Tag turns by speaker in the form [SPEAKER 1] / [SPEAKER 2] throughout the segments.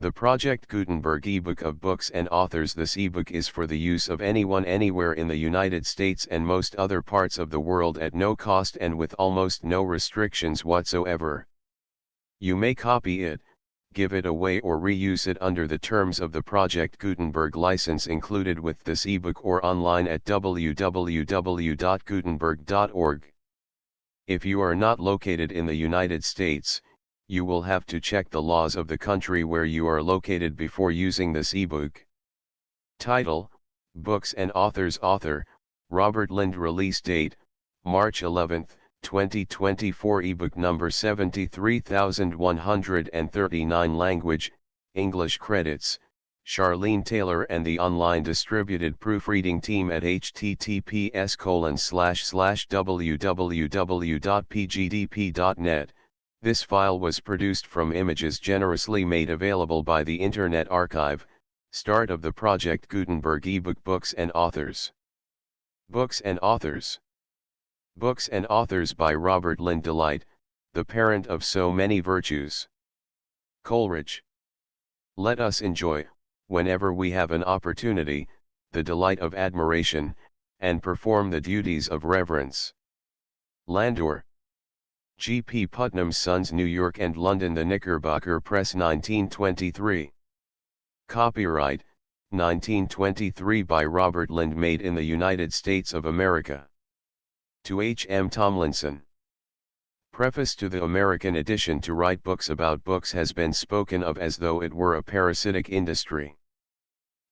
[SPEAKER 1] The Project Gutenberg ebook of books and authors. This ebook is for the use of anyone anywhere in the United States and most other parts of the world at no cost and with almost no restrictions whatsoever. You may copy it, give it away or reuse it under the terms of the Project Gutenberg license included with this ebook or online at www.gutenberg.org. If you are not located in the United States, you will have to check the laws of the country where you are located before using this ebook. Title: Books and Authors. Author: Robert Lynd. Release date: March 11, 2024. Ebook number 73139. Language: English. Credits: Charlene Taylor and the online distributed proofreading team at https://www.pgdp.net. This file was produced from images generously made available by the Internet Archive. Start of the Project Gutenberg ebook. Books and Authors. Books and Authors. Books and Authors by Robert Lynd. Delight, the parent of so many virtues. Coleridge. Let us enjoy, whenever we have an opportunity, the delight of admiration, and perform the duties of reverence. Landor. G. P. Putnam's Sons, New York and London: The Knickerbocker Press, 1923. Copyright, 1923 by Robert Lynd. Made in the United States of America. To H. M. Tomlinson. Preface to the American edition. To write books about books has been spoken of as though it were a parasitic industry.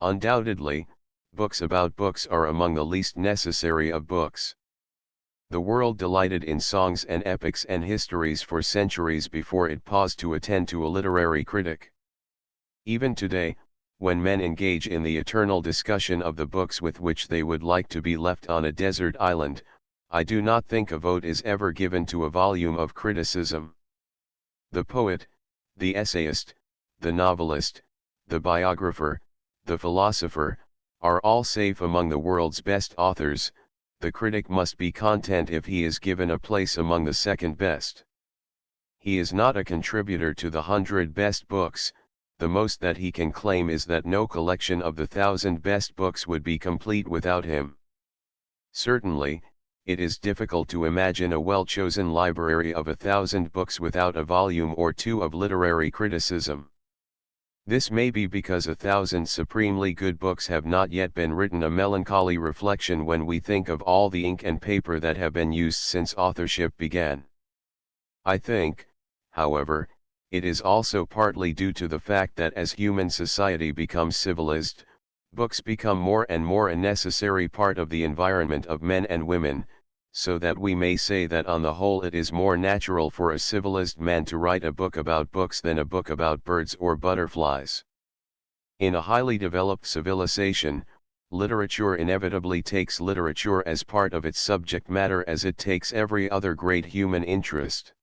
[SPEAKER 1] Undoubtedly, books about books are among the least necessary of books. The world delighted in songs and epics and histories for centuries before it paused to attend to a literary critic. Even today, when men engage in the eternal discussion of the books with which they would like to be left on a desert island, I do not think a vote is ever given to a volume of criticism. The poet, the essayist, the novelist, the biographer, the philosopher, are all safe among the world's best authors. The critic must be content if he is given a place among the second best. He is not a contributor to the 100 best books. The most that he can claim is that no collection of the 1,000 best books would be complete without him. Certainly, it is difficult to imagine a well-chosen library of 1,000 books without a volume or two of literary criticism. This may be because 1,000 supremely good books have not yet been written, a melancholy reflection when we think of all the ink and paper that have been used since authorship began. I think, however, it is also partly due to the fact that as human society becomes civilized, books become more and more a necessary part of the environment of men and women, so that we may say that on the whole it is more natural for a civilized man to write a book about books than a book about birds or butterflies. In a highly developed civilization, literature inevitably takes literature as part of its subject matter, as it takes every other great human interest.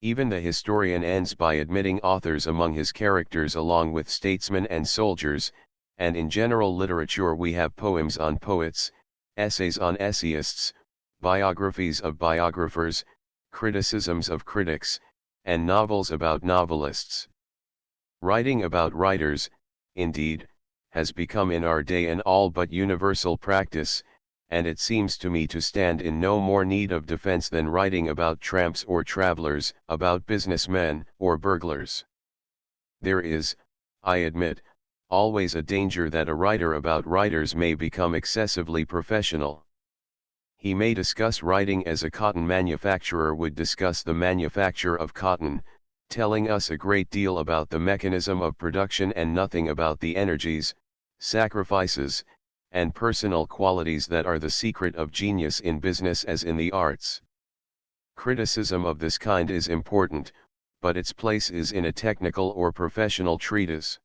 [SPEAKER 1] Even the historian ends by admitting authors among his characters along with statesmen and soldiers, and in general literature we have poems on poets, essays on essayists, biographies of biographers, criticisms of critics, and novels about novelists. Writing about writers, indeed, has become in our day an all but universal practice, and it seems to me to stand in no more need of defense than writing about tramps or travelers, about businessmen or burglars. There is, I admit, always a danger that a writer about writers may become excessively professional. He may discuss writing as a cotton manufacturer would discuss the manufacture of cotton, telling us a great deal about the mechanism of production and nothing about the energies, sacrifices, and personal qualities that are the secret of genius in business as in the arts. Criticism of this kind is important, but its place is in a technical or professional treatise.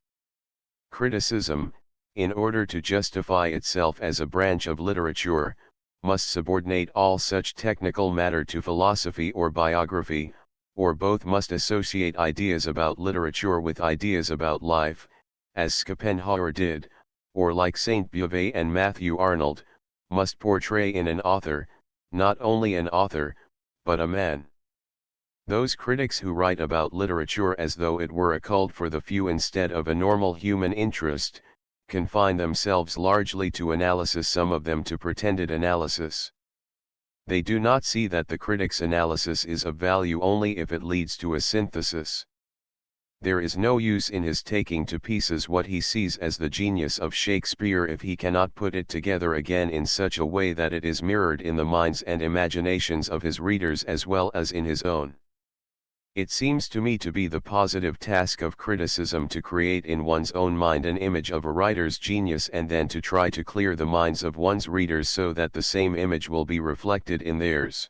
[SPEAKER 1] Criticism, in order to justify itself as a branch of literature, must subordinate all such technical matter to philosophy or biography, or both must associate ideas about literature with ideas about life, as Schopenhauer did, or like Saint Beuve and Matthew Arnold, must portray in an author, not only an author, but a man. Those critics who write about literature as though it were a cult for the few instead of a normal human interest, confine themselves largely to analysis, some of them to pretended analysis. They do not see that the critic's analysis is of value only if it leads to a synthesis. There is no use in his taking to pieces what he sees as the genius of Shakespeare if he cannot put it together again in such a way that it is mirrored in the minds and imaginations of his readers as well as in his own. It seems to me to be the positive task of criticism to create in one's own mind an image of a writer's genius and then to try to clear the minds of one's readers so that the same image will be reflected in theirs.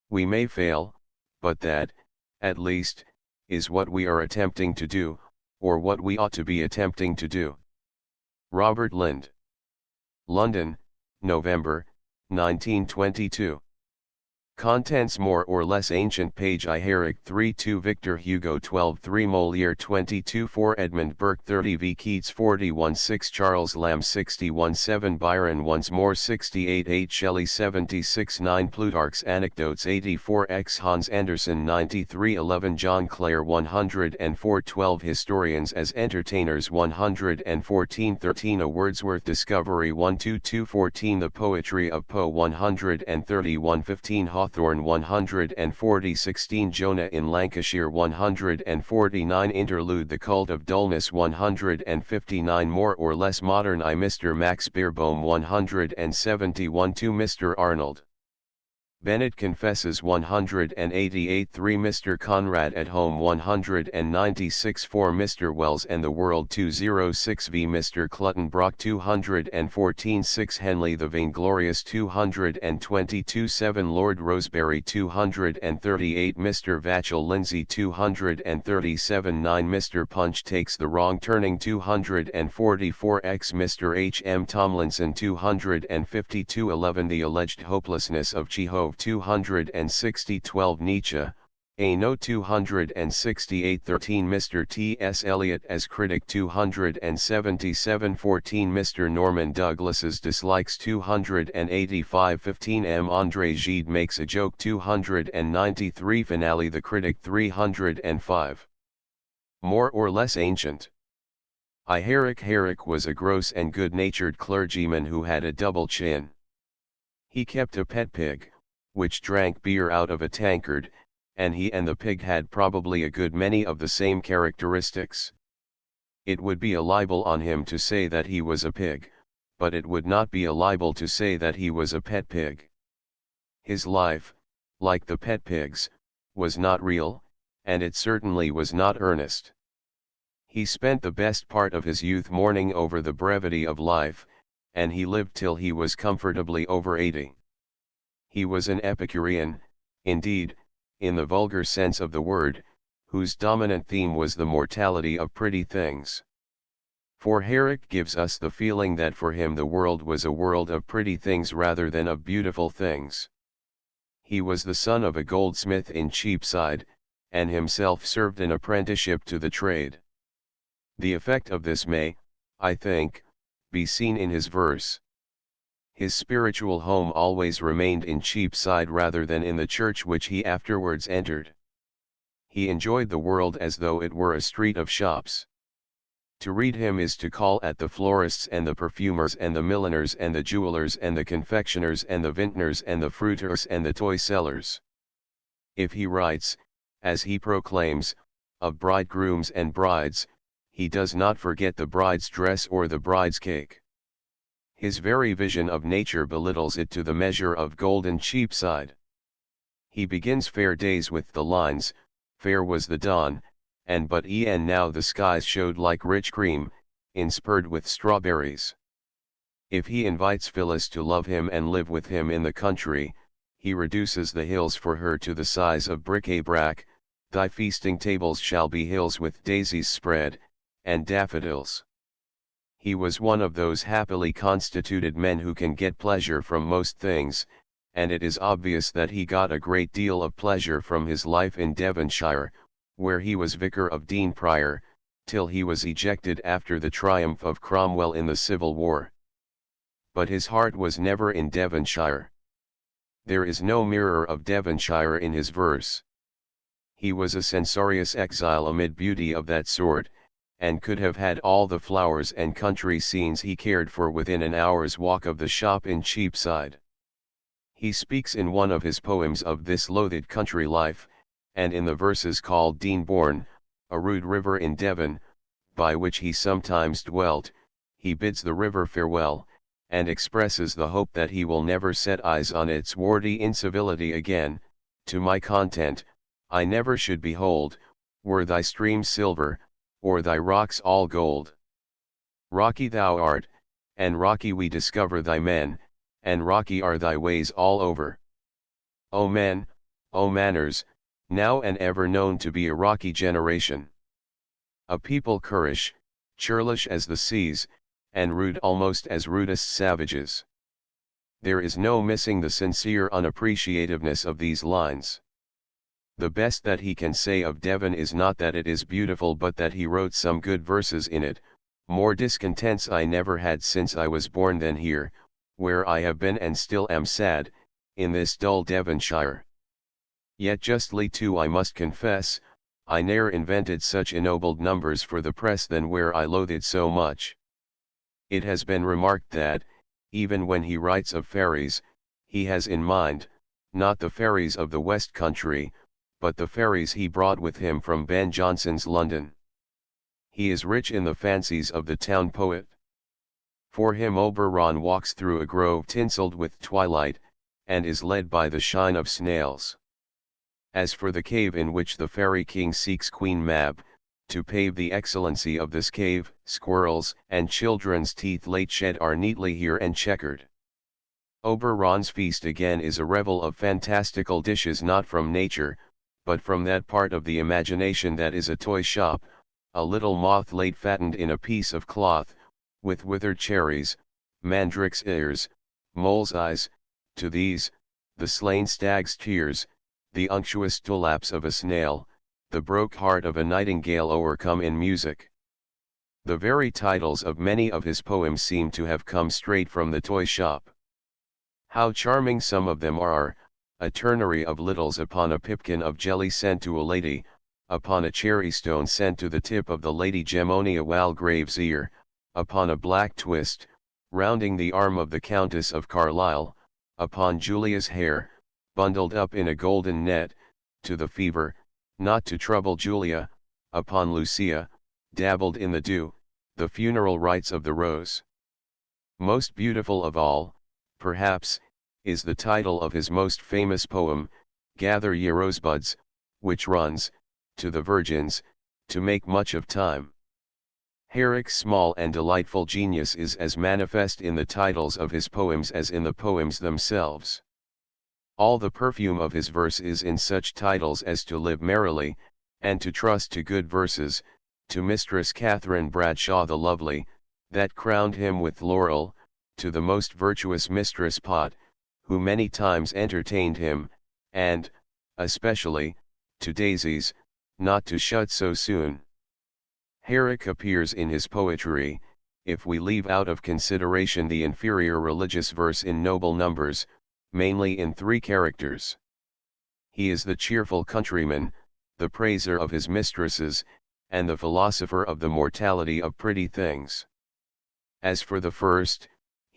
[SPEAKER 1] We may fail, but that, at least, is what we are attempting to do, or what we ought to be attempting to do. Robert Lynd. London, November, 1922. Contents more or less ancient page I Herrick 3-2 Victor Hugo 12-3 Molière 22-4 Edmund Burke 30 V Keats 41-6 Charles Lamb 61-7 Byron once more 68-8 Shelley 76-9 Plutarch's Anecdotes 84-X Hans Andersen 93-11 John Clare 104-12 Historians as Entertainers 114-13 A Wordsworth Discovery 122-14 The Poetry of Poe 131-15 Hawthorne 140-16 Jonah in Lancashire 149 Interlude The Cult of Dullness 159 More or Less Modern I Mr. Max Beerbohm 171 To Mr. Arnold Bennett Confesses 188 3 Mr. Conrad at Home 196 4 Mr. Wells and the World 206 v Mr. Clutton-Brock 214 6 Henley the Vainglorious 222 7 Lord Rosebery 238 Mr. Vachel Lindsay 237 9 Mr. Punch Takes the Wrong Turning 244 X Mr. H. M. Tomlinson 252 11 The Alleged Hopelessness of Chekhov 260 12 Nietzsche, A Note 268 13 Mr. T. S. Eliot as Critic 277 14 Mr. Norman Douglas's Dislikes 285 15 M. André Gide Makes a Joke 293 Finale The Critic 305. More or less ancient. I Herrick was a gross and good-natured clergyman who had a double chin. He kept a pet pig, which drank beer out of a tankard, and he and the pig had probably a good many of the same characteristics. It would be a libel on him to say that he was a pig, but it would not be a libel to say that he was a pet pig. His life, like the pet pig's, was not real, and it certainly was not earnest. He spent the best part of his youth mourning over the brevity of life, and he lived till he was comfortably over 80. He was an Epicurean, indeed, in the vulgar sense of the word, whose dominant theme was the mortality of pretty things. For Herrick gives us the feeling that for him the world was a world of pretty things rather than of beautiful things. He was the son of a goldsmith in Cheapside, and himself served an apprenticeship to the trade. The effect of this may, I think, be seen in his verse. His spiritual home always remained in Cheapside rather than in the church which he afterwards entered. He enjoyed the world as though it were a street of shops. To read him is to call at the florists and the perfumers and the milliners and the jewelers and the confectioners and the vintners and the fruiters and the toy sellers. If he writes, as he proclaims, of bridegrooms and brides, he does not forget the bride's dress or the bride's cake. His very vision of nature belittles it to the measure of golden Cheapside. He begins fair days with the lines, fair was the dawn, and but e'en now the skies showed like rich cream, inspurred with strawberries. If he invites Phyllis to love him and live with him in the country, he reduces the hills for her to the size of bric-a-brac, thy feasting tables shall be hills with daisies spread, and daffodils. He was one of those happily constituted men who can get pleasure from most things, and it is obvious that he got a great deal of pleasure from his life in Devonshire, where he was vicar of Dean Prior, till he was ejected after the triumph of Cromwell in the Civil War. But his heart was never in Devonshire. There is no mirror of Devonshire in his verse. He was a censorious exile amid beauty of that sort, and could have had all the flowers and country scenes he cared for within an hour's walk of the shop in Cheapside. He speaks in one of his poems of this loathed country life, and in the verses called Deanborn, a rude river in Devon, by which he sometimes dwelt, he bids the river farewell, and expresses the hope that he will never set eyes on its warty incivility again. To my content, I never should behold, were thy streams silver, or thy rocks all gold. Rocky thou art, and rocky we discover thy men, and rocky are thy ways all over. O men, O manners, now and ever known to be a rocky generation. A people currish, churlish as the seas, and rude almost as rudest savages. There is no missing the sincere unappreciativeness of these lines. The best that he can say of Devon is not that it is beautiful but that he wrote some good verses in it. More discontents I never had since I was born than here, where I have been and still am sad, in this dull Devonshire. Yet justly too I must confess, I ne'er invented such ennobled numbers for the press than where I loathed so much. It has been remarked that, even when he writes of fairies, he has in mind, not the fairies of the West Country, but the fairies he brought with him from Ben Jonson's London. He is rich in the fancies of the town poet. For him Oberon walks through a grove tinselled with twilight, and is led by the shine of snails. As for the cave in which the fairy king seeks Queen Mab, to pave the excellency of this cave, squirrels and children's teeth late shed are neatly here and checkered. Oberon's feast again is a revel of fantastical dishes not from nature, but from that part of the imagination that is a toy shop, a little moth late fattened in a piece of cloth, with withered cherries, mandrake's ears, mole's eyes, to these, the slain stag's tears, the unctuous tulips of a snail, the broke heart of a nightingale o'ercome in music. The very titles of many of his poems seem to have come straight from the toy shop. How charming some of them are, a ternary of littles upon a pipkin of jelly sent to a lady, upon a cherry stone sent to the tip of the Lady Gemonia Walgrave's ear, upon a black twist, rounding the arm of the Countess of Carlisle, upon Julia's hair, bundled up in a golden net, to the fever, not to trouble Julia, upon Lucia, dabbled in the dew, the funeral rites of the rose. Most beautiful of all, perhaps, is the title of his most famous poem, Gather Ye Rosebuds, which runs, to the virgins, to make much of time. Herrick's small and delightful genius is as manifest in the titles of his poems as in the poems themselves. All the perfume of his verse is in such titles as to live merrily, and to trust to good verses, to Mistress Catherine Bradshaw the lovely, that crowned him with laurel, to the most virtuous Mistress Pot, who many times entertained him, and, especially, to daisies, not to shut so soon. Herrick appears in his poetry, if we leave out of consideration the inferior religious verse in noble numbers, mainly in three characters. He is the cheerful countryman, the praiser of his mistresses, and the philosopher of the mortality of pretty things. As for the first,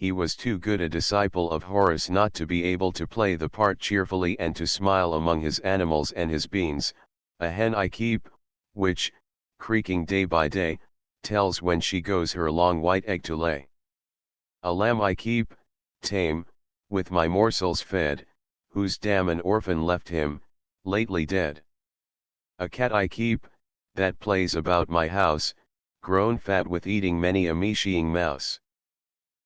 [SPEAKER 1] he was too good a disciple of Horace not to be able to play the part cheerfully and to smile among his animals and his beans. A hen I keep, which, creaking day by day, tells when she goes her long white egg to lay. A lamb I keep, tame, with my morsels fed, whose dam an orphan left him, lately dead. A cat I keep, that plays about my house, grown fat with eating many a mealying mouse.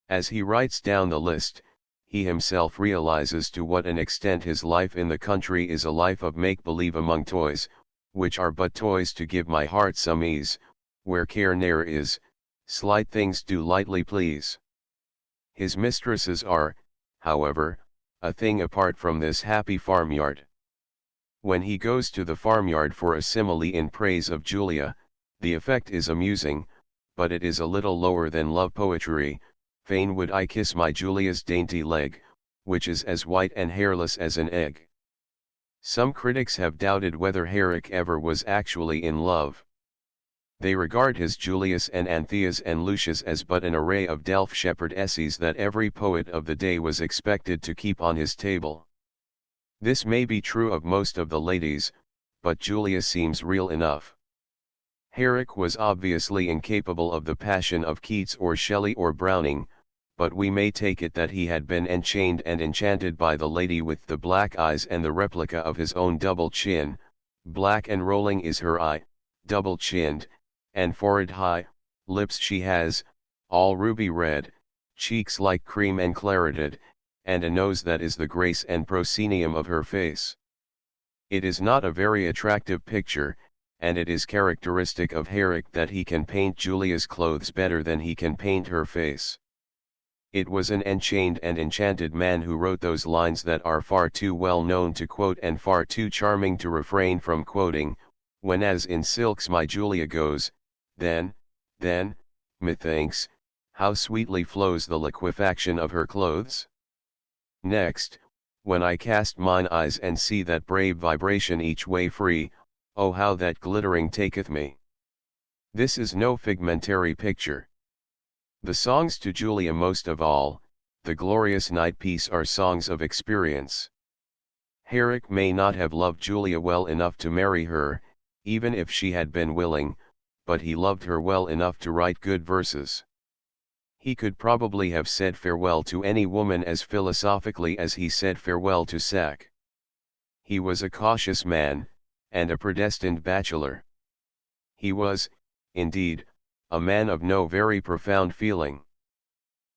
[SPEAKER 1] As he writes down the list, he himself realizes to what an extent his life in the country is a life of make-believe among toys, which are but toys to give my heart some ease, where care ne'er is, slight things do lightly please. His mistresses are, however, a thing apart from this happy farmyard. When he goes to the farmyard for a simile in praise of Julia, the effect is amusing, but it is a little lower than love poetry. Fain would I kiss my Julia's dainty leg, which is as white and hairless as an egg. Some critics have doubted whether Herrick ever was actually in love. They regard his Julius and Antheas and Lucius as but an array of Delph shepherd essays that every poet of the day was expected to keep on his table. This may be true of most of the ladies, but Julia seems real enough. Herrick was obviously incapable of the passion of Keats or Shelley or Browning, but we may take it that he had been enchained and enchanted by the lady with the black eyes and the replica of his own double chin. Black and rolling is her eye, double-chinned, and forehead high, lips she has, all ruby red, cheeks like cream and claretted, and a nose that is the grace and proscenium of her face. It is not a very attractive picture, and it is characteristic of Herrick that he can paint Julia's clothes better than he can paint her face. It was an enchained and enchanted man who wrote those lines that are far too well known to quote and far too charming to refrain from quoting, when as in silks my Julia goes, then, methinks, how sweetly flows the liquefaction of her clothes. Next, when I cast mine eyes and see that brave vibration each way free, oh how that glittering taketh me. This is no figmentary picture. The songs to Julia most of all, the glorious night piece are songs of experience. Herrick may not have loved Julia well enough to marry her, even if she had been willing, but he loved her well enough to write good verses. He could probably have said farewell to any woman as philosophically as he said farewell to Sack. He was a cautious man, and a predestined bachelor. He was, indeed, a man of no very profound feeling.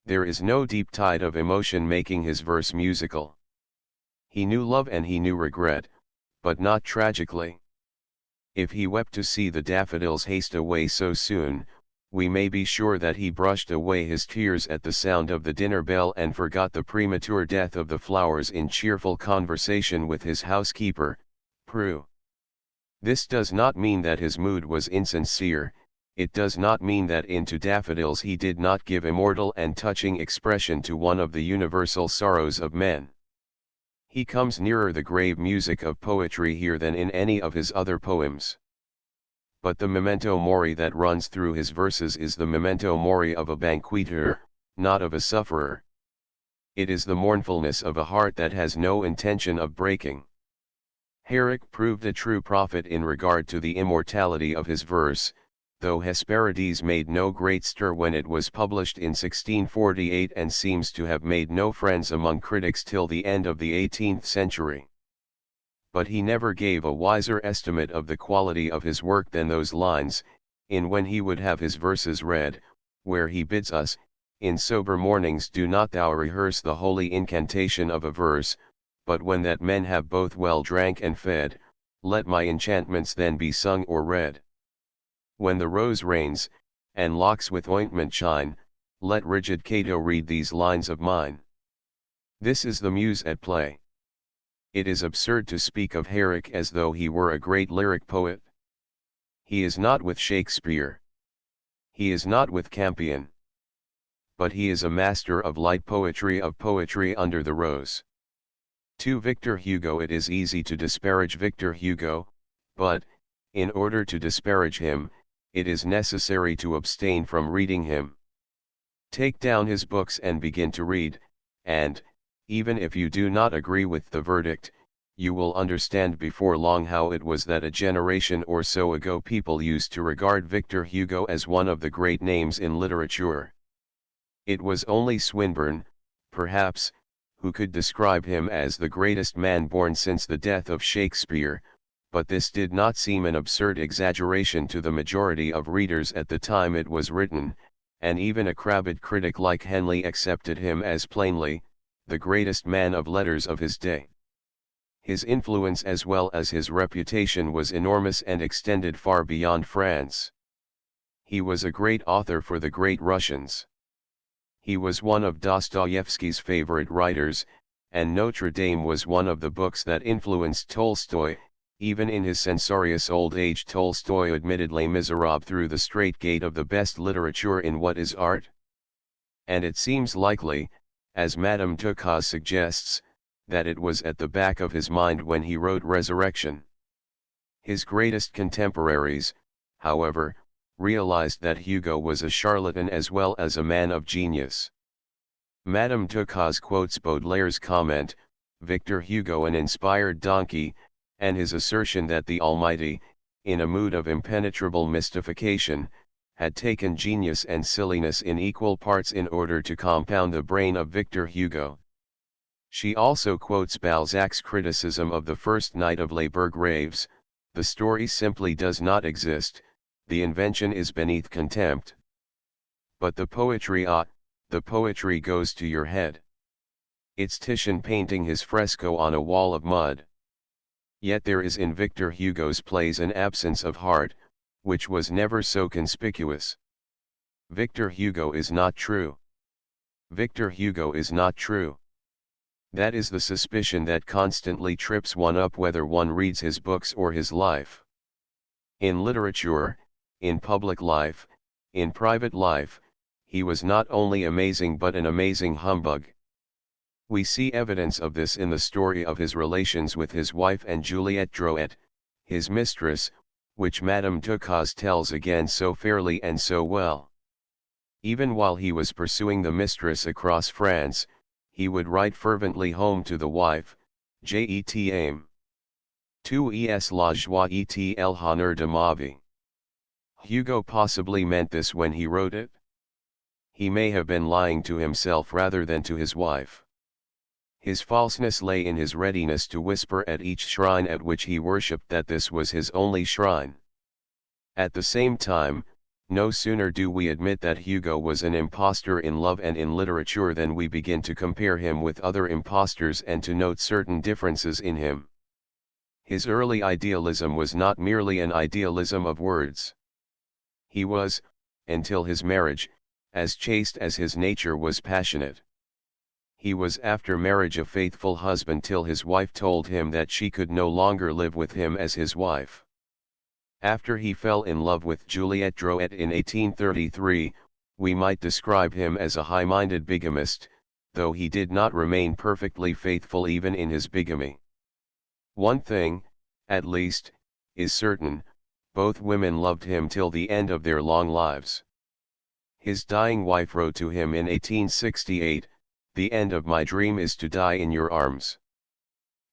[SPEAKER 1] There is no deep tide of emotion making his verse musical. He knew love and he knew regret, but not tragically. If he wept to see the daffodils haste away so soon, we may be sure that he brushed away his tears at the sound of the dinner bell and forgot the premature death of the flowers in cheerful conversation with his housekeeper, Prue. This does not mean that his mood was insincere. It does not mean that in To Daffodils he did not give immortal and touching expression to one of the universal sorrows of men. He comes nearer the grave music of poetry here than in any of his other poems. But the memento mori that runs through his verses is the memento mori of a banqueter, not of a sufferer. It is the mournfulness of a heart that has no intention of breaking. Herrick proved a true prophet in regard to the immortality of his verse, though Hesperides made no great stir when it was published in 1648 and seems to have made no friends among critics till the end of the 18th century. But he never gave a wiser estimate of the quality of his work than those lines, in When He Would Have His Verses Read, where he bids us, in sober mornings do not thou rehearse the holy incantation of a verse, but when that men have both well drank and fed, let my enchantments then be sung or read. When the rose rains, and locks with ointment shine, let rigid Cato read these lines of mine. This is the muse at play. It is absurd to speak of Herrick as though he were a great lyric poet. He is not with Shakespeare. He is not with Campion. But he is a master of light poetry under the rose. To Victor Hugo it is easy to disparage Victor Hugo, but, in order to disparage him, it is necessary to abstain from reading him. Take down his books and begin to read, and, even if you do not agree with the verdict, you will understand before long how it was that a generation or so ago people used to regard Victor Hugo as one of the great names in literature. It was only Swinburne, perhaps, who could describe him as the greatest man born since the death of Shakespeare, but this did not seem an absurd exaggeration to the majority of readers at the time it was written, and even a crabbed critic like Henley accepted him as plainly, the greatest man of letters of his day. His influence as well as his reputation was enormous and extended far beyond France. He was a great author for the great Russians. He was one of Dostoevsky's favorite writers, and Notre Dame was one of the books that influenced Tolstoy. Even in his censorious old age Tolstoy admitted Les Miserables through the straight gate of the best literature in what is art. And it seems likely, as Madame Dukas suggests, that it was at the back of his mind when he wrote Resurrection. His greatest contemporaries, however, realized that Hugo was a charlatan as well as a man of genius. Madame Ducasse quotes Baudelaire's comment, Victor Hugo an inspired donkey, and his assertion that the Almighty, in a mood of impenetrable mystification, had taken genius and silliness in equal parts in order to compound the brain of Victor Hugo. She also quotes Balzac's criticism of the first night of Les Burgraves, the story simply does not exist, the invention is beneath contempt. But the poetry goes to your head. It's Titian painting his fresco on a wall of mud. Yet there is in Victor Hugo's plays an absence of heart, which was never so conspicuous. Victor Hugo is not true. Victor Hugo is not true. That is the suspicion that constantly trips one up whether one reads his books or his life. In literature, in public life, in private life, he was not only amazing but an amazing humbug. We see evidence of this in the story of his relations with his wife and Juliette Drouet, his mistress, which Madame Ducasse tells again so fairly and so well. Even while he was pursuing the mistress across France, he would write fervently home to the wife, Jet aime. Tu es la joie et le honneur de ma vie. Hugo possibly meant this when he wrote it. He may have been lying to himself rather than to his wife. His falseness lay in his readiness to whisper at each shrine at which he worshipped that this was his only shrine. At the same time, no sooner do we admit that Hugo was an impostor in love and in literature than we begin to compare him with other impostors and to note certain differences in him. His early idealism was not merely an idealism of words. He was, until his marriage, as chaste as his nature was passionate. He was after marriage a faithful husband till his wife told him that she could no longer live with him as his wife. After he fell in love with Juliette Drouet in 1833, we might describe him as a high-minded bigamist, though he did not remain perfectly faithful even in his bigamy. One thing, at least, is certain, both women loved him till the end of their long lives. His dying wife wrote to him in 1868, "The end of my dream is to die in your arms."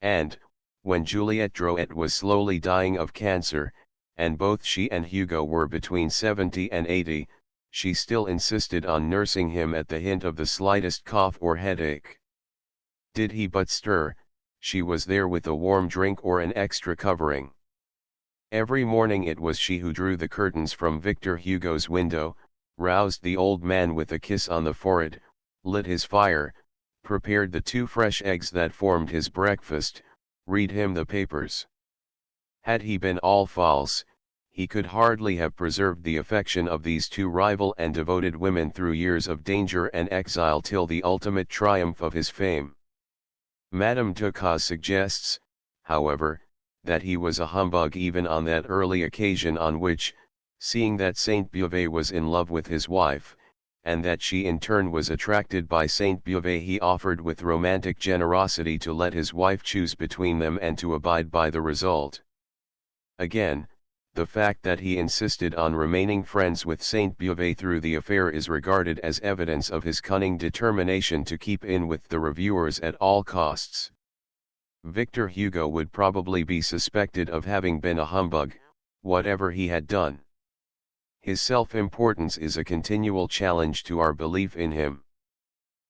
[SPEAKER 1] And, when Juliette Drouet was slowly dying of cancer, and both she and Hugo were between 70 and 80, she still insisted on nursing him at the hint of the slightest cough or headache. Did he but stir, she was there with a warm drink or an extra covering. Every morning it was she who drew the curtains from Victor Hugo's window, roused the old man with a kiss on the forehead, lit his fire, prepared the 2 fresh eggs that formed his breakfast, read him the papers. Had he been all false, he could hardly have preserved the affection of these 2 rival and devoted women through years of danger and exile till the ultimate triumph of his fame. Madame Ducasse suggests, however, that he was a humbug even on that early occasion on which, seeing that Saint Beuve was in love with his wife, and that she in turn was attracted by Saint Beuve, he offered with romantic generosity to let his wife choose between them and to abide by the result. Again, the fact that he insisted on remaining friends with Saint Beuve through the affair is regarded as evidence of his cunning determination to keep in with the reviewers at all costs. Victor Hugo would probably be suspected of having been a humbug, whatever he had done. His self-importance is a continual challenge to our belief in him.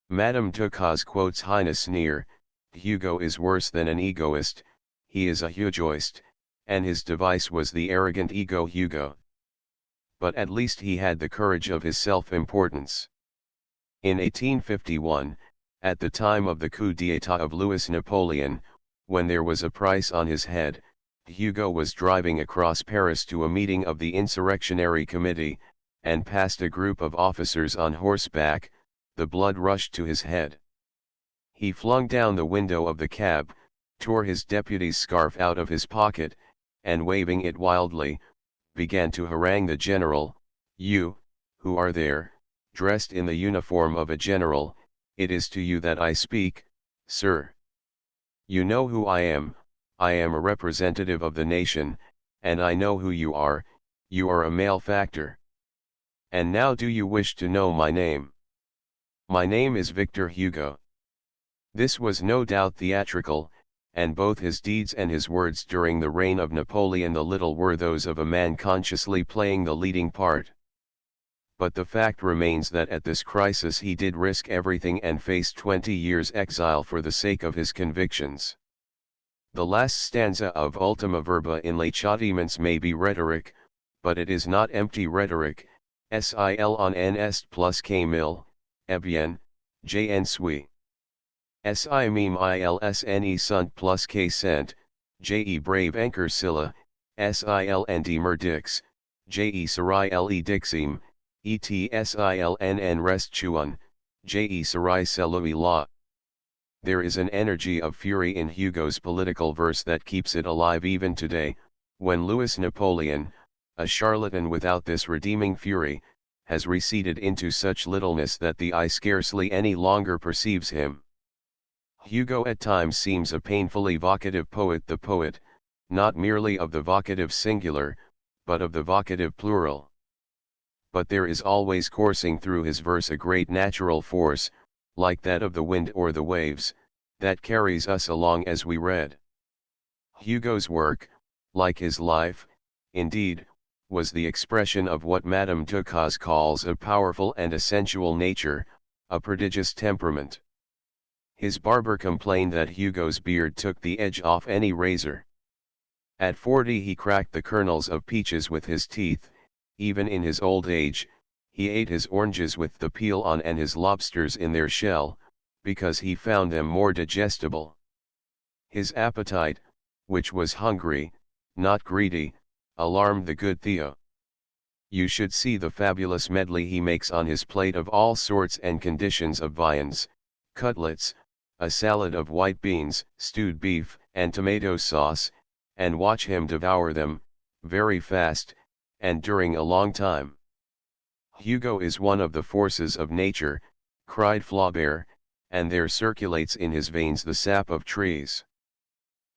[SPEAKER 1] Madame Ducasse quotes Heine Sneer, "Hugo is worse than an egoist, he is a Hugoist, and his device was the arrogant ego Hugo." But at least he had the courage of his self-importance. In 1851, at the time of the coup d'état of Louis Napoleon, when there was a price on his head, Hugo was driving across Paris to a meeting of the Insurrectionary Committee, and passed a group of officers on horseback. The blood rushed to his head. He flung down the window of the cab, tore his deputy's scarf out of his pocket, and waving it wildly, began to harangue the general. "You, who are there, dressed in the uniform of a general, it is to you that I speak, sir. You know who I am a representative of the nation, and I know who you are a malefactor. And now do you wish to know my name? My name is Victor Hugo. This was no doubt theatrical, and both his deeds and his words during the reign of Napoleon the Little were those of a man consciously playing the leading part. But the fact remains that at this crisis he did risk everything and faced 20 years exile for the sake of his convictions. The last stanza of Ultima Verba in Les Châtiments may be rhetoric, but it is not empty rhetoric. Sil en est plus que mille, eh bien, j'en suis. Si meme ilsne sunt plus que cent, je brave anchor scylla, sil and merdix, je serai le dixim, etsilnn rest chuan, je serai celui la. There is an energy of fury in Hugo's political verse that keeps it alive even today, when Louis Napoleon, a charlatan without this redeeming fury, has receded into such littleness that the eye scarcely any longer perceives him. Hugo at times seems a painfully vocative poet, the poet, not merely of the vocative singular, but of the vocative plural. But there is always coursing through his verse a great natural force, like that of the wind or the waves, that carries us along as we read. Hugo's work, like his life, indeed, was the expression of what Madame Ducas calls a powerful and a sensual nature, a prodigious temperament. His barber complained that Hugo's beard took the edge off any razor. At 40 he cracked the kernels of peaches with his teeth. Even in his old age, he ate his oranges with the peel on and his lobsters in their shell, because he found them more digestible. His appetite, which was hungry, not greedy, alarmed the good Theo. You should see the fabulous medley he makes on his plate of all sorts and conditions of viands, cutlets, a salad of white beans, stewed beef, and tomato sauce, and watch him devour them, very fast, and during a long time. Hugo is one of the forces of nature, cried Flaubert, and there circulates in his veins the sap of trees.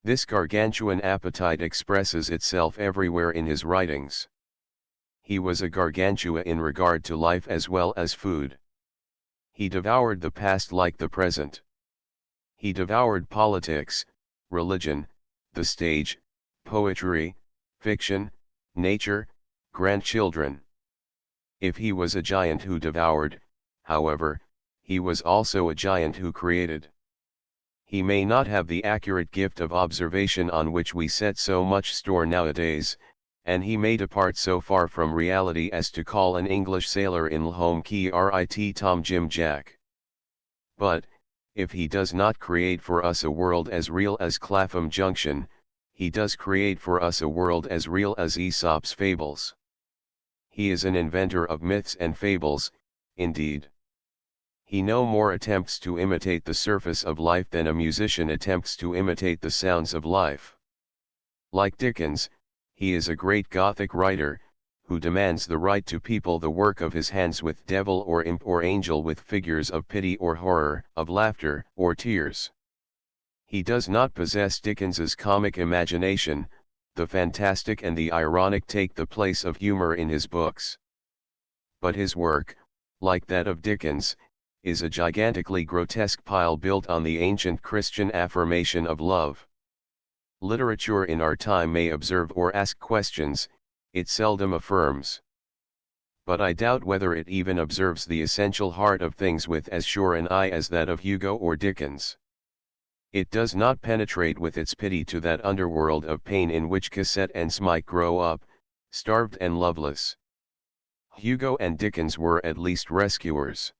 [SPEAKER 1] This gargantuan appetite expresses itself everywhere in his writings. He was a gargantua in regard to life as well as food. He devoured the past like the present. He devoured politics, religion, the stage, poetry, fiction, nature, grandchildren. If he was a giant who devoured, however, he was also a giant who created. He may not have the accurate gift of observation on which we set so much store nowadays, and he may depart so far from reality as to call an English sailor in Lhom Ki Rit Tom Jim Jack. But, if he does not create for us a world as real as Clapham Junction, he does create for us a world as real as Aesop's fables. He is an inventor of myths and fables, indeed. He no more attempts to imitate the surface of life than a musician attempts to imitate the sounds of life. Like Dickens, he is a great Gothic writer, who demands the right to people the work of his hands with devil or imp or angel, with figures of pity or horror, of laughter or tears. He does not possess Dickens's comic imagination. The fantastic and the ironic take the place of humor in his books. But his work, like that of Dickens, is a gigantically grotesque pile built on the ancient Christian affirmation of love. Literature in our time may observe or ask questions, it seldom affirms. But I doubt whether it even observes the essential heart of things with as sure an eye as that of Hugo or Dickens. It does not penetrate with its pity to that underworld of pain in which Cosette and Smike grow up, starved and loveless. Hugo and Dickens were at least rescuers.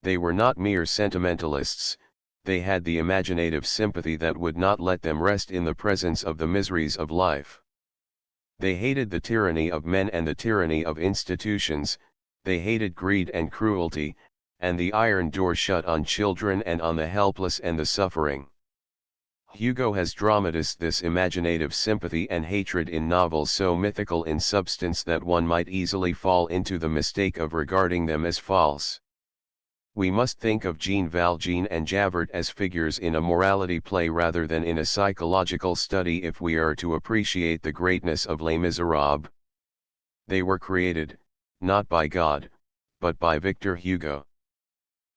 [SPEAKER 1] They were not mere sentimentalists, they had the imaginative sympathy that would not let them rest in the presence of the miseries of life. They hated the tyranny of men and the tyranny of institutions, they hated greed and cruelty, and the iron door shut on children and on the helpless and the suffering. Hugo has dramatized this imaginative sympathy and hatred in novels so mythical in substance that one might easily fall into the mistake of regarding them as false. We must think of Jean Valjean and Javert as figures in a morality play rather than in a psychological study if we are to appreciate the greatness of Les Miserables. They were created, not by God, but by Victor Hugo.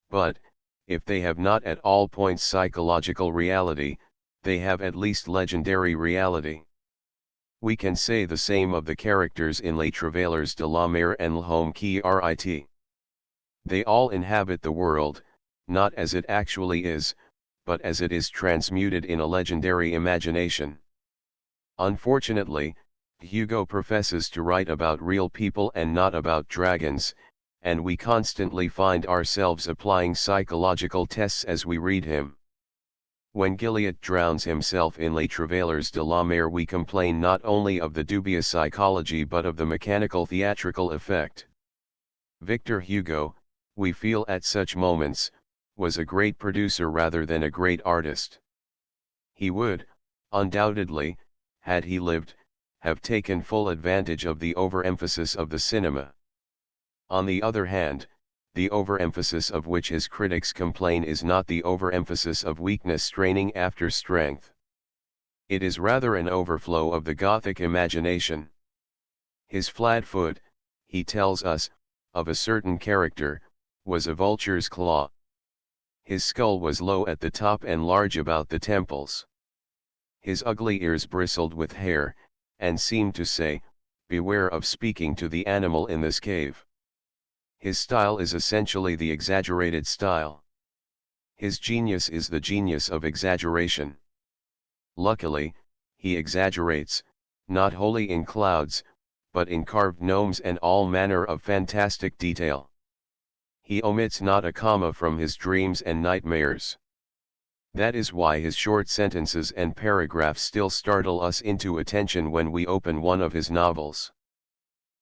[SPEAKER 1] But, if they have not at all points psychological reality, they have at least legendary reality. We can say the same of the characters in Les Travailleurs de la Mer and L'Homme qui rit. They all inhabit the world, not as it actually is, but as it is transmuted in a legendary imagination. Unfortunately, Hugo professes to write about real people and not about dragons, and we constantly find ourselves applying psychological tests as we read him. When Gilliatt drowns himself in Les Travailleurs de la Mer, we complain not only of the dubious psychology but of the mechanical theatrical effect. Victor Hugo, we feel at such moments, was a great producer rather than a great artist. He would, undoubtedly, had he lived, have taken full advantage of the overemphasis of the cinema. On the other hand, the overemphasis of which his critics complain is not the overemphasis of weakness straining after strength. It is rather an overflow of the Gothic imagination. His flat foot, he tells us, of a certain character, was a vulture's claw. His skull was low at the top and large about the temples. His ugly ears bristled with hair, and seemed to say, "Beware of speaking to the animal in this cave." His style is essentially the exaggerated style. His genius is the genius of exaggeration. Luckily, he exaggerates, not wholly in clouds, but in carved gnomes and all manner of fantastic detail. He omits not a comma from his dreams and nightmares. That is why his short sentences and paragraphs still startle us into attention when we open one of his novels.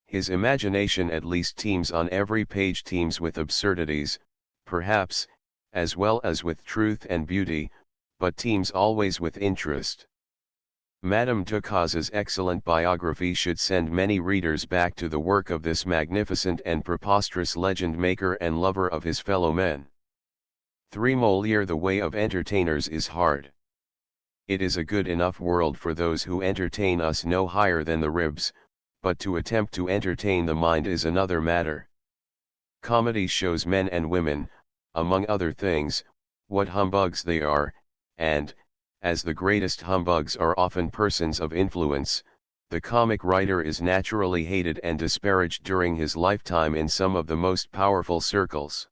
[SPEAKER 1] His imagination at least teems on every page, teems with absurdities, perhaps, as well as with truth and beauty, but teems always with interest. Madame Ducasse's excellent biography should send many readers back to the work of this magnificent and preposterous legend maker and lover of his fellow men. 3. Molière. The way of entertainers is hard. It is a good enough world for those who entertain us no higher than the ribs, but to attempt to entertain the mind is another matter. Comedy shows men and women, among other things, what humbugs they are, and, as the greatest humbugs are often persons of influence, the comic writer is naturally hated and disparaged during his lifetime in some of the most powerful circles.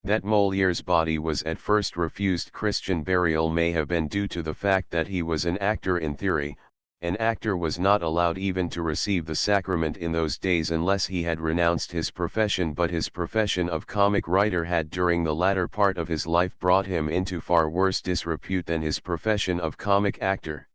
[SPEAKER 1] That Molière's body was at first refused Christian burial may have been due to the fact that he was an actor in theory. An actor was not allowed even to receive the sacrament in those days unless he had renounced his profession, but his profession of comic writer had during the latter part of his life brought him into far worse disrepute than his profession of comic actor.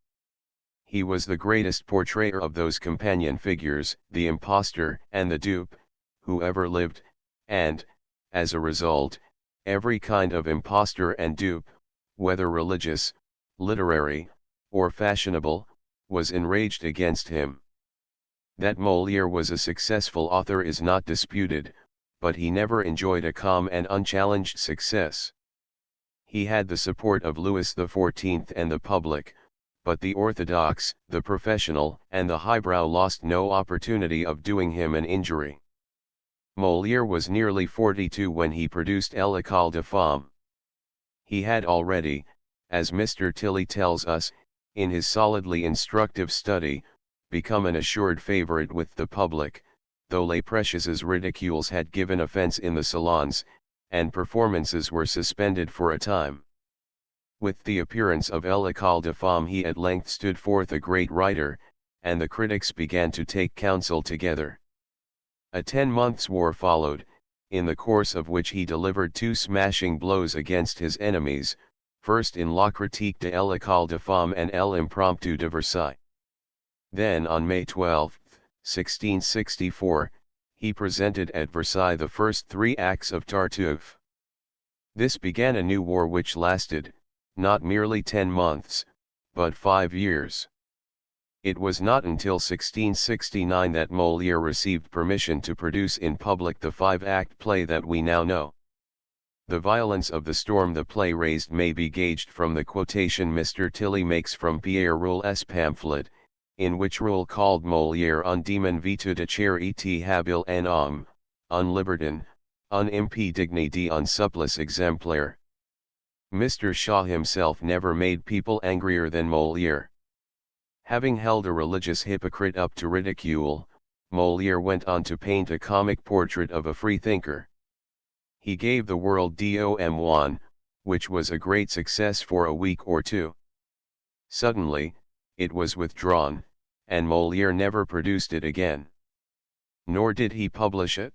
[SPEAKER 1] He was the greatest portrayer of those companion figures, the impostor and the dupe, who ever lived, and, as a result, every kind of impostor and dupe, whether religious, literary, or fashionable, was enraged against him. That Molière was a successful author is not disputed, but he never enjoyed a calm and unchallenged success. He had the support of Louis XIV and the public, but the orthodox, the professional, and the highbrow lost no opportunity of doing him an injury. Molière was nearly 42 when he produced L'École de Femmes. He had already, as Mr. Tilly tells us, in his solidly instructive study, become an assured favorite with the public, though Les Précieuses ridicules had given offense in the salons, and performances were suspended for a time. With the appearance of L'École de Femmes he at length stood forth a great writer, and the critics began to take counsel together. A 10 months' war followed, in the course of which he delivered 2 smashing blows against his enemies, first in La Critique de l'École de Femmes and L'Impromptu de Versailles. Then on May 12, 1664, he presented at Versailles the first 3 acts of Tartuffe. This began a new war which lasted, not merely 10 months, but 5 years. It was not until 1669 that Molière received permission to produce in public the 5-act play that we now know. The violence of the storm the play raised may be gauged from the quotation Mr. Tilly makes from Pierre Roule's pamphlet, in which Roule called Molière un démon vite de chair et habile en homme, un libertin, un impie digne d'un supplice exemplaire. Mr. Shaw himself never made people angrier than Molière. Having held a religious hypocrite up to ridicule, Molière went on to paint a comic portrait of a freethinker. He gave the world Dom Juan, which was a great success for a week or two. Suddenly, it was withdrawn, and Molière never produced it again. Nor did he publish it.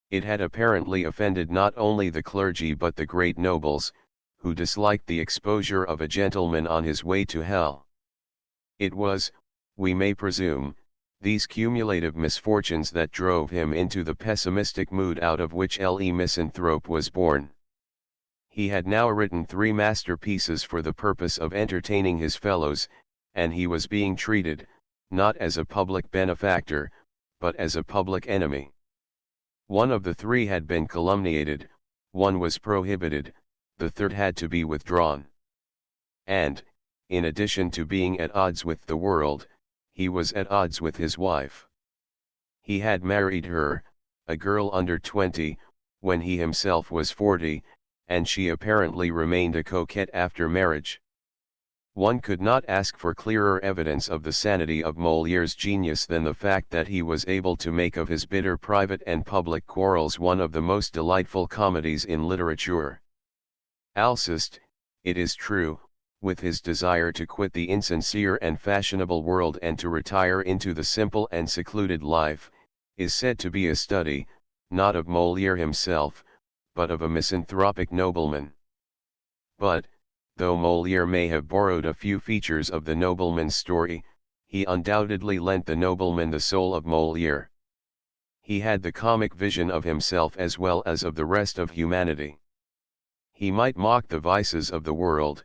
[SPEAKER 1] It had apparently offended not only the clergy but the great nobles, who disliked the exposure of a gentleman on his way to hell. It was, we may presume, these cumulative misfortunes that drove him into the pessimistic mood out of which Le Misanthrope was born. He had now written 3 masterpieces for the purpose of entertaining his fellows, and he was being treated, not as a public benefactor, but as a public enemy. One of the 3 had been calumniated, one was prohibited, the third had to be withdrawn. And, in addition to being at odds with the world, he was at odds with his wife. He had married her, a girl under 20, when he himself was 40, and she apparently remained a coquette after marriage. One could not ask for clearer evidence of the sanity of Molière's genius than the fact that he was able to make of his bitter private and public quarrels one of the most delightful comedies in literature. Alceste, it is true, with his desire to quit the insincere and fashionable world and to retire into the simple and secluded life, is said to be a study, not of Molière himself, but of a misanthropic nobleman. But, though Molière may have borrowed a few features of the nobleman's story, he undoubtedly lent the nobleman the soul of Molière. He had the comic vision of himself as well as of the rest of humanity. He might mock the vices of the world,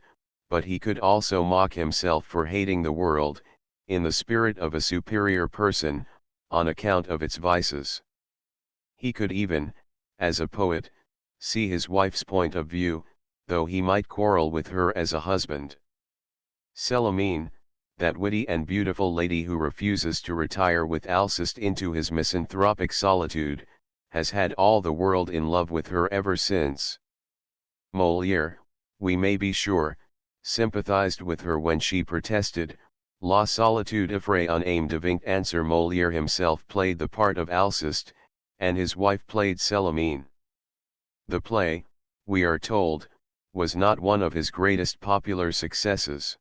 [SPEAKER 1] but he could also mock himself for hating the world, in the spirit of a superior person, on account of its vices. He could even, as a poet, see his wife's point of view, though he might quarrel with her as a husband. Célimène, that witty and beautiful lady who refuses to retire with Alceste into his misanthropic solitude, has had all the world in love with her ever since. Molière, we may be sure, sympathized with her when she protested, La solitude offrait un âme devint answer. Molière himself played the part of Alceste, and his wife played Célimène. The play, we are told, was not one of his greatest popular successes.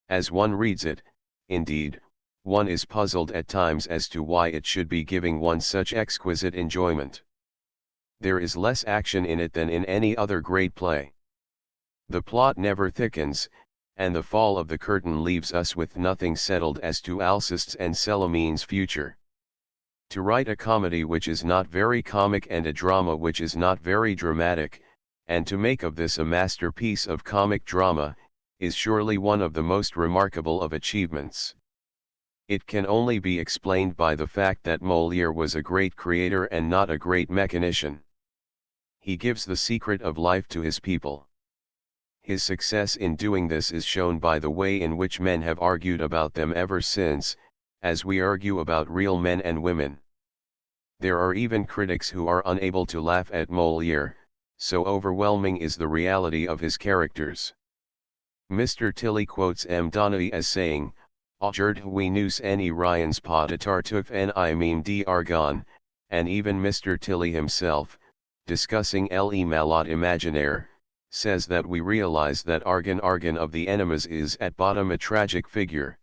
[SPEAKER 1] As one reads it, indeed, one is puzzled at times as to why it should be giving one such exquisite enjoyment. There is less action in it than in any other great play. The plot never thickens, and the fall of the curtain leaves us with nothing settled as to Alceste's and Célimène's future. To write a comedy which is not very comic and a drama which is not very dramatic, and to make of this a masterpiece of comic drama, is surely one of the most remarkable of achievements. It can only be explained by the fact that Molière was a great creator and not a great mechanician. He gives the secret of life to his people. His success in doing this is shown by the way in which men have argued about them ever since, as we argue about real men and women. There are even critics who are unable to laugh at Molière, so overwhelming is the reality of his characters. Mr. Tilly quotes M. Donnelly as saying, "Aujourd'hui we nous en riens pas de Tartuffe en I d'Argonne," and even Mr. Tilly himself, discussing Le Malade Imaginaire, says that we realize that Argon of the Enemas is at bottom a tragic figure.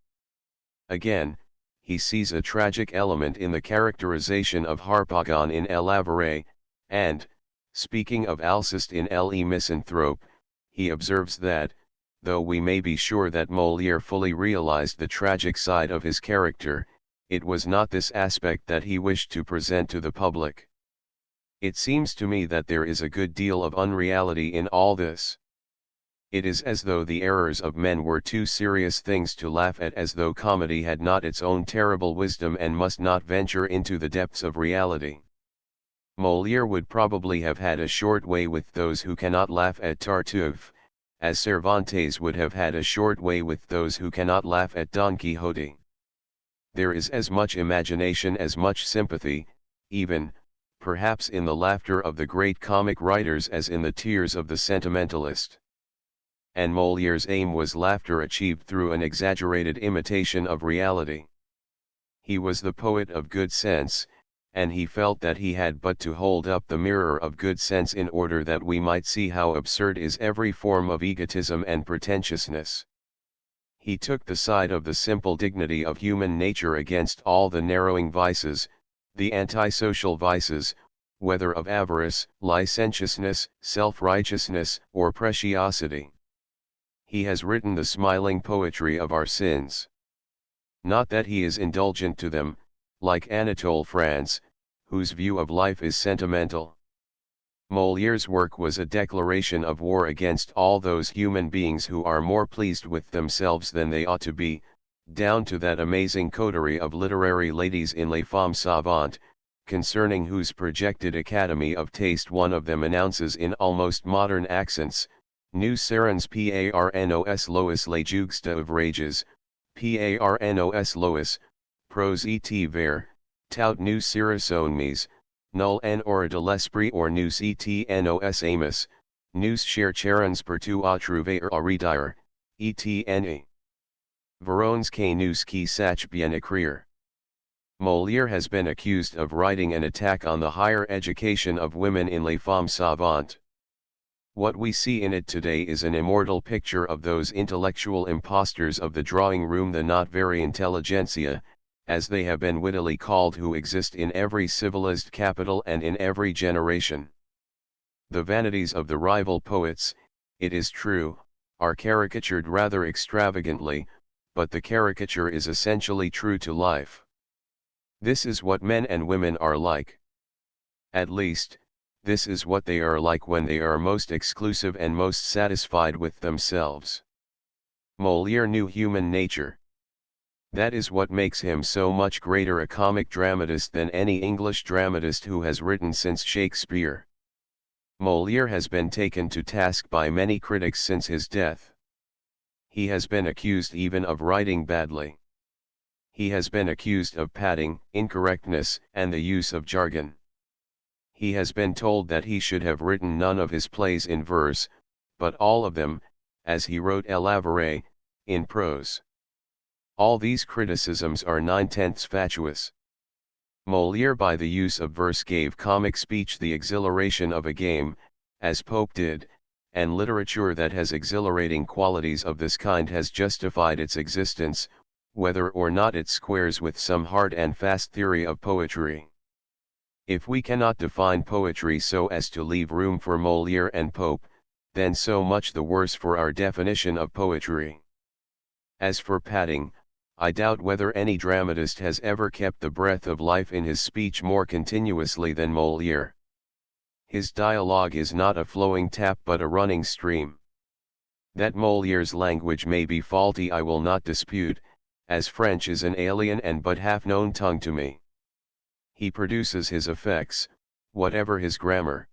[SPEAKER 1] Again, he sees a tragic element in the characterization of Harpagon in L'Avare, and, speaking of Alceste in Le Misanthrope, he observes that, though we may be sure that Molière fully realized the tragic side of his character, it was not this aspect that he wished to present to the public. It seems to me that there is a good deal of unreality in all this. It is as though the errors of men were too serious things to laugh at, as though comedy had not its own terrible wisdom and must not venture into the depths of reality. Molière would probably have had a short way with those who cannot laugh at Tartuffe, as Cervantes would have had a short way with those who cannot laugh at Don Quixote. There is as much imagination as much sympathy, even, perhaps in the laughter of the great comic writers as in the tears of the sentimentalist. And Molière's aim was laughter achieved through an exaggerated imitation of reality. He was the poet of good sense, and he felt that he had but to hold up the mirror of good sense in order that we might see how absurd is every form of egotism and pretentiousness. He took the side of the simple dignity of human nature against all the narrowing vices, the antisocial vices, whether of avarice, licentiousness, self-righteousness, or preciosity. He has written the smiling poetry of our sins. Not that he is indulgent to them, like Anatole France, whose view of life is sentimental. Molière's work was a declaration of war against all those human beings who are more pleased with themselves than they ought to be, down to that amazing coterie of literary ladies in Les Femmes Savantes, concerning whose projected Academy of Taste one of them announces in almost modern accents, Nous serons parnos lois les juxta ouvrages, parnos lois, pros et vers, tout nous serons null en hors de l'esprit or nous et nos amis, nous chercherons partout à trouver à redire, et verrons que nous qui sach bien écrire. Molière has been accused of writing an attack on the higher education of women in Les Femmes Savantes. What we see in it today is an immortal picture of those intellectual impostors of the drawing room, the not very intelligentsia, as they have been wittily called, who exist in every civilized capital and in every generation. The vanities of the rival poets, it is true, are caricatured rather extravagantly, but the caricature is essentially true to life. This is what men and women are like. At least, this is what they are like when they are most exclusive and most satisfied with themselves. Molière knew human nature. That is what makes him so much greater a comic dramatist than any English dramatist who has written since Shakespeare. Molière has been taken to task by many critics since his death. He has been accused even of writing badly. He has been accused of padding, incorrectness, and the use of jargon. He has been told that he should have written none of his plays in verse, but all of them, as he wrote El Avare, in prose. All these criticisms are 9/10 fatuous. Molière by the use of verse gave comic speech the exhilaration of a game, as Pope did, and literature that has exhilarating qualities of this kind has justified its existence, whether or not it squares with some hard and fast theory of poetry. If we cannot define poetry so as to leave room for Molière and Pope, then so much the worse for our definition of poetry. As for padding, I doubt whether any dramatist has ever kept the breath of life in his speech more continuously than Molière. His dialogue is not a flowing tap but a running stream. That Molière's language may be faulty I will not dispute, as French is an alien and but half-known tongue to me. He produces his effects, whatever his grammar.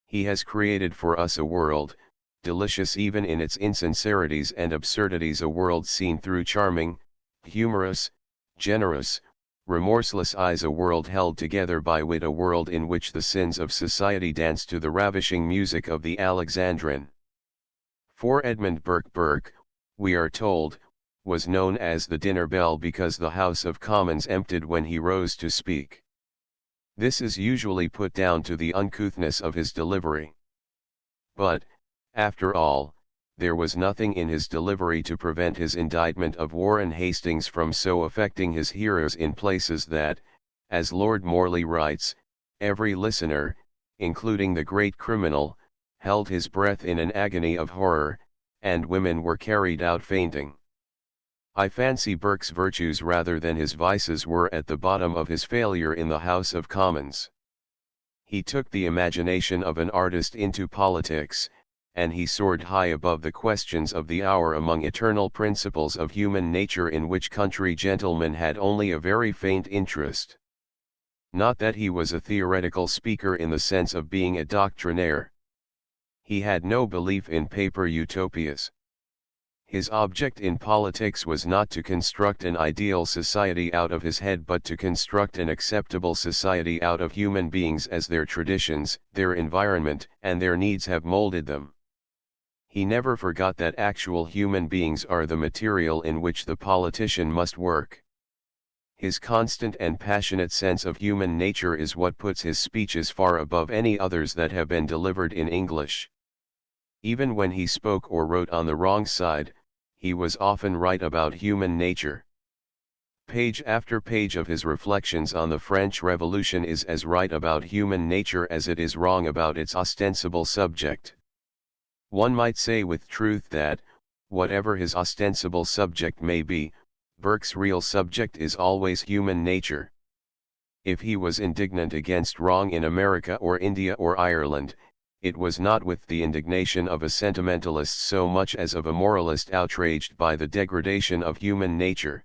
[SPEAKER 1] He has created for us a world, delicious even in its insincerities and absurdities, a world seen through charming, humorous, generous, remorseless eyes, a world held together by wit, a world in which the sins of society dance to the ravishing music of the Alexandrine. For Edmund Burke, we are told, was known as the dinner bell because the House of Commons emptied when he rose to speak. This is usually put down to the uncouthness of his delivery. But, after all, there was nothing in his delivery to prevent his indictment of Warren Hastings from so affecting his hearers in places that, as Lord Morley writes, every listener, including the great criminal, held his breath in an agony of horror, and women were carried out fainting. I fancy Burke's virtues rather than his vices were at the bottom of his failure in the House of Commons. He took the imagination of an artist into politics, and he soared high above the questions of the hour among eternal principles of human nature in which country gentlemen had only a very faint interest. Not that he was a theoretical speaker in the sense of being a doctrinaire. He had no belief in paper utopias. His object in politics was not to construct an ideal society out of his head but to construct an acceptable society out of human beings as their traditions, their environment, and their needs have molded them. He never forgot that actual human beings are the material in which the politician must work. His constant and passionate sense of human nature is what puts his speeches far above any others that have been delivered in English. Even when he spoke or wrote on the wrong side, he was often right about human nature. Page after page of his reflections on the French Revolution is as right about human nature as it is wrong about its ostensible subject. One might say with truth that, whatever his ostensible subject may be, Burke's real subject is always human nature. If he was indignant against wrong in America or India or Ireland, it was not with the indignation of a sentimentalist so much as of a moralist outraged by the degradation of human nature.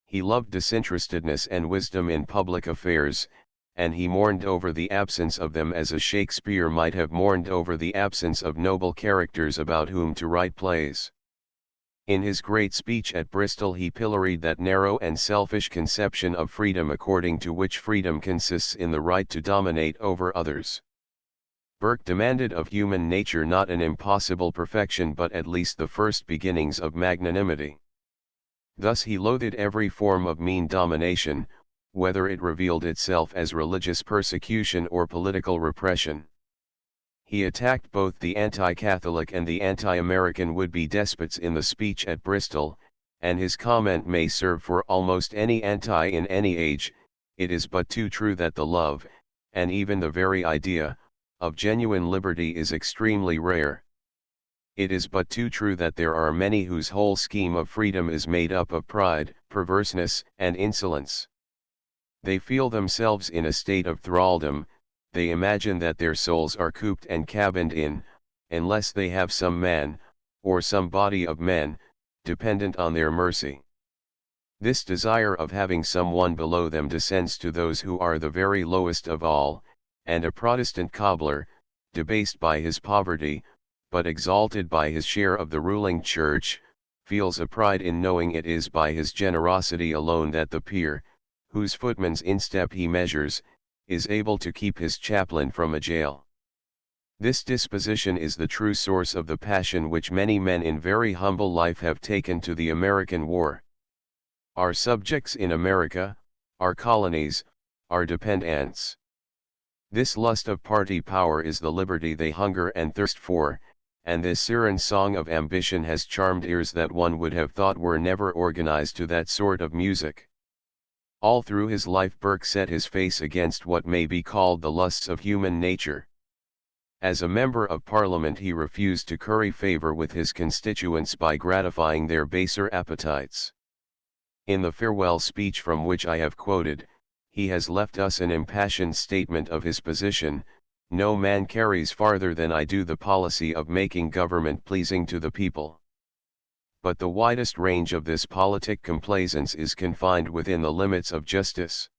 [SPEAKER 1] He loved disinterestedness and wisdom in public affairs, and he mourned over the absence of them as a Shakespeare might have mourned over the absence of noble characters about whom to write plays. In his great speech at Bristol he pilloried that narrow and selfish conception of freedom according to which freedom consists in the right to dominate over others. Burke demanded of human nature not an impossible perfection but at least the first beginnings of magnanimity. Thus he loathed every form of mean domination, whether it revealed itself as religious persecution or political repression. He attacked both the anti-Catholic and the anti-American would-be despots in the speech at Bristol, and his comment may serve for almost any anti in any age. It is but too true that the love, and even the very idea, of genuine liberty is extremely rare. It is but too true that there are many whose whole scheme of freedom is made up of pride, perverseness, and insolence. They feel themselves in a state of thraldom, they imagine that their souls are cooped and cabined in, unless they have some man, or some body of men, dependent on their mercy. This desire of having someone below them descends to those who are the very lowest of all, and a Protestant cobbler, debased by his poverty, but exalted by his share of the ruling church, feels a pride in knowing it is by his generosity alone that the peer, whose footman's instep he measures, is able to keep his chaplain from a jail. This disposition is the true source of the passion which many men in very humble life have taken to the American war. Our subjects in America, our colonies, our dependents. This lust of party power is the liberty they hunger and thirst for, and this siren song of ambition has charmed ears that one would have thought were never organized to that sort of music. All through his life Burke set his face against what may be called the lusts of human nature. As a member of Parliament he refused to curry favor with his constituents by gratifying their baser appetites. In the farewell speech from which I have quoted, he has left us an impassioned statement of his position: "No man carries farther than I do the policy of making government pleasing to the people." But the widest range of this politic complaisance is confined within the limits of justice.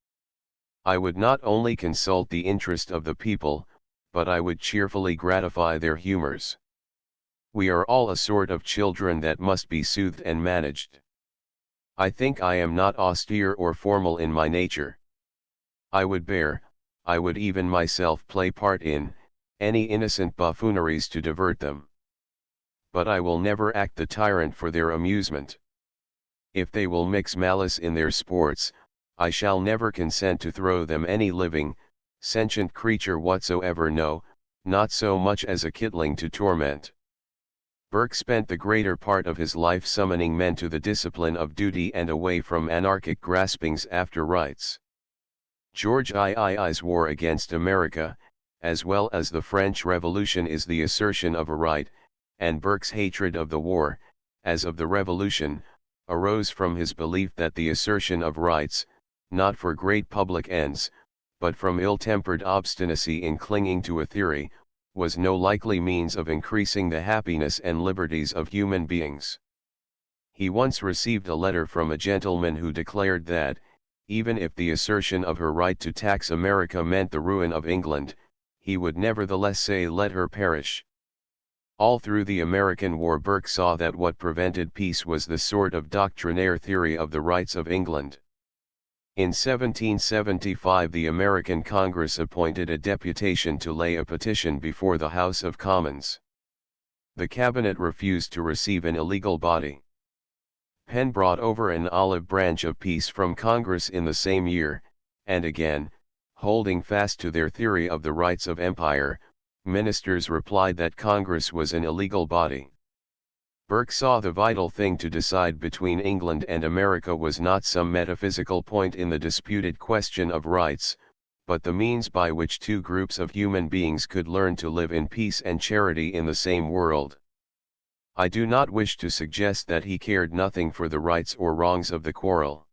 [SPEAKER 1] I would not only consult the interest of the people, but I would cheerfully gratify their humors. We are all a sort of children that must be soothed and managed. I think I am not austere or formal in my nature. I would bear, I would even myself play part in, any innocent buffooneries to divert them. But I will never act the tyrant for their amusement. If they will mix malice in their sports, I shall never consent to throw them any living, sentient creature whatsoever, no, not so much as a kitling to torment. Burke spent the greater part of his life summoning men to the discipline of duty and away from anarchic graspings after rights. George II's war against America, as well as the French Revolution, is the assertion of a right, and Burke's hatred of the war, as of the Revolution, arose from his belief that the assertion of rights, not for great public ends, but from ill-tempered obstinacy in clinging to a theory, was no likely means of increasing the happiness and liberties of human beings. He once received a letter from a gentleman who declared that, Even if the assertion of her right to tax America meant the ruin of England, he would nevertheless say let her perish. All through the American War Burke saw that what prevented peace was the sort of doctrinaire theory of the rights of England. In 1775 the American Congress appointed a deputation to lay a petition before the House of Commons. The cabinet refused to receive an illegal body. Penn brought over an olive branch of peace from Congress in the same year, and again, holding fast to their theory of the rights of empire, ministers replied that Congress was an illegal body. Burke saw the vital thing to decide between England and America was not some metaphysical point in the disputed question of rights, but the means by which two groups of human beings could learn to live in peace and charity in the same world. I do not wish to suggest that he cared nothing for the rights or wrongs of the quarrel.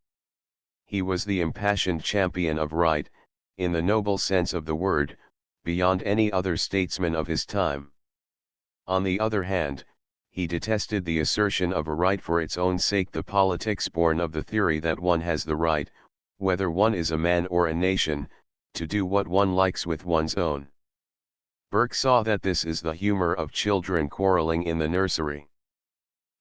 [SPEAKER 1] He was the impassioned champion of right, in the noble sense of the word, beyond any other statesman of his time. On the other hand, he detested the assertion of a right for its own sake, the politics born of the theory that one has the right, whether one is a man or a nation, to do what one likes with one's own. Burke saw that this is the humor of children quarreling in the nursery.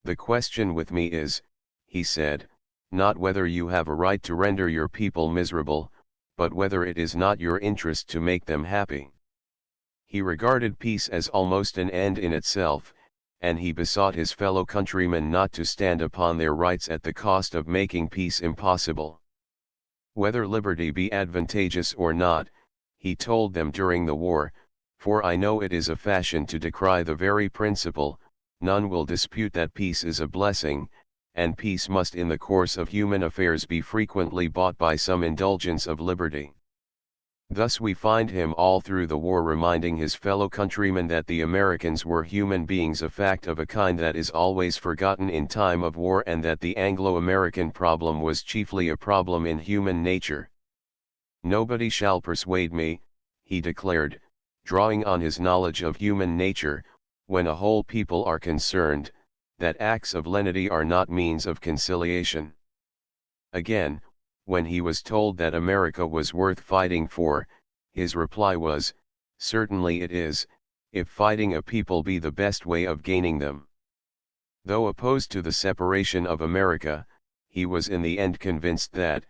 [SPEAKER 1] The question with me is, he said, not whether you have a right to render your people miserable, but whether it is not your interest to make them happy. He regarded peace as almost an end in itself, and he besought his fellow countrymen not to stand upon their rights at the cost of making peace impossible. Whether liberty be advantageous or not, he told them during the war, for I know it is a fashion to decry the very principle, none will dispute that peace is a blessing, and peace must in the course of human affairs be frequently bought by some indulgence of liberty. Thus we find him all through the war reminding his fellow countrymen that the Americans were human beings, a fact of a kind that is always forgotten in time of war, and that the Anglo-American problem was chiefly a problem in human nature. Nobody shall persuade me, he declared, drawing on his knowledge of human nature, when a whole people are concerned, that acts of lenity are not means of conciliation. Again, when he was told that America was worth fighting for, his reply was, certainly it is, if fighting a people be the best way of gaining them. Though opposed to the separation of America, he was in the end convinced that,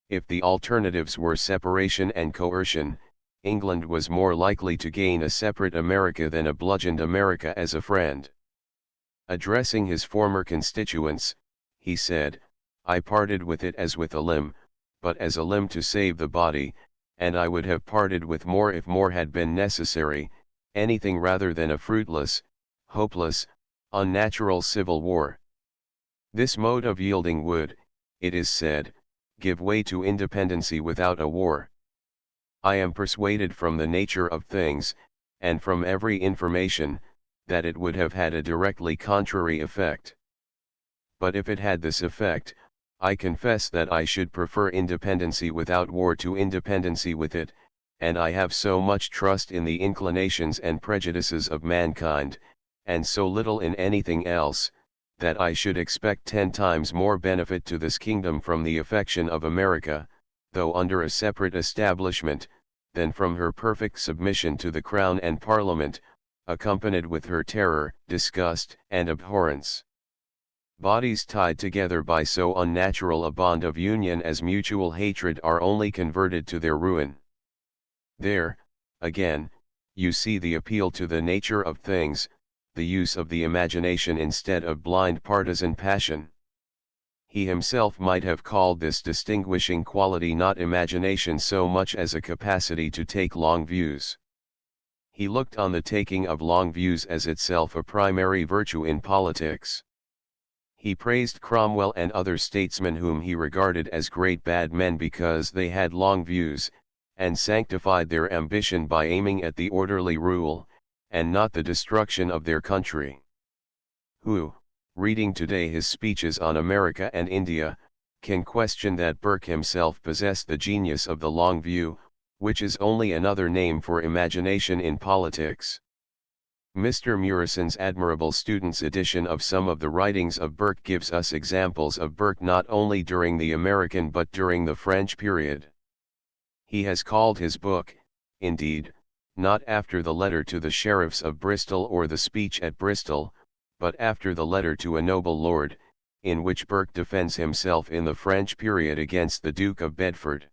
[SPEAKER 1] if the alternatives were separation and coercion, England was more likely to gain a separate America than a bludgeoned America as a friend. Addressing his former constituents, he said, I parted with it as with a limb, but as a limb to save the body, and I would have parted with more if more had been necessary, anything rather than a fruitless, hopeless, unnatural civil war. This mode of yielding would, it is said, give way to independency without a war. I am persuaded from the nature of things, and from every information, that it would have had a directly contrary effect. But if it had this effect, I confess that I should prefer independency without war to independency with it, and I have so much trust in the inclinations and prejudices of mankind, and so little in anything else, that I should expect 10 times more benefit to this kingdom from the affection of America, though under a separate establishment, than from her perfect submission to the Crown and Parliament, accompanied with her terror, disgust, and abhorrence. Bodies tied together by so unnatural a bond of union as mutual hatred are only converted to their ruin. There, again, you see the appeal to the nature of things, the use of the imagination instead of blind partisan passion. He himself might have called this distinguishing quality not imagination so much as a capacity to take long views. He looked on the taking of long views as itself a primary virtue in politics. He praised Cromwell and other statesmen whom he regarded as great bad men because they had long views, and sanctified their ambition by aiming at the orderly rule, and not the destruction of their country. Who, reading today his speeches on America and India, can question that Burke himself possessed the genius of the long view, which is only another name for imagination in politics? Mr. Murison's admirable student's edition of some of the writings of Burke gives us examples of Burke not only during the American but during the French period. He has called his book, indeed, not after the letter to the sheriffs of Bristol or the speech at Bristol, but after the letter to a noble lord, in which Burke defends himself in the French period against the Duke of Bedford.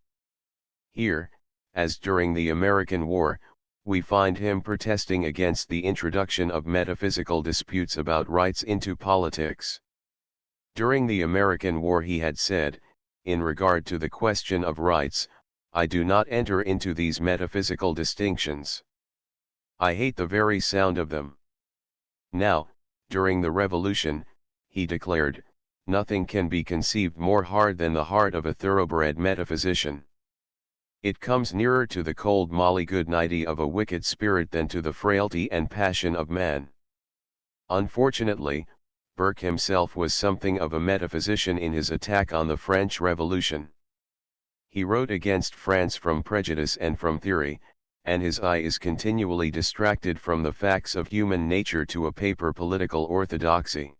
[SPEAKER 1] Here, as during the American War, we find him protesting against the introduction of metaphysical disputes about rights into politics. During the American War he had said, in regard to the question of rights, I do not enter into these metaphysical distinctions. I hate the very sound of them. Now, during the Revolution, he declared, nothing can be conceived more hard than the heart of a thoroughbred metaphysician. It comes nearer to the cold molly goodnighty of a wicked spirit than to the frailty and passion of man. Unfortunately, Burke himself was something of a metaphysician in his attack on the French Revolution. He wrote against France from prejudice and from theory, and his eye is continually distracted from the facts of human nature to a paper political orthodoxy.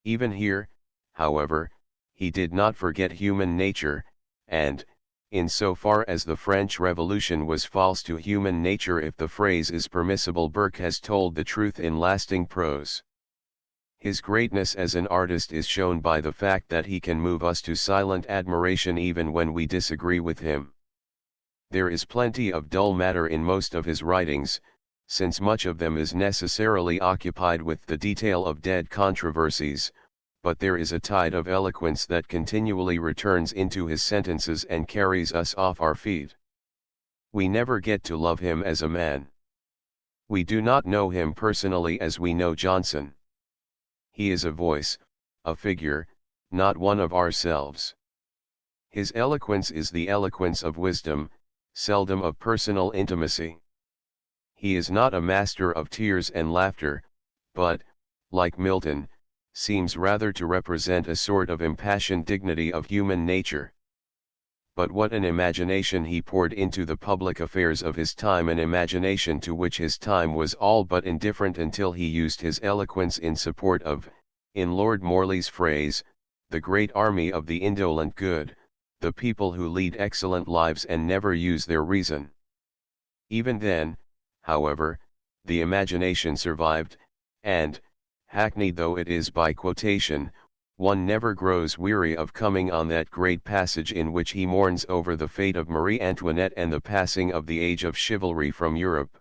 [SPEAKER 1] Even here, however, he did not forget human nature, and, in so far as the French Revolution was false to human nature, if the phrase is permissible, Burke has told the truth in lasting prose. His greatness as an artist is shown by the fact that he can move us to silent admiration even when we disagree with him. There is plenty of dull matter in most of his writings, since much of them is necessarily occupied with the detail of dead controversies, but there is a tide of eloquence that continually returns into his sentences and carries us off our feet. We never get to love him as a man. We do not know him personally as we know Johnson. He is a voice, a figure, not one of ourselves. His eloquence is the eloquence of wisdom, seldom of personal intimacy. He is not a master of tears and laughter, but, like Milton, seems rather to represent a sort of impassioned dignity of human nature. But what an imagination he poured into the public affairs of his time, an imagination to which his time was all but indifferent until he used his eloquence in support of, in Lord Morley's phrase, the great army of the indolent good, the people who lead excellent lives and never use their reason. Even then, however, the imagination survived, and, hackneyed though it is by quotation, one never grows weary of coming on that great passage in which he mourns over the fate of Marie Antoinette and the passing of the age of chivalry from Europe.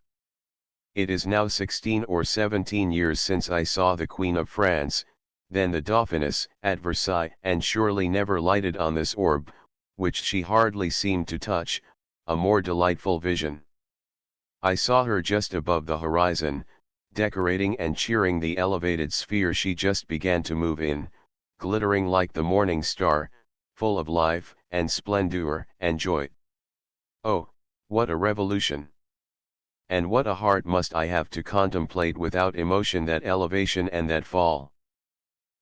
[SPEAKER 1] It is now 16 or 17 years since I saw the Queen of France, then the Dauphiness, at Versailles, and surely never lighted on this orb, which she hardly seemed to touch, a more delightful vision. I saw her just above the horizon, decorating and cheering the elevated sphere she just began to move in, glittering like the morning star, full of life, and splendor, and joy. Oh, what a revolution! And what a heart must I have to contemplate without emotion that elevation and that fall!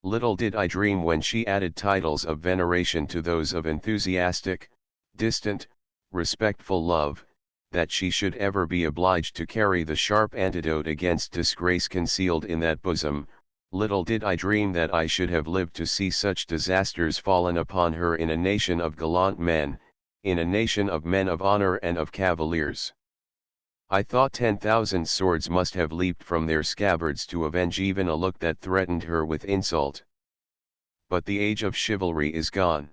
[SPEAKER 1] Little did I dream when she added titles of veneration to those of enthusiastic, distant, respectful love, that she should ever be obliged to carry the sharp antidote against disgrace concealed in that bosom. Little did I dream that I should have lived to see such disasters fallen upon her in a nation of gallant men, in a nation of men of honor and of cavaliers. I thought 10,000 swords must have leaped from their scabbards to avenge even a look that threatened her with insult. But the age of chivalry is gone.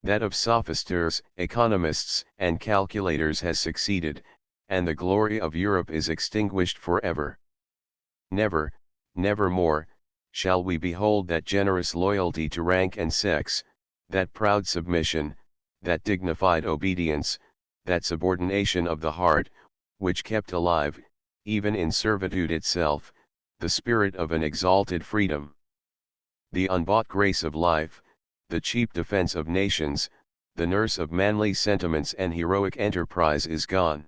[SPEAKER 1] That of sophisters, economists, and calculators has succeeded, and the glory of Europe is extinguished forever. Never, never more, shall we behold that generous loyalty to rank and sex, that proud submission, that dignified obedience, that subordination of the heart, which kept alive, even in servitude itself, the spirit of an exalted freedom. The unbought grace of life, the cheap defense of nations, the nurse of manly sentiments and heroic enterprise is gone.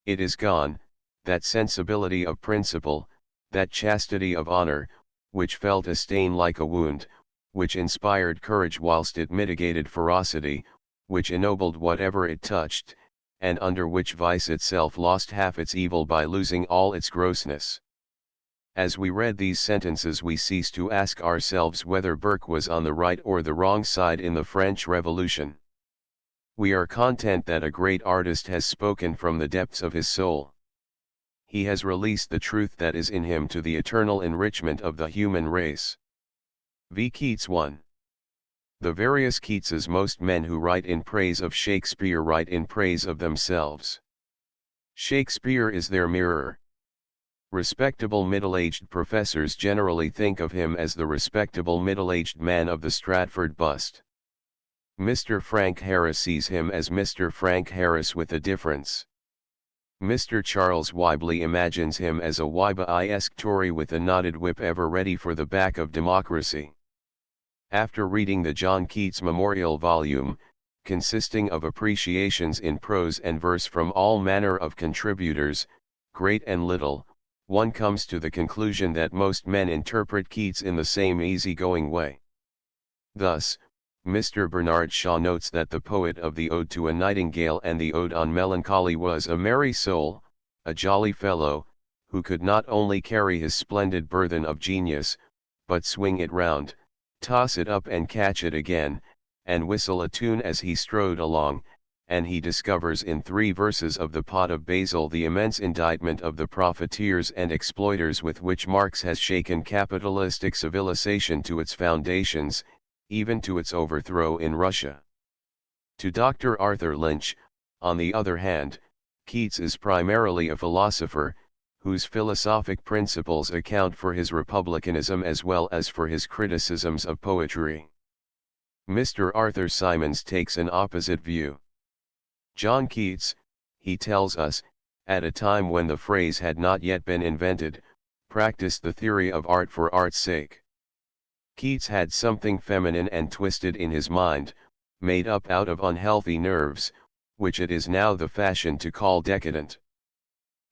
[SPEAKER 1] It is gone, that sensibility of principle, that chastity of honor, which felt a stain like a wound, which inspired courage whilst it mitigated ferocity, which ennobled whatever it touched, and under which vice itself lost half its evil by losing all its grossness. As we read these sentences we cease to ask ourselves whether Burke was on the right or the wrong side in the French Revolution. We are content that a great artist has spoken from the depths of his soul. He has released the truth that is in him to the eternal enrichment of the human race. V. Keats 1. The various Keatses. Most men who write in praise of Shakespeare write in praise of themselves. Shakespeare is their mirror. Respectable middle-aged professors generally think of him as the respectable middle-aged man of the Stratford bust. Mr. Frank Harris sees him as Mr. Frank Harris with a difference. Mr. Charles Whibley imagines him as a Wyby-esque Tory with a knotted whip ever ready for the back of democracy. After reading the John Keats Memorial volume, consisting of appreciations in prose and verse from all manner of contributors, great and little, one comes to the conclusion that most men interpret Keats in the same easy-going way. Thus, Mr. Bernard Shaw notes that the poet of the Ode to a Nightingale and the Ode on Melancholy was a merry soul, a jolly fellow, who could not only carry his splendid burthen of genius, but swing it round, toss it up and catch it again, and whistle a tune as he strode along, and he discovers in 3 verses of the Pot of Basil the immense indictment of the profiteers and exploiters with which Marx has shaken capitalistic civilization to its foundations, even to its overthrow in Russia. To Dr. Arthur Lynch, on the other hand, Keats is primarily a philosopher, whose philosophic principles account for his republicanism as well as for his criticisms of poetry. Mr. Arthur Symons takes an opposite view. John Keats, he tells us, at a time when the phrase had not yet been invented, practiced the theory of art for art's sake. Keats had something feminine and twisted in his mind, made up out of unhealthy nerves, which it is now the fashion to call decadent.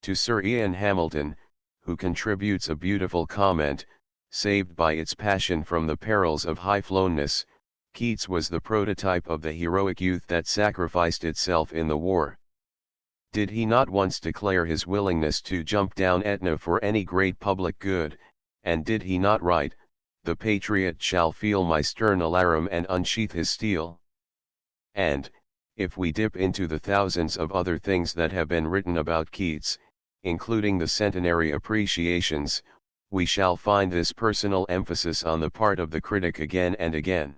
[SPEAKER 1] To Sir Ian Hamilton, who contributes a beautiful comment, saved by its passion from the perils of high-flownness, Keats was the prototype of the heroic youth that sacrificed itself in the war. Did he not once declare his willingness to jump down Etna for any great public good, and did he not write, "The patriot shall feel my stern alarum and unsheath his steel"? And, if we dip into the thousands of other things that have been written about Keats, including the centenary appreciations, we shall find this personal emphasis on the part of the critic again and again.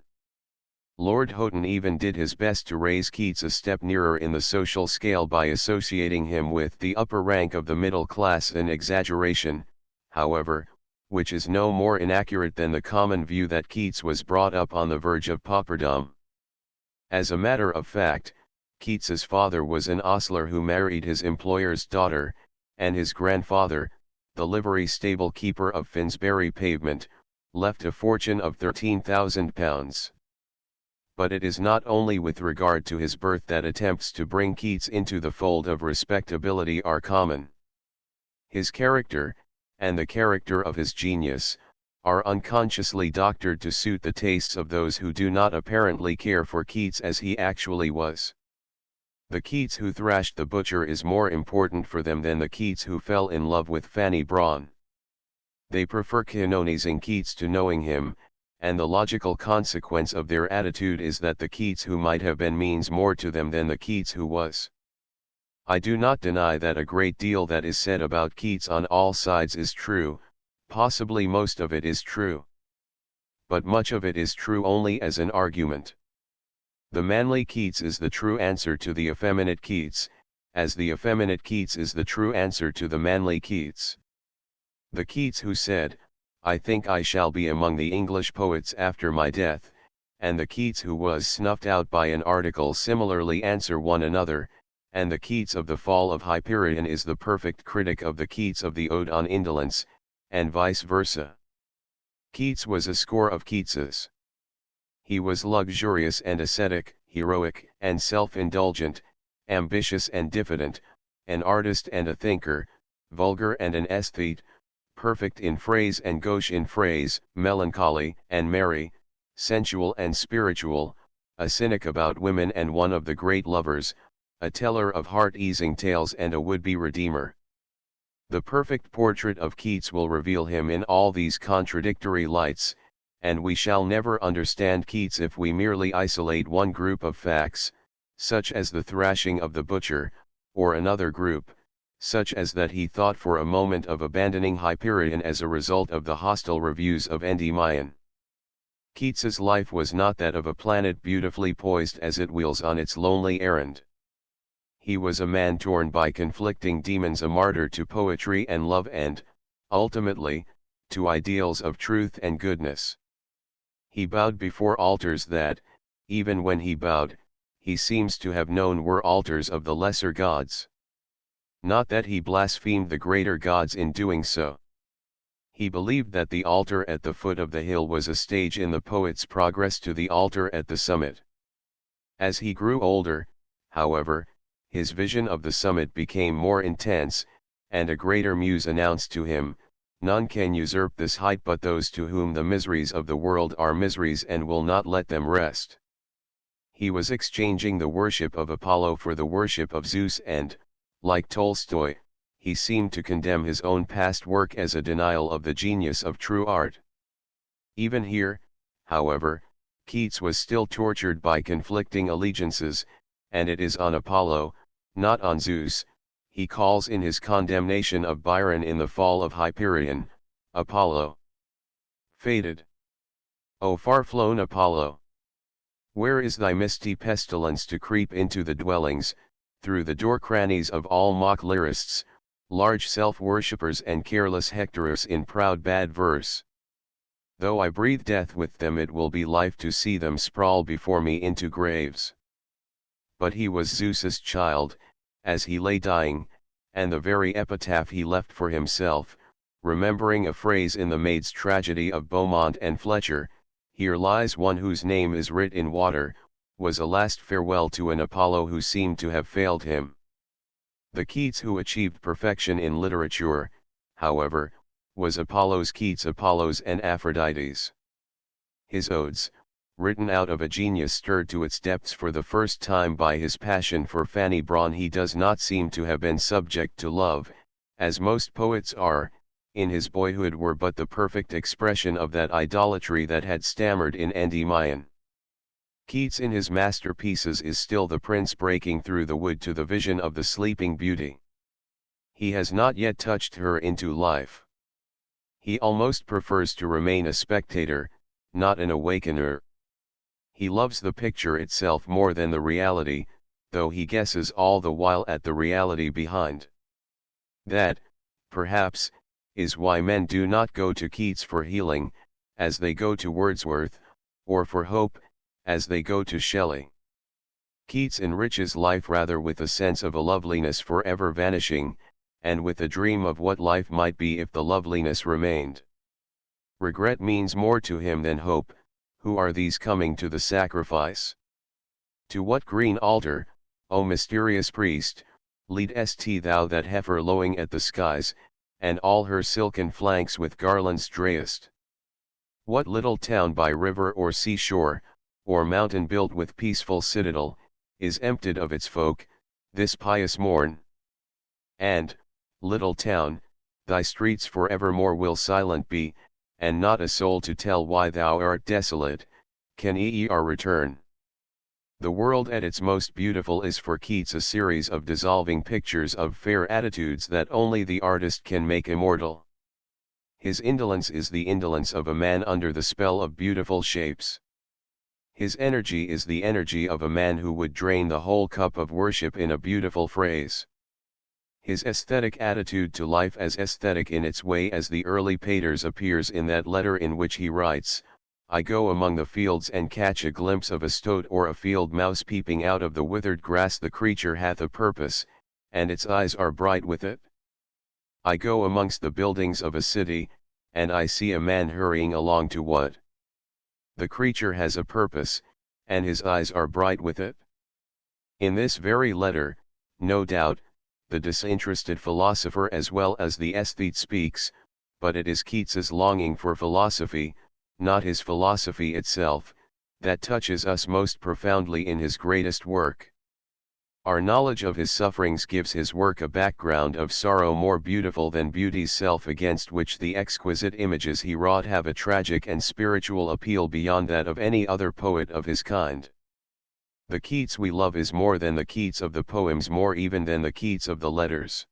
[SPEAKER 1] Lord Houghton even did his best to raise Keats a step nearer in the social scale by associating him with the upper rank of the middle class, an exaggeration, however, which is no more inaccurate than the common view that Keats was brought up on the verge of pauperdom. As a matter of fact, Keats's father was an ostler who married his employer's daughter, and his grandfather, the livery stable keeper of Finsbury Pavement, left a fortune of £13,000. But it is not only with regard to his birth that attempts to bring Keats into the fold of respectability are common. His character, and the character of his genius, are unconsciously doctored to suit the tastes of those who do not apparently care for Keats as he actually was. The Keats who thrashed the butcher is more important for them than the Keats who fell in love with Fanny Brawne. They prefer canonizing Keats to knowing him, and the logical consequence of their attitude is that the Keats who might have been means more to them than the Keats who was. I do not deny that a great deal that is said about Keats on all sides is true, possibly most of it is true. But much of it is true only as an argument. The manly Keats is the true answer to the effeminate Keats, as the effeminate Keats is the true answer to the manly Keats. The Keats who said, "I think I shall be among the English poets after my death," and the Keats who was snuffed out by an article similarly answer one another, and the Keats of the Fall of Hyperion is the perfect critic of the Keats of the Ode on Indolence, and vice versa. Keats was a score of Keatses. He was luxurious and ascetic, heroic and self-indulgent, ambitious and diffident, an artist and a thinker, vulgar and an aesthete, perfect in phrase and gauche in phrase, melancholy and merry, sensual and spiritual, a cynic about women and one of the great lovers, a teller of heart-easing tales and a would-be redeemer. The perfect portrait of Keats will reveal him in all these contradictory lights, and we shall never understand Keats if we merely isolate one group of facts, such as the thrashing of the butcher, or another group, such as that he thought for a moment of abandoning Hyperion as a result of the hostile reviews of Endymion. Keats's life was not that of a planet beautifully poised as it wheels on its lonely errand. He was a man torn by conflicting demons, a martyr to poetry and love and, ultimately, to ideals of truth and goodness. He bowed before altars that, even when he bowed, he seems to have known were altars of the lesser gods. Not that he blasphemed the greater gods in doing so. He believed that the altar at the foot of the hill was a stage in the poet's progress to the altar at the summit. As he grew older, however, his vision of the summit became more intense, and a greater muse announced to him, "None can usurp this height but those to whom the miseries of the world are miseries and will not let them rest." He was exchanging the worship of Apollo for the worship of Zeus and, like Tolstoy, he seemed to condemn his own past work as a denial of the genius of true art. Even here, however, Keats was still tortured by conflicting allegiances, and it is on Apollo, not on Zeus, he calls in his condemnation of Byron in The Fall of Hyperion, "Apollo, fated! O far-flown Apollo! Where is thy misty pestilence to creep into the dwellings, through the door crannies of all mock lyrists, large self-worshippers and careless hectorous in proud bad verse? Though I breathe death with them, it will be life to see them sprawl before me into graves." But he was Zeus's child, as he lay dying, and the very epitaph he left for himself, remembering a phrase in the Maid's Tragedy of Beaumont and Fletcher, "Here lies one whose name is writ in water," was a last farewell to an Apollo who seemed to have failed him. The Keats who achieved perfection in literature, however, was Apollo's Keats, Apollo's and Aphrodite's. His odes, written out of a genius stirred to its depths for the first time by his passion for Fanny Brawne, he does not seem to have been subject to love, as most poets are, in his boyhood, were but the perfect expression of that idolatry that had stammered in Endymion. Keats in his masterpieces is still the prince breaking through the wood to the vision of the sleeping beauty. He has not yet touched her into life. He almost prefers to remain a spectator, not an awakener. He loves the picture itself more than the reality, though he guesses all the while at the reality behind. That, perhaps, is why men do not go to Keats for healing, as they go to Wordsworth, or for hope, as they go to Shelley. Keats enriches life rather with a sense of a loveliness forever vanishing, and with a dream of what life might be if the loveliness remained. Regret means more to him than hope. Who are these coming to the sacrifice? To what green altar, O mysterious priest, leadest thou that heifer lowing at the skies, and all her silken flanks with garlands drayest? What little town by river or seashore, or mountain built with peaceful citadel, is emptied of its folk, this pious morn? And, little town, thy streets for evermore will silent be, and not a soul to tell why thou art desolate, can our return. The world at its most beautiful is for Keats a series of dissolving pictures of fair attitudes that only the artist can make immortal. His indolence is the indolence of a man under the spell of beautiful shapes. His energy is the energy of a man who would drain the whole cup of worship in a beautiful phrase. His aesthetic attitude to life, as aesthetic in its way as the early pater's, appears in that letter in which he writes, "I go among the fields and catch a glimpse of a stoat or a field mouse peeping out of the withered grass. The creature hath a purpose, and its eyes are bright with it. I go amongst the buildings of a city, and I see a man hurrying along to what? The creature has a purpose, and his eyes are bright with it." In this very letter, no doubt, the disinterested philosopher as well as the aesthete speaks, but it is Keats's longing for philosophy, not his philosophy itself, that touches us most profoundly in his greatest work. Our knowledge of his sufferings gives his work a background of sorrow more beautiful than beauty's self, against which the exquisite images he wrought have a tragic and spiritual appeal beyond that of any other poet of his kind. The Keats we love is more than the Keats of the poems, more even than the Keats of the letters.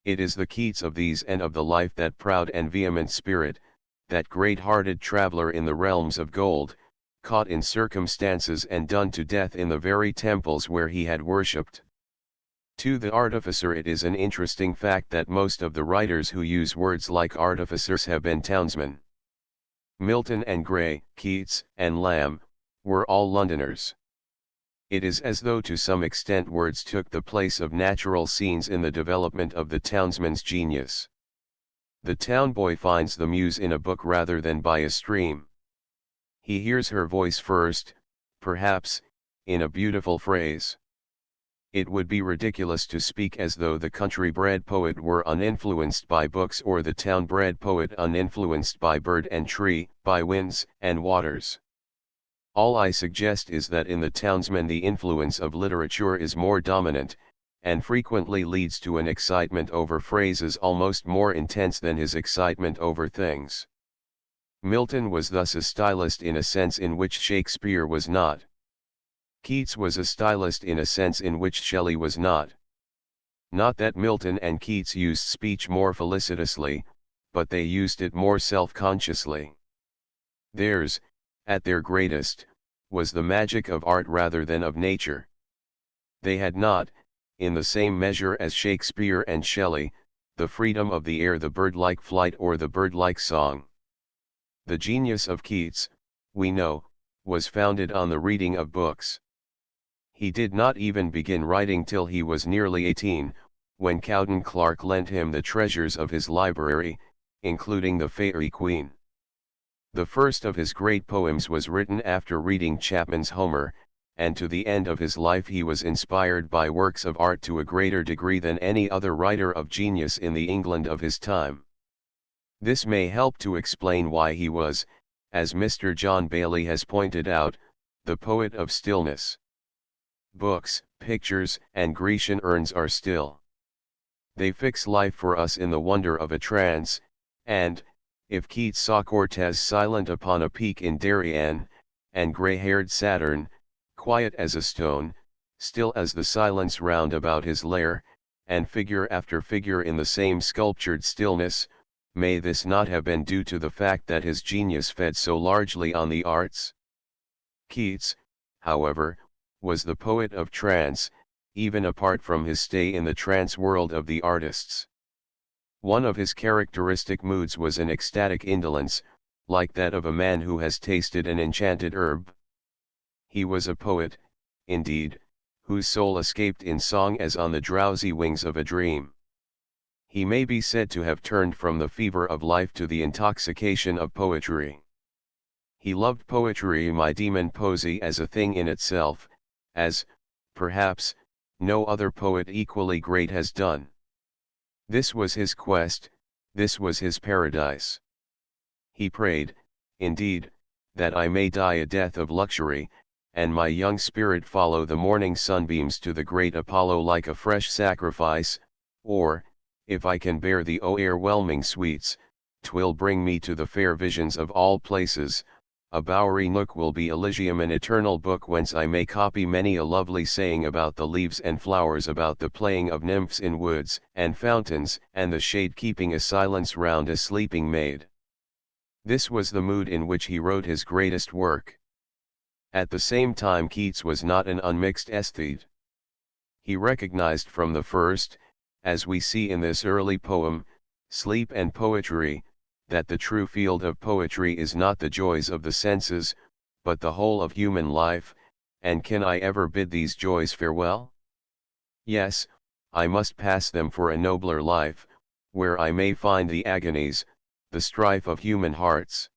[SPEAKER 1] It is the Keats of these and of the life, that proud and vehement spirit, that great-hearted traveller in the realms of gold, caught in circumstances and done to death in the very temples where he had worshipped. To the artificer it is an interesting fact that most of the writers who use words like artificers have been townsmen. Milton and Gray, Keats and Lamb, were all Londoners. It is as though to some extent words took the place of natural scenes in the development of the townsman's genius. The town boy finds the muse in a book rather than by a stream. He hears her voice first, perhaps, in a beautiful phrase. It would be ridiculous to speak as though the country-bred poet were uninfluenced by books, or the town-bred poet uninfluenced by bird and tree, by winds and waters. All I suggest is that in the townsman the influence of literature is more dominant, and frequently leads to an excitement over phrases almost more intense than his excitement over things. Milton was thus a stylist in a sense in which Shakespeare was not. Keats was a stylist in a sense in which Shelley was not. Not that Milton and Keats used speech more felicitously, but they used it more self-consciously. Theirs, at their greatest, was the magic of art rather than of nature. They had not, in the same measure as Shakespeare and Shelley, the freedom of the air, the bird-like flight, or the bird-like song. The genius of Keats, we know, was founded on the reading of books. He did not even begin writing till he was nearly 18, when Cowden Clarke lent him the treasures of his library, including the Faerie Queene. The first of his great poems was written after reading Chapman's Homer, and to the end of his life he was inspired by works of art to a greater degree than any other writer of genius in the England of his time. This may help to explain why he was, as Mr. John Bailey has pointed out, the poet of stillness. Books, pictures, and Grecian urns are still. They fix life for us in the wonder of a trance, and, if Keats saw Cortez silent upon a peak in Darien, and grey-haired Saturn, quiet as a stone, still as the silence round about his lair, and figure after figure in the same sculptured stillness, may this not have been due to the fact that his genius fed so largely on the arts? Keats, however, was the poet of trance, even apart from his stay in the trance world of the artists. One of his characteristic moods was an ecstatic indolence, like that of a man who has tasted an enchanted herb. He was a poet, indeed, whose soul escaped in song as on the drowsy wings of a dream. He may be said to have turned from the fever of life to the intoxication of poetry. He loved poetry, my demon poesy, as a thing in itself, as, perhaps, no other poet equally great has done. This was his quest, this was his paradise. He prayed, indeed, that I may die a death of luxury, and my young spirit follow the morning sunbeams to the great Apollo like a fresh sacrifice, or, if I can bear the o'erwhelming sweets, 'twill bring me to the fair visions of all places. A bowery nook will be Elysium, an eternal book whence I may copy many a lovely saying about the leaves and flowers, about the playing of nymphs in woods and fountains, and the shade keeping a silence round a sleeping maid. This was the mood in which he wrote his greatest work. At the same time Keats was not an unmixed aesthete. He recognized from the first, as we see in this early poem, Sleep and Poetry, that the true field of poetry is not the joys of the senses, but the whole of human life, and can I ever bid these joys farewell? Yes, I must pass them for a nobler life, where I may find the agonies, the strife of human hearts.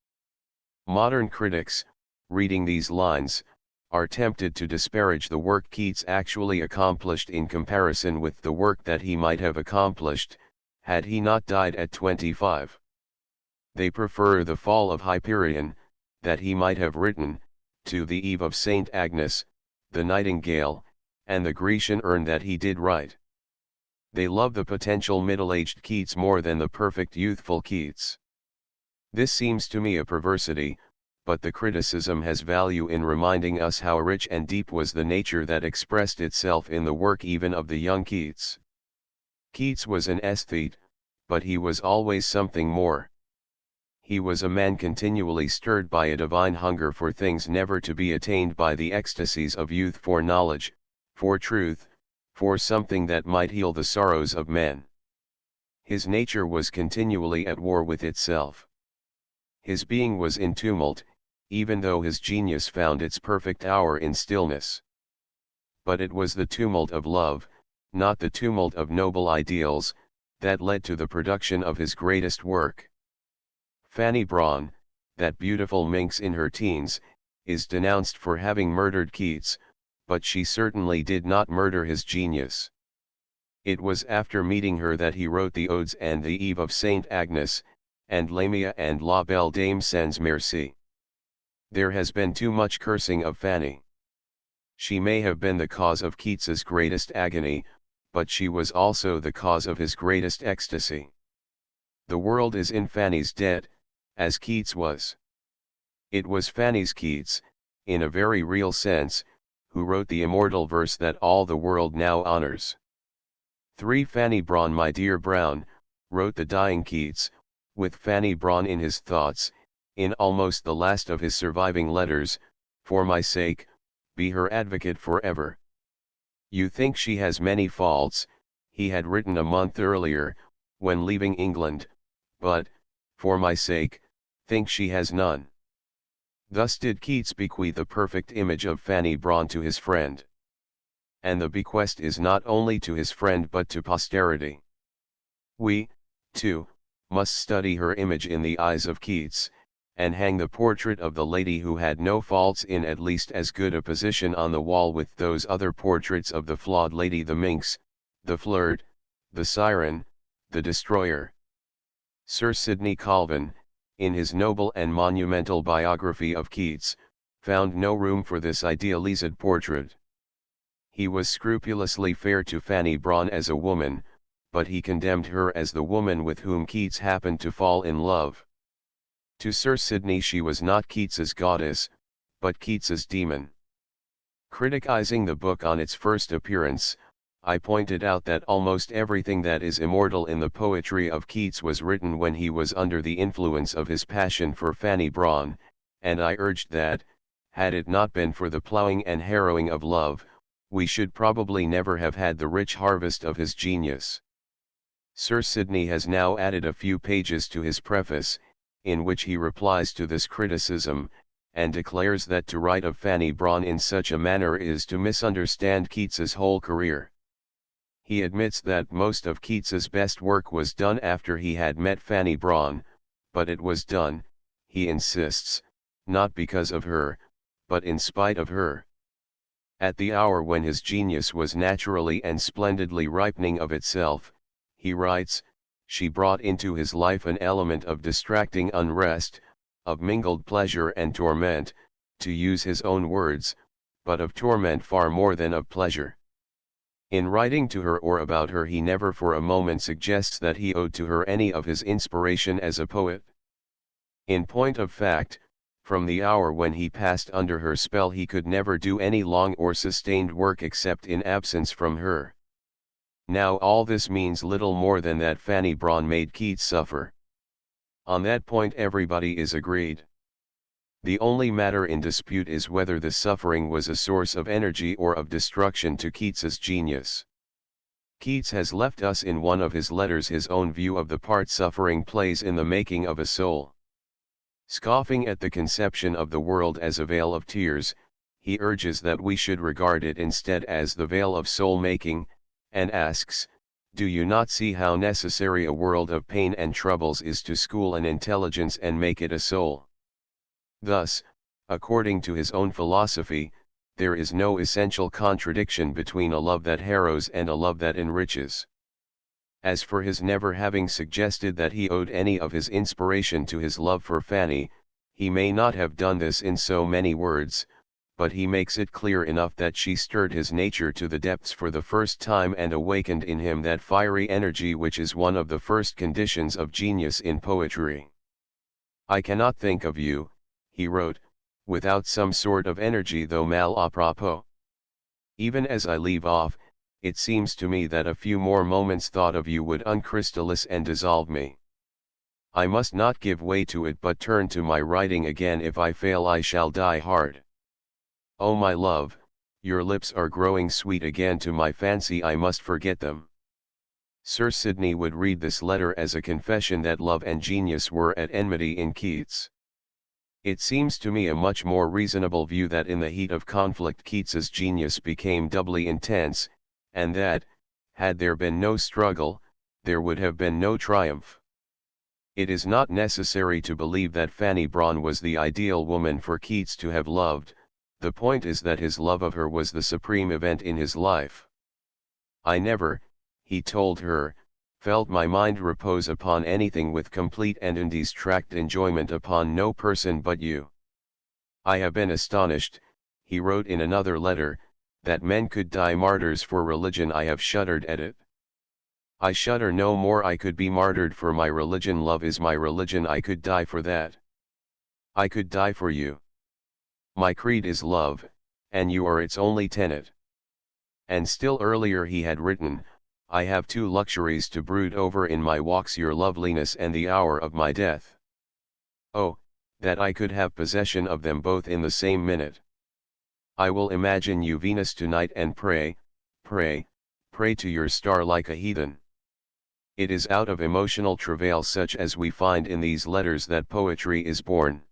[SPEAKER 1] Modern critics, reading these lines, are tempted to disparage the work Keats actually accomplished in comparison with the work that he might have accomplished, had he not died at 25. They prefer the Fall of Hyperion, that he might have written, to the Eve of St. Agnes, the Nightingale, and the Grecian urn that he did right. They love the potential middle-aged Keats more than the perfect youthful Keats. This seems to me a perversity, but the criticism has value in reminding us how rich and deep was the nature that expressed itself in the work even of the young Keats. Keats was an aesthete, but he was always something more. He was a man continually stirred by a divine hunger for things never to be attained by the ecstasies of youth, for knowledge, for truth, for something that might heal the sorrows of men. His nature was continually at war with itself. His being was in tumult, even though his genius found its perfect hour in stillness. But it was the tumult of love, not the tumult of noble ideals, that led to the production of his greatest work. Fanny Brawne, that beautiful minx in her teens, is denounced for having murdered Keats, but she certainly did not murder his genius. It was after meeting her that he wrote the Odes and the Eve of Saint Agnes, and Lamia and La Belle Dame sans Merci. There has been too much cursing of Fanny. She may have been the cause of Keats's greatest agony, but she was also the cause of his greatest ecstasy. The world is in Fanny's debt, as Keats was. It was Fanny's Keats, in a very real sense, who wrote the immortal verse that all the world now honors. 3 Fanny Brawne, my dear Brown, wrote the dying Keats, with Fanny Brawne in his thoughts, in almost the last of his surviving letters, for my sake, be her advocate forever. You think she has many faults, he had written a month earlier, when leaving England, but, for my sake, think she has none. Thus did Keats bequeath the perfect image of Fanny Brawne to his friend. And the bequest is not only to his friend but to posterity. We, too, must study her image in the eyes of Keats, and hang the portrait of the lady who had no faults in at least as good a position on the wall with those other portraits of the flawed lady, the minx, the flirt, the siren, the destroyer. Sir Sidney Colvin, in his noble and monumental biography of Keats, found no room for this idealized portrait. He was scrupulously fair to Fanny Brawne as a woman, but he condemned her as the woman with whom Keats happened to fall in love. To Sir Sidney she was not Keats's goddess, but Keats's demon. Criticizing the book on its first appearance, I pointed out that almost everything that is immortal in the poetry of Keats was written when he was under the influence of his passion for Fanny Brawne, and I urged that, had it not been for the ploughing and harrowing of love, we should probably never have had the rich harvest of his genius. Sir Sidney has now added a few pages to his preface, in which he replies to this criticism, and declares that to write of Fanny Brawne in such a manner is to misunderstand Keats's whole career. He admits that most of Keats's best work was done after he had met Fanny Brawne, but it was done, he insists, not because of her, but in spite of her. At the hour when his genius was naturally and splendidly ripening of itself, he writes, she brought into his life an element of distracting unrest, of mingled pleasure and torment, to use his own words, but of torment far more than of pleasure. In writing to her or about her he never for a moment suggests that he owed to her any of his inspiration as a poet. In point of fact, from the hour when he passed under her spell he could never do any long or sustained work except in absence from her. Now all this means little more than that Fanny Brawne made Keats suffer. On that point everybody is agreed. The only matter in dispute is whether the suffering was a source of energy or of destruction to Keats's genius. Keats has left us in one of his letters his own view of the part suffering plays in the making of a soul. Scoffing at the conception of the world as a vale of tears, he urges that we should regard it instead as the vale of soul-making, and asks, do you not see how necessary a world of pain and troubles is to school an intelligence and make it a soul? Thus, according to his own philosophy, there is no essential contradiction between a love that harrows and a love that enriches. As for his never having suggested that he owed any of his inspiration to his love for Fanny, he may not have done this in so many words, but he makes it clear enough that she stirred his nature to the depths for the first time and awakened in him that fiery energy which is one of the first conditions of genius in poetry. "I cannot think of you," he wrote, "without some sort of energy though mal à propos. Even as I leave off, it seems to me that a few more moments' thought of you would uncrystallize and dissolve me. I must not give way to it but turn to my writing again. If I fail I shall die hard. Oh my love, your lips are growing sweet again to my fancy, I must forget them." Sir Sidney would read this letter as a confession that love and genius were at enmity in Keats. It seems to me a much more reasonable view that in the heat of conflict Keats's genius became doubly intense, and that, had there been no struggle, there would have been no triumph. It is not necessary to believe that Fanny Brawne was the ideal woman for Keats to have loved, the point is that his love of her was the supreme event in his life. "I never," he told her, "felt my mind repose upon anything with complete and undistracted enjoyment upon no person but you. I have been astonished," he wrote in another letter, "that men could die martyrs for religion. I have shuddered at it. I shudder no more. I could be martyred for my religion. Love is my religion. I could die for that. I could die for you. My creed is love, and you are its only tenet." And still earlier he had written, "I have two luxuries to brood over in my walks, your loveliness and the hour of my death. Oh, that I could have possession of them both in the same minute. I will imagine you Venus tonight and pray, pray, pray to your star like a heathen." It is out of emotional travail such as we find in these letters that poetry is born.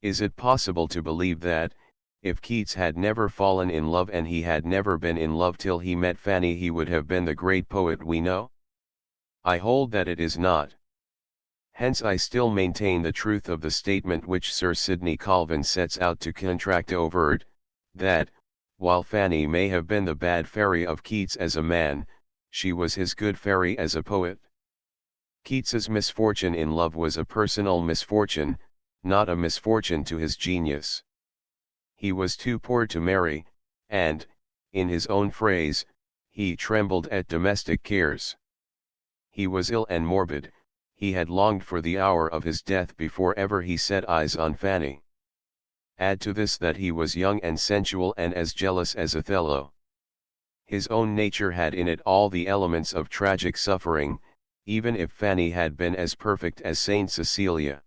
[SPEAKER 1] Is it possible to believe that, if Keats had never fallen in love and he had never been in love till he met Fanny, he would have been the great poet we know? I hold that it is not. Hence I still maintain the truth of the statement which Sir Sidney Colvin sets out to controvert, that, while Fanny may have been the bad fairy of Keats as a man, she was his good fairy as a poet. Keats's misfortune in love was a personal misfortune, not a misfortune to his genius. He was too poor to marry, and, in his own phrase, he trembled at domestic cares. He was ill and morbid, he had longed for the hour of his death before ever he set eyes on Fanny. Add to this that he was young and sensual and as jealous as Othello. His own nature had in it all the elements of tragic suffering, even if Fanny had been as perfect as Saint Cecilia.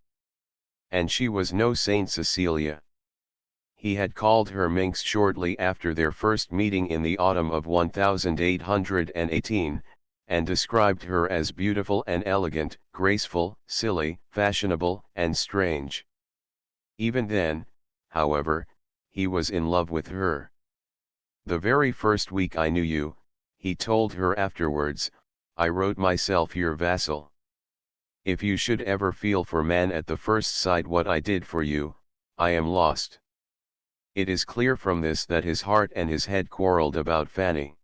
[SPEAKER 1] And she was no Saint Cecilia. He had called her minx shortly after their first meeting in the autumn of 1818, and described her as beautiful and elegant, graceful, silly, fashionable, and strange. Even then, however, he was in love with her. "The very first week I knew you," he told her afterwards, "I wrote myself your vassal. If you should ever feel for man at the first sight what I did for you, I am lost." It is clear from this that his heart and his head quarreled about Fanny.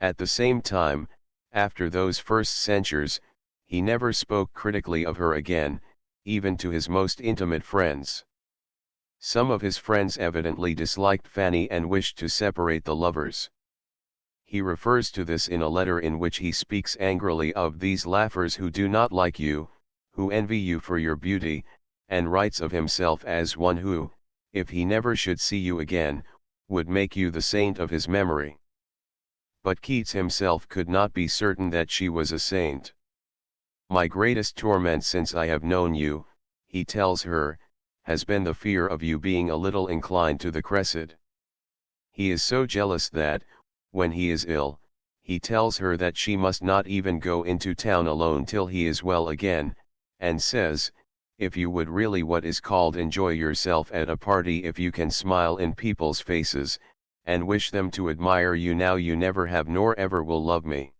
[SPEAKER 1] At the same time, after those first censures, he never spoke critically of her again, even to his most intimate friends. Some of his friends evidently disliked Fanny and wished to separate the lovers. He refers to this in a letter in which he speaks angrily of these laughers who do not like you, who envy you for your beauty, and writes of himself as one who, if he never should see you again, would make you the saint of his memory. But Keats himself could not be certain that she was a saint. "My greatest torment since I have known you," he tells her, "has been the fear of you being a little inclined to the crescent." He is so jealous that, when he is ill, he tells her that she must not even go into town alone till he is well again, and says, "If you would really what is called enjoy yourself at a party, if you can smile in people's faces, and wish them to admire you now, you never have nor ever will love me."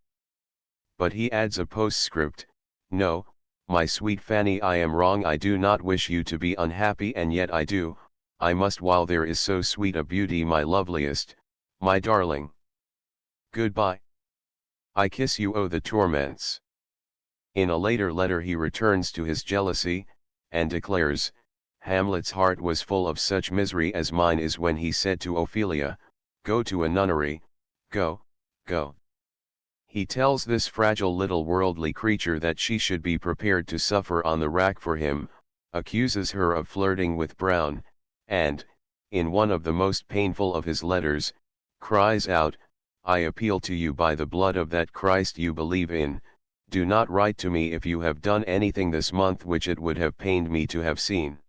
[SPEAKER 1] But he adds a postscript, "No, my sweet Fanny, I am wrong, I do not wish you to be unhappy, and yet I do, I must while there is so sweet a beauty, my loveliest, my darling. Goodbye. I kiss you, oh the torments." In a later letter he returns to his jealousy, and declares, Hamlet's heart was full of such misery as mine is when he said to Ophelia, "Go to a nunnery, go, go." He tells this fragile little worldly creature that she should be prepared to suffer on the rack for him, accuses her of flirting with Brown, and, in one of the most painful of his letters, cries out, "I appeal to you by the blood of that Christ you believe in, do not write to me if you have done anything this month which it would have pained me to have seen.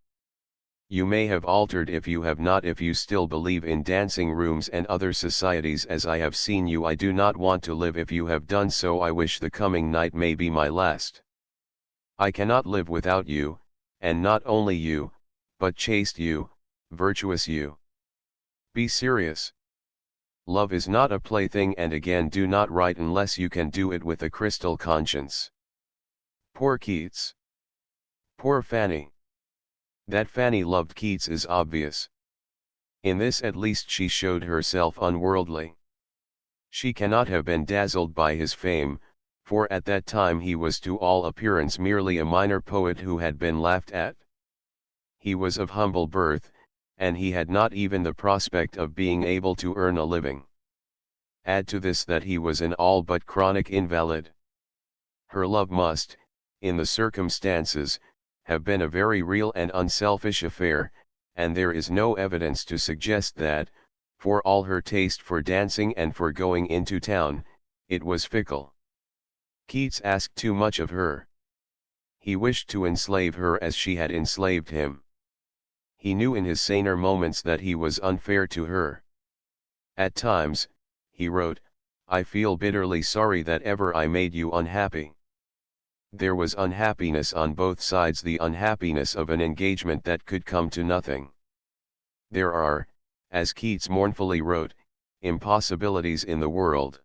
[SPEAKER 1] You may have altered if you have not. If you still believe in dancing rooms and other societies as I have seen you, I do not want to live. If you have done so, I wish the coming night may be my last. I cannot live without you, and not only you, but chaste you, virtuous you. Be serious. Love is not a plaything, and again, do not write unless you can do it with a crystal conscience." Poor Keats. Poor Fanny. That Fanny loved Keats is obvious. In this at least she showed herself unworldly. She cannot have been dazzled by his fame, for at that time he was to all appearance merely a minor poet who had been laughed at. He was of humble birth, and he had not even the prospect of being able to earn a living. Add to this that he was an all but chronic invalid. Her love must, in the circumstances, have been a very real and unselfish affair, and there is no evidence to suggest that, for all her taste for dancing and for going into town, it was fickle. Keats asked too much of her. He wished to enslave her as she had enslaved him. He knew in his saner moments that he was unfair to her. "At times," he wrote, "I feel bitterly sorry that ever I made you unhappy." There was unhappiness on both sides, the unhappiness of an engagement that could come to nothing. There are, as Keats mournfully wrote, impossibilities in the world.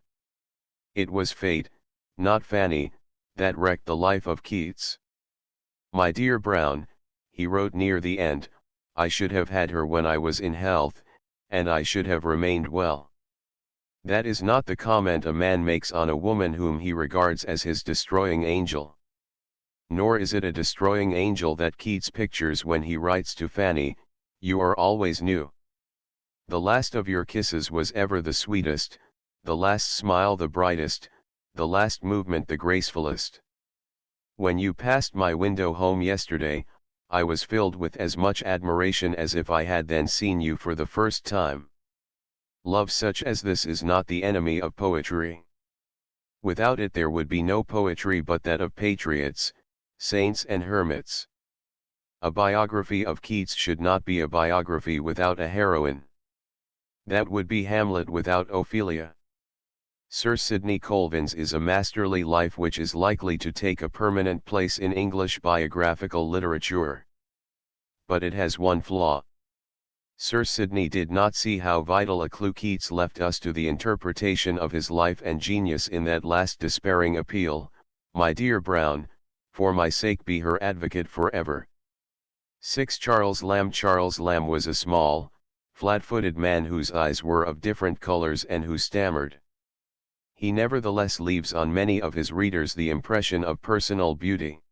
[SPEAKER 1] It was fate, not Fanny, that wrecked the life of Keats. "My dear Brown," he wrote near the end, "I should have had her when I was in health, and I should have remained well." That is not the comment a man makes on a woman whom he regards as his destroying angel. Nor is it a destroying angel that Keats pictures when he writes to Fanny, "You are always new. The last of your kisses was ever the sweetest, the last smile the brightest, the last movement the gracefulest. When you passed my window home yesterday, I was filled with as much admiration as if I had then seen you for the first time." Love such as this is not the enemy of poetry. Without it there would be no poetry but that of patriots, saints and hermits. A biography of Keats should not be a biography without a heroine. That would be Hamlet without Ophelia. Sir Sidney Colvin's is a masterly life which is likely to take a permanent place in English biographical literature. But it has one flaw. Sir Sidney did not see how vital a clue Keats left us to the interpretation of his life and genius in that last despairing appeal, "My dear Brown, for my sake be her advocate forever." 6. Charles Lamb was a small, flat-footed man whose eyes were of different colors and who stammered. He nevertheless leaves on many of his readers the impression of personal beauty.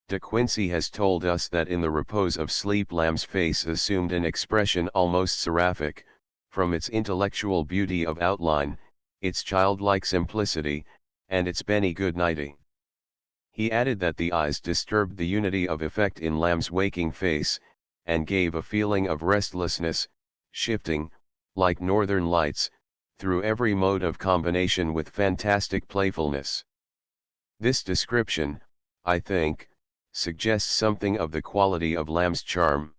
[SPEAKER 1] De Quincey has told us that in the repose of sleep Lamb's face assumed an expression almost seraphic, from its intellectual beauty of outline, its childlike simplicity, and its benny good-nighting. He added that the eyes disturbed the unity of effect in Lamb's waking face, and gave a feeling of restlessness, shifting, like northern lights, through every mode of combination with fantastic playfulness. This description, I think, suggests something of the quality of Lamb's charm.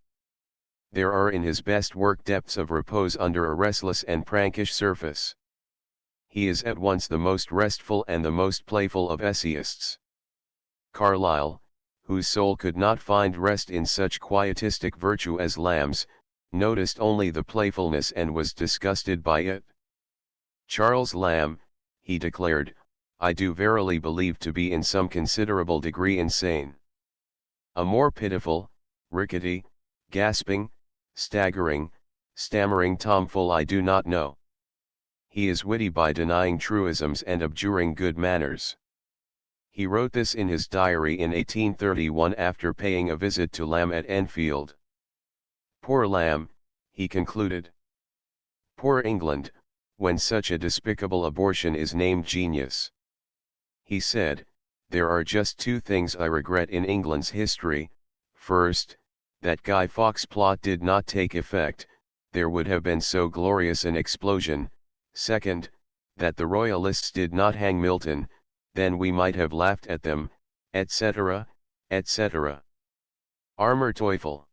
[SPEAKER 1] There are in his best work depths of repose under a restless and prankish surface. He is at once the most restful and the most playful of essayists. Carlyle, whose soul could not find rest in such quietistic virtue as Lamb's, noticed only the playfulness and was disgusted by it. "Charles Lamb," he declared, "I do verily believe to be in some considerable degree insane. A more pitiful, rickety, gasping, staggering, stammering tomfool I do not know. He is witty by denying truisms and abjuring good manners. He wrote this in his diary in 1831 after paying a visit to Lamb at Enfield. "Poor Lamb," he concluded. "Poor England, when such a despicable abortion is named genius." He said, "There are just two things I regret in England's history. First, that Guy Fawkes plot did not take effect, there would have been so glorious an explosion. Second, that the Royalists did not hang Milton, then we might have laughed at them, etc., etc. Armer Teufel."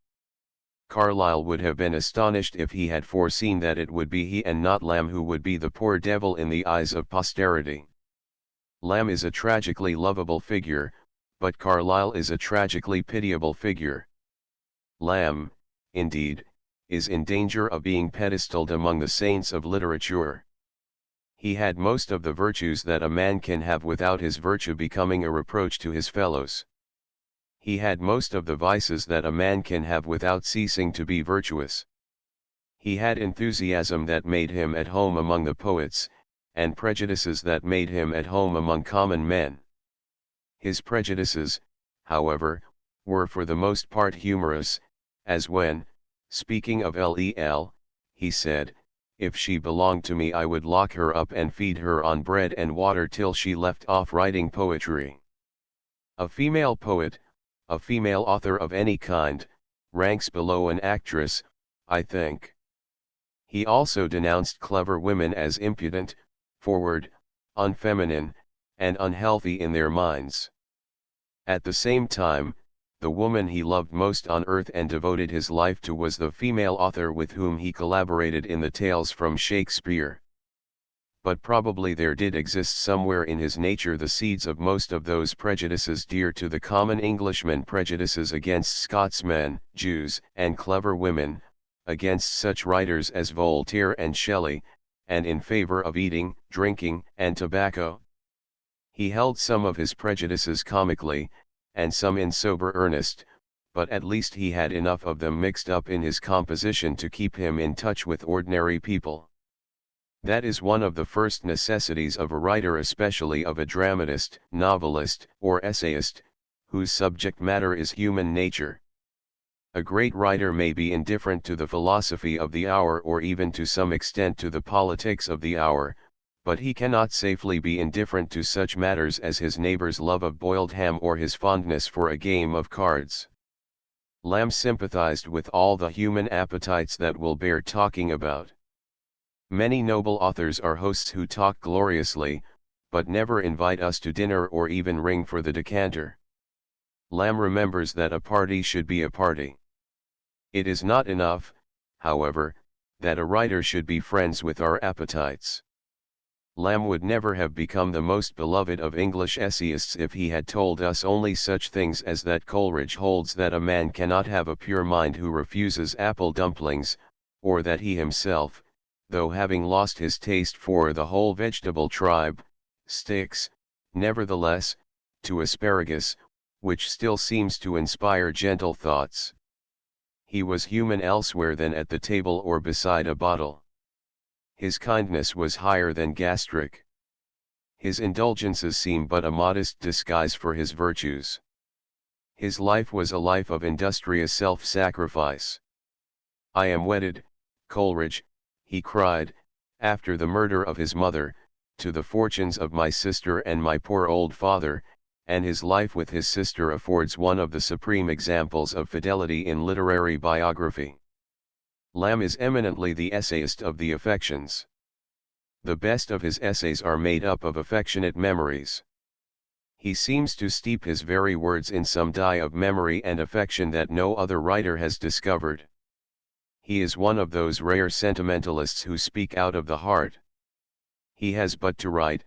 [SPEAKER 1] Carlyle would have been astonished if he had foreseen that it would be he and not Lamb who would be the poor devil in the eyes of posterity. Lamb is a tragically lovable figure, but Carlyle is a tragically pitiable figure. Lamb, indeed, is in danger of being pedestaled among the saints of literature. He had most of the virtues that a man can have without his virtue becoming a reproach to his fellows. He had most of the vices that a man can have without ceasing to be virtuous. He had enthusiasm that made him at home among the poets, and prejudices that made him at home among common men. His prejudices, however, were for the most part humorous, as when, speaking of Lel, he said, "If she belonged to me I would lock her up and feed her on bread and water till she left off writing poetry." A female poet, a female author of any kind, ranks below an actress, I think. He also denounced clever women as impudent, forward, unfeminine, and unhealthy in their minds. At the same time, the woman he loved most on earth and devoted his life to was the female author with whom he collaborated in the Tales from Shakespeare. But probably there did exist somewhere in his nature the seeds of most of those prejudices dear to the common Englishman, prejudices against Scotsmen, Jews, and clever women, against such writers as Voltaire and Shelley, and in favor of eating, drinking, and tobacco. He held some of his prejudices comically, and some in sober earnest, but at least he had enough of them mixed up in his composition to keep him in touch with ordinary people. That is one of the first necessities of a writer, especially of a dramatist, novelist, or essayist, whose subject matter is human nature. A great writer may be indifferent to the philosophy of the hour or even to some extent to the politics of the hour, but he cannot safely be indifferent to such matters as his neighbor's love of boiled ham or his fondness for a game of cards. Lamb sympathized with all the human appetites that will bear talking about. Many noble authors are hosts who talk gloriously, but never invite us to dinner or even ring for the decanter. Lamb remembers that a party should be a party. It is not enough, however, that a writer should be friends with our appetites. Lamb would never have become the most beloved of English essayists if he had told us only such things as that Coleridge holds that a man cannot have a pure mind who refuses apple dumplings, or that he himself, though having lost his taste for the whole vegetable tribe, sticks, nevertheless, to asparagus, which still seems to inspire gentle thoughts. He was human elsewhere than at the table or beside a bottle. His kindness was higher than gastric. His indulgences seem but a modest disguise for his virtues. His life was a life of industrious self-sacrifice. "I am wedded, Coleridge," he cried, after the murder of his mother, "to the fortunes of my sister and my poor old father," and his life with his sister affords one of the supreme examples of fidelity in literary biography. Lamb is eminently the essayist of the affections. The best of his essays are made up of affectionate memories. He seems to steep his very words in some dye of memory and affection that no other writer has discovered. He is one of those rare sentimentalists who speak out of the heart. He has but to write,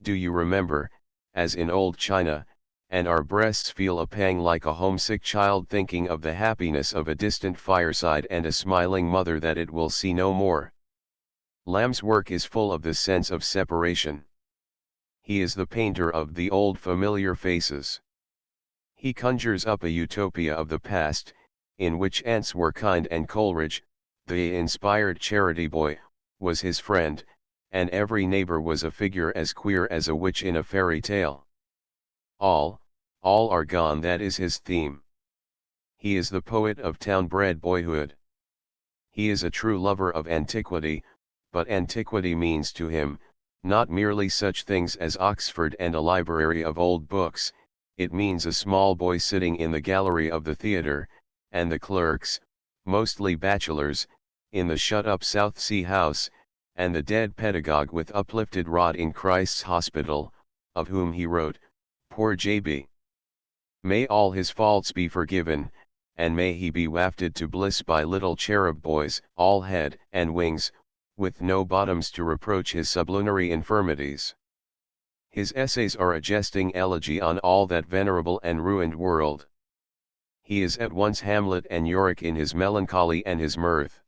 [SPEAKER 1] "Do you remember," as in old China, and our breasts feel a pang like a homesick child thinking of the happiness of a distant fireside and a smiling mother that it will see no more. Lamb's work is full of the sense of separation. He is the painter of the old familiar faces. He conjures up a utopia of the past, in which aunts were kind and Coleridge, the inspired charity boy, was his friend, and every neighbor was a figure as queer as a witch in a fairy tale. all, all are gone, that is his theme. He is the poet of town-bred boyhood. He is a true lover of antiquity, but antiquity means to him, not merely such things as Oxford and a library of old books, it means a small boy sitting in the gallery of the theatre, and the clerks, mostly bachelors, in the shut-up South Sea house, and the dead pedagogue with uplifted rod in Christ's hospital, of whom he wrote, "Poor J.B. May all his faults be forgiven, and may he be wafted to bliss by little cherub boys, all head and wings, with no bottoms to reproach his sublunary infirmities." His essays are a jesting elegy on all that venerable and ruined world. He is at once Hamlet and Yorick in his melancholy and his mirth.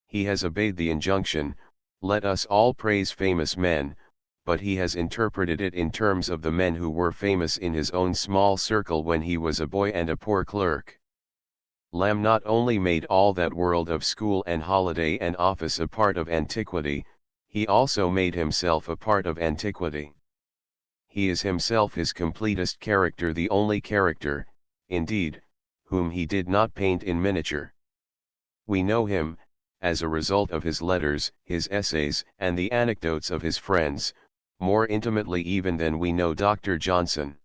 [SPEAKER 1] He has obeyed the injunction, "Let us all praise famous men," but he has interpreted it in terms of the men who were famous in his own small circle when he was a boy and a poor clerk. Lamb not only made all that world of school and holiday and office a part of antiquity, he also made himself a part of antiquity. He is himself his completest character, the only character, indeed, whom he did not paint in miniature. We know him, as a result of his letters, his essays, and the anecdotes of his friends, more intimately even than we know Dr. Johnson.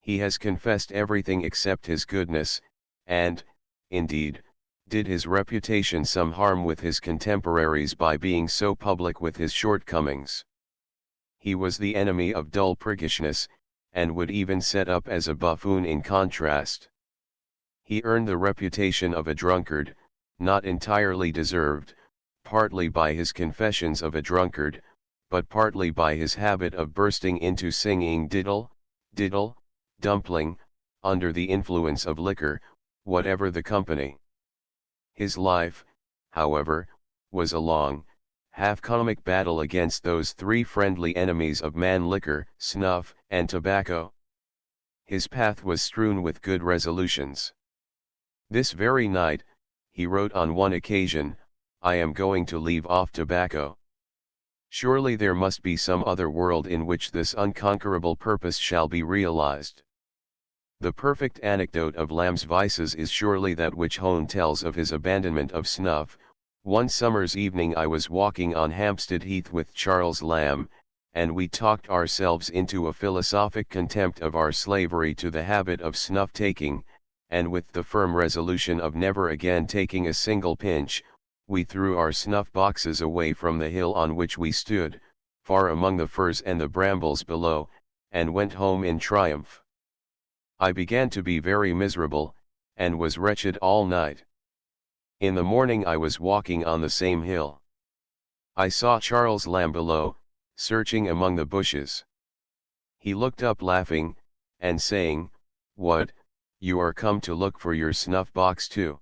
[SPEAKER 1] He has confessed everything except his goodness, and, indeed, did his reputation some harm with his contemporaries by being so public with his shortcomings. He was the enemy of dull priggishness, and would even set up as a buffoon in contrast. He earned the reputation of a drunkard, not entirely deserved, partly by his confessions of a drunkard, but partly by his habit of bursting into singing diddle, diddle, dumpling, under the influence of liquor, whatever the company. His life, however, was a long, half-comic battle against those three friendly enemies of man: liquor, snuff, and tobacco. His path was strewn with good resolutions. "This very night," he wrote on one occasion, "I am going to leave off tobacco. Surely there must be some other world in which this unconquerable purpose shall be realized." The perfect anecdote of Lamb's vices is surely that which Hone tells of his abandonment of snuff. "One summer's evening I was walking on Hampstead Heath with Charles Lamb, and we talked ourselves into a philosophic contempt of our slavery to the habit of snuff-taking, and with the firm resolution of never again taking a single pinch, we threw our snuff-boxes away from the hill on which we stood, far among the firs and the brambles below, and went home in triumph. I began to be very miserable, and was wretched all night. In the morning I was walking on the same hill. I saw Charles Lamb below, searching among the bushes. He looked up laughing, and saying, 'What, you are come to look for your snuff-box too?'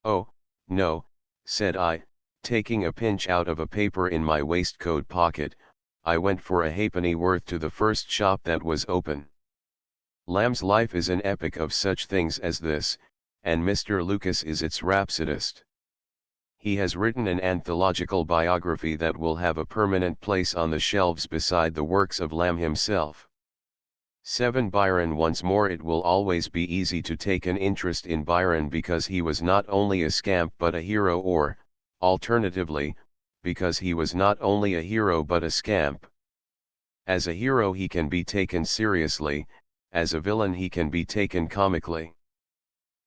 [SPEAKER 1] 'Oh, no,' said I, taking a pinch out of a paper in my waistcoat pocket, 'I went for a halfpenny worth to the first shop that was open.'" Lamb's life is an epic of such things as this, and Mr. Lucas is its rhapsodist. He has written an anthological biography that will have a permanent place on the shelves beside the works of Lamb himself. 7. Byron. Once more, it will always be easy to take an interest in Byron because he was not only a scamp but a hero, or, alternatively, because he was not only a hero but a scamp. As a hero he can be taken seriously, as a villain he can be taken comically.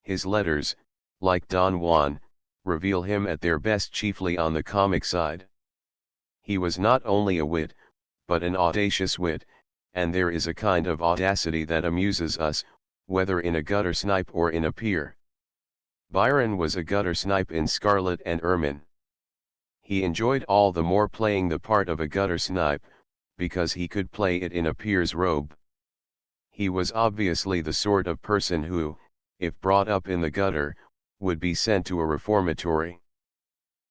[SPEAKER 1] His letters, like Don Juan, reveal him at their best chiefly on the comic side. He was not only a wit, but an audacious wit, and there is a kind of audacity that amuses us, whether in a gutter snipe or in a peer. Byron was a gutter snipe in scarlet and ermine. He enjoyed all the more playing the part of a gutter snipe, because he could play it in a peer's robe. He was obviously the sort of person who, if brought up in the gutter, would be sent to a reformatory.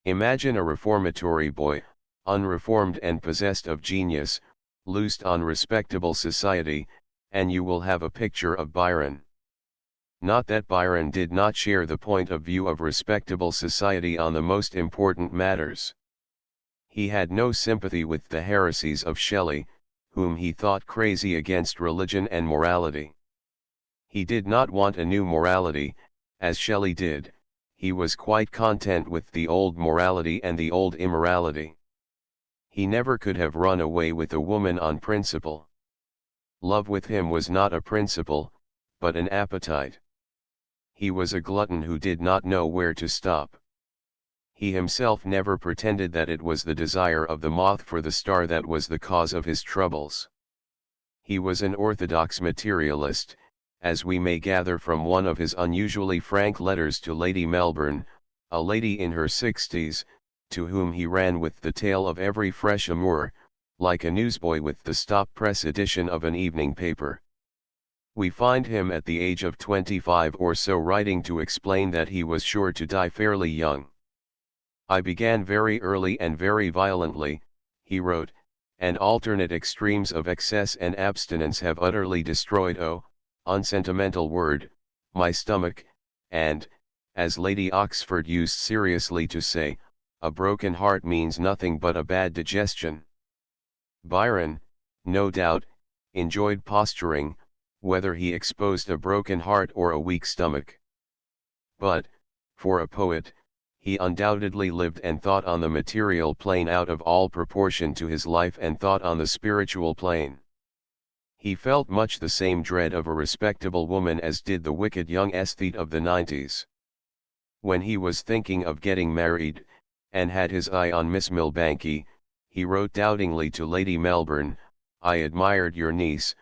[SPEAKER 1] Imagine a reformatory boy, unreformed and possessed of genius, loosed on respectable society, and you will have a picture of Byron. Not that Byron did not share the point of view of respectable society on the most important matters. He had no sympathy with the heresies of Shelley, whom he thought crazy against religion and morality. He did not want a new morality, as Shelley did. He was quite content with the old morality and the old immorality. He never could have run away with a woman on principle. Love with him was not a principle, but an appetite. He was a glutton who did not know where to stop. He himself never pretended that it was the desire of the moth for the star that was the cause of his troubles. He was an orthodox materialist, as we may gather from one of his unusually frank letters to Lady Melbourne, a lady in her 60s, to whom he ran with the tale of every fresh amour, like a newsboy with the stop press edition of an evening paper. We find him at the age of 25 or so writing to explain that he was sure to die fairly young. I began very early and very violently, he wrote, and alternate extremes of excess and abstinence have utterly destroyed, unsentimental word, my stomach, and, as Lady Oxford used seriously to say, a broken heart means nothing but a bad digestion. Byron, no doubt, enjoyed posturing, whether he exposed a broken heart or a weak stomach. But, for a poet, he undoubtedly lived and thought on the material plane out of all proportion to his life and thought on the spiritual plane. He felt much the same dread of a respectable woman as did the wicked young aesthete of the 90s. When he was thinking of getting married, and had his eye on Miss Milbanke, he wrote doubtingly to Lady Melbourne, I admired your niece,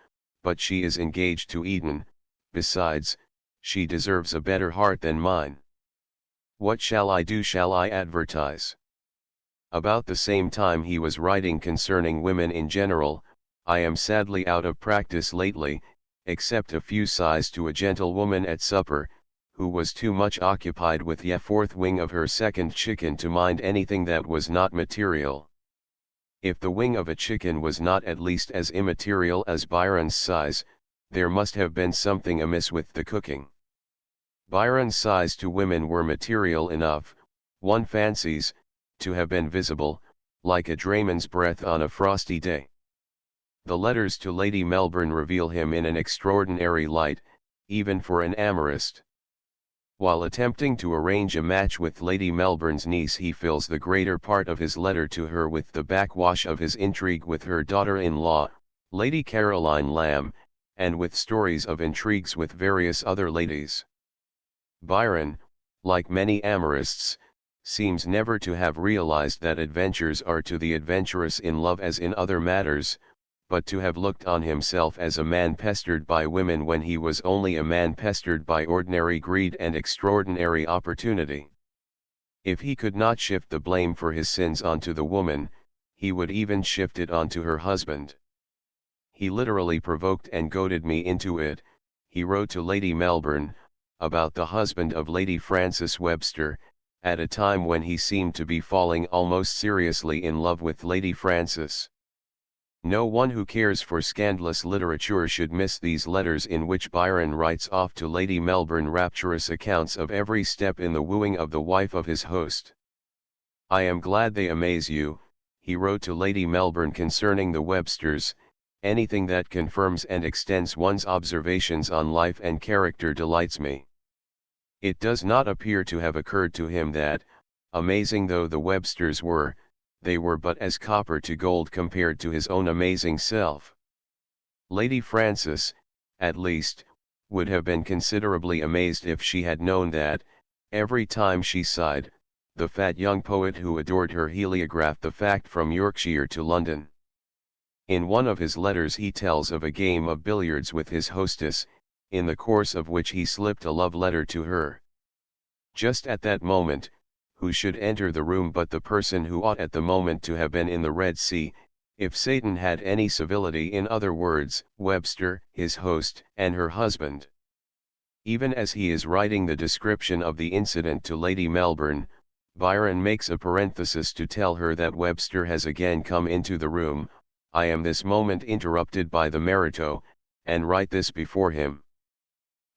[SPEAKER 1] but she is engaged to Eden, besides, she deserves a better heart than mine. What shall I do? Shall I advertise? About the same time he was writing concerning women in general, I am sadly out of practice lately, except a few sighs to a gentlewoman at supper, who was too much occupied with the fourth wing of her second chicken to mind anything that was not material. If the wing of a chicken was not at least as immaterial as Byron's sighs, there must have been something amiss with the cooking. Byron's sighs to women were material enough, one fancies, to have been visible, like a drayman's breath on a frosty day. The letters to Lady Melbourne reveal him in an extraordinary light, even for an amorist. While attempting to arrange a match with Lady Melbourne's niece, he fills the greater part of his letter to her with the backwash of his intrigue with her daughter-in-law, Lady Caroline Lamb, and with stories of intrigues with various other ladies. Byron, like many amorists, seems never to have realized that adventures are to the adventurous in love as in other matters, but to have looked on himself as a man pestered by women when he was only a man pestered by ordinary greed and extraordinary opportunity. If he could not shift the blame for his sins onto the woman, he would even shift it onto her husband. He literally provoked and goaded me into it, he wrote to Lady Melbourne, about the husband of Lady Frances Webster, at a time when he seemed to be falling almost seriously in love with Lady Frances. No one who cares for scandalous literature should miss these letters in which Byron writes off to Lady Melbourne rapturous accounts of every step in the wooing of the wife of his host. I am glad they amaze you, he wrote to Lady Melbourne concerning the Websters, anything that confirms and extends one's observations on life and character delights me. It does not appear to have occurred to him that, amazing though the Websters were, they were but as copper to gold compared to his own amazing self. Lady Frances, at least, would have been considerably amazed if she had known that, every time she sighed, the fat young poet who adored her heliographed the fact from Yorkshire to London. In one of his letters he tells of a game of billiards with his hostess, in the course of which he slipped a love letter to her. Just at that moment, who should enter the room but the person who ought at the moment to have been in the Red Sea, if Satan had any civility, in other words, Webster, his host, and her husband. Even as he is writing the description of the incident to Lady Melbourne, Byron makes a parenthesis to tell her that Webster has again come into the room. I am this moment interrupted by the Marito, and write this before him.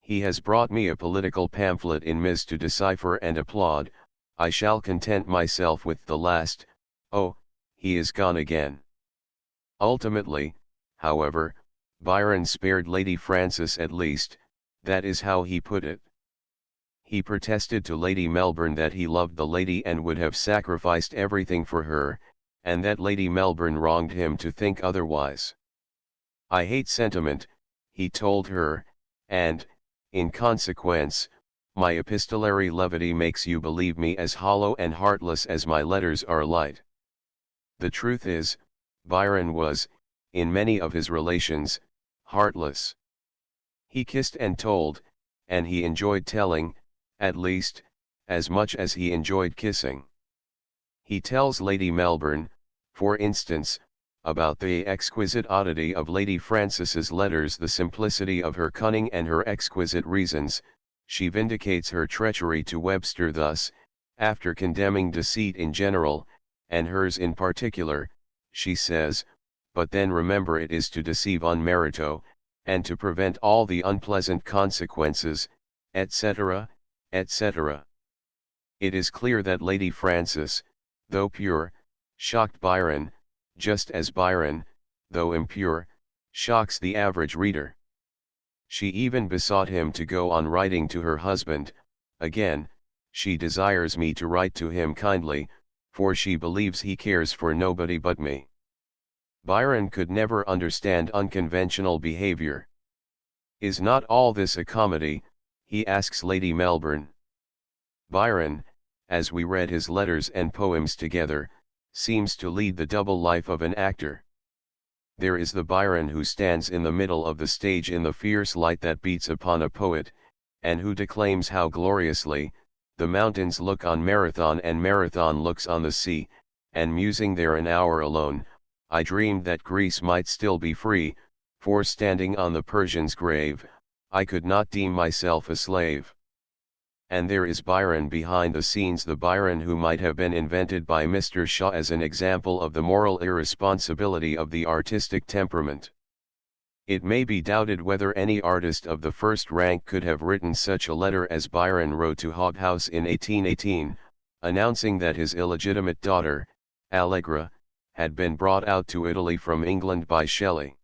[SPEAKER 1] He has brought me a political pamphlet in Ms. to decipher and applaud. I shall content myself with the last. Oh, he is gone again. Ultimately, However, Byron spared Lady Frances at least, that is how he put it. He protested to Lady Melbourne that he loved the lady and would have sacrificed everything for her, and that Lady Melbourne wronged him to think otherwise. "I hate sentiment," he told her, "and, in consequence, my epistolary levity makes you believe me as hollow and heartless as my letters are light." The truth is, Byron was, in many of his relations, heartless. He kissed and told, and he enjoyed telling, at least, as much as he enjoyed kissing. He tells Lady Melbourne, for instance, about the exquisite oddity of Lady Frances's letters, the simplicity of her cunning and her exquisite reasons. She vindicates her treachery to Webster thus, after condemning deceit in general, and hers in particular, she says, "But then remember it is to deceive on merito, and to prevent all the unpleasant consequences, etc., etc." It is clear that Lady Frances, though pure, shocked Byron, just as Byron, though impure, shocks the average reader. She even besought him to go on writing to her husband. Again, she desires me to write to him kindly, for she believes he cares for nobody but me. Byron could never understand unconventional behavior. "Is not all this a comedy?" he asks Lady Melbourne. Byron, as we read his letters and poems together, seems to lead the double life of an actor. There is the Byron who stands in the middle of the stage in the fierce light that beats upon a poet, and who declaims how gloriously the mountains look on Marathon and Marathon looks on the sea, and musing there an hour alone, I dreamed that Greece might still be free, for standing on the Persian's grave, I could not deem myself a slave. And there is Byron behind the scenes, the Byron who might have been invented by Mr. Shaw as an example of the moral irresponsibility of the artistic temperament. It may be doubted whether any artist of the first rank could have written such a letter as Byron wrote to Hobhouse in 1818, announcing that his illegitimate daughter, Allegra, had been brought out to Italy from England by Shelley.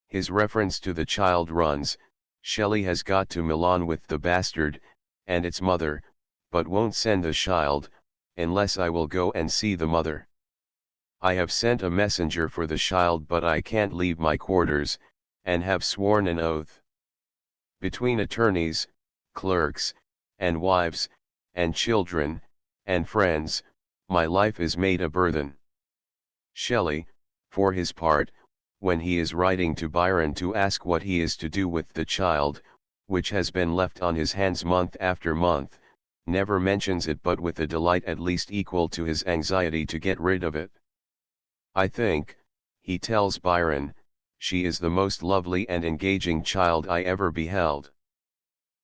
[SPEAKER 1] His reference to the child runs, "Shelley has got to Milan with the bastard, and its mother, but won't send the child, unless I will go and see the mother. I have sent a messenger for the child, but I can't leave my quarters, and have sworn an oath. Between attorneys, clerks, and wives, and children, and friends, my life is made a burthen." Shelley, for his part, when he is writing to Byron to ask what he is to do with the child, which has been left on his hands month after month, never mentions it but with a delight at least equal to his anxiety to get rid of it. "I think," he tells Byron, "she is the most lovely and engaging child I ever beheld."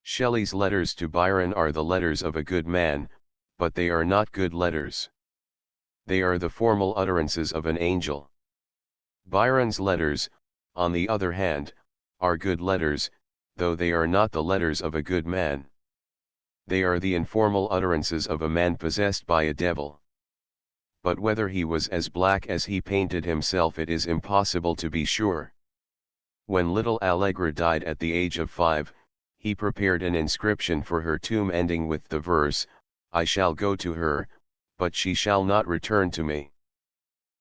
[SPEAKER 1] Shelley's letters to Byron are the letters of a good man, but they are not good letters. They are the formal utterances of an angel. Byron's letters, on the other hand, are good letters, though they are not the letters of a good man. They are the informal utterances of a man possessed by a devil. But whether he was as black as he painted himself it is impossible to be sure. When little Allegra died at the age of 5, he prepared an inscription for her tomb ending with the verse, "I shall go to her, but she shall not return to me."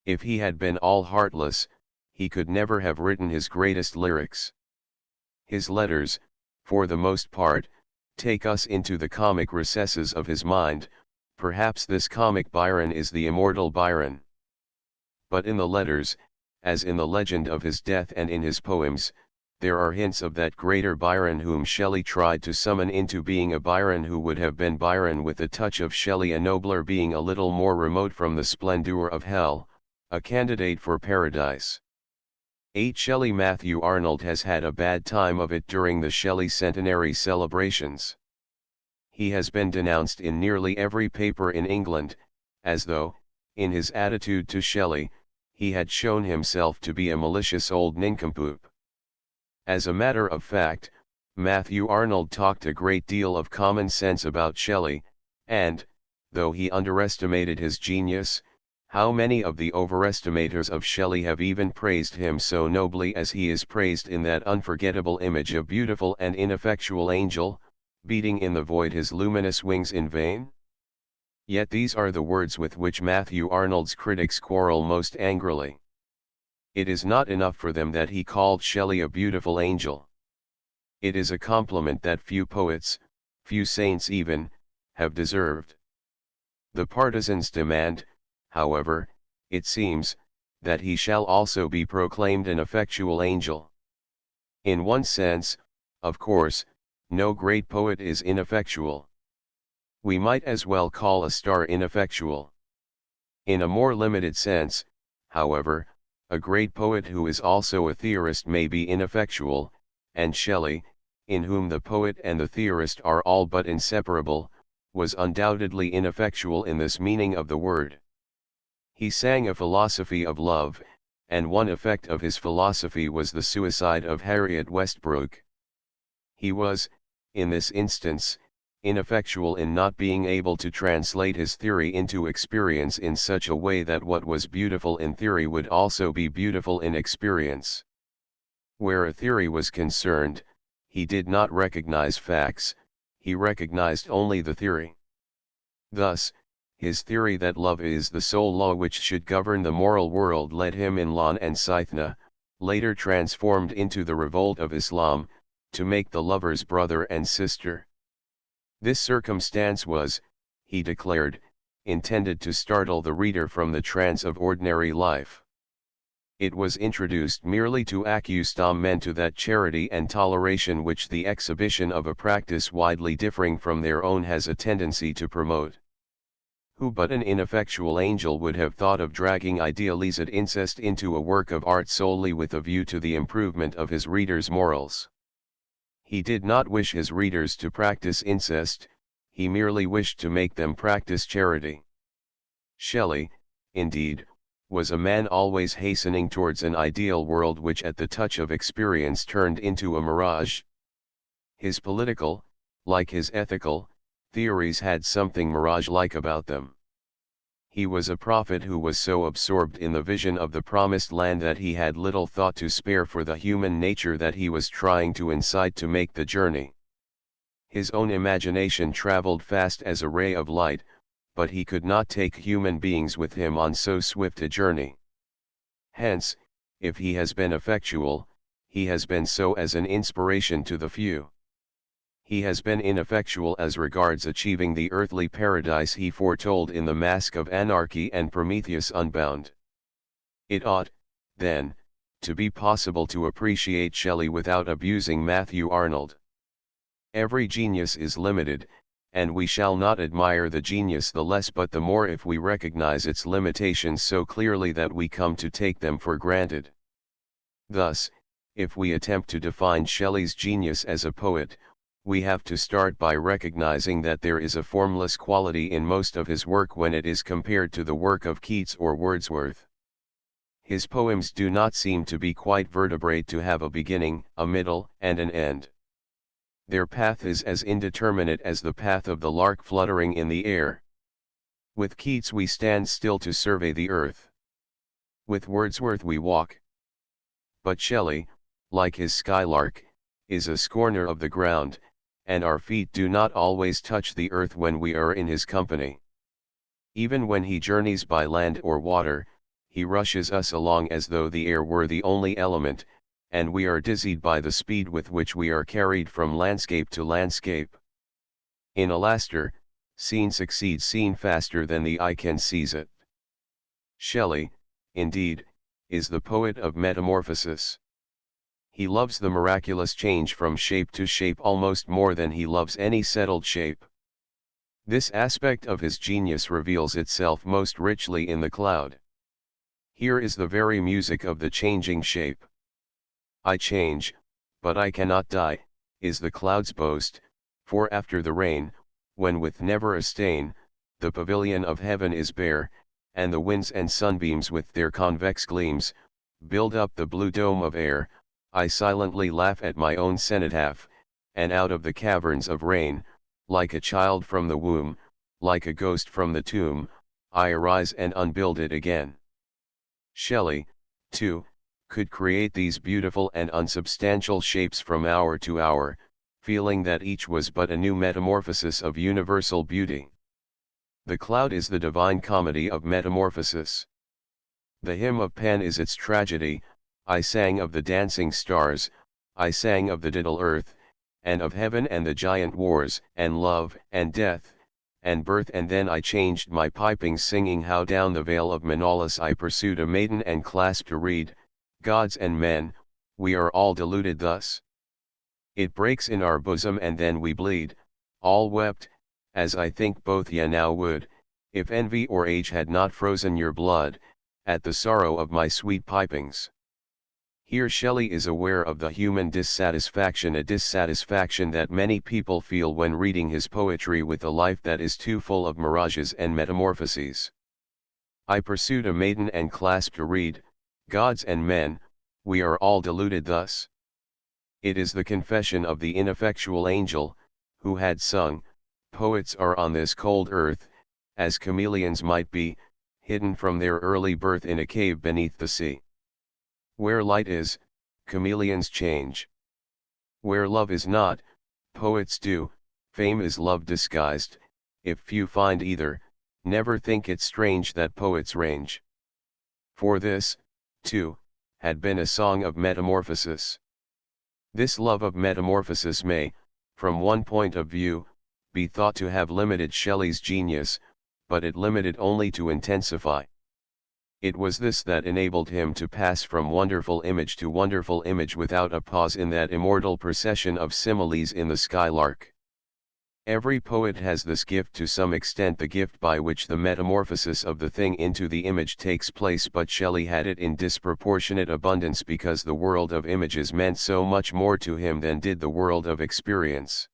[SPEAKER 1] If he had been all heartless, he could never have written his greatest lyrics. His letters, for the most part, take us into the comic recesses of his mind. Perhaps this comic Byron is the immortal Byron. But in the letters, as in the legend of his death and in his poems, there are hints of that greater Byron whom Shelley tried to summon into being, a Byron who would have been Byron with a touch of Shelley, a nobler being a little more remote from the splendour of hell, a candidate for paradise. 8 Shelley Matthew Arnold has had a bad time of it during the Shelley centenary celebrations. He has been denounced in nearly every paper in England, as though, in his attitude to Shelley, he had shown himself to be a malicious old nincompoop. As a matter of fact, Matthew Arnold talked a great deal of common sense about Shelley, and, though he underestimated his genius, How many of the overestimators of Shelley have even praised him so nobly as he is praised in that unforgettable image of beautiful and ineffectual angel, beating in the void his luminous wings in vain? Yet these are the words with which Matthew Arnold's critics quarrel most angrily. It is not enough for them that he called Shelley a beautiful angel. It is a compliment that few poets, few saints even, have deserved. The partisans demand, however, it seems, that he shall also be proclaimed an effectual angel. In one sense, of course, no great poet is ineffectual. We might as well call a star ineffectual. In a more limited sense, however, a great poet who is also a theorist may be ineffectual, and Shelley, in whom the poet and the theorist are all but inseparable, was undoubtedly ineffectual in this meaning of the word. He sang a philosophy of love, and one effect of his philosophy was the suicide of Harriet Westbrook. He was, in this instance, ineffectual in not being able to translate his theory into experience in such a way that what was beautiful in theory would also be beautiful in experience. Where a theory was concerned, he did not recognize facts, he recognized only the theory. Thus, his theory that love is the sole law which should govern the moral world led him in Lan and Scythna, later transformed into the revolt of Islam, to make the lovers brother and sister. This circumstance was, he declared, intended to startle the reader from the trance of ordinary life. It was introduced merely to accustom men to that charity and toleration which the exhibition of a practice widely differing from their own has a tendency to promote. Who but an ineffectual angel would have thought of dragging idealized incest into a work of art solely with a view to the improvement of his readers' morals? He did not wish his readers to practice incest, he merely wished to make them practice charity. Shelley, indeed, was a man always hastening towards an ideal world which at the touch of experience turned into a mirage. His political, like his ethical, theories had something mirage-like about them. He was a prophet who was so absorbed in the vision of the promised land that he had little thought to spare for the human nature that he was trying to incite to make the journey. His own imagination traveled fast as a ray of light, but he could not take human beings with him on so swift a journey. Hence, if he has been effectual, he has been so as an inspiration to the few. He has been ineffectual as regards achieving the earthly paradise he foretold in the Mask of Anarchy and Prometheus Unbound. It ought, then, to be possible to appreciate Shelley without abusing Matthew Arnold. Every genius is limited, and we shall not admire the genius the less but the more if we recognize its limitations so clearly that we come to take them for granted. Thus, if we attempt to define Shelley's genius as a poet, we have to start by recognizing that there is a formless quality in most of his work when it is compared to the work of Keats or Wordsworth. His poems do not seem to be quite vertebrate to have a beginning, a middle, and an end. Their path is as indeterminate as the path of the lark fluttering in the air. With Keats we stand still to survey the earth. With Wordsworth we walk. But Shelley, like his skylark, is a scorner of the ground, and our feet do not always touch the earth when we are in his company. Even when he journeys by land or water, he rushes us along as though the air were the only element, and we are dizzied by the speed with which we are carried from landscape to landscape. In Alastor, scene succeeds scene faster than the eye can seize it. Shelley, indeed, is the poet of metamorphosis. He loves the miraculous change from shape to shape almost more than he loves any settled shape. This aspect of his genius reveals itself most richly in the cloud. Here is the very music of the changing shape. I change, but I cannot die, is the cloud's boast, for after the rain, when with never a stain, the pavilion of heaven is bare, and the winds and sunbeams with their convex gleams, build up the blue dome of air, I silently laugh at my own cenotaph, and out of the caverns of rain, like a child from the womb, like a ghost from the tomb, I arise and unbuild it again. Shelley, too, could create these beautiful and unsubstantial shapes from hour to hour, feeling that each was but a new metamorphosis of universal beauty. The cloud is the divine comedy of metamorphosis. The hymn of Pan is its tragedy. I sang of the dancing stars, I sang of the diddle earth, and of heaven and the giant wars, and love, and death, and birth, and then I changed my piping, singing how down the vale of Manalis I pursued a maiden and clasped a reed. Gods and men, we are all deluded thus. It breaks in our bosom and then we bleed, all wept, as I think both ye now would, if envy or age had not frozen your blood, at the sorrow of my sweet pipings. Here Shelley is aware of the human dissatisfaction, a dissatisfaction that many people feel when reading his poetry with a life that is too full of mirages and metamorphoses. I pursued a maiden and clasped a reed. Gods and men, we are all deluded thus. It is the confession of the ineffectual angel, who had sung, poets are on this cold earth, as chameleons might be, hidden from their early birth in a cave beneath the sea. Where light is, chameleons change. Where love is not, poets do. Fame is love disguised. If few find either, never think it strange that poets range. For this, too, had been a song of metamorphosis. This love of metamorphosis may, from one point of view, be thought to have limited Shelley's genius, but it limited only to intensify. It was this that enabled him to pass from wonderful image to wonderful image without a pause in that immortal procession of similes in the skylark. Every poet has this gift to some extent, the gift by which the metamorphosis of the thing into the image takes place, but Shelley had it in disproportionate abundance because the world of images meant so much more to him than did the world of experience.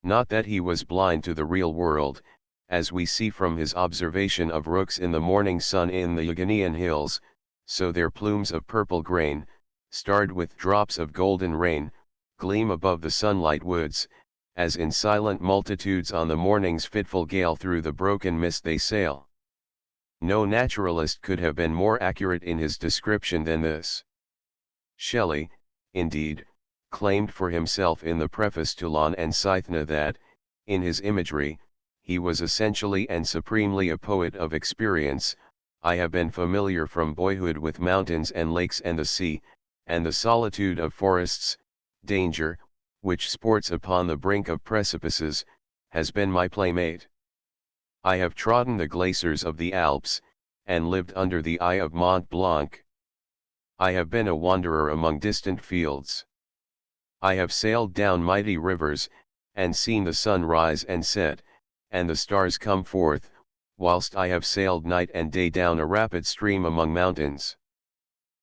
[SPEAKER 1] Not that he was blind to the real world, as we see from his observation of rooks in the morning sun in the Euganean hills, so their plumes of purple grain, starred with drops of golden rain, gleam above the sunlight woods, as in silent multitudes on the morning's fitful gale through the broken mist they sail. No naturalist could have been more accurate in his description than this. Shelley, indeed, claimed for himself in the preface to Lon and Scythna that, in his imagery, he was essentially and supremely a poet of experience. I have been familiar from boyhood with mountains and lakes and the sea, and the solitude of forests. Danger, which sports upon the brink of precipices, has been my playmate. I have trodden the glaciers of the Alps, and lived under the eye of Mont Blanc. I have been a wanderer among distant fields. I have sailed down mighty rivers, and seen the sun rise and set, and the stars come forth, whilst I have sailed night and day down a rapid stream among mountains.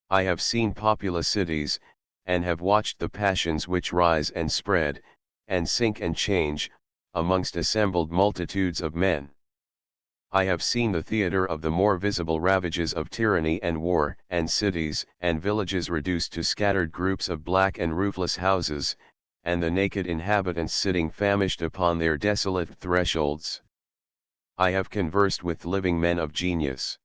[SPEAKER 1] I have seen populous cities, and have watched the passions which rise and spread, and sink and change, amongst assembled multitudes of men. I have seen the theatre of the more visible ravages of tyranny and war, and cities and villages reduced to scattered groups of black and roofless houses, and the naked inhabitants sitting famished upon their desolate thresholds. I have conversed with living men of genius.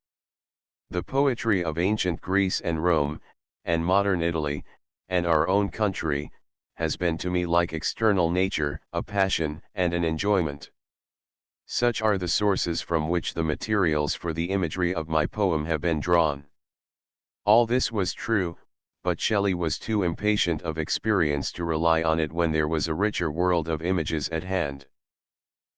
[SPEAKER 1] The poetry of ancient Greece and Rome, and modern Italy, and our own country, has been to me like external nature, a passion and an enjoyment. Such are the sources from which the materials for the imagery of my poem have been drawn. All this was true, but Shelley was too impatient of experience to rely on it when there was a richer world of images at hand.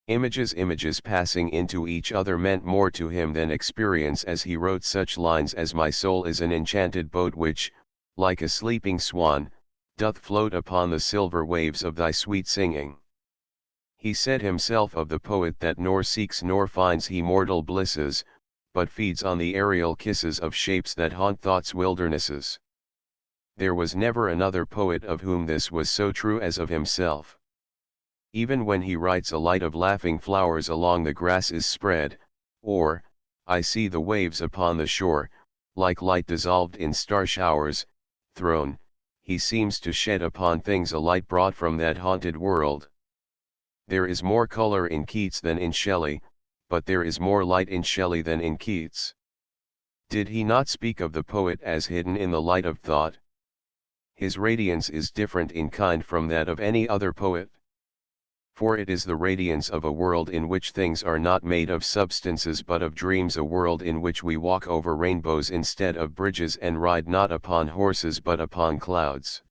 [SPEAKER 1] Images passing into each other meant more to him than experience, as he wrote such lines as "My soul is an enchanted boat which, like a sleeping swan, doth float upon the silver waves of thy sweet singing." He said himself of the poet that nor seeks nor finds he mortal blisses, but feeds on the aerial kisses of shapes that haunt thought's wildernesses. There was never another poet of whom this was so true as of himself. Even when he writes "A light of laughing flowers along the grass is spread," or, "I see the waves upon the shore, like light dissolved in star showers, thrown," he seems to shed upon things a light brought from that haunted world. There is more color in Keats than in Shelley, but there is more light in Shelley than in Keats. Did he not speak of the poet as hidden in the light of thought? His radiance is different in kind from that of any other poet. For it is the radiance of a world in which things are not made of substances but of dreams, a world in which we walk over rainbows instead of bridges and ride not upon horses but upon clouds.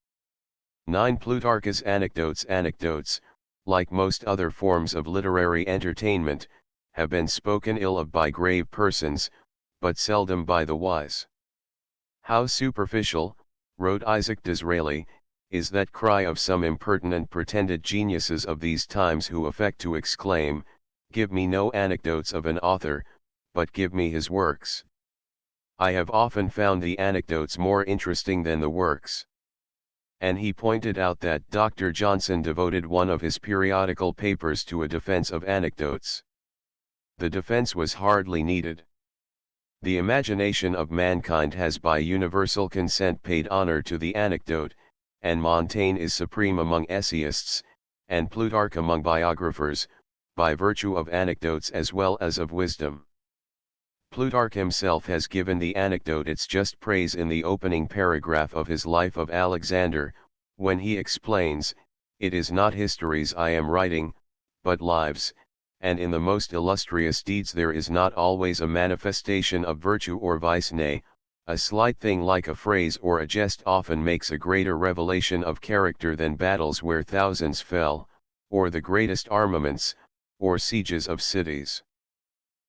[SPEAKER 1] 9. Plutarch's Anecdotes. Anecdotes, like most other forms of literary entertainment, have been spoken ill of by grave persons, but seldom by the wise. How superficial, wrote Isaac Disraeli, is that cry of some impertinent pretended geniuses of these times who affect to exclaim, "Give me no anecdotes of an author, but give me his works." I have often found the anecdotes more interesting than the works. And he pointed out that Dr. Johnson devoted one of his periodical papers to a defense of anecdotes. The defense was hardly needed. The imagination of mankind has by universal consent paid honor to the anecdote, and Montaigne is supreme among essayists, and Plutarch among biographers, by virtue of anecdotes as well as of wisdom. Plutarch himself has given the anecdote its just praise in the opening paragraph of his Life of Alexander, when he explains, "It is not histories I am writing, but lives, and in the most illustrious deeds there is not always a manifestation of virtue or vice, nay, a slight thing like a phrase or a jest often makes a greater revelation of character than battles where thousands fell, or the greatest armaments, or sieges of cities."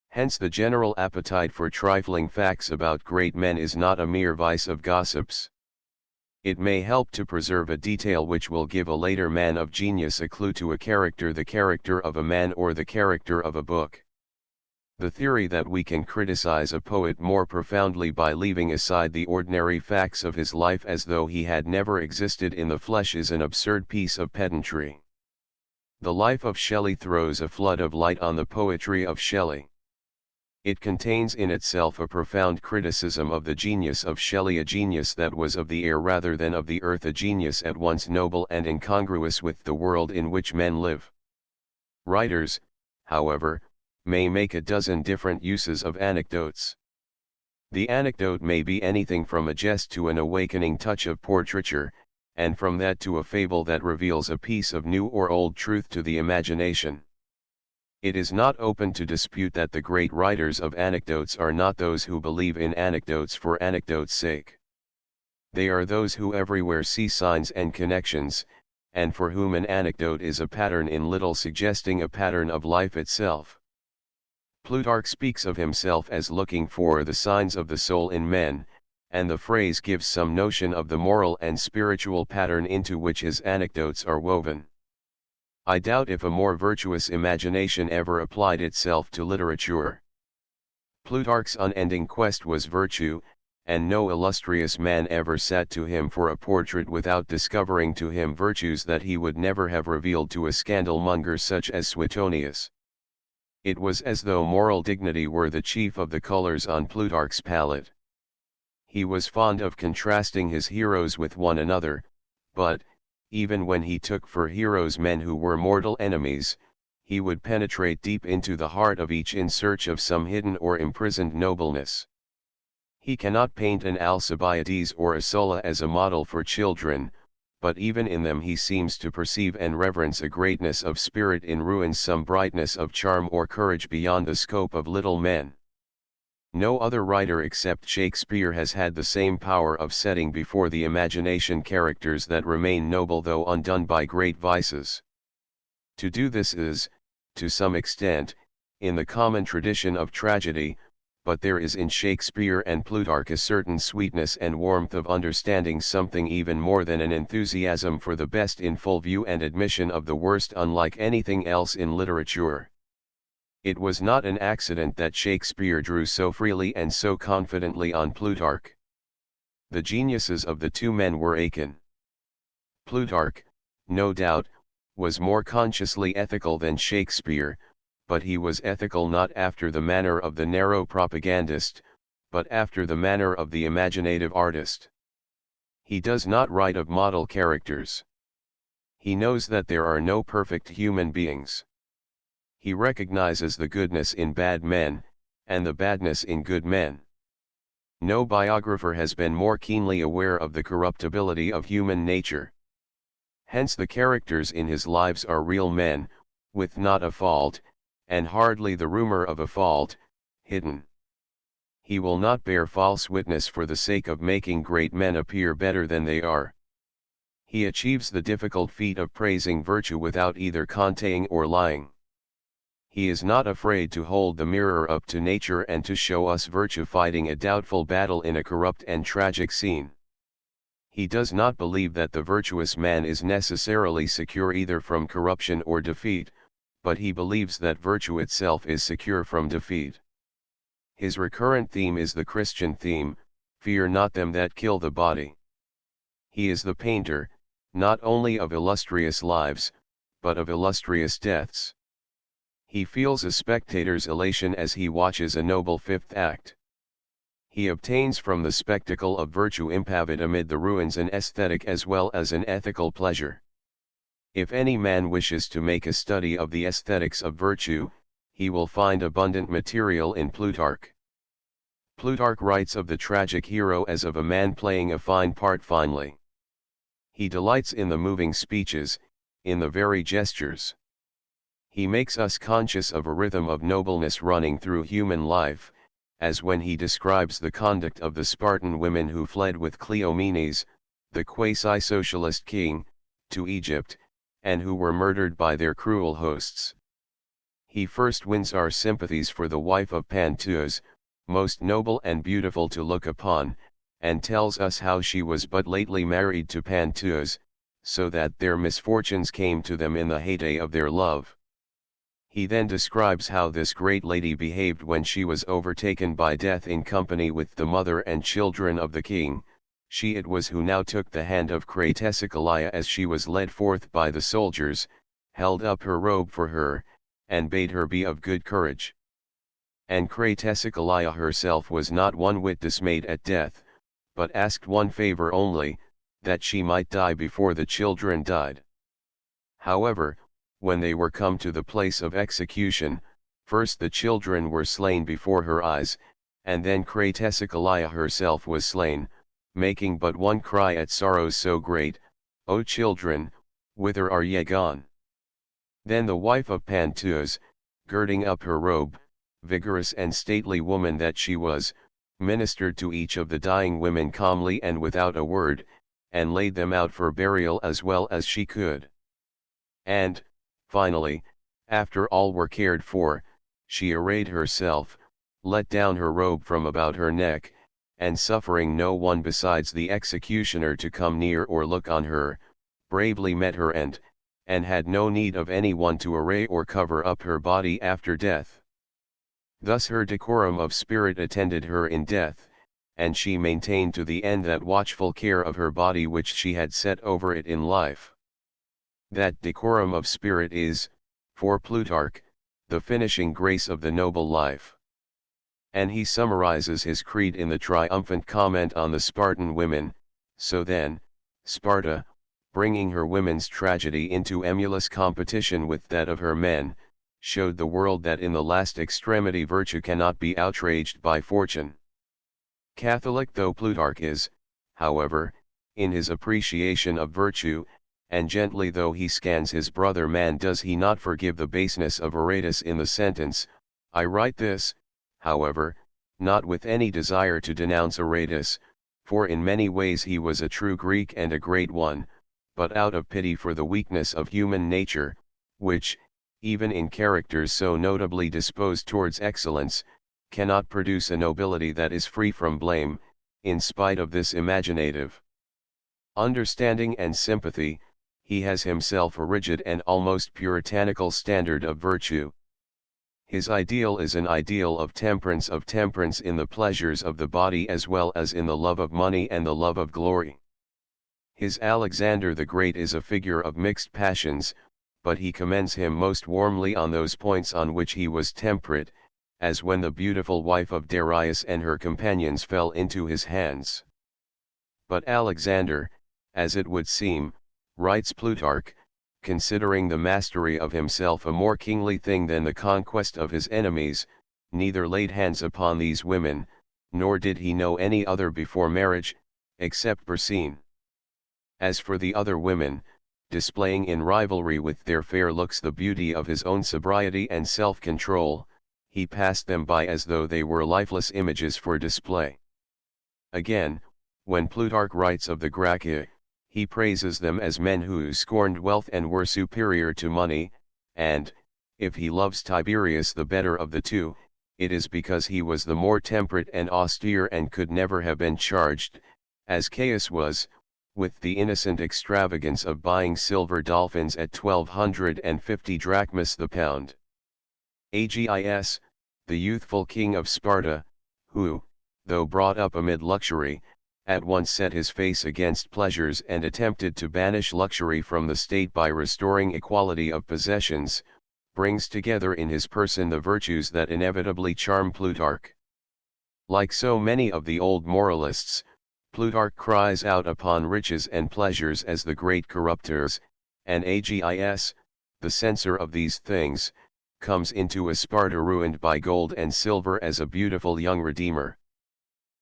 [SPEAKER 1] Hence the general appetite for trifling facts about great men is not a mere vice of gossips. It may help to preserve a detail which will give a later man of genius a clue to a character, the character of a man or the character of a book. The theory that we can criticize a poet more profoundly by leaving aside the ordinary facts of his life as though he had never existed in the flesh is an absurd piece of pedantry. The Life of Shelley throws a flood of light on the poetry of Shelley. It contains in itself a profound criticism of the genius of Shelley, a genius that was of the air rather than of the earth, a genius at once noble and incongruous with the world in which men live. Writers, however, may make a dozen different uses of anecdotes. The anecdote may be anything from a jest to an awakening touch of portraiture, and from that to a fable that reveals a piece of new or old truth to the imagination. It is not open to dispute that the great writers of anecdotes are not those who believe in anecdotes for anecdotes' sake. They are those who everywhere see signs and connections, and for whom an anecdote is a pattern in little, suggesting a pattern of life itself. Plutarch speaks of himself as looking for the signs of the soul in men, and the phrase gives some notion of the moral and spiritual pattern into which his anecdotes are woven. I doubt if a more virtuous imagination ever applied itself to literature. Plutarch's unending quest was virtue, and no illustrious man ever sat to him for a portrait without discovering to him virtues that he would never have revealed to a scandalmonger such as Suetonius. It was as though moral dignity were the chief of the colors on Plutarch's palette. He was fond of contrasting his heroes with one another, but, even when he took for heroes men who were mortal enemies, he would penetrate deep into the heart of each in search of some hidden or imprisoned nobleness. He cannot paint an Alcibiades or a Sulla as a model for children, but even in them he seems to perceive and reverence a greatness of spirit in ruins, some brightness of charm or courage beyond the scope of little men. No other writer except Shakespeare has had the same power of setting before the imagination characters that remain noble though undone by great vices. To do this is, to some extent, in the common tradition of tragedy, but there is in Shakespeare and Plutarch a certain sweetness and warmth of understanding, something even more than an enthusiasm for the best in full view and admission of the worst, unlike anything else in literature. It was not an accident that Shakespeare drew so freely and so confidently on Plutarch. The geniuses of the two men were akin. Plutarch, no doubt, was more consciously ethical than Shakespeare, but he was ethical not after the manner of the narrow propagandist, but after the manner of the imaginative artist. He does not write of model characters. He knows that there are no perfect human beings. He recognizes the goodness in bad men, and the badness in good men. No biographer has been more keenly aware of the corruptibility of human nature. Hence the characters in his lives are real men, with not a fault, and hardly the rumor of a fault, hidden. He will not bear false witness for the sake of making great men appear better than they are. He achieves the difficult feat of praising virtue without either conteing or lying. He is not afraid to hold the mirror up to nature and to show us virtue fighting a doubtful battle in a corrupt and tragic scene. He does not believe that the virtuous man is necessarily secure either from corruption or defeat, but he believes that virtue itself is secure from defeat. His recurrent theme is the Christian theme, fear not them that kill the body. He is the painter, not only of illustrious lives, but of illustrious deaths. He feels a spectator's elation as he watches a noble fifth act. He obtains from the spectacle of virtue impavid amid the ruins an aesthetic as well as an ethical pleasure. If any man wishes to make a study of the aesthetics of virtue, he will find abundant material in Plutarch. Plutarch writes of the tragic hero as of a man playing a fine part finely. He delights in the moving speeches, in the very gestures. He makes us conscious of a rhythm of nobleness running through human life, as when he describes the conduct of the Spartan women who fled with Cleomenes, the quasi-socialist king, to Egypt, and who were murdered by their cruel hosts. He first wins our sympathies for the wife of Panthus, most noble and beautiful to look upon, and tells us how she was but lately married to Panthus, so that their misfortunes came to them in the heyday of their love. He then describes how this great lady behaved when she was overtaken by death in company with the mother and children of the king. She it was who now took the hand of Cratesicalia as she was led forth by the soldiers, held up her robe for her, and bade her be of good courage. And Cratesicalia herself was not one whit dismayed at death, but asked one favor only, that she might die before the children died. However, when they were come to the place of execution, first the children were slain before her eyes, and then Cratesicalia herself was slain, making but one cry at sorrows so great, O children, whither are ye gone? Then the wife of Panthus, girding up her robe, vigorous and stately woman that she was, ministered to each of the dying women calmly and without a word, and laid them out for burial as well as she could. And, finally, after all were cared for, she arrayed herself, let down her robe from about her neck, and suffering no one besides the executioner to come near or look on her, bravely met her end, and had no need of any one to array or cover up her body after death. Thus her decorum of spirit attended her in death, and she maintained to the end that watchful care of her body which she had set over it in life. That decorum of spirit is, for Plutarch, the finishing grace of the noble life. And he summarizes his creed in the triumphant comment on the Spartan women. So then, Sparta, bringing her women's tragedy into emulous competition with that of her men, showed the world that in the last extremity virtue cannot be outraged by fortune. Catholic though Plutarch is, however, in his appreciation of virtue, and gently though he scans his brother man, does he not forgive the baseness of Aratus in the sentence, I write this, however, not with any desire to denounce Aratus, for in many ways he was a true Greek and a great one, but out of pity for the weakness of human nature, which, even in characters so notably disposed towards excellence, cannot produce a nobility that is free from blame, in spite of this imaginative understanding and sympathy. He has himself a rigid and almost puritanical standard of virtue. His ideal is an ideal of temperance in the pleasures of the body as well as in the love of money and the love of glory. His Alexander the Great is a figure of mixed passions, but he commends him most warmly on those points on which he was temperate, as when the beautiful wife of Darius and her companions fell into his hands. But Alexander, as it would seem, writes Plutarch, considering the mastery of himself a more kingly thing than the conquest of his enemies, neither laid hands upon these women, nor did he know any other before marriage, except Persine. As for the other women, displaying in rivalry with their fair looks the beauty of his own sobriety and self-control, he passed them by as though they were lifeless images for display. Again, when Plutarch writes of the Gracchi, he praises them as men who scorned wealth and were superior to money, and, if he loves Tiberius the better of the two, it is because he was the more temperate and austere and could never have been charged, as Caius was, with the innocent extravagance of buying silver dolphins at 1250 drachmas the pound. Agis, the youthful king of Sparta, who, though brought up amid luxury, at once set his face against pleasures and attempted to banish luxury from the state by restoring equality of possessions, brings together in his person the virtues that inevitably charm Plutarch. Like so many of the old moralists, Plutarch cries out upon riches and pleasures as the great corruptors, and Agis, the censor of these things, comes into a Sparta ruined by gold and silver as a beautiful young redeemer.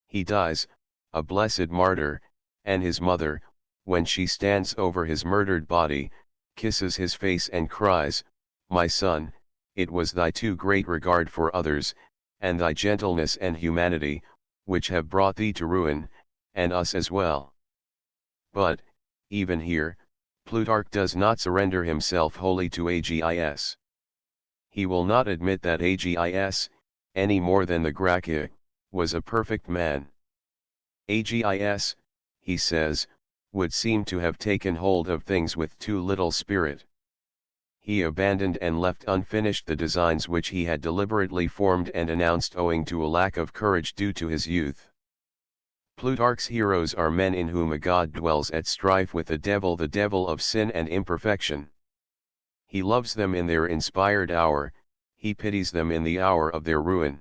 [SPEAKER 1] He dies, a blessed martyr, and his mother, when she stands over his murdered body, kisses his face and cries, "My son, it was thy too great regard for others, and thy gentleness and humanity, which have brought thee to ruin, and us as well." But, even here, Plutarch does not surrender himself wholly to Agis. He will not admit that Agis, any more than the Gracchi, was a perfect man. Agis, he says, would seem to have taken hold of things with too little spirit. He abandoned and left unfinished the designs which he had deliberately formed and announced owing to a lack of courage due to his youth. Plutarch's heroes are men in whom a god dwells at strife with the devil of sin and imperfection. He loves them in their inspired hour, he pities them in the hour of their ruin.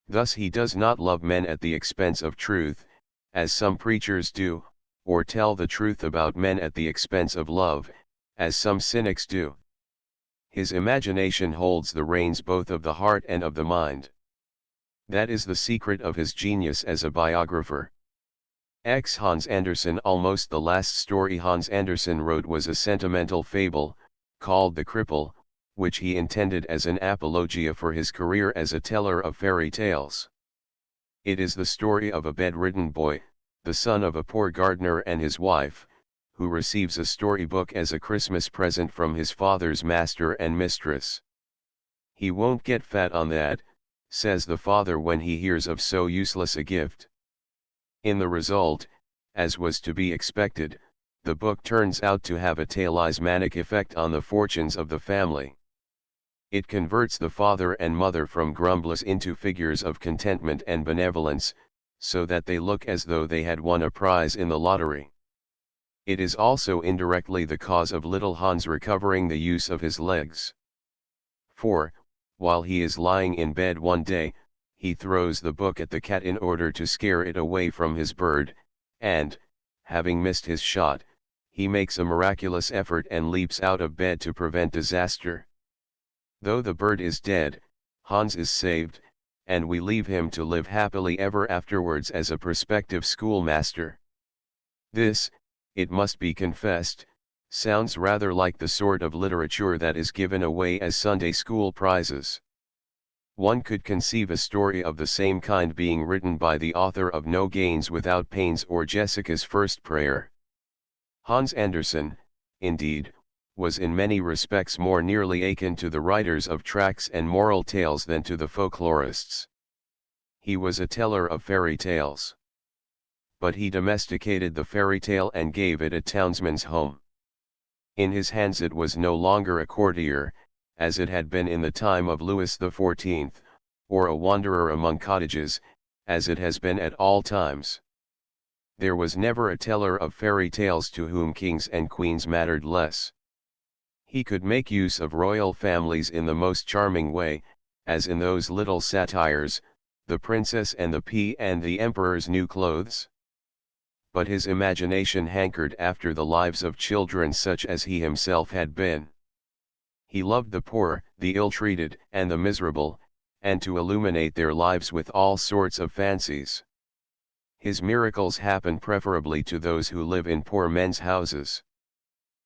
[SPEAKER 1] Thus he does not love men at the expense of truth, as some preachers do, or tell the truth about men at the expense of love, as some cynics do. His imagination holds the reins both of the heart and of the mind. That is the secret of his genius as a biographer. Hans Andersen. Almost the last story Hans Andersen wrote was a sentimental fable, called The Cripple, which he intended as an apologia for his career as a teller of fairy tales. It is the story of a bedridden boy, the son of a poor gardener and his wife, who receives a storybook as a Christmas present from his father's master and mistress. "He won't get fat on that," says the father when he hears of so useless a gift. In the result, as was to be expected, the book turns out to have a talismanic effect on the fortunes of the family. It converts the father and mother from grumblers into figures of contentment and benevolence, so that they look as though they had won a prize in the lottery. It is also indirectly the cause of little Hans recovering the use of his legs. For, while he is lying in bed one day, he throws the book at the cat in order to scare it away from his bird, and, having missed his shot, he makes a miraculous effort and leaps out of bed to prevent disaster. Though the bird is dead, Hans is saved, and we leave him to live happily ever afterwards as a prospective schoolmaster. This, it must be confessed, sounds rather like the sort of literature that is given away as Sunday school prizes. One could conceive a story of the same kind being written by the author of No Gains Without Pains or Jessica's First Prayer. Hans Andersen, indeed, was in many respects more nearly akin to the writers of tracts and moral tales than to the folklorists. He was a teller of fairy tales. But he domesticated the fairy tale and gave it a townsman's home. In his hands it was no longer a courtier, as it had been in the time of Louis XIV, or a wanderer among cottages, as it has been at all times. There was never a teller of fairy tales to whom kings and queens mattered less. He could make use of royal families in the most charming way, as in those little satires, The Princess and the Pea and the Emperor's New Clothes. but his imagination hankered after the lives of children such as he himself had been. He loved the poor, the ill-treated, and the miserable, and to illuminate their lives with all sorts of fancies. His miracles happen preferably to those who live in poor men's houses.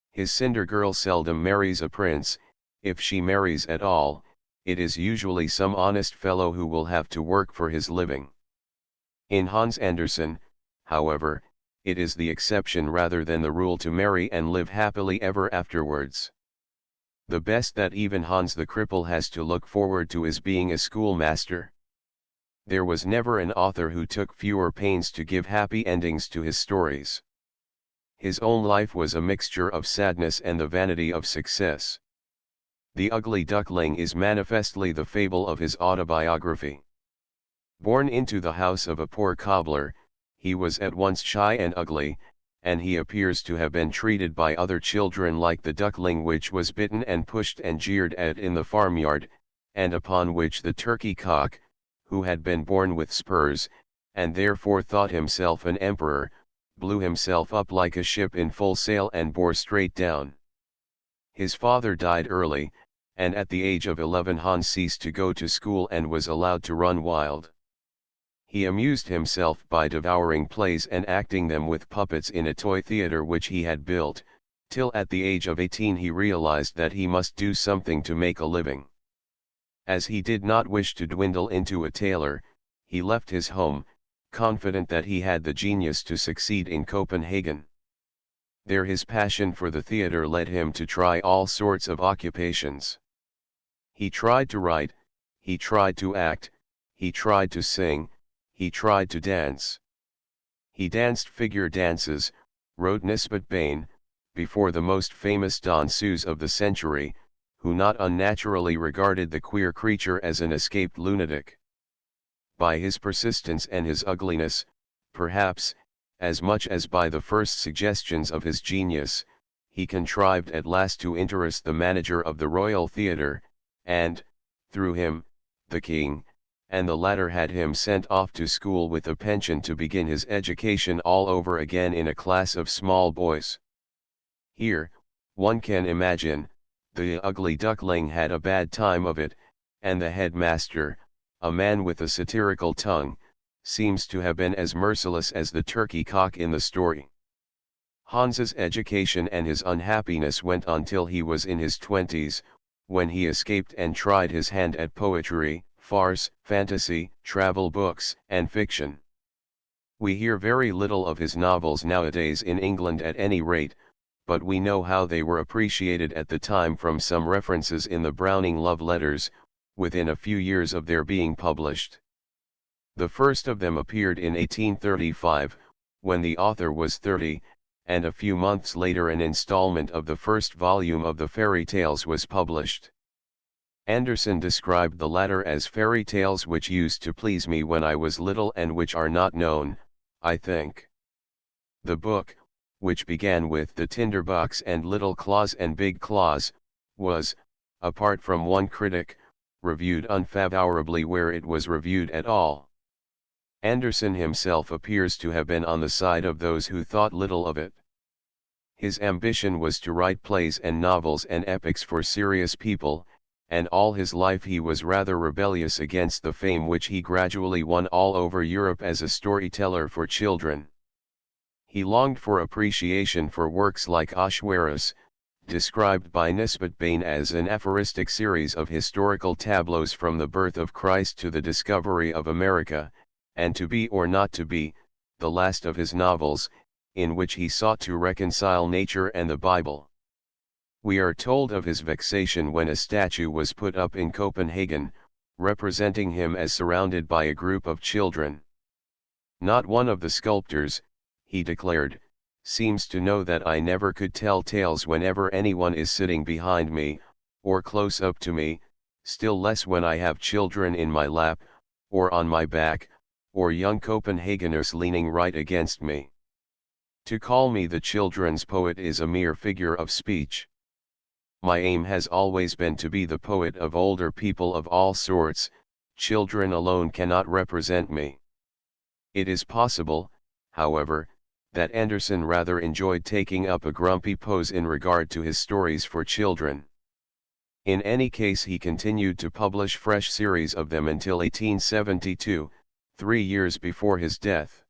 [SPEAKER 1] His cinder girl seldom marries a prince; if she marries at all, it is usually some honest fellow who will have to work for his living. In Hans Andersen, however, it is the exception rather than the rule to marry and live happily ever afterwards. The best that even Hans the cripple has to look forward to is being a schoolmaster. There was never an author who took fewer pains to give happy endings to his stories. His own life was a mixture of sadness and the vanity of success. The Ugly Duckling is manifestly the fable of his autobiography. Born into the house of a poor cobbler, he was at once shy and ugly, and he appears to have been treated by other children like the duckling which was bitten and pushed and jeered at in the farmyard, and upon which the turkey cock, who had been born with spurs, and therefore thought himself an emperor, blew himself up like a ship in full sail and bore straight down. His father died early, and at the age of 11 Hans ceased to go to school and was allowed to run wild. He amused himself by devouring plays and acting them with puppets in a toy theater which he had built, till at the age of 18 he realized that he must do something to make a living. As he did not wish to dwindle into a tailor, he left his home, confident that he had the genius to succeed in Copenhagen. There his passion for the theater led him to try all sorts of occupations. He tried to write, he tried to act, he tried to sing, he tried to dance. He danced figure dances, wrote Nisbet Bain, before the most famous danseuse of the century, who not unnaturally regarded the queer creature as an escaped lunatic. By his persistence and his ugliness, perhaps, as much as by the first suggestions of his genius, he contrived at last to interest the manager of the Royal Theatre, and, through him, the king, and the latter had him sent off to school with a pension to begin his education all over again in a class of small boys. Here, one can imagine, the Ugly Duckling had a bad time of it, and the headmaster, a man with a satirical tongue, seems to have been as merciless as the turkey cock in the story. Hans's education and his unhappiness went on till he was in his 20s, when he escaped and tried his hand at poetry, farce, fantasy, travel books, and fiction. We hear very little of his novels nowadays in England at any rate, but we know how they were appreciated at the time from some references in the Browning love letters, within a few years of their being published. The first of them appeared in 1835, when the author was 30, and a few months later an installment of the first volume of the fairy tales was published. Andersen described the latter as fairy tales which used to please me when I was little and which are not known, I think. The book, which began with the Tinderbox and Little Claus and Big Claus, was, apart from one critic, reviewed unfavorably where it was reviewed at all. Andersen himself appears to have been on the side of those who thought little of it. His ambition was to write plays and novels and epics for serious people, and all his life he was rather rebellious against the fame which he gradually won all over Europe as a storyteller for children. He longed for appreciation for works like Ahasuerus, described by Nisbet Bain as an aphoristic series of historical tableaus from the birth of Christ to the discovery of America, and To Be or Not to Be, the last of his novels, in which he sought to reconcile nature and the Bible. We are told of his vexation when a statue was put up in Copenhagen, representing him as surrounded by a group of children. Not one of the sculptors, he declared, seems to know that I never could tell tales whenever anyone is sitting behind me, or close up to me, still less when I have children in my lap, or on my back, or young Copenhageners leaning right against me. To call me the children's poet is a mere figure of speech. My aim has always been to be the poet of older people of all sorts, children alone cannot represent me. It is possible, however, that Andersen rather enjoyed taking up a grumpy pose in regard to his stories for children. In any case, he continued to publish fresh series of them until 1872, 3 years before his death.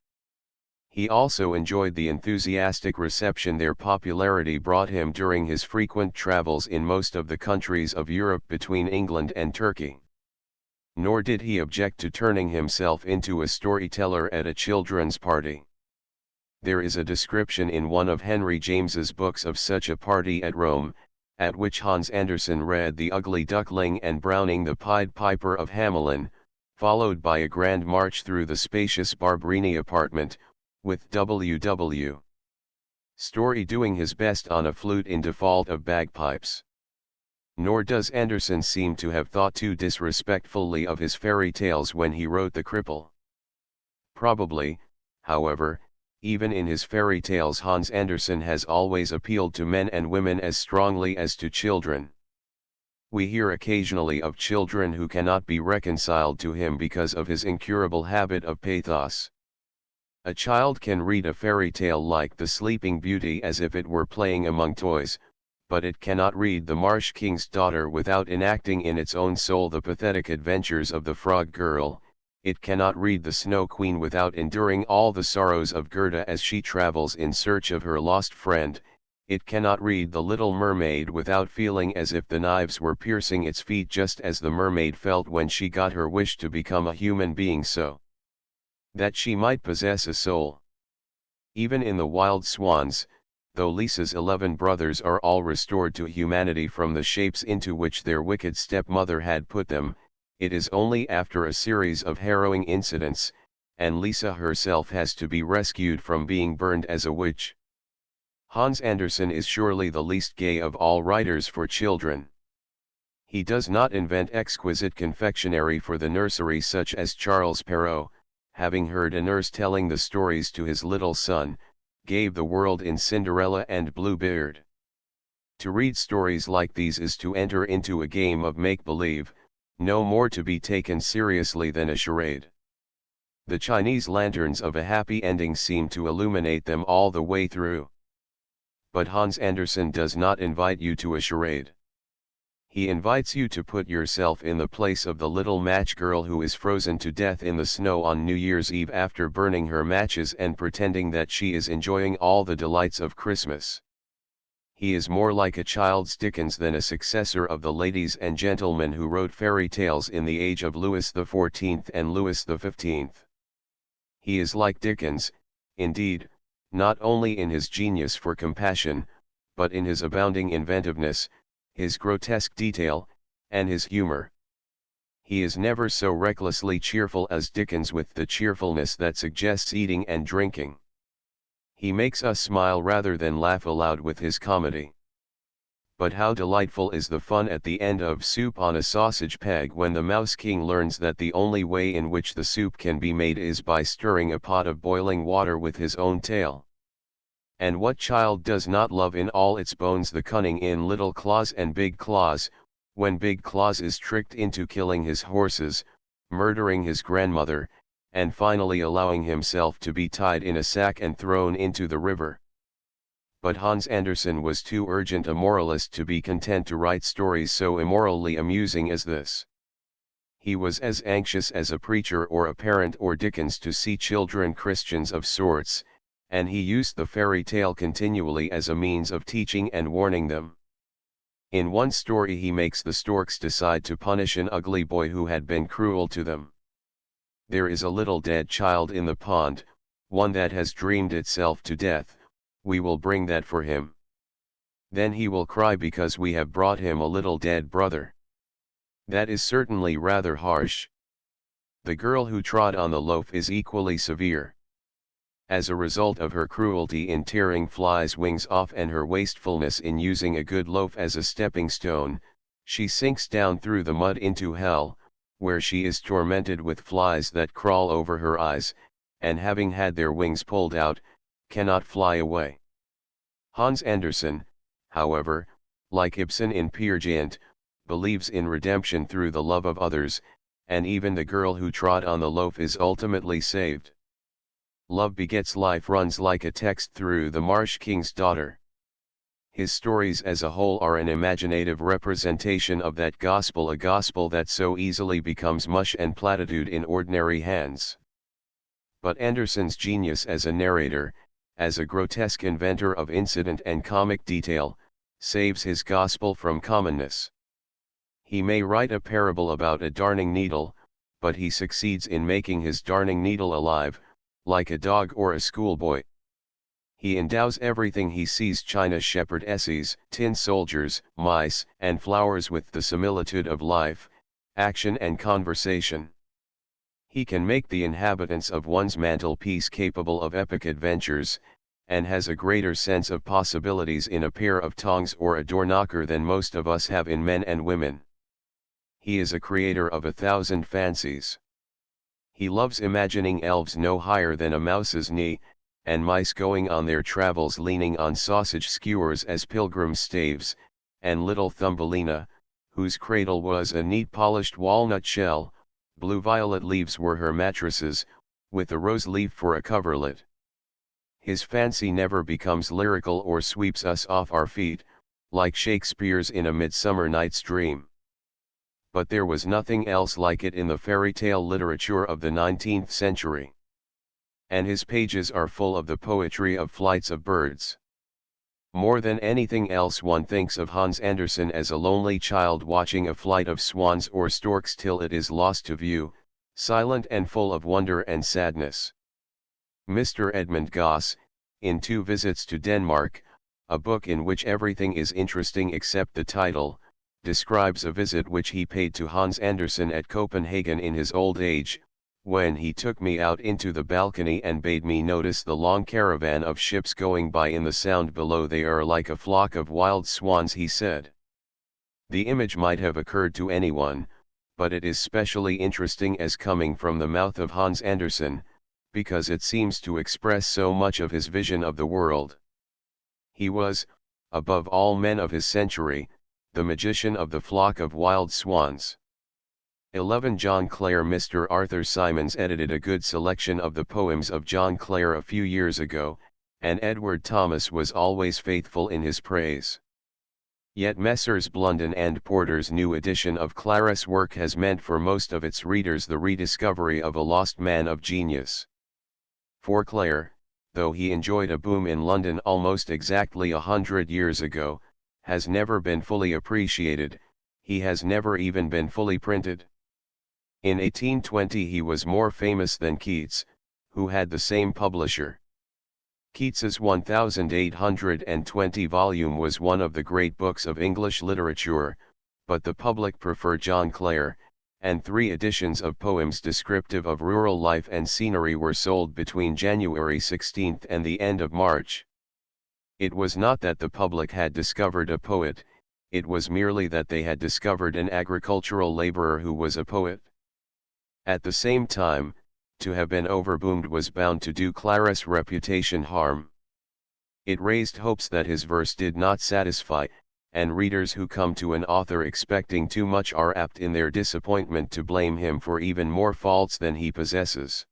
[SPEAKER 1] He also enjoyed the enthusiastic reception their popularity brought him during his frequent travels in most of the countries of Europe between England and Turkey. Nor did he object to turning himself into a storyteller at a children's party. There is a description in one of Henry James's books of such a party at Rome, at which Hans Andersen read The Ugly Duckling and Browning the Pied Piper of Hamelin, followed by a grand march through the spacious Barberini apartment, with W.W. Story doing his best on a flute in default of bagpipes. Nor does Andersen seem to have thought too disrespectfully of his fairy tales when he wrote The Cripple. Probably, however, even in his fairy tales Hans Andersen has always appealed to men and women as strongly as to children. We hear occasionally of children who cannot be reconciled to him because of his incurable habit of pathos. A child can read a fairy tale like The Sleeping Beauty as if it were playing among toys, but it cannot read The Marsh King's Daughter without enacting in its own soul the pathetic adventures of the Frog Girl. It cannot read The Snow Queen without enduring all the sorrows of Gerda as she travels in search of her lost friend. It cannot read The Little Mermaid without feeling as if the knives were piercing its feet, just as the mermaid felt when she got her wish to become a human being so that she might possess a soul. Even in The Wild Swans, though Lisa's 11 brothers are all restored to humanity from the shapes into which their wicked stepmother had put them, it is only after a series of harrowing incidents, and Lisa herself has to be rescued from being burned as a witch. Hans Andersen is surely the least gay of all writers for children. He does not invent exquisite confectionery for the nursery such as Charles Perrault, having heard a nurse telling the stories to his little son, gave the world in Cinderella and Bluebeard. To read stories like these is to enter into a game of make-believe, no more to be taken seriously than a charade. The Chinese lanterns of a happy ending seem to illuminate them all the way through. But Hans Andersen does not invite you to a charade. He invites you to put yourself in the place of the little match girl who is frozen to death in the snow on New Year's Eve after burning her matches and pretending that she is enjoying all the delights of Christmas. He is more like a child's Dickens than a successor of the ladies and gentlemen who wrote fairy tales in the age of Louis XIV and Louis XV. He is like Dickens, indeed, not only in his genius for compassion, but in his abounding inventiveness, his grotesque detail, and his humor. He is never so recklessly cheerful as Dickens, with the cheerfulness that suggests eating and drinking. He makes us smile rather than laugh aloud with his comedy. But how delightful is the fun at the end of Soup on a Sausage Peg when the Mouse King learns that the only way in which the soup can be made is by stirring a pot of boiling water with his own tail. And what child does not love in all its bones the cunning in Little Claus and Big Claus, when Big Claus is tricked into killing his horses, murdering his grandmother, and finally allowing himself to be tied in a sack and thrown into the river? But Hans Andersen was too urgent a moralist to be content to write stories so immorally amusing as this. He was as anxious as a preacher or a parent or Dickens to see children Christians of sorts, and he used the fairy tale continually as a means of teaching and warning them. In one story he makes the storks decide to punish an ugly boy who had been cruel to them. There is a little dead child in the pond, one that has dreamed itself to death, we will bring that for him. Then he will cry because we have brought him a little dead brother. That is certainly rather harsh. The girl who trod on the loaf is equally severe. As a result of her cruelty in tearing flies' wings off and her wastefulness in using a good loaf as a stepping stone, she sinks down through the mud into hell, where she is tormented with flies that crawl over her eyes, and having had their wings pulled out, cannot fly away. Hans Andersen, however, like Ibsen in Peer Gynt, believes in redemption through the love of others, and even the girl who trod on the loaf is ultimately saved. Love begets life runs like a text through the Marsh King's Daughter. His stories as a whole are an imaginative representation of that gospel, a gospel that so easily becomes mush and platitude in ordinary hands. But Anderson's genius as a narrator, as a grotesque inventor of incident and comic detail, saves his gospel from commonness. He may write a parable about a darning needle, but he succeeds in making his darning needle alive, like a dog or a schoolboy. He endows everything he sees, china shepherdesses, tin soldiers, mice, and flowers, with the similitude of life, action and conversation. He can make the inhabitants of one's mantelpiece capable of epic adventures, and has a greater sense of possibilities in a pair of tongs or a door knocker than most of us have in men and women. He is a creator of 1,000 fancies. He loves imagining elves no higher than a mouse's knee, and mice going on their travels leaning on sausage skewers as pilgrim staves, and little Thumbelina, whose cradle was a neat polished walnut shell, blue-violet leaves were her mattresses, with a rose leaf for a coverlet. His fancy never becomes lyrical or sweeps us off our feet, like Shakespeare's in A Midsummer Night's Dream. But there was nothing else like it in the fairy tale literature of the 19th century. And his pages are full of the poetry of flights of birds. More than anything else one thinks of Hans Andersen as a lonely child watching a flight of swans or storks till it is lost to view, silent and full of wonder and sadness. Mr. Edmund Gosse, in 2 Visits to Denmark, a book in which everything is interesting except the title, describes a visit which he paid to Hans Andersen at Copenhagen in his old age, when he took me out into the balcony and bade me notice the long caravan of ships going by in the sound below. They are like a flock of wild swans, he said. The image might have occurred to anyone, but it is specially interesting as coming from the mouth of Hans Andersen, because it seems to express so much of his vision of the world. He was, above all men of his century, the magician of the flock of wild swans. 11 John Clare. Mr. Arthur Symons edited a good selection of the poems of John Clare a few years ago, and Edward Thomas was always faithful in his praise. Yet Messrs. Blunden and Porter's new edition of Clare's work has meant for most of its readers the rediscovery of a lost man of genius. For Clare, though he enjoyed a boom in London almost exactly 100 years ago, has never been fully appreciated. He has never even been fully printed. In 1820 he was more famous than Keats, who had the same publisher. Keats's 1820 volume was one of the great books of English literature, but the public prefer John Clare, and 3 editions of poems descriptive of rural life and scenery were sold between January 16 and the end of March. It was not that the public had discovered a poet, it was merely that they had discovered an agricultural laborer who was a poet. At the same time, to have been overboomed was bound to do Clare's reputation harm. It raised hopes that his verse did not satisfy, and readers who come to an author expecting too much are apt in their disappointment to blame him for even more faults than he possesses.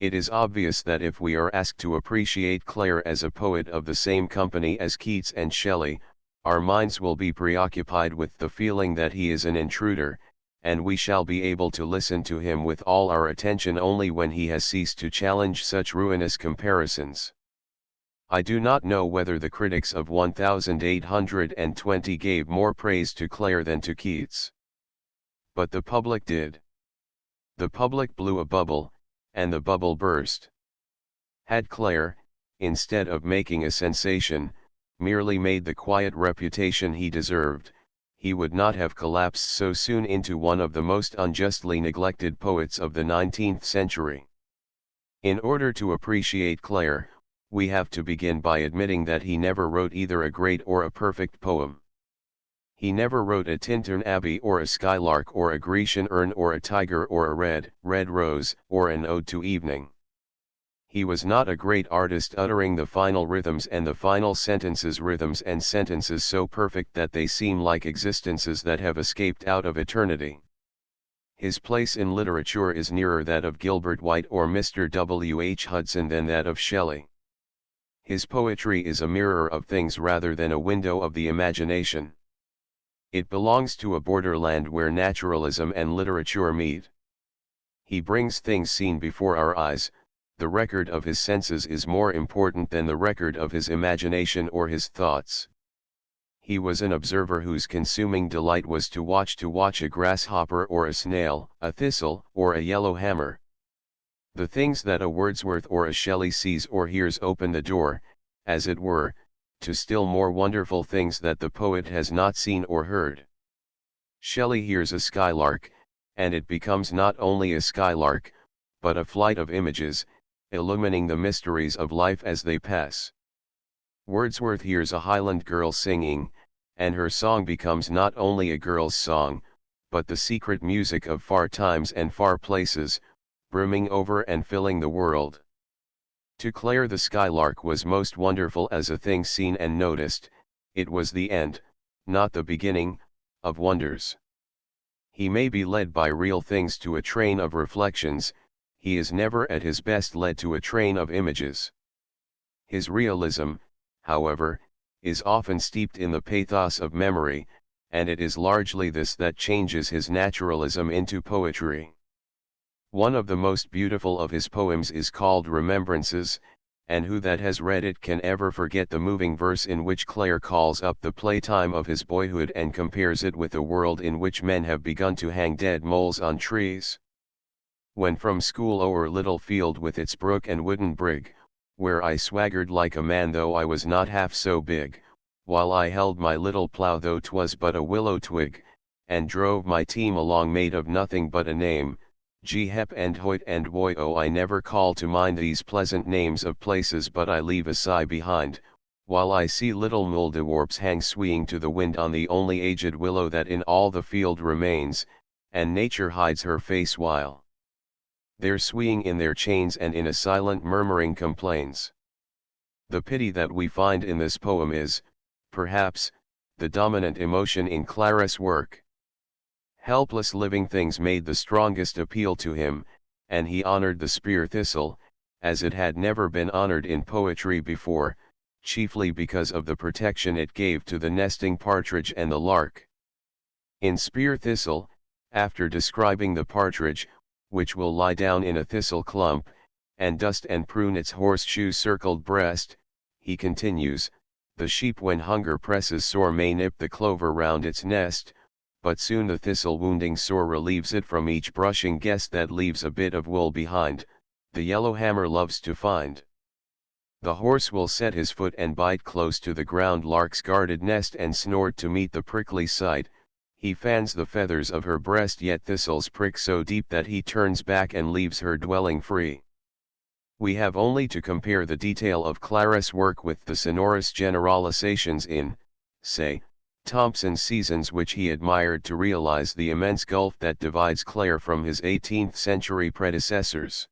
[SPEAKER 1] It is obvious that if we are asked to appreciate Clare as a poet of the same company as Keats and Shelley, our minds will be preoccupied with the feeling that he is an intruder, and we shall be able to listen to him with all our attention only when he has ceased to challenge such ruinous comparisons. I do not know whether the critics of 1820 gave more praise to Clare than to Keats. But the public did. The public blew a bubble, and the bubble burst. Had Clare, instead of making a sensation, merely made the quiet reputation he deserved, he would not have collapsed so soon into one of the most unjustly neglected poets of the 19th century. In order to appreciate Clare, we have to begin by admitting that he never wrote either a great or a perfect poem. He never wrote a Tintern Abbey or a Skylark or a Grecian Urn or a Tiger or a Red, Red Rose or an Ode to Evening. He was not a great artist uttering the final rhythms and the final sentences, rhythms and sentences so perfect that they seem like existences that have escaped out of eternity. His place in literature is nearer that of Gilbert White or Mr. W. H. Hudson than that of Shelley. His poetry is a mirror of things rather than a window of the imagination. It belongs to a borderland where naturalism and literature meet. He brings things seen before our eyes. The record of his senses is more important than the record of his imagination or his thoughts. He was an observer whose consuming delight was to watch a grasshopper or a snail, a thistle, or a yellow hammer. The things that a Wordsworth or a Shelley sees or hears open the door, as it were, to still more wonderful things that the poet has not seen or heard. Shelley hears a skylark, and it becomes not only a skylark, but a flight of images, illumining the mysteries of life as they pass. Wordsworth hears a Highland girl singing, and her song becomes not only a girl's song, but the secret music of far times and far places, brimming over and filling the world. To Clare the skylark was most wonderful as a thing seen and noticed. It was the end, not the beginning, of wonders. He may be led by real things to a train of reflections, he is never at his best led to a train of images. His realism, however, is often steeped in the pathos of memory, and it is largely this that changes his naturalism into poetry. One of the most beautiful of his poems is called Remembrances, and who that has read it can ever forget the moving verse in which Clare calls up the playtime of his boyhood and compares it with a world in which men have begun to hang dead moles on trees. When from school o'er little field with its brook and wooden brig, where I swaggered like a man though I was not half so big, while I held my little plough though 'twas but a willow twig, and drove my team along made of nothing but a name, G hep and hoyt and woy oh I never call to mind these pleasant names of places but I leave a sigh behind, while I see little muldewarps hang swaying to the wind on the only aged willow that in all the field remains, and nature hides her face while they're swaying in their chains and in a silent murmuring complains. The pity that we find in this poem is, perhaps, the dominant emotion in Clara's work. Helpless living things made the strongest appeal to him, and he honored the spear thistle, as it had never been honored in poetry before, chiefly because of the protection it gave to the nesting partridge and the lark. In Spear Thistle, after describing the partridge, which will lie down in a thistle clump, and dust and prune its horseshoe-circled breast, he continues, the sheep when hunger presses sore may nip the clover round its nest, but soon the thistle wounding sore relieves it from each brushing guest that leaves a bit of wool behind, the yellow hammer loves to find. The horse will set his foot and bite close to the ground lark's guarded nest and snort to meet the prickly sight, he fans the feathers of her breast yet thistles prick so deep that he turns back and leaves her dwelling free. We have only to compare the detail of Clara's work with the sonorous generalizations in, say, Thomson's Seasons which he admired to realize the immense gulf that divides Clare from his 18th-century predecessors.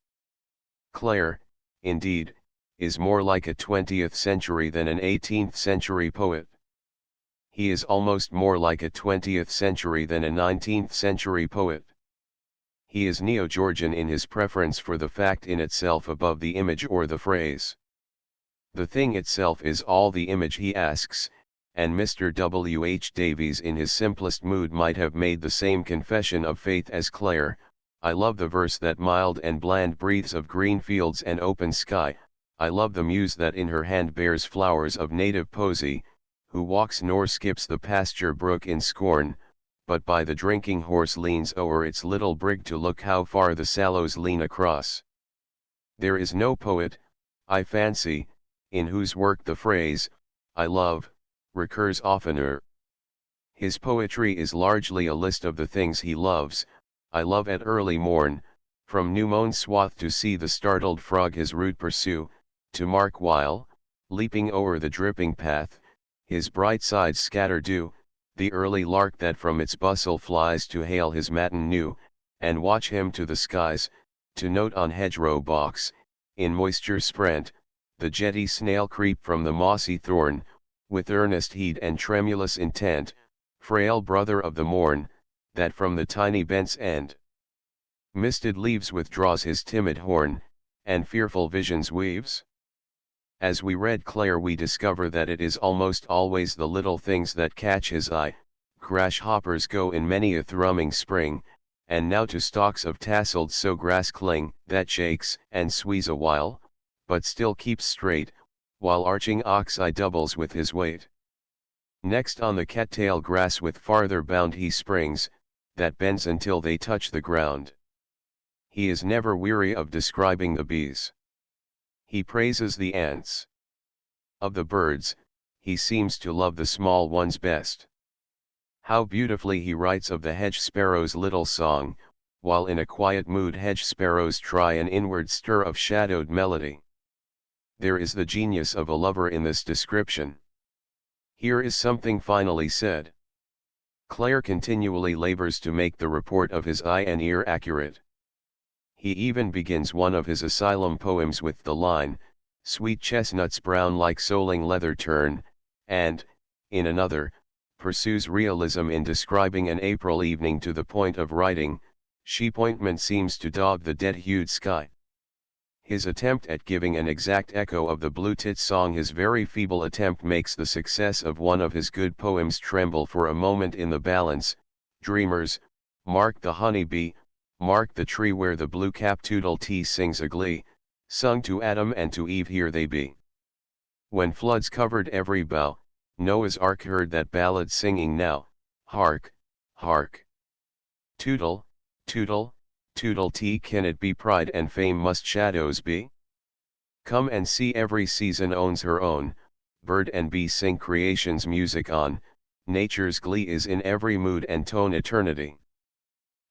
[SPEAKER 1] Clare, indeed, is more like a 20th century than an 18th-century poet. He is almost more like a 20th century than a 19th-century poet. He is Neo-Georgian in his preference for the fact in itself above the image or the phrase. The thing itself is all the image he asks, and Mr. W. H. Davies in his simplest mood might have made the same confession of faith as Clare, I love the verse that mild and bland breathes of green fields and open sky, I love the muse that in her hand bears flowers of native poesy, who walks nor skips the pasture brook in scorn, but by the drinking horse leans o'er its little brig to look how far the sallows lean across. There is no poet, I fancy, in whose work the phrase, I love, recurs oftener. His poetry is largely a list of the things he loves. I love at early morn, from new mown swath to see the startled frog his route pursue, to mark while, leaping o'er the dripping path, his bright sides scatter dew, the early lark that from its bustle flies to hail his matin new, and watch him to the skies, to note on hedgerow box, in moisture sprent, the jetty snail creep from the mossy thorn, with earnest heed and tremulous intent, frail brother of the morn, that from the tiny bent's end Misted leaves withdraws his timid horn, and fearful visions weaves? As we read Clare we discover that it is almost always the little things that catch his eye. Grasshoppers go in many a thrumming spring, and now to stalks of tasseled so grass cling, that shakes and swees a while, but still keeps straight, while arching ox-eye doubles with his weight. Next on the cattail grass with farther bound he springs, that bends until they touch the ground. He is never weary of describing the bees. He praises the ants. Of the birds, he seems to love the small ones best. How beautifully he writes of the hedge sparrow's little song, while in a quiet mood hedge sparrows try an inward stir of shadowed melody. There is the genius of a lover in this description. Here is something finally said. Clare continually labors to make the report of his eye and ear accurate. He even begins one of his asylum poems with the line, "Sweet chestnuts brown like soling leather turn," and, in another, pursues realism in describing an April evening to the point of writing, "Sheep ointment seems to dog the dead-hued sky." His attempt at giving an exact echo of the Blue Tit song, his very feeble attempt, makes the success of one of his good poems tremble for a moment in the balance. Dreamers, mark the honey bee, mark the tree where the blue-capped Toodle-Tee sings a glee, sung to Adam and to Eve, here they be. When floods covered every bough, Noah's Ark heard that ballad singing now, hark, hark. Tootle, tootle, Toodle-Tee, can it be pride and fame must shadows be? Come and see, every season owns her own, bird and bee sing creation's music on, nature's glee is in every mood and tone eternity.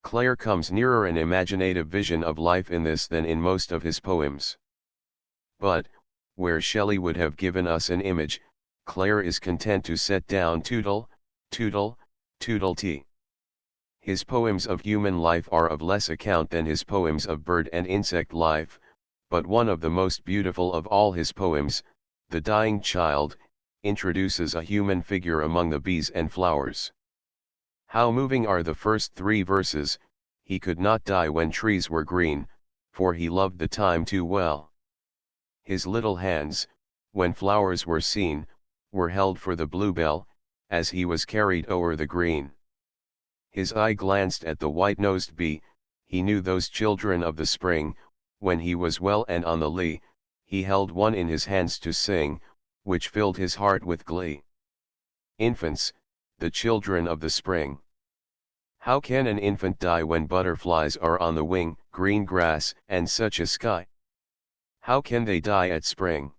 [SPEAKER 1] Clare comes nearer an imaginative vision of life in this than in most of his poems. But, where Shelley would have given us an image, Clare is content to set down tootle, tootle, Toodle-Tee. His poems of human life are of less account than his poems of bird and insect life, but one of the most beautiful of all his poems, "The Dying Child," introduces a human figure among the bees and flowers. How moving are the first three verses: "He could not die when trees were green, for he loved the time too well. His little hands, when flowers were seen, were held for the bluebell, as he was carried o'er the green. His eye glanced at the white-nosed bee, he knew those children of the spring, when he was well and on the lea, he held one in his hands to sing, which filled his heart with glee. Infants, the children of the spring. How can an infant die when butterflies are on the wing, green grass, and such a sky? How can they die at spring?"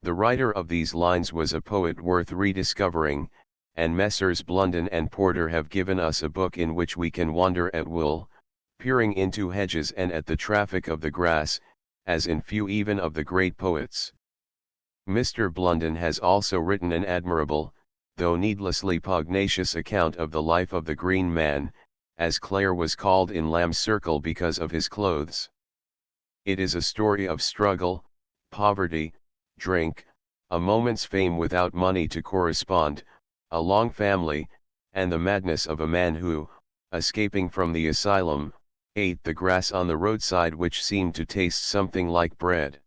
[SPEAKER 1] The writer of these lines was a poet worth rediscovering, and Messrs. Blunden and Porter have given us a book in which we can wander at will, peering into hedges and at the traffic of the grass, as in few even of the great poets. Mr. Blunden has also written an admirable, though needlessly pugnacious account of the life of the Green Man, as Clare was called in Lamb's circle because of his clothes. It is a story of struggle, poverty, drink, a moment's fame without money to correspond, a long family, and the madness of a man who, escaping from the asylum, ate the grass on the roadside which seemed to taste something like bread.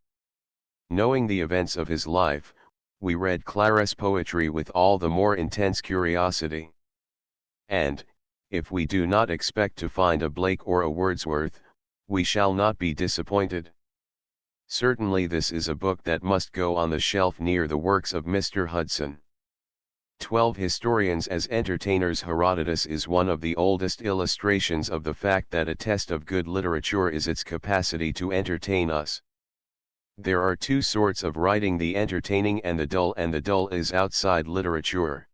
[SPEAKER 1] Knowing the events of his life, we read Clare's poetry with all the more intense curiosity. And, if we do not expect to find a Blake or a Wordsworth, we shall not be disappointed. Certainly this is a book that must go on the shelf near the works of Mr. Hudson. 12 Historians as Entertainers. Herodotus is one of the oldest illustrations of the fact that a test of good literature is its capacity to entertain us. There are two sorts of writing, the entertaining and the dull is outside literature.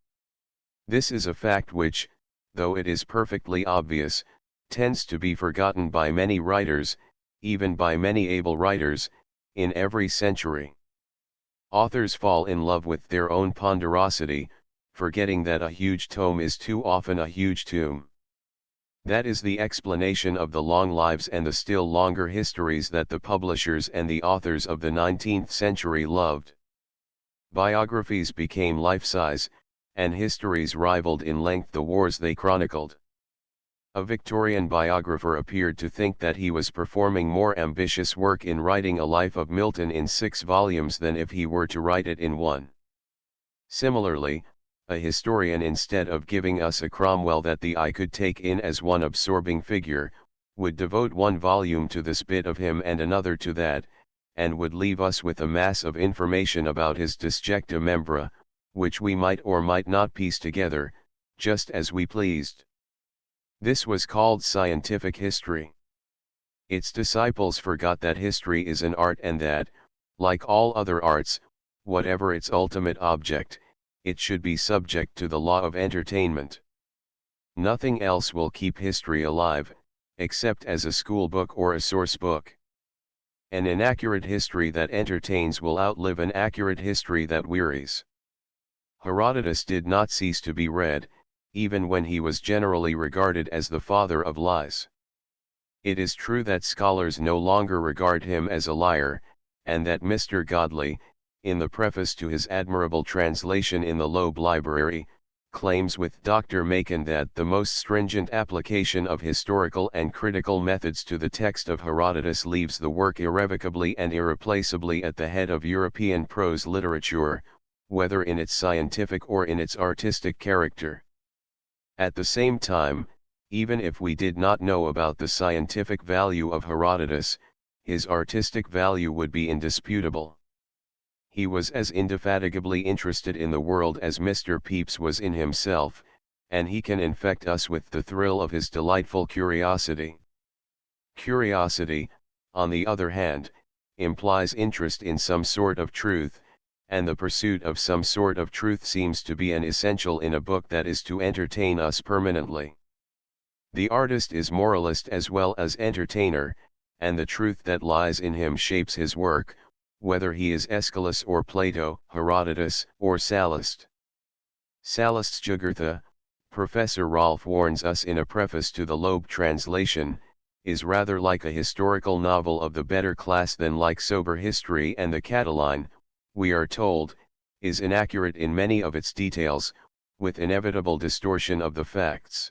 [SPEAKER 1] This is a fact which, though it is perfectly obvious, tends to be forgotten by many writers, even by many able writers, in every century. Authors fall in love with their own ponderosity, forgetting that a huge tome is too often a huge tomb. That is the explanation of the long lives and the still longer histories that the publishers and the authors of the 19th century loved. Biographies became life-size, and histories rivaled in length the wars they chronicled. A Victorian biographer appeared to think that he was performing more ambitious work in writing a life of Milton in 6 volumes than if he were to write it in one. Similarly, a historian, instead of giving us a Cromwell that the eye could take in as one absorbing figure, would devote one volume to this bit of him and another to that, and would leave us with a mass of information about his disjecta membra, which we might or might not piece together, just as we pleased. This was called scientific history. Its disciples forgot that history is an art and that, like all other arts, whatever its ultimate object, it should be subject to the law of entertainment. Nothing else will keep history alive, except as a school book or a source book. An inaccurate history that entertains will outlive an accurate history that wearies. Herodotus did not cease to be read, even when he was generally regarded as the father of lies. It is true that scholars no longer regard him as a liar, and that Mr. Godley, in the preface to his admirable translation in the Loeb Library, claims with Dr. Macon that the most stringent application of historical and critical methods to the text of Herodotus leaves the work irrevocably and irreplaceably at the head of European prose literature, whether in its scientific or in its artistic character. At the same time, even if we did not know about the scientific value of Herodotus, his artistic value would be indisputable. He was as indefatigably interested in the world as Mr. Pepys was in himself, and he can infect us with the thrill of his delightful curiosity. Curiosity, on the other hand, implies interest in some sort of truth, and the pursuit of some sort of truth seems to be an essential in a book that is to entertain us permanently. The artist is moralist as well as entertainer, and the truth that lies in him shapes his work, whether he is Aeschylus or Plato, Herodotus or Sallust. Sallust's Jugurtha, Professor Rolfe warns us in a preface to the Loeb translation, is rather like a historical novel of the better class than like sober history, and the Catiline, we are told, is inaccurate in many of its details, with inevitable distortion of the facts.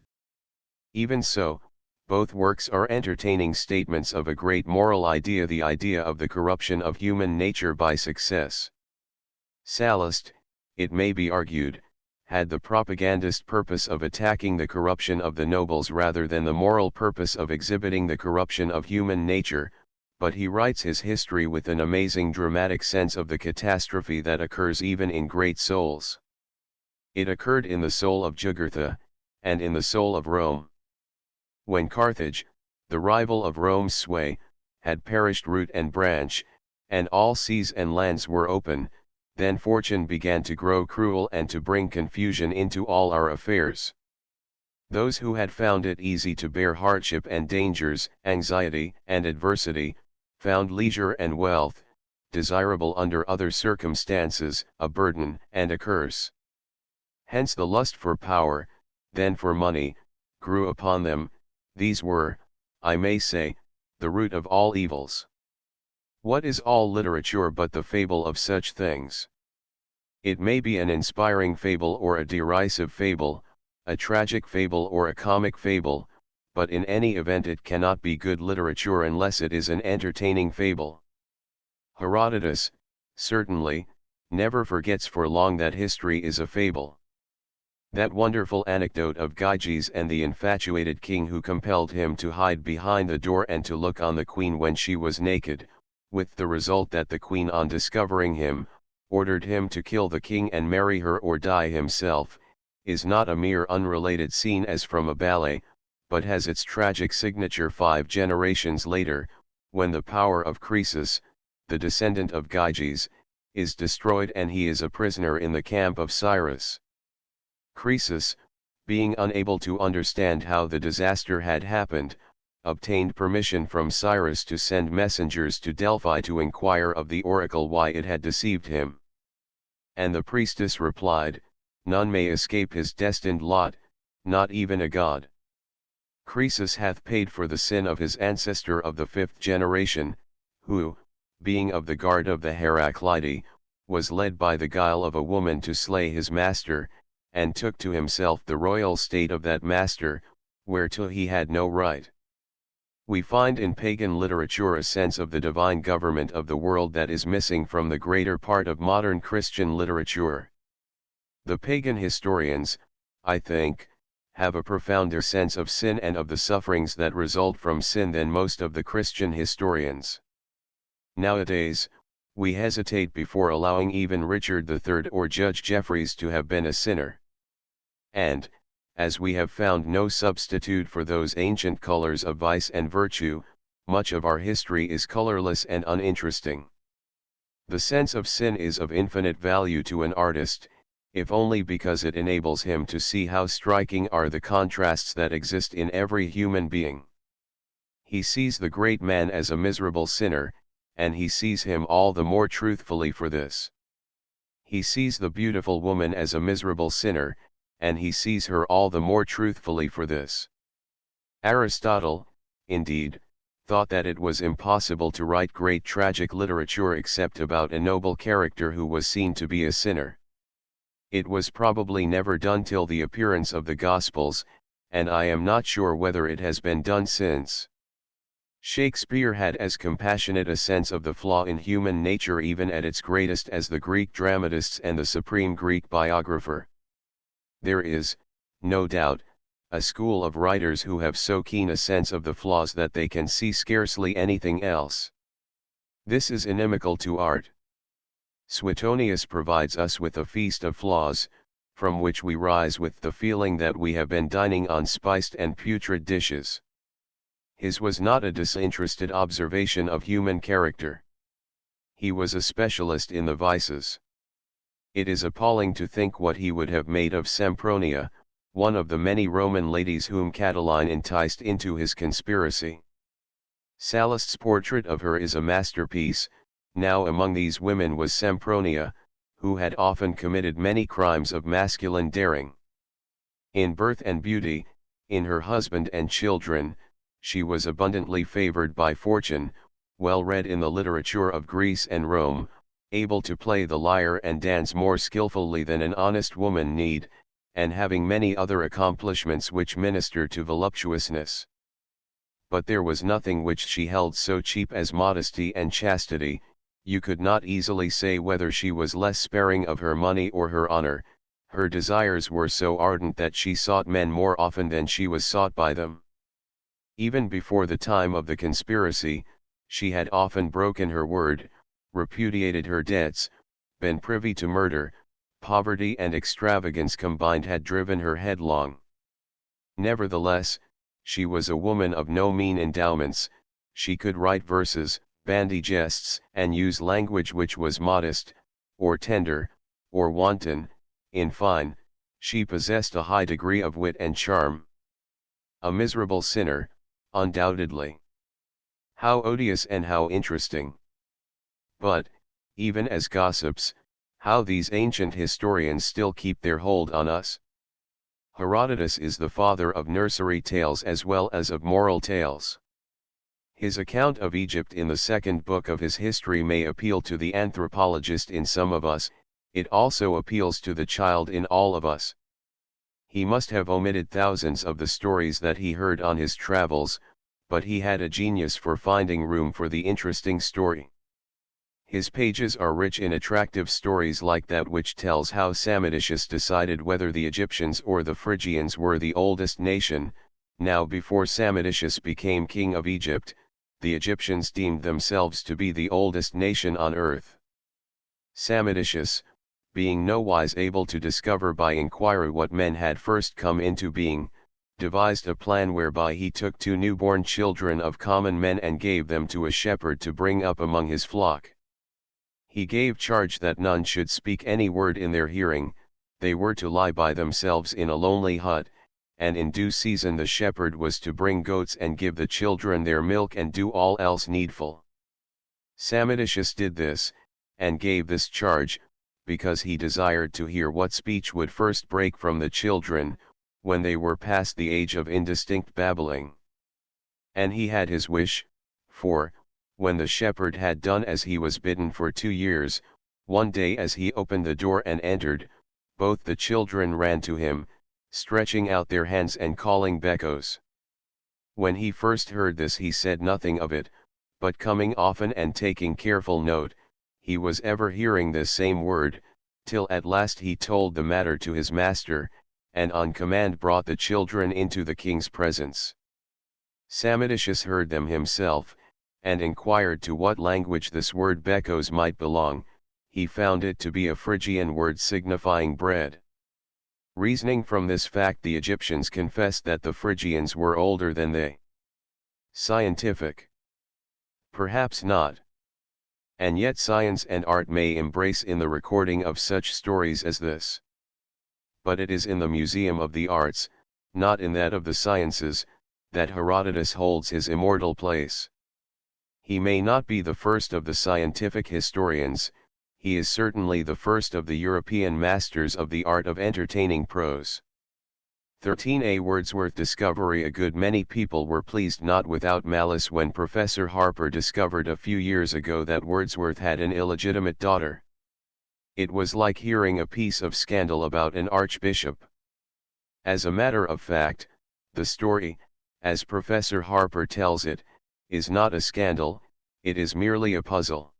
[SPEAKER 1] Even so, both works are entertaining statements of a great moral idea, the idea of the corruption of human nature by success. Sallust, it may be argued, had the propagandist purpose of attacking the corruption of the nobles rather than the moral purpose of exhibiting the corruption of human nature, but he writes his history with an amazing dramatic sense of the catastrophe that occurs even in great souls. It occurred in the soul of Jugurtha, and in the soul of Rome. When Carthage, the rival of Rome's sway, had perished root and branch, and all seas and lands were open, then fortune began to grow cruel and to bring confusion into all our affairs. Those who had found it easy to bear hardship and dangers, anxiety and adversity, found leisure and wealth, desirable under other circumstances, a burden and a curse. Hence the lust for power, then for money, grew upon them. These were, I may say, the root of all evils. What is all literature but the fable of such things? It may be an inspiring fable or a derisive fable, a tragic fable or a comic fable, but in any event it cannot be good literature unless it is an entertaining fable. Herodotus, certainly, never forgets for long that history is a fable. That wonderful anecdote of Gyges and the infatuated king who compelled him to hide behind the door and to look on the queen when she was naked, with the result that the queen, on discovering him, ordered him to kill the king and marry her or die himself, is not a mere unrelated scene as from a ballet, but has its tragic signature 5 generations later, when the power of Croesus, the descendant of Gyges, is destroyed and he is a prisoner in the camp of Cyrus. Croesus, being unable to understand how the disaster had happened, obtained permission from Cyrus to send messengers to Delphi to inquire of the oracle why it had deceived him. And the priestess replied, "None may escape his destined lot, not even a god. Croesus hath paid for the sin of his ancestor of the 5th generation, who, being of the guard of the Heraclidae, was led by the guile of a woman to slay his master, and took to himself the royal state of that master, whereto he had no right. We find in pagan literature a sense of the divine government of the world that is missing from the greater part of modern Christian literature. The pagan historians, I think, have a profounder sense of sin and of the sufferings that result from sin than most of the Christian historians. Nowadays, we hesitate before allowing even Richard III or Judge Jeffreys to have been a sinner. And, as we have found no substitute for those ancient colors of vice and virtue, much of our history is colorless and uninteresting. The sense of sin is of infinite value to an artist, if only because it enables him to see how striking are the contrasts that exist in every human being. He sees the great man as a miserable sinner, and he sees him all the more truthfully for this. He sees the beautiful woman as a miserable sinner, and he sees her all the more truthfully for this. Aristotle, indeed, thought that it was impossible to write great tragic literature except about a noble character who was seen to be a sinner. It was probably never done till the appearance of the Gospels, and I am not sure whether it has been done since. Shakespeare had as compassionate a sense of the flaw in human nature even at its greatest as the Greek dramatists and the supreme Greek biographer. There is, no doubt, a school of writers who have so keen a sense of the flaws that they can see scarcely anything else. This is inimical to art. Suetonius provides us with a feast of flaws, from which we rise with the feeling that we have been dining on spiced and putrid dishes. His was not a disinterested observation of human character. He was a specialist in the vices. It is appalling to think what he would have made of Sempronia, one of the many Roman ladies whom Catiline enticed into his conspiracy. Sallust's portrait of her is a masterpiece. Now among these women was Sempronia, who had often committed many crimes of masculine daring. In birth and beauty, in her husband and children, she was abundantly favored by fortune, well read in the literature of Greece and Rome, able to play the lyre and dance more skillfully than an honest woman need, and having many other accomplishments which minister to voluptuousness. But there was nothing which she held so cheap as modesty and chastity. You could not easily say whether she was less sparing of her money or her honor. Her desires were so ardent that she sought men more often than she was sought by them. Even before the time of the conspiracy, she had often broken her word, repudiated her debts, been privy to murder. Poverty and extravagance combined had driven her headlong. Nevertheless, she was a woman of no mean endowments. She could write verses, bandy jests, and use language which was modest, or tender, or wanton. In fine, she possessed a high degree of wit and charm. A miserable sinner, undoubtedly. How odious and how interesting. But, even as gossips, how these ancient historians still keep their hold on us. Herodotus is the father of nursery tales as well as of moral tales. His account of Egypt in the second book of his history may appeal to the anthropologist in some of us. It also appeals to the child in all of us. He must have omitted thousands of the stories that he heard on his travels, but he had a genius for finding room for the interesting story. His pages are rich in attractive stories like that which tells how Samodicius decided whether the Egyptians or the Phrygians were the oldest nation. Now before Samodicius became king of Egypt, the Egyptians deemed themselves to be the oldest nation on earth. Samodicius, being nowise able to discover by inquiry what men had first come into being, devised a plan whereby he took 2 newborn children of common men and gave them to a shepherd to bring up among his flock. He gave charge that none should speak any word in their hearing. They were to lie by themselves in a lonely hut, and in due season the shepherd was to bring goats and give the children their milk and do all else needful. Samodicius did this, and gave this charge, because he desired to hear what speech would first break from the children, when they were past the age of indistinct babbling. And he had his wish, for, when the shepherd had done as he was bidden for 2 years, one day as he opened the door and entered, both the children ran to him, stretching out their hands and calling Beccos. When he first heard this he said nothing of it, but coming often and taking careful note, he was ever hearing this same word, till at last he told the matter to his master, and on command brought the children into the king's presence. Samodicius heard them himself, and inquired to what language this word Beccos might belong. He found it to be a Phrygian word signifying bread. Reasoning from this fact, the Egyptians confessed that the Phrygians were older than they. Scientific? Perhaps not. And yet science and art may embrace in the recording of such stories as this. But it is in the Museum of the Arts, not in that of the Sciences, that Herodotus holds his immortal place. He may not be the first of the scientific historians, he is certainly the first of the European masters of the art of entertaining prose. 13. Wordsworth discovery. A good many people were pleased not without malice when Professor Harper discovered a few years ago that Wordsworth had an illegitimate daughter. It was like hearing a piece of scandal about an archbishop. As a matter of fact, the story, as Professor Harper tells it, is not a scandal, it is merely a puzzle.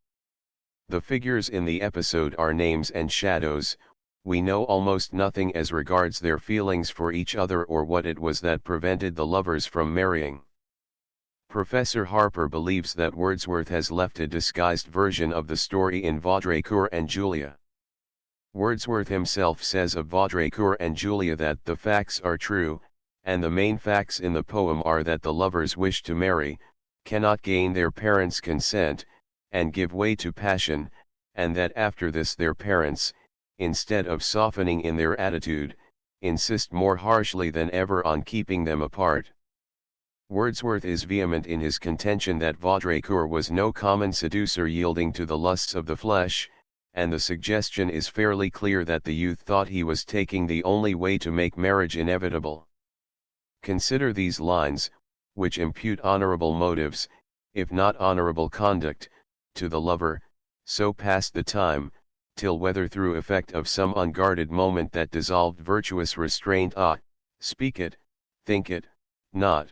[SPEAKER 1] The figures in the episode are names and shadows. We know almost nothing as regards their feelings for each other or what it was that prevented the lovers from marrying. Professor Harper believes that Wordsworth has left a disguised version of the story in Vaudreuil and Julia. Wordsworth himself says of Vaudreuil and Julia that the facts are true, and the main facts in the poem are that the lovers wish to marry, cannot gain their parents' consent, and give way to passion, and that after this their parents, instead of softening in their attitude, insist more harshly than ever on keeping them apart. Wordsworth is vehement in his contention that Vaudreuil was no common seducer yielding to the lusts of the flesh, and the suggestion is fairly clear that the youth thought he was taking the only way to make marriage inevitable. Consider these lines, which impute honorable motives, if not honorable conduct, to the lover: so passed the time, till whether through effect of some unguarded moment that dissolved virtuous restraint, speak it, think it, not.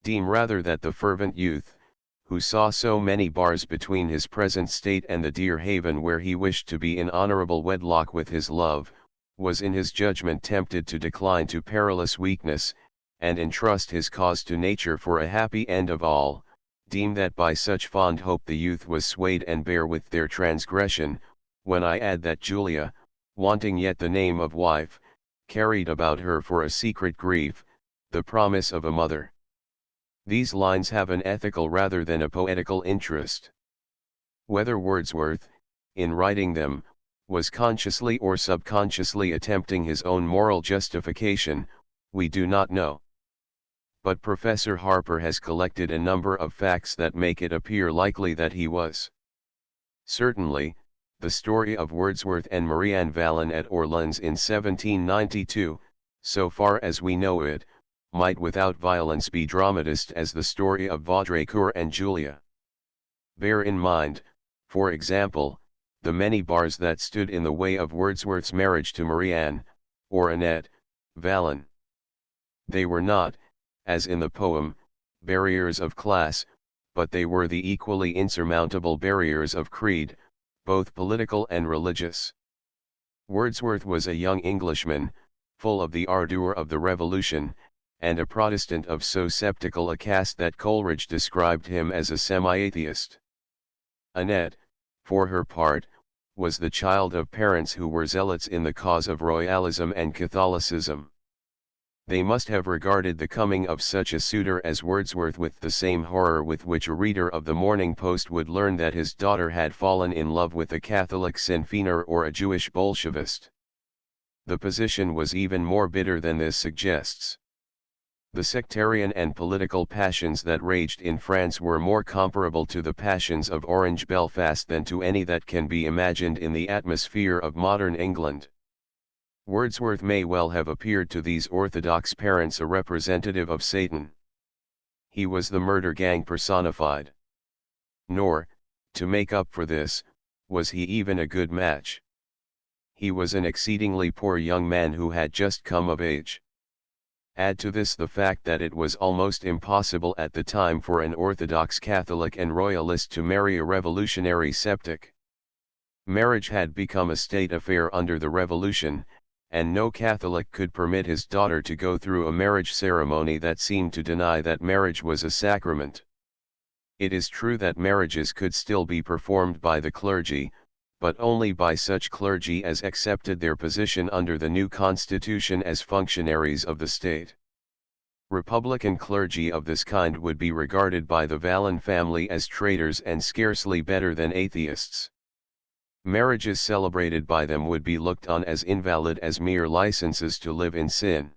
[SPEAKER 1] Deem rather that the fervent youth, who saw so many bars between his present state and the dear haven where he wished to be in honorable wedlock with his love, was in his judgment tempted to decline to perilous weakness, and entrust his cause to nature for a happy end of all. Deem that by such fond hope the youth was swayed and bare with their transgression, when I add that Julia, wanting yet the name of wife, carried about her for a secret grief, the promise of a mother. These lines have an ethical rather than a poetical interest. Whether Wordsworth, in writing them, was consciously or subconsciously attempting his own moral justification, we do not know. But Professor Harper has collected a number of facts that make it appear likely that he was. Certainly, the story of Wordsworth and Marianne Vallon at Orleans in 1792, so far as we know it, might without violence be dramatized as the story of Vaudreuil and Julia. Bear in mind, for example, the many bars that stood in the way of Wordsworth's marriage to Marianne, or Annette, Vallon. They were not, as in the poem, barriers of class, but they were the equally insurmountable barriers of creed, both political and religious. Wordsworth was a young Englishman, full of the ardour of the Revolution, and a Protestant of so sceptical a cast that Coleridge described him as a semi-atheist. Annette, for her part, was the child of parents who were zealots in the cause of Royalism and Catholicism. They must have regarded the coming of such a suitor as Wordsworth with the same horror with which a reader of the Morning Post would learn that his daughter had fallen in love with a Catholic Sinn Féiner or a Jewish Bolshevist. The position was even more bitter than this suggests. The sectarian and political passions that raged in France were more comparable to the passions of Orange Belfast than to any that can be imagined in the atmosphere of modern England. Wordsworth may well have appeared to these orthodox parents a representative of Satan. He was the murder gang personified. Nor, to make up for this, was he even a good match. he was an exceedingly poor young man who had just come of age. Add to this the fact that it was almost impossible at the time for an Orthodox Catholic and Royalist to marry a revolutionary septic. Marriage had become a state affair under the Revolution, and no Catholic could permit his daughter to go through a marriage ceremony that seemed to deny that marriage was a sacrament. It is true that marriages could still be performed by the clergy, but only by such clergy as accepted their position under the new constitution as functionaries of the state. Republican clergy of this kind would be regarded by the Valin family as traitors and scarcely better than atheists. Marriages celebrated by them would be looked on as invalid as mere licenses to live in sin.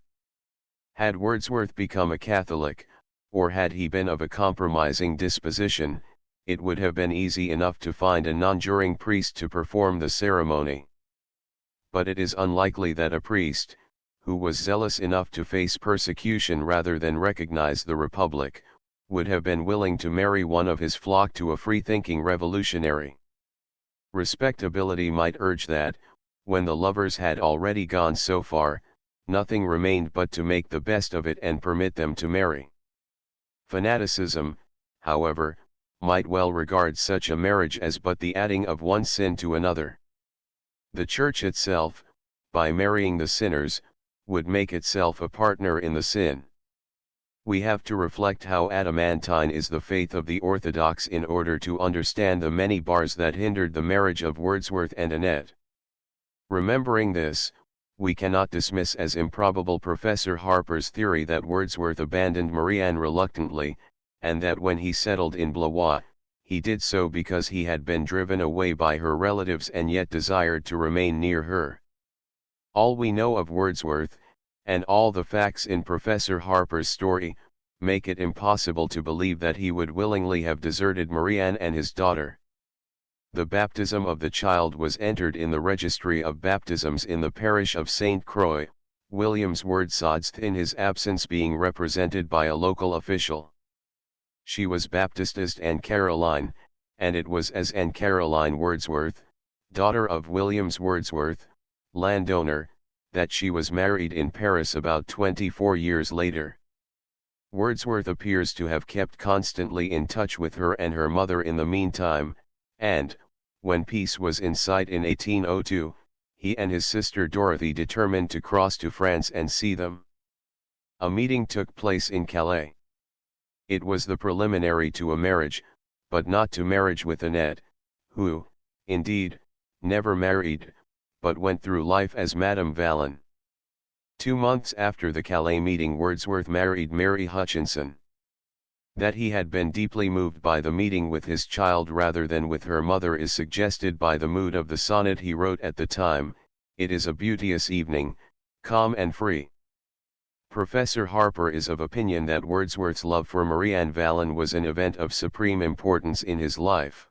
[SPEAKER 1] Had Wordsworth become a Catholic, or had he been of a compromising disposition, it would have been easy enough to find a non-juring priest to perform the ceremony. But it is unlikely that a priest, who was zealous enough to face persecution rather than recognize the Republic, would have been willing to marry one of his flock to a free-thinking revolutionary. Respectability might urge that, when the lovers had already gone so far, nothing remained but to make the best of it and permit them to marry. Fanaticism, however, might well regard such a marriage as but the adding of one sin to another. The Church itself, by marrying the sinners, would make itself a partner in the sin. We have to reflect how adamantine is the faith of the Orthodox in order to understand the many bars that hindered the marriage of Wordsworth and Annette. Remembering this, we cannot dismiss as improbable Professor Harper's theory that Wordsworth abandoned Marianne reluctantly, and that when he settled in Blois, he did so because he had been driven away by her relatives and yet desired to remain near her. All we know of Wordsworth, and all the facts in Professor Harper's story, make it impossible to believe that he would willingly have deserted Marianne and his daughter. The baptism of the child was entered in the registry of baptisms in the parish of St. Croix, William's Wordsworth in his absence being represented by a local official. She was baptized as Anne Caroline, and it was as Anne Caroline Wordsworth, daughter of William's Wordsworth, landowner, that she was married in Paris about 24 years later. Wordsworth appears to have kept constantly in touch with her and her mother in the meantime, and, when peace was in sight in 1802, he and his sister Dorothy determined to cross to France and see them. A meeting took place in Calais. It was the preliminary to a marriage, but not to marriage with Annette, who, indeed, never married, but went through life as Madame Valin. 2 months after the Calais meeting Wordsworth married Mary Hutchinson. That he had been deeply moved by the meeting with his child rather than with her mother is suggested by the mood of the sonnet he wrote at the time: "It is a beauteous evening, calm and free." Professor Harper is of opinion that Wordsworth's love for Marianne Valin was an event of supreme importance in his life.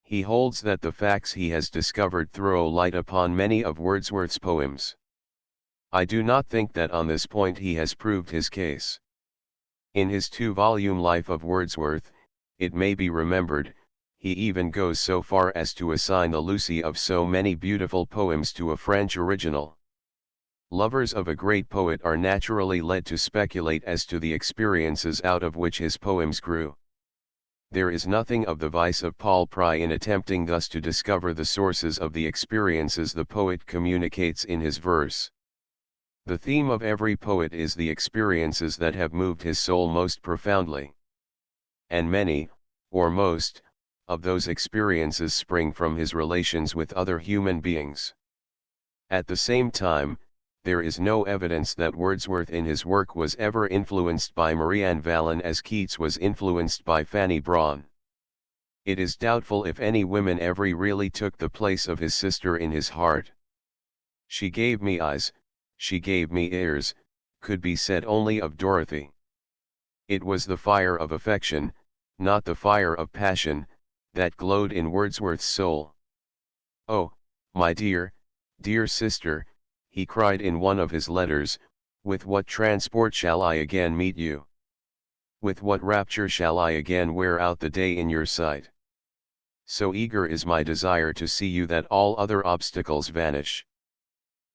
[SPEAKER 1] He holds that the facts he has discovered throw light upon many of Wordsworth's poems. I do not think that on this point he has proved his case. In his 2-volume Life of Wordsworth, it may be remembered, he even goes so far as to assign the Lucy of so many beautiful poems to a French original. Lovers of a great poet are naturally led to speculate as to the experiences out of which his poems grew. There is nothing of the vice of Paul Pry in attempting thus to discover the sources of the experiences the poet communicates in his verse. The theme of every poet is the experiences that have moved his soul most profoundly. And many, or most, of those experiences spring from his relations with other human beings. At the same time, there is no evidence that Wordsworth in his work was ever influenced by Marianne Valin as Keats was influenced by Fanny Brawne. It is doubtful if any woman ever really took the place of his sister in his heart. "She gave me eyes, she gave me ears," could be said only of Dorothy. It was the fire of affection, not the fire of passion, that glowed in Wordsworth's soul. "Oh, my dear, dear sister," he cried in one of his letters, "with what transport shall I again meet you? With what rapture shall I again wear out the day in your sight? So eager is my desire to see you that all other obstacles vanish.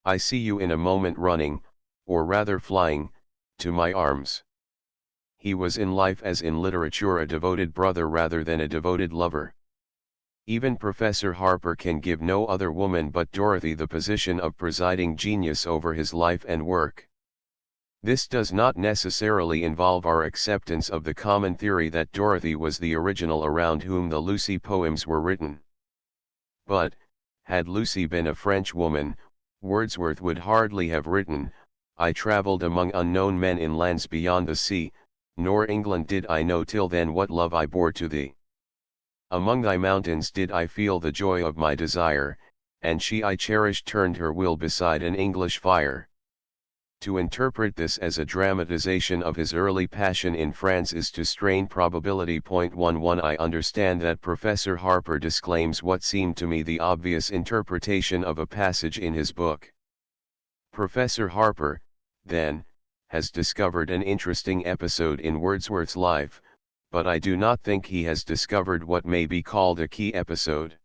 [SPEAKER 1] I see you in a moment running, or rather flying, to my arms. He was in life as in literature a devoted brother rather than a devoted lover. Even Professor Harper can give no other woman but Dorothy the position of presiding genius over his life and work. This does not necessarily involve our acceptance of the common theory that Dorothy was the original around whom the Lucy poems were written. But, had Lucy been a French woman, Wordsworth would hardly have written, "I travelled among unknown men in lands beyond the sea, nor England did I know till then what love I bore to thee. Among thy mountains did I feel the joy of my desire, and she I cherished turned her will beside an English fire." To interpret this as a dramatization of his early passion in France is to strain probability. 11 I understand that Professor Harper disclaims what seemed to me the obvious interpretation of a passage in his book. Professor Harper, then, has discovered an interesting episode in Wordsworth's life, but I do not think he has discovered what may be called a key episode.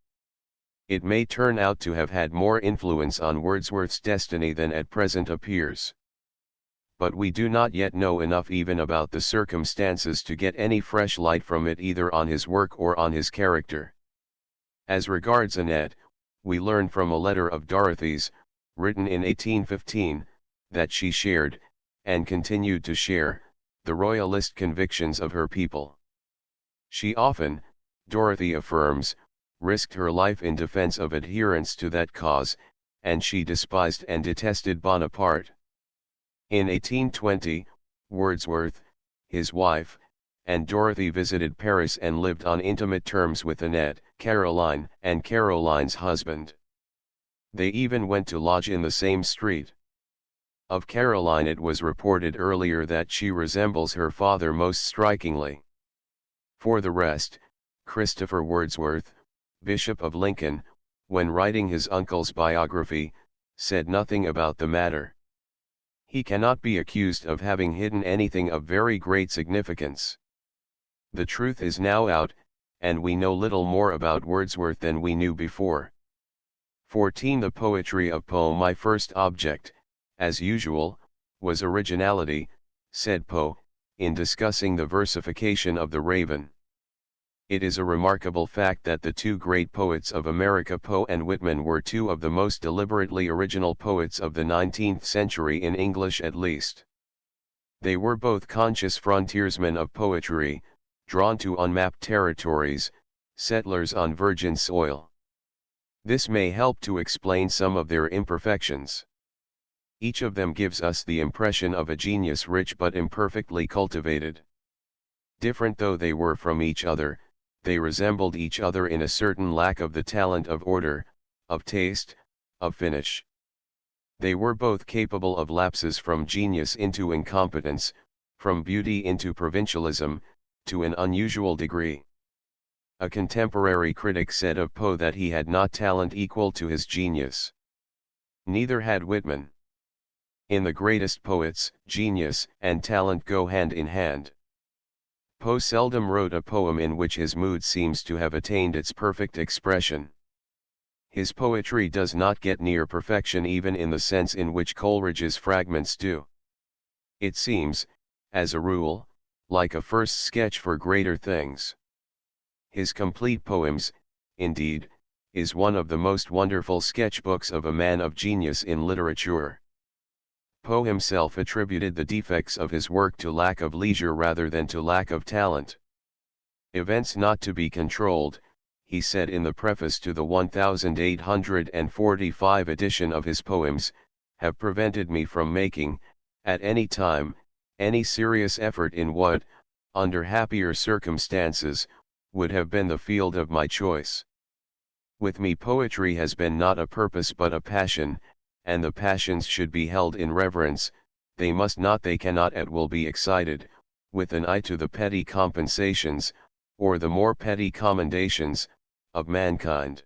[SPEAKER 1] It may turn out to have had more influence on Wordsworth's destiny than at present appears. But we do not yet know enough even about the circumstances to get any fresh light from it either on his work or on his character. As regards Annette, we learn from a letter of Dorothy's, written in 1815, that she shared, and continued to share, the royalist convictions of her people. She often, Dorothy affirms, risked her life in defense of adherence to that cause, and she despised and detested Bonaparte. In 1820, Wordsworth, his wife, and Dorothy visited Paris and lived on intimate terms with Annette, Caroline, and Caroline's husband. They even went to lodge in the same street. Of Caroline it was reported earlier that she resembles her father most strikingly. For the rest, Christopher Wordsworth, Bishop of Lincoln, when writing his uncle's biography, said nothing about the matter. He cannot be accused of having hidden anything of very great significance. The truth is now out, and we know little more about Wordsworth than we knew before. 14 The poetry of Poe. My first object, as usual, was originality, said Poe, in discussing the versification of the Raven. It is a remarkable fact that the two great poets of America, Poe and Whitman, were two of the most deliberately original poets of the 19th century, in English at least. They were both conscious frontiersmen of poetry, drawn to unmapped territories, settlers on virgin soil. This may help to explain some of their imperfections. Each of them gives us the impression of a genius rich but imperfectly cultivated. Different though they were from each other, they resembled each other in a certain lack of the talent of order, of taste, of finish. They were both capable of lapses from genius into incompetence, from beauty into provincialism, to an unusual degree. A contemporary critic said of Poe that he had not talent equal to his genius. Neither had Whitman. In the greatest poets, genius and talent go hand in hand. Poe seldom wrote a poem in which his mood seems to have attained its perfect expression. His poetry does not get near perfection even in the sense in which Coleridge's fragments do. It seems, as a rule, like a first sketch for greater things. His complete poems, indeed, is one of the most wonderful sketchbooks of a man of genius in literature. Poe himself attributed the defects of his work to lack of leisure rather than to lack of talent. "Events not to be controlled," he said in the preface to the 1845 edition of his poems, "have prevented me from making, at any time, any serious effort in what, under happier circumstances, would have been the field of my choice. With me poetry has been not a purpose but a passion, and the passions should be held in reverence, they must not, they cannot at will be excited, with an eye to the petty compensations, or the more petty commendations, of mankind."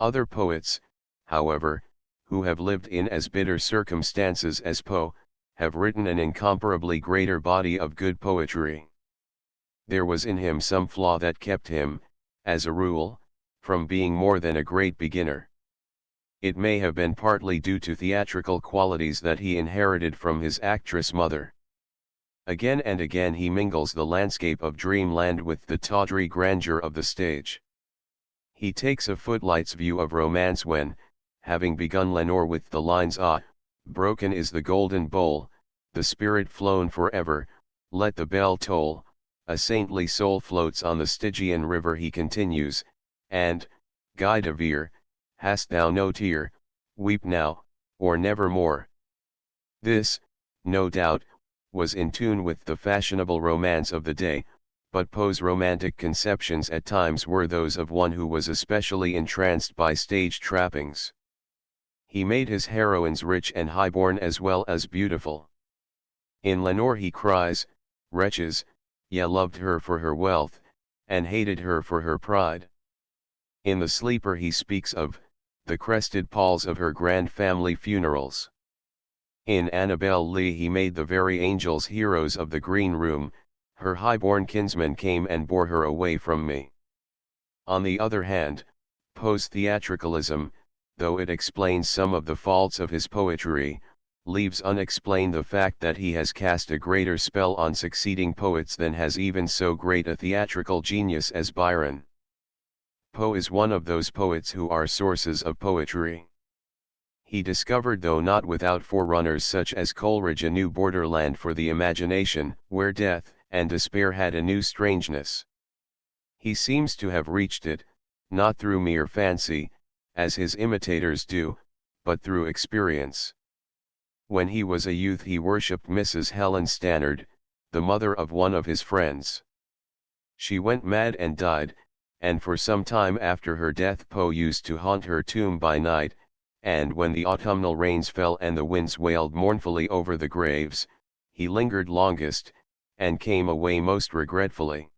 [SPEAKER 1] Other poets, however, who have lived in as bitter circumstances as Poe, have written an incomparably greater body of good poetry. There was in him some flaw that kept him, as a rule, from being more than a great beginner. It may have been partly due to theatrical qualities that he inherited from his actress mother. Again and again he mingles the landscape of dreamland with the tawdry grandeur of the stage. He takes a footlight's view of romance when, having begun Lenore with the lines "Ah, broken is the golden bowl, the spirit flown forever, let the bell toll, a saintly soul floats on the Stygian river," he continues, and, "Guy de Vere, hast thou no tear, weep now, or never more." This, no doubt, was in tune with the fashionable romance of the day, but Poe's romantic conceptions at times were those of one who was especially entranced by stage trappings. He made his heroines rich and highborn as well as beautiful. In Lenore he cries, "Wretches, ye loved her for her wealth, and hated her for her pride." In The Sleeper he speaks of the crested palls of her grand family funerals. In Annabel Lee he made the very angels heroes of the green room, "Her high-born kinsmen came and bore her away from me." On the other hand, Poe's theatricalism, though it explains some of the faults of his poetry, leaves unexplained the fact that he has cast a greater spell on succeeding poets than has even so great a theatrical genius as Byron. Poe is one of those poets who are sources of poetry. He discovered, though not without forerunners such as Coleridge, a new borderland for the imagination, where death and despair had a new strangeness. He seems to have reached it, not through mere fancy, as his imitators do, but through experience. When he was a youth he worshipped Mrs. Helen Stannard, the mother of one of his friends. She went mad and died, and for some time after her death Poe used to haunt her tomb by night, and when the autumnal rains fell and the winds wailed mournfully over the graves, he lingered longest, and came away most regretfully.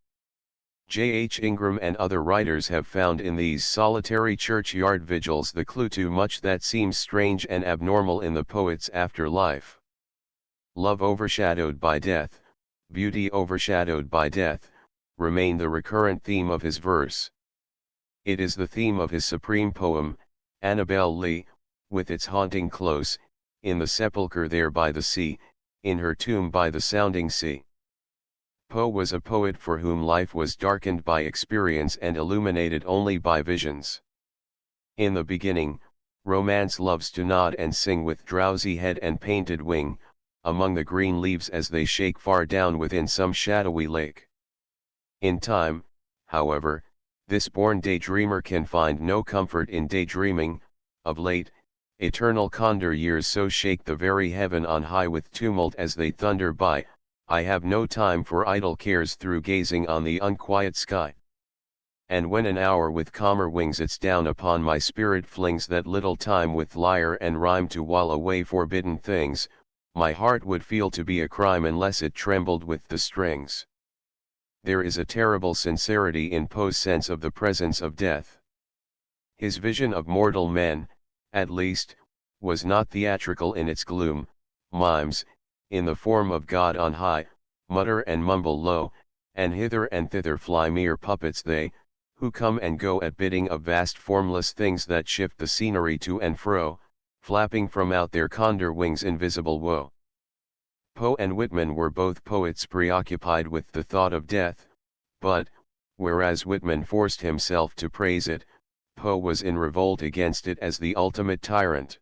[SPEAKER 1] J. H. Ingram and other writers have found in these solitary churchyard vigils the clue to much that seems strange and abnormal in the poet's afterlife. Love overshadowed by death, beauty overshadowed by death, remain the recurrent theme of his verse. It is the theme of his supreme poem, Annabel Lee, with its haunting close, in the sepulchre there by the sea, in her tomb by the sounding sea. Poe was a poet for whom life was darkened by experience and illuminated only by visions. In the beginning, romance loves to nod and sing with drowsy head and painted wing, among the green leaves as they shake far down within some shadowy lake. In time, however, this born daydreamer can find no comfort in daydreaming. Of late, eternal condor years so shake the very heaven on high with tumult as they thunder by, I have no time for idle cares through gazing on the unquiet sky. And when an hour with calmer wings its down upon my spirit flings that little time with lyre and rhyme to while away forbidden things, my heart would feel to be a crime unless it trembled with the strings. There is a terrible sincerity in Poe's sense of the presence of death. His vision of mortal men, at least, was not theatrical in its gloom. Mimes, in the form of God on high, mutter and mumble low, and hither and thither fly mere puppets they, who come and go at bidding of vast formless things that shift the scenery to and fro, flapping from out their condor wings invisible woe. Poe and Whitman were both poets preoccupied with the thought of death, but, whereas Whitman forced himself to praise it, Poe was in revolt against it as the ultimate tyrant.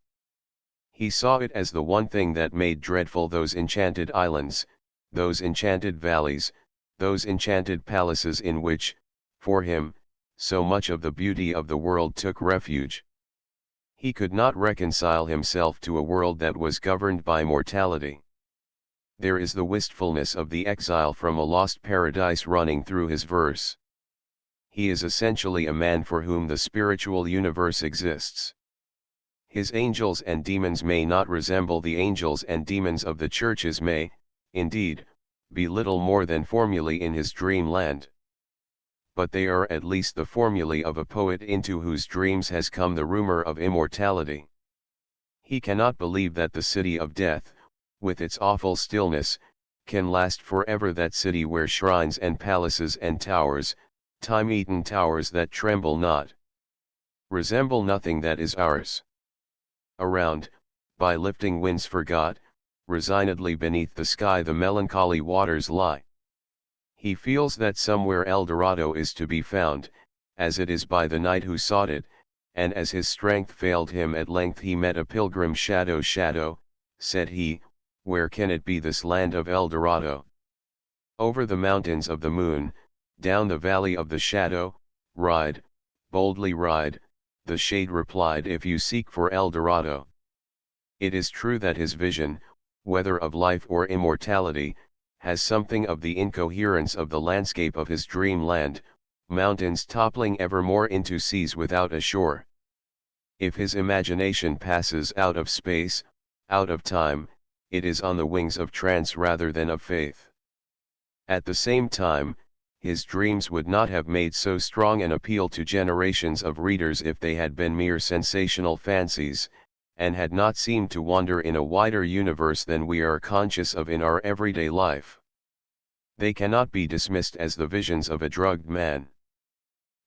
[SPEAKER 1] He saw it as the one thing that made dreadful those enchanted islands, those enchanted valleys, those enchanted palaces in which, for him, so much of the beauty of the world took refuge. He could not reconcile himself to a world that was governed by mortality. There is the wistfulness of the exile from a lost paradise running through his verse. He is essentially a man for whom the spiritual universe exists. His angels and demons may not resemble the angels and demons of the churches may, indeed, be little more than formulae in his dreamland. But they are at least the formulae of a poet into whose dreams has come the rumor of immortality. He cannot believe that the city of death, with its awful stillness, can last forever, that city where shrines and palaces and towers, time-eaten towers that tremble not, resemble nothing that is ours. Around, by lifting winds forgot, resignedly beneath the sky the melancholy waters lie. He feels that somewhere El Dorado is to be found, as it is by the knight who sought it, and as his strength failed him at length he met a pilgrim shadow. Shadow, said he, where can it be this land of El Dorado? Over the mountains of the moon, down the valley of the shadow, ride, boldly ride, the shade replied, if you seek for El Dorado. It is true that his vision, whether of life or immortality, has something of the incoherence of the landscape of his dreamland, mountains toppling ever more into seas without a shore. If his imagination passes out of space, out of time, it is on the wings of trance rather than of faith. At the same time, his dreams would not have made so strong an appeal to generations of readers if they had been mere sensational fancies, and had not seemed to wander in a wider universe than we are conscious of in our everyday life. They cannot be dismissed as the visions of a drugged man.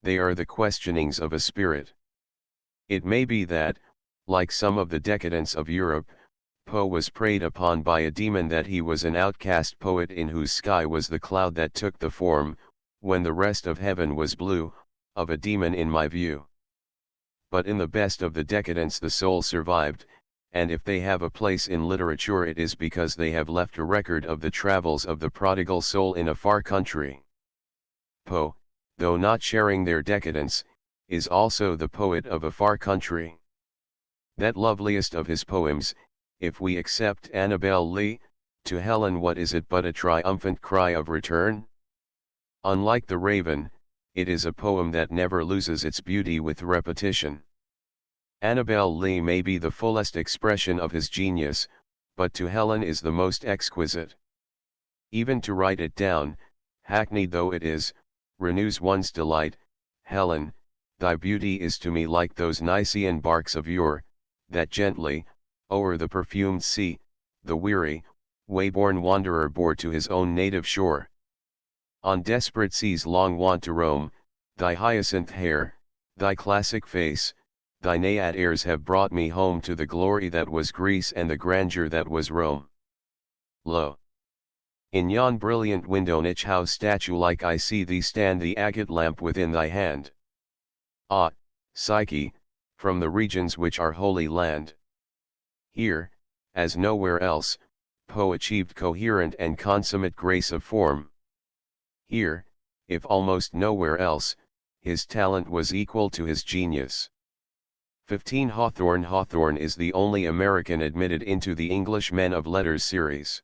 [SPEAKER 1] They are the questionings of a spirit. It may be that, like some of the decadents of Europe, Poe was preyed upon by a demon, that he was an outcast poet in whose sky was the cloud that took the form, when the rest of heaven was blue, of a demon in my view. But in the best of the decadents the soul survived, and if they have a place in literature it is because they have left a record of the travels of the prodigal soul in a far country. Poe, though not sharing their decadence, is also the poet of a far country. That loveliest of his poems, if we accept Annabel Lee, to Helen, what is it but a triumphant cry of return? Unlike The Raven, it is a poem that never loses its beauty with repetition. Annabel Lee may be the fullest expression of his genius, but To Helen is the most exquisite. Even to write it down, hackneyed though it is, renews one's delight. Helen, thy beauty is to me like those Nicean barks of yore, that gently, o'er the perfumed sea, the weary, wayborne wanderer bore to his own native shore. On desperate seas long wont to roam, thy hyacinth hair, thy classic face, thy Naiad airs have brought me home to the glory that was Greece and the grandeur that was Rome. Lo! in yon brilliant window niche how statue-like I see thee stand, the agate lamp within thy hand. Ah, Psyche, from the regions which are Holy Land. Here, as nowhere else, Poe achieved coherent and consummate grace of form. Here, if almost nowhere else, his talent was equal to his genius. 15 Hawthorne. Hawthorne is the only American admitted into the English Men of Letters series.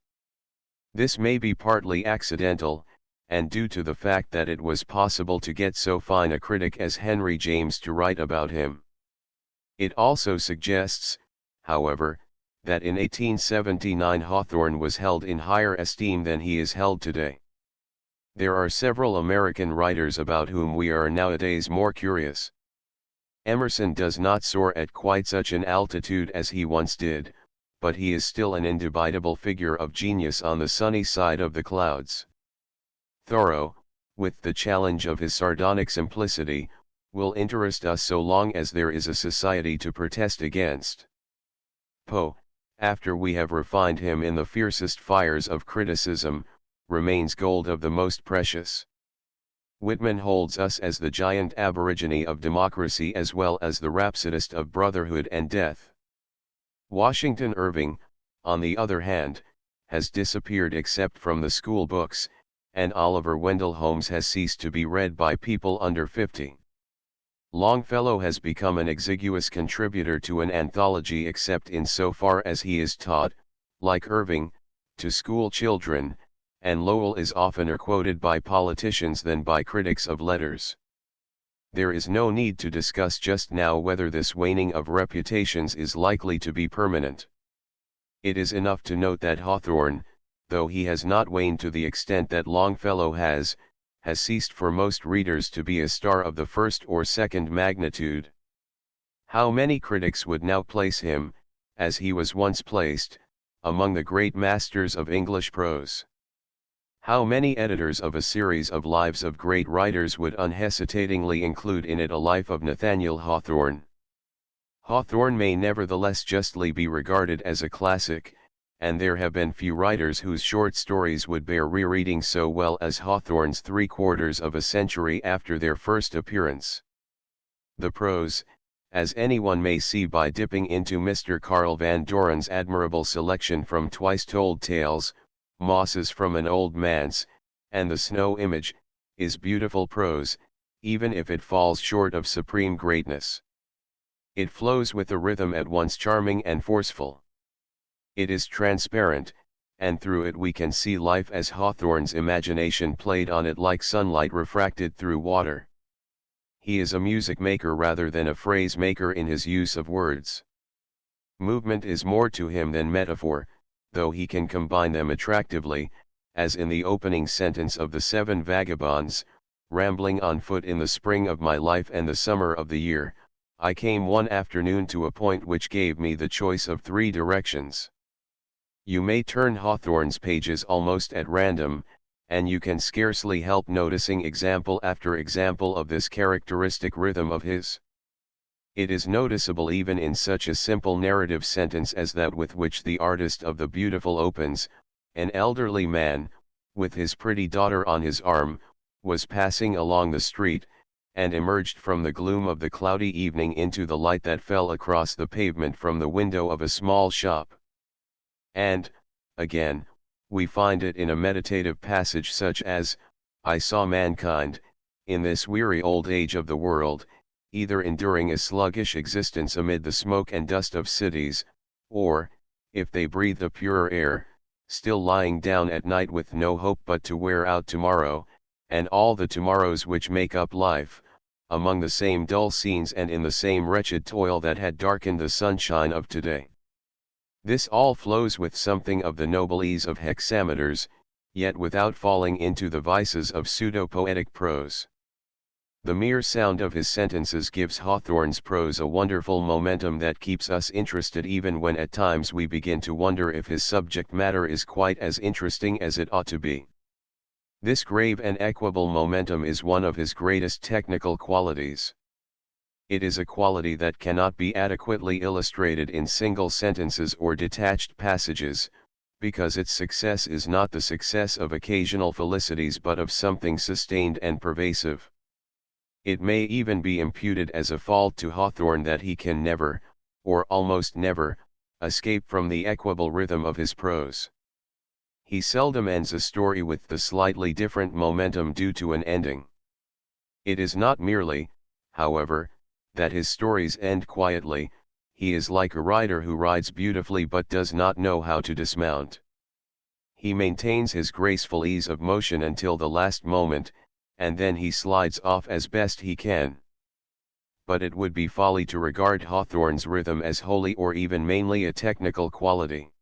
[SPEAKER 1] This may be partly accidental, and due to the fact that it was possible to get so fine a critic as Henry James to write about him. It also suggests, however, that in 1879 Hawthorne was held in higher esteem than he is held today. There are several American writers about whom we are nowadays more curious. Emerson does not soar at quite such an altitude as he once did, but he is still an indubitable figure of genius on the sunny side of the clouds. Thoreau, with the challenge of his sardonic simplicity, will interest us so long as there is a society to protest against. Poe, after we have refined him in the fiercest fires of criticism, remains gold of the most precious. Whitman holds us as the giant aborigine of democracy as well as the rhapsodist of brotherhood and death. Washington Irving, on the other hand, has disappeared except from the school books, and Oliver Wendell Holmes has ceased to be read by people under 50. Longfellow has become an exiguous contributor to an anthology except in so far as he is taught, like Irving, to school children, and Lowell is oftener quoted by politicians than by critics of letters. There is no need to discuss just now whether this waning of reputations is likely to be permanent. It is enough to note that Hawthorne, though he has not waned to the extent that Longfellow has ceased for most readers to be a star of the first or second magnitude. How many critics would now place him, as he was once placed, among the great masters of English prose? How many editors of a series of lives of great writers would unhesitatingly include in it a life of Nathaniel Hawthorne? Hawthorne may nevertheless justly be regarded as a classic, and there have been few writers whose short stories would bear rereading so well as Hawthorne's 3/4 of a century after their first appearance. The prose, as anyone may see by dipping into Mr. Carl Van Doren's admirable selection from Twice Told Tales, Mosses from an Old Manse, and The Snow Image, is beautiful prose, even if it falls short of supreme greatness. It flows with a rhythm at once charming and forceful. It is transparent, and through it we can see life as Hawthorne's imagination played on it like sunlight refracted through water. He is a music maker rather than a phrase maker in his use of words. Movement is more to him than metaphor, though he can combine them attractively, as in the opening sentence of The Seven Vagabonds: rambling on foot in the spring of my life and the summer of the year, I came one afternoon to a point which gave me the choice of 3 directions. You may turn Hawthorne's pages almost at random, and you can scarcely help noticing example after example of this characteristic rhythm of his. It is noticeable even in such a simple narrative sentence as that with which the artist of The Beautiful opens: an elderly man, with his pretty daughter on his arm, was passing along the street, and emerged from the gloom of the cloudy evening into the light that fell across the pavement from the window of a small shop. And, again, we find it in a meditative passage such as, I saw mankind, in this weary old age of the world, either enduring a sluggish existence amid the smoke and dust of cities, or, if they breathed a purer air, still lying down at night with no hope but to wear out tomorrow, and all the tomorrows which make up life, among the same dull scenes and in the same wretched toil that had darkened the sunshine of today. This all flows with something of the noble ease of hexameters, yet without falling into the vices of pseudo-poetic prose. The mere sound of his sentences gives Hawthorne's prose a wonderful momentum that keeps us interested even when at times we begin to wonder if his subject matter is quite as interesting as it ought to be. This grave and equable momentum is one of his greatest technical qualities. It is a quality that cannot be adequately illustrated in single sentences or detached passages, because its success is not the success of occasional felicities but of something sustained and pervasive. It may even be imputed as a fault to Hawthorne that he can never, or almost never, escape from the equable rhythm of his prose. He seldom ends a story with the slightly different momentum due to an ending. It is not merely, however, that his stories end quietly. He is like a rider who rides beautifully but does not know how to dismount. He maintains his graceful ease of motion until the last moment, and then he slides off as best he can. But it would be folly to regard Hawthorne's rhythm as wholly or even mainly a technical quality.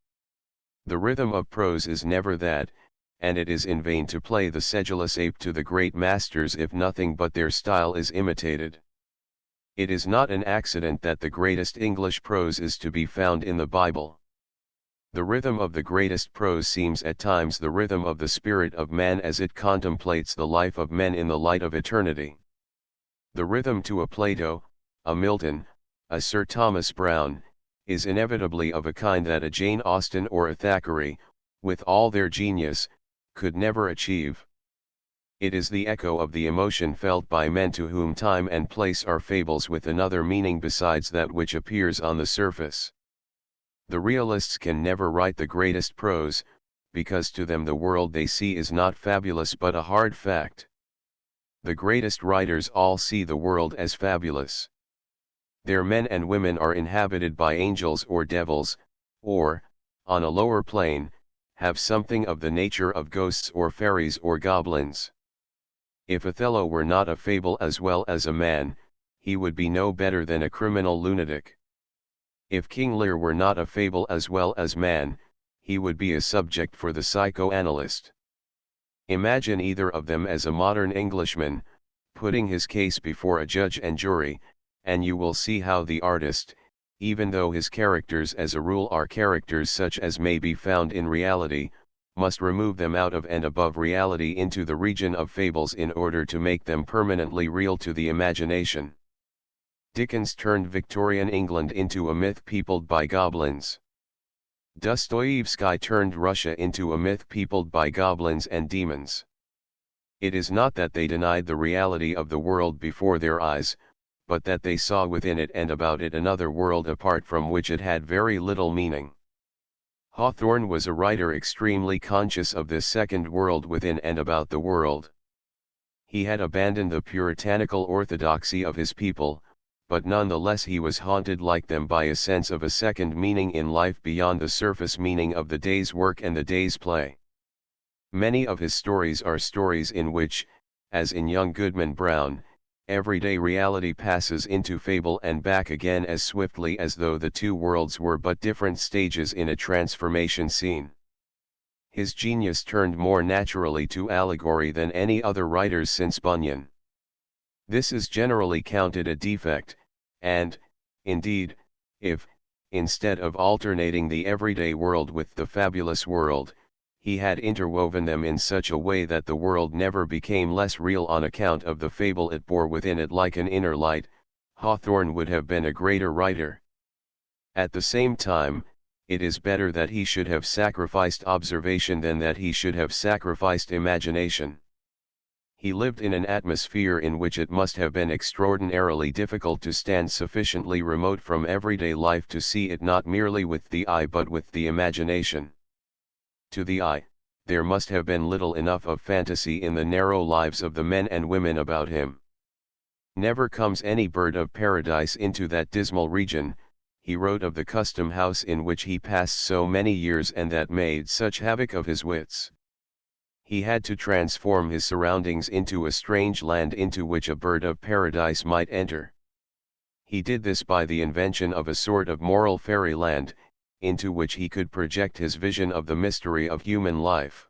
[SPEAKER 1] The rhythm of prose is never that, and it is in vain to play the sedulous ape to the great masters if nothing but their style is imitated. It is not an accident that the greatest English prose is to be found in the Bible. The rhythm of the greatest prose seems at times the rhythm of the spirit of man as it contemplates the life of men in the light of eternity. The rhythm to a Plato, a Milton, a Sir Thomas Browne, is inevitably of a kind that a Jane Austen or a Thackeray, with all their genius, could never achieve. It is the echo of the emotion felt by men to whom time and place are fables with another meaning besides that which appears on the surface. The realists can never write the greatest prose, because to them the world they see is not fabulous but a hard fact. The greatest writers all see the world as fabulous. Their men and women are inhabited by angels or devils, or, on a lower plane, have something of the nature of ghosts or fairies or goblins. If Othello were not a fable as well as a man, he would be no better than a criminal lunatic. If King Lear were not a fable as well as man, he would be a subject for the psychoanalyst. Imagine either of them as a modern Englishman, putting his case before a judge and jury, and you will see how the artist, even though his characters as a rule are characters such as may be found in reality, must remove them out of and above reality into the region of fables in order to make them permanently real to the imagination. Dickens turned Victorian England into a myth peopled by goblins. Dostoevsky turned Russia into a myth peopled by goblins and demons. It is not that they denied the reality of the world before their eyes, but that they saw within it and about it another world apart from which it had very little meaning. Hawthorne was a writer extremely conscious of this second world within and about the world. He had abandoned the puritanical orthodoxy of his people, but nonetheless he was haunted like them by a sense of a second meaning in life beyond the surface meaning of the day's work and the day's play. Many of his stories are stories in which, as in Young Goodman Brown, everyday reality passes into fable and back again as swiftly as though the two worlds were but different stages in a transformation scene. His genius turned more naturally to allegory than any other writer's since Bunyan. This is generally counted a defect, and, indeed, if, instead of alternating the everyday world with the fabulous world, he had interwoven them in such a way that the world never became less real on account of the fable it bore within it like an inner light, Hawthorne would have been a greater writer. At the same time, it is better that he should have sacrificed observation than that he should have sacrificed imagination. He lived in an atmosphere in which it must have been extraordinarily difficult to stand sufficiently remote from everyday life to see it not merely with the eye but with the imagination. To the eye, there must have been little enough of fantasy in the narrow lives of the men and women about him. Never comes any bird of paradise into that dismal region, he wrote of the custom house in which he passed so many years and that made such havoc of his wits. He had to transform his surroundings into a strange land into which a bird of paradise might enter. He did this by the invention of a sort of moral fairyland, into which he could project his vision of the mystery of human life.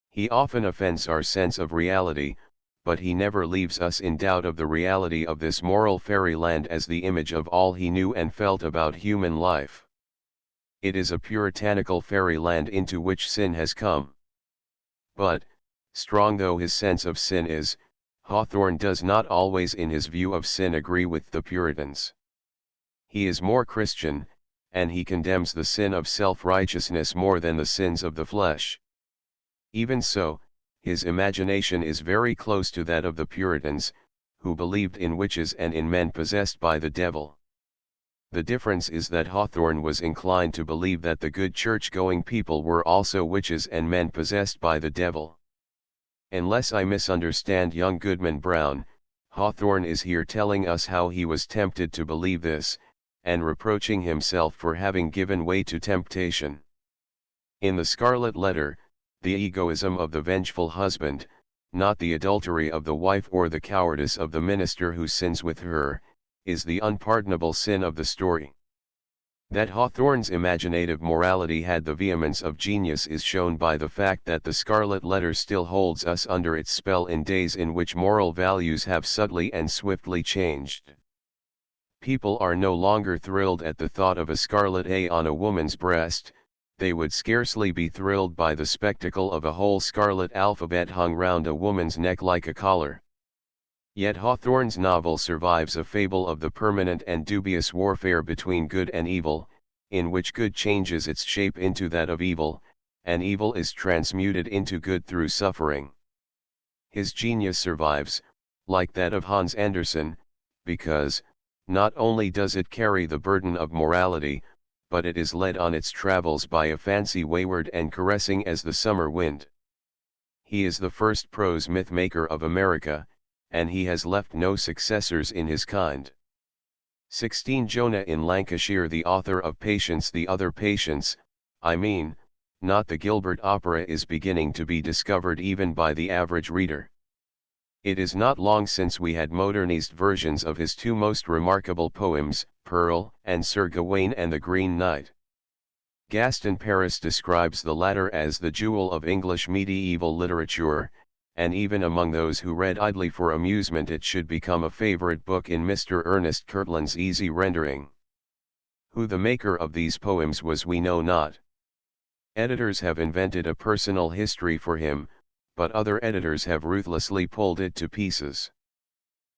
[SPEAKER 1] He often offends our sense of reality, but he never leaves us in doubt of the reality of this moral fairyland as the image of all he knew and felt about human life. It is a puritanical fairyland into which sin has come. But, strong though his sense of sin is, Hawthorne does not always in his view of sin agree with the Puritans. He is more Christian, and he condemns the sin of self-righteousness more than the sins of the flesh. Even so, his imagination is very close to that of the Puritans, who believed in witches and in men possessed by the devil. The difference is that Hawthorne was inclined to believe that the good church-going people were also witches and men possessed by the devil. Unless I misunderstand Young Goodman Brown, Hawthorne is here telling us how he was tempted to believe this, and reproaching himself for having given way to temptation. In The Scarlet Letter, the egoism of the vengeful husband, not the adultery of the wife or the cowardice of the minister who sins with her, is the unpardonable sin of the story. That Hawthorne's imaginative morality had the vehemence of genius is shown by the fact that The Scarlet Letter still holds us under its spell in days in which moral values have subtly and swiftly changed. People are no longer thrilled at the thought of a scarlet A on a woman's breast, they would scarcely be thrilled by the spectacle of a whole scarlet alphabet hung round a woman's neck like a collar. Yet Hawthorne's novel survives a fable of the permanent and dubious warfare between good and evil, in which good changes its shape into that of evil, and evil is transmuted into good through suffering. His genius survives, like that of Hans Andersen, because, not only does it carry the burden of morality, but it is led on its travels by a fancy wayward and caressing as the summer wind. He is the first prose myth maker of America, and he has left no successors in his kind. 16 Jonah in Lancashire. The author of Patience, the other Patience, I mean, not the Gilbert opera, is beginning to be discovered even by the average reader. It is not long since we had modernized versions of his two most remarkable poems, Pearl and Sir Gawain and the Green Knight. Gaston Paris describes the latter as the jewel of English medieval literature, and even among those who read idly for amusement it should become a favorite book in Mr. Ernest Kirtland's easy rendering. Who the maker of these poems was we know not. Editors have invented a personal history for him, but other editors have ruthlessly pulled it to pieces.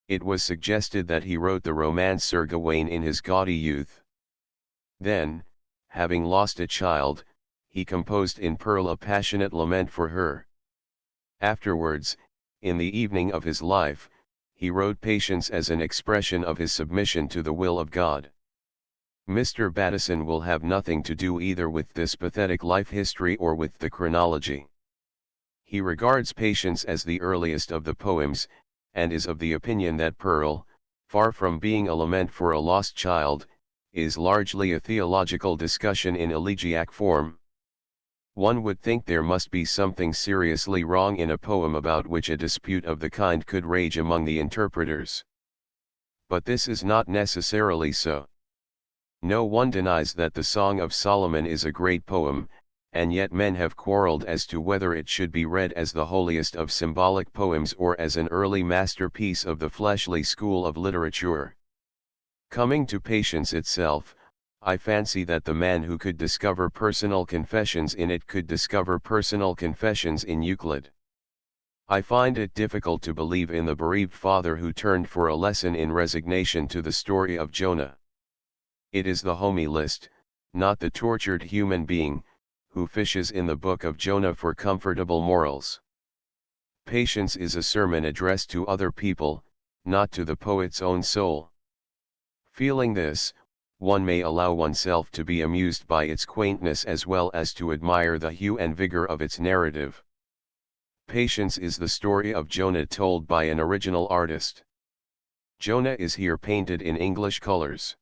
[SPEAKER 1] It was suggested that he wrote the romance Sir Gawain in his gaudy youth. Then, having lost a child, he composed in Pearl a passionate lament for her. Afterwards, in the evening of his life, he wrote Patience as an expression of his submission to the will of God. Mr. Bateson will have nothing to do either with this pathetic life history or with the chronology. He regards Patience as the earliest of the poems, and is of the opinion that Pearl, far from being a lament for a lost child, is largely a theological discussion in elegiac form. One would think there must be something seriously wrong in a poem about which a dispute of the kind could rage among the interpreters. But this is not necessarily so. No one denies that the Song of Solomon is a great poem, and yet men have quarreled as to whether it should be read as the holiest of symbolic poems or as an early masterpiece of the fleshly school of literature. Coming to Patience itself, I fancy that the man who could discover personal confessions in it could discover personal confessions in Euclid. I find it difficult to believe in the bereaved father who turned for a lesson in resignation to the story of Jonah. It is the homilist, not the tortured human being, who fishes in the book of Jonah for comfortable morals. Patience is a sermon addressed to other people, not to the poet's own soul. Feeling this, one may allow oneself to be amused by its quaintness as well as to admire the hue and vigor of its narrative. Patience is the story of Jonah told by an original artist. Jonah is here painted in English colors.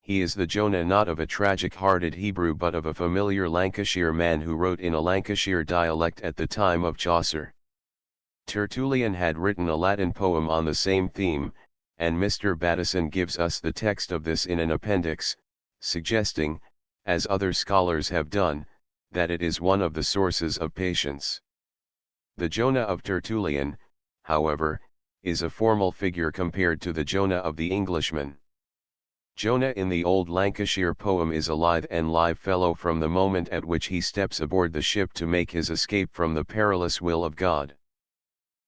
[SPEAKER 1] He is the Jonah not of a tragic-hearted Hebrew but of a familiar Lancashire man who wrote in a Lancashire dialect at the time of Chaucer. Tertullian had written a Latin poem on the same theme, and Mr. Bateson gives us the text of this in an appendix, suggesting, as other scholars have done, that it is one of the sources of Patience. The Jonah of Tertullian, however, is a formal figure compared to the Jonah of the Englishman. Jonah in the old Lancashire poem is a lithe and live fellow from the moment at which he steps aboard the ship to make his escape from the perilous will of God.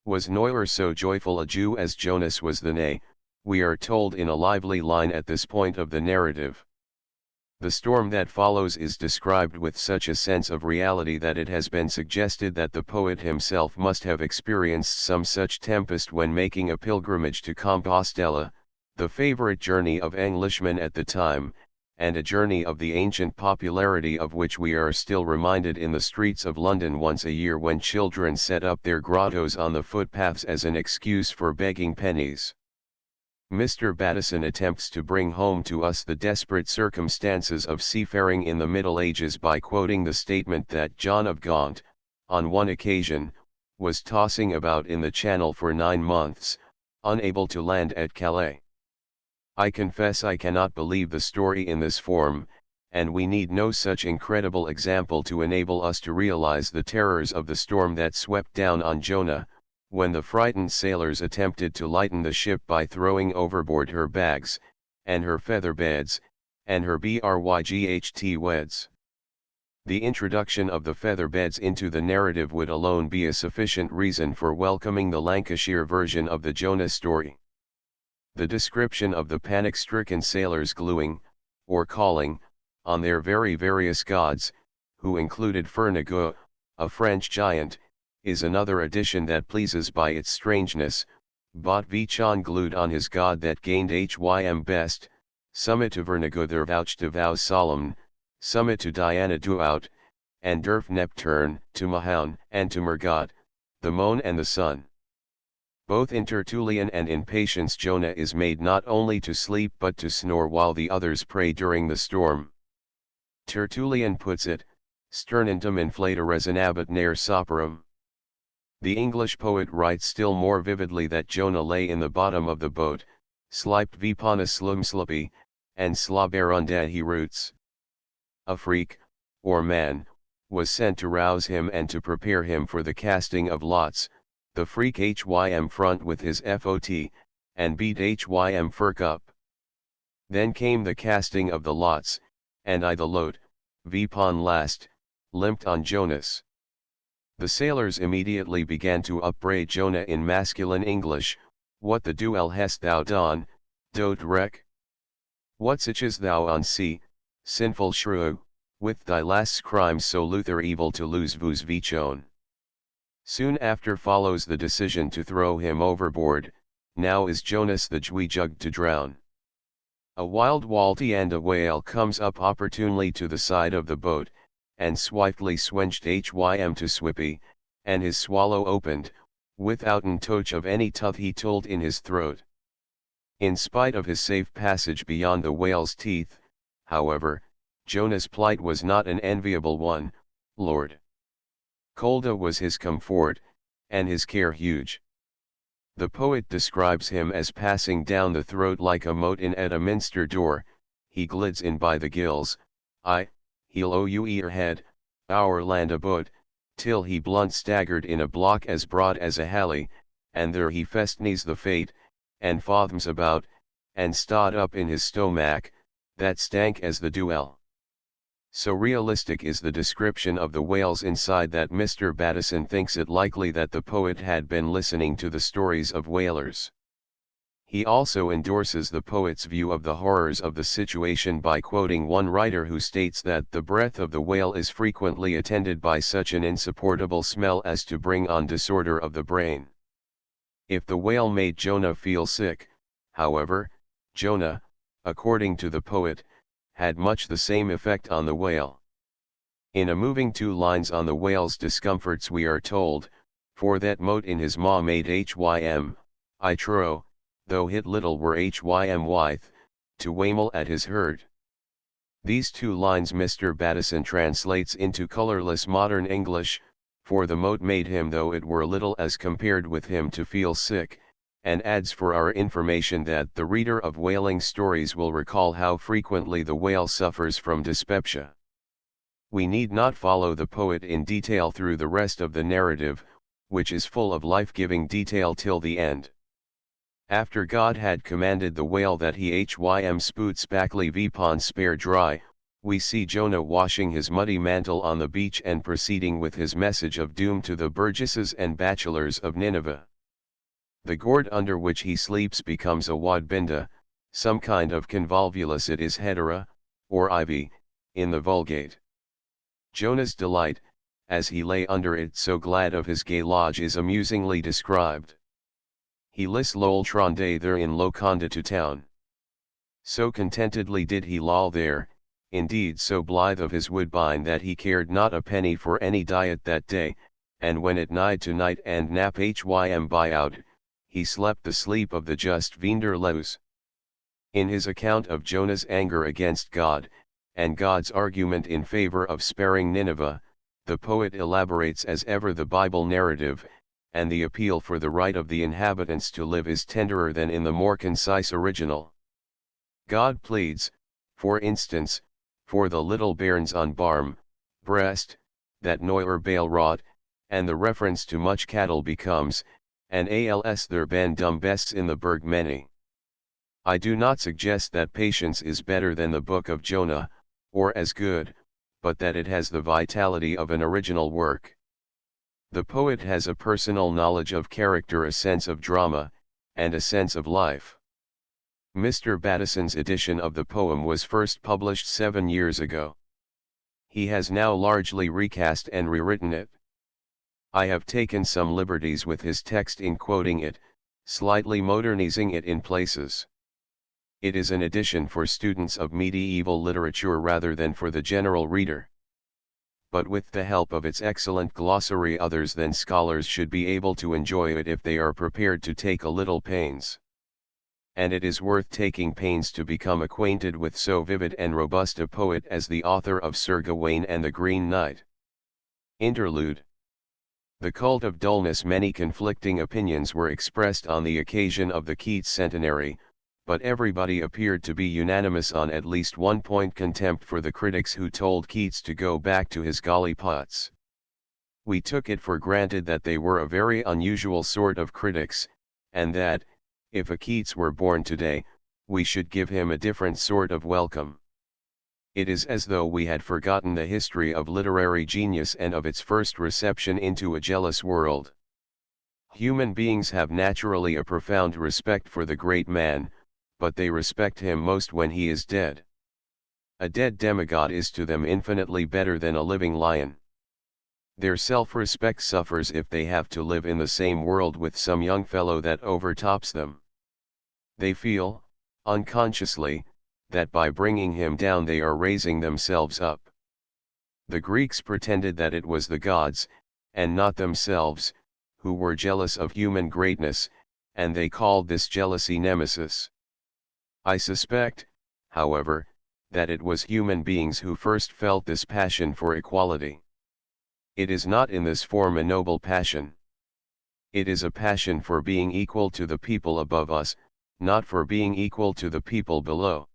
[SPEAKER 1] Was Noyer so joyful a Jew as Jonas was the nay, we are told in a lively line at this point of the narrative. The storm that follows is described with such a sense of reality that it has been suggested that the poet himself must have experienced some such tempest when making a pilgrimage to Compostela, the favorite journey of Englishmen at the time, and a journey of the ancient popularity of which we are still reminded in the streets of London once a year when children set up their grottos on the footpaths as an excuse for begging pennies. Mr. Bateson attempts to bring home to us the desperate circumstances of seafaring in the Middle Ages by quoting the statement that John of Gaunt, on one occasion, was tossing about in the Channel for 9 months, unable to land at Calais. I confess I cannot believe the story in this form, and we need no such incredible example to enable us to realize the terrors of the storm that swept down on Jonah, when the frightened sailors attempted to lighten the ship by throwing overboard her bags, and her feather beds, and her bryght weds. The introduction of the feather beds into the narrative would alone be a sufficient reason for welcoming the Lancashire version of the Jonah story. The description of the panic-stricken sailors gluing, or calling, on their very various gods, who included Fernigo, a French giant, is another addition that pleases by its strangeness. Bot Vichon glued on his god that gained hym best, summit to Vernigo there vouch to vow solemn, summit to Diana duout, and derf Neptune to Mahoun and to Mergot, the moon and the sun. Both in Tertullian and in Patience Jonah is made not only to sleep but to snore while the others pray during the storm. Tertullian puts it, sternintum inflata resonabat nere soperum. The English poet writes still more vividly that Jonah lay in the bottom of the boat, slipt vipana slumslippy, and slaberunda he roots. A freak, or man, was sent to rouse him and to prepare him for the casting of lots. The freak hym front with his FOT, and beat hym firk up. Then came the casting of the lots, and I the lote, vpon last, limped on Jonas. The sailors immediately began to upbraid Jonah in masculine English. What the duel hast thou done, dote wreck? What sitchest thou on sea, sinful shrew, with thy last crimes so luther evil to lose vos vichon? Soon after follows the decision to throw him overboard. Now is Jonas the jugged to drown. A wild walty and a whale comes up opportunely to the side of the boat, and swiftly swenched hym to swippy, and his swallow opened, withouten touch of any tooth he told in his throat. In spite of his safe passage beyond the whale's teeth, however, Jonah's plight was not an enviable one, Lord. Colda was his comfort, and his care huge. The poet describes him as passing down the throat like a mote in at a minster door. He glids in by the gills, he'll owe you ear head, our land aboot, till he blunt staggered in a block as broad as a halley, and there he festnes the fate, and fothms about, and stod up in his stomach, that stank as the duel. So realistic is the description of the whales inside that Mr. Battison thinks it likely that the poet had been listening to the stories of whalers. He also endorses the poet's view of the horrors of the situation by quoting one writer who states that the breath of the whale is frequently attended by such an insupportable smell as to bring on disorder of the brain. If the whale made Jonah feel sick, however, Jonah, according to the poet, had much the same effect on the whale. In a moving 2 lines on the whale's discomforts we are told, for that mote in his maw made hym, I trow, though hit little were hym wyth, to wamel at his hurt. These 2 lines Mr. Battison translates into colorless modern English, for the mote made him though it were little as compared with him to feel sick, and adds for our information that the reader of whaling stories will recall how frequently the whale suffers from dyspepsia. We need not follow the poet in detail through the rest of the narrative, which is full of life-giving detail till the end. After God had commanded the whale that he hym spoots backly vpon spare dry, we see Jonah washing his muddy mantle on the beach and proceeding with his message of doom to the burgesses and bachelors of Nineveh. The gourd under which he sleeps becomes a wadbinda, some kind of convolvulus, it is hedera, or ivy, in the Vulgate. Jonah's delight, as he lay under it so glad of his gay lodge, is amusingly described. He lis lol tronde there in Loconda to town. So contentedly did he loll there, indeed so blithe of his woodbine that he cared not a penny for any diet that day, and when it nighed to night and nap hym by out, he slept the sleep of the just vinder leus. In his account of Jonah's anger against God, and God's argument in favor of sparing Nineveh, the poet elaborates as ever the Bible narrative, and the appeal for the right of the inhabitants to live is tenderer than in the more concise original. God pleads, for instance, for the little bairns on barm, breast, that noyer bale wrought, and the reference to much cattle becomes, and als there ben dumb bests in the berg many. I do not suggest that Patience is better than the book of Jonah, or as good, but that it has the vitality of an original work. The poet has a personal knowledge of character, a sense of drama, and a sense of life. Mr. Battison's edition of the poem was first published 7 years ago. He has now largely recast and rewritten it. I have taken some liberties with his text in quoting it, slightly modernizing it in places. It is an edition for students of medieval literature rather than for the general reader. But with the help of its excellent glossary, others than scholars should be able to enjoy it if they are prepared to take a little pains. And it is worth taking pains to become acquainted with so vivid and robust a poet as the author of Sir Gawain and the Green Knight. Interlude. The cult of dullness. Many conflicting opinions were expressed on the occasion of the Keats centenary, but everybody appeared to be unanimous on at least one point: contempt for the critics who told Keats to go back to his gollypots. We took it for granted that they were a very unusual sort of critics, and that, if a Keats were born today, we should give him a different sort of welcome. It is as though we had forgotten the history of literary genius and of its first reception into a jealous world. Human beings have naturally a profound respect for the great man, but they respect him most when he is dead. A dead demigod is to them infinitely better than a living lion. Their self-respect suffers if they have to live in the same world with some young fellow that overtops them. They feel, unconsciously, that by bringing him down they are raising themselves up. The Greeks pretended that it was the gods, and not themselves, who were jealous of human greatness, and they called this jealousy nemesis. I suspect, however, that it was human beings who first felt this passion for equality. It is not in this form a noble passion. It is a passion for being equal to the people above us, not for being equal to the people below.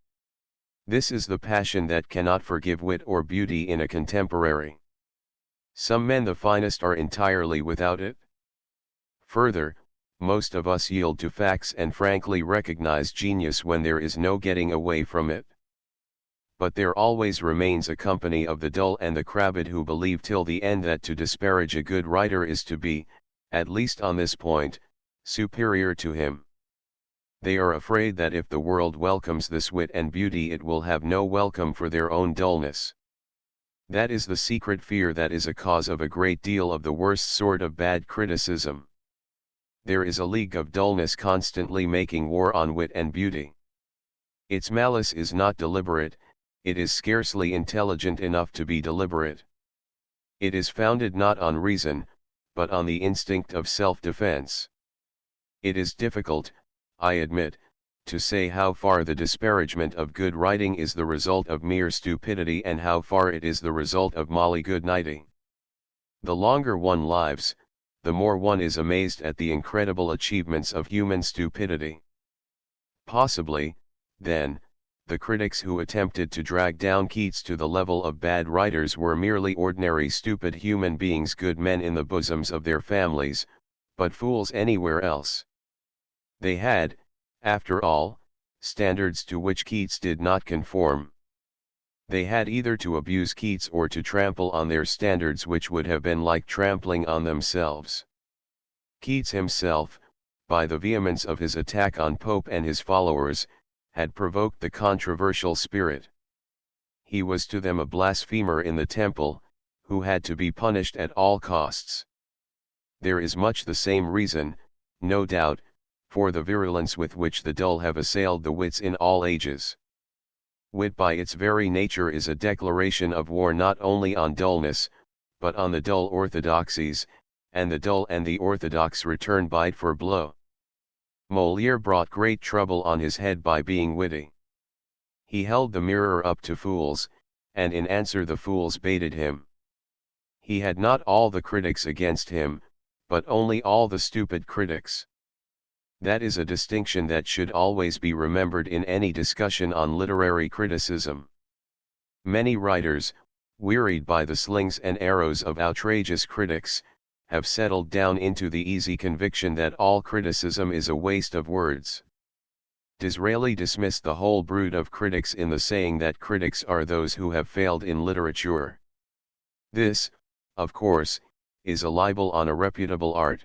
[SPEAKER 1] This is the passion that cannot forgive wit or beauty in a contemporary. Some men the finest are entirely without it. Further, most of us yield to facts and frankly recognize genius when there is no getting away from it. But there always remains a company of the dull and the crabbed who believe till the end that to disparage a good writer is to be, at least on this point, superior to him. They are afraid that if the world welcomes this wit and beauty it will have no welcome for their own dullness. That is the secret fear that is a cause of a great deal of the worst sort of bad criticism. There is a league of dullness constantly making war on wit and beauty. Its malice is not deliberate, it is scarcely intelligent enough to be deliberate. It is founded not on reason, but on the instinct of self-defense. It is difficult, I admit, to say how far the disparagement of good writing is the result of mere stupidity and how far it is the result of molly good nighting. The longer one lives, the more one is amazed at the incredible achievements of human stupidity. Possibly, then, the critics who attempted to drag down Keats to the level of bad writers were merely ordinary stupid human beings, good men in the bosoms of their families, but fools anywhere else. They had, after all, standards to which Keats did not conform. They had either to abuse Keats or to trample on their standards, which would have been like trampling on themselves. Keats himself, by the vehemence of his attack on Pope and his followers, had provoked the controversial spirit. He was to them a blasphemer in the temple, who had to be punished at all costs. There is much the same reason, no doubt, for the virulence with which the dull have assailed the wits in all ages. Wit by its very nature is a declaration of war not only on dullness, but on the dull orthodoxies, and the dull and the orthodox return bite for blow. Molière brought great trouble on his head by being witty. He held the mirror up to fools, and in answer the fools baited him. He had not all the critics against him, but only all the stupid critics. That is a distinction that should always be remembered in any discussion on literary criticism. Many writers, wearied by the slings and arrows of outrageous critics, have settled down into the easy conviction that all criticism is a waste of words. Disraeli dismissed the whole brood of critics in the saying that critics are those who have failed in literature. This, of course, is a libel on a reputable art.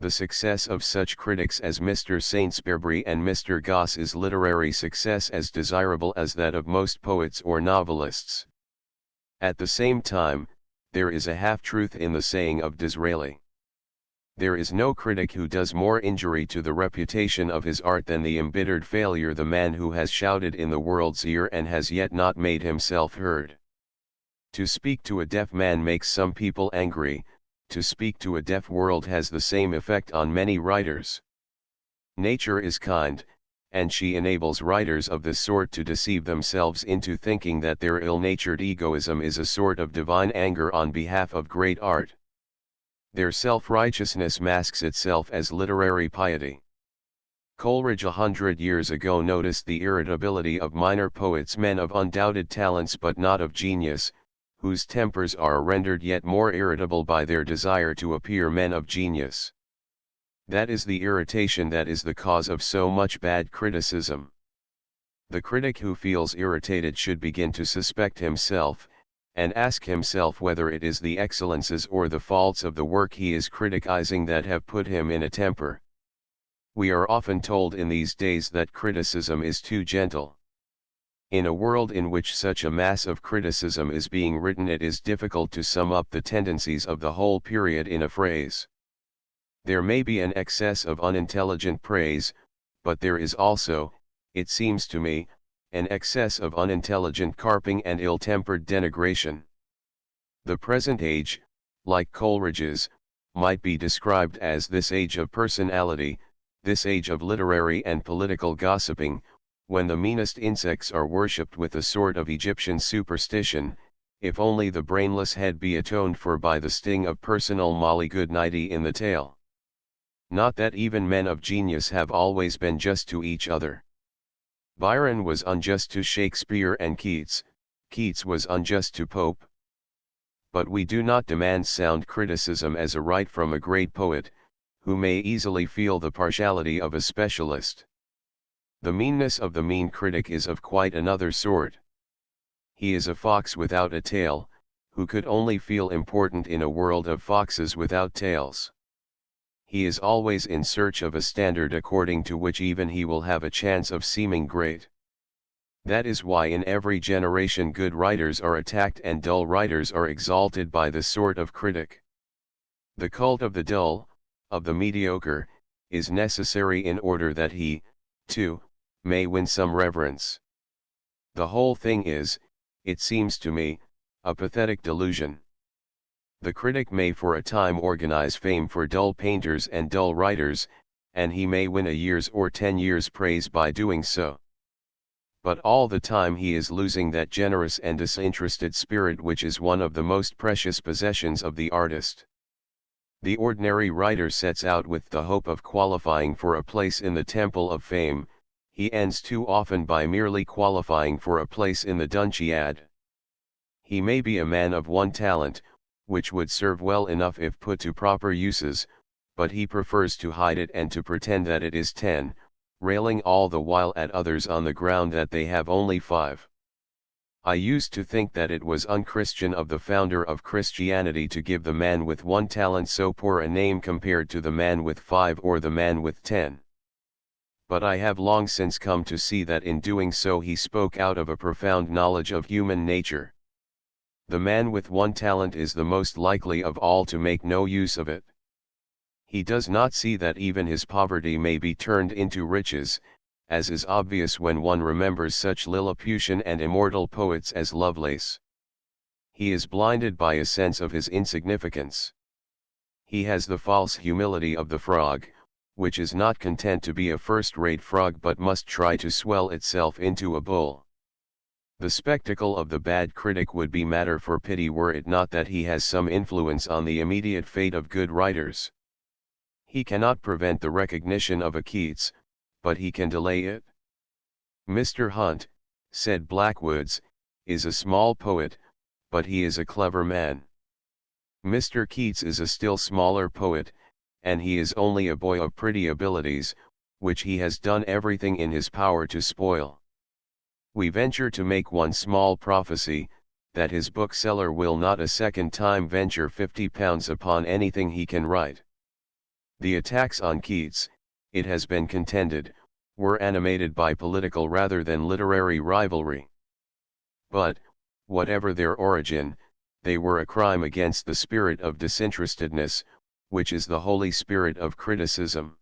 [SPEAKER 1] The success of such critics as Mr. Saintsbury and Mr. Gosse is literary success as desirable as that of most poets or novelists. At the same time, there is a half-truth in the saying of Disraeli. There is no critic who does more injury to the reputation of his art than the embittered failure, the man who has shouted in the world's ear and has yet not made himself heard. To speak to a deaf man makes some people angry. To speak to a deaf world has the same effect on many writers. Nature is kind, and she enables writers of this sort to deceive themselves into thinking that their ill-natured egoism is a sort of divine anger on behalf of great art. Their self-righteousness masks itself as literary piety. Coleridge 100 years ago noticed the irritability of minor poets, men of undoubted talents but not of genius, whose tempers are rendered yet more irritable by their desire to appear men of genius. That is the irritation that is the cause of so much bad criticism. The critic who feels irritated should begin to suspect himself, and ask himself whether it is the excellences or the faults of the work he is criticizing that have put him in a temper. We are often told in these days that criticism is too gentle. In a world in which such a mass of criticism is being written, it is difficult to sum up the tendencies of the whole period in a phrase. There may be an excess of unintelligent praise, but there is also, it seems to me, an excess of unintelligent carping and ill-tempered denigration. The present age, like Coleridge's, might be described as this age of personality, this age of literary and political gossiping, when the meanest insects are worshipped with a sort of Egyptian superstition, if only the brainless head be atoned for by the sting of personal Molly Goodnighty in the tail. Not that even men of genius have always been just to each other. Byron was unjust to Shakespeare and Keats was unjust to Pope. But we do not demand sound criticism as a right from a great poet, who may easily feel the partiality of a specialist. The meanness of the mean critic is of quite another sort. He is a fox without a tail, who could only feel important in a world of foxes without tails. He is always in search of a standard according to which even he will have a chance of seeming great. That is why in every generation good writers are attacked and dull writers are exalted by this sort of critic. The cult of the dull, of the mediocre, is necessary in order that he, too, may win some reverence. The whole thing is, it seems to me, a pathetic delusion. The critic may for a time organize fame for dull painters and dull writers, and he may win a year's or 10 years' praise by doing so. But all the time he is losing that generous and disinterested spirit which is one of the most precious possessions of the artist. The ordinary writer sets out with the hope of qualifying for a place in the temple of fame, he ends too often by merely qualifying for a place in the Dunciad. He may be a man of one talent, which would serve well enough if put to proper uses, but he prefers to hide it and to pretend that it is 10, railing all the while at others on the ground that they have only 5. I used to think that it was unchristian of the founder of Christianity to give the man with 1 talent so poor a name compared to the man with 5 or the man with 10. But I have long since come to see that in doing so he spoke out of a profound knowledge of human nature. The man with 1 talent is the most likely of all to make no use of it. He does not see that even his poverty may be turned into riches, as is obvious when one remembers such Lilliputian and immortal poets as Lovelace. He is blinded by a sense of his insignificance. He has the false humility of the frog, which is not content to be a first-rate frog but must try to swell itself into a bull. The spectacle of the bad critic would be matter for pity were it not that he has some influence on the immediate fate of good writers. He cannot prevent the recognition of a Keats, but he can delay it. Mr. Hunt, said Blackwoods, is a small poet, but he is a clever man. Mr. Keats is a still smaller poet, and he is only a boy of pretty abilities, which he has done everything in his power to spoil. We venture to make one small prophecy, that his bookseller will not a second time venture £50 upon anything he can write. The attacks on Keats, it has been contended, were animated by political rather than literary rivalry. But, whatever their origin, they were a crime against the spirit of disinterestedness, which is the holy spirit of criticism.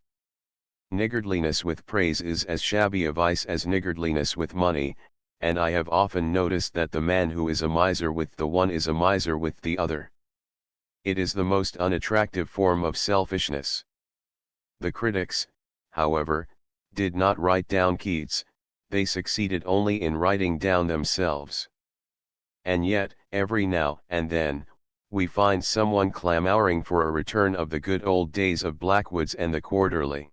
[SPEAKER 1] Niggardliness with praise is as shabby a vice as niggardliness with money, and I have often noticed that the man who is a miser with the one is a miser with the other. It is the most unattractive form of selfishness. The critics, however, did not write down Keats, they succeeded only in writing down themselves. And yet, every now and then, we find someone clamoring for a return of the good old days of Blackwood's and the Quarterly.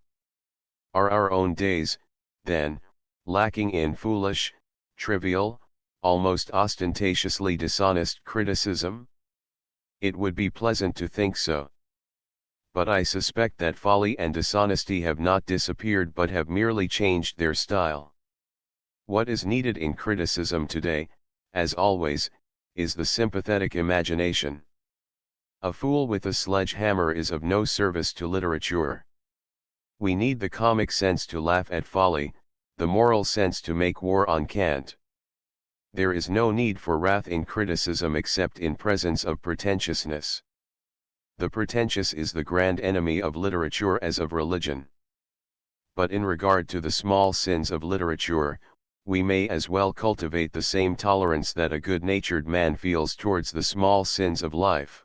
[SPEAKER 1] Are our own days, then, lacking in foolish, trivial, almost ostentatiously dishonest criticism? It would be pleasant to think so. But I suspect that folly and dishonesty have not disappeared but have merely changed their style. What is needed in criticism today, as always, is the sympathetic imagination. A fool with a sledgehammer is of no service to literature. We need the comic sense to laugh at folly, the moral sense to make war on cant. There is no need for wrath in criticism except in presence of pretentiousness. The pretentious is the grand enemy of literature as of religion. But in regard to the small sins of literature, we may as well cultivate the same tolerance that a good-natured man feels towards the small sins of life.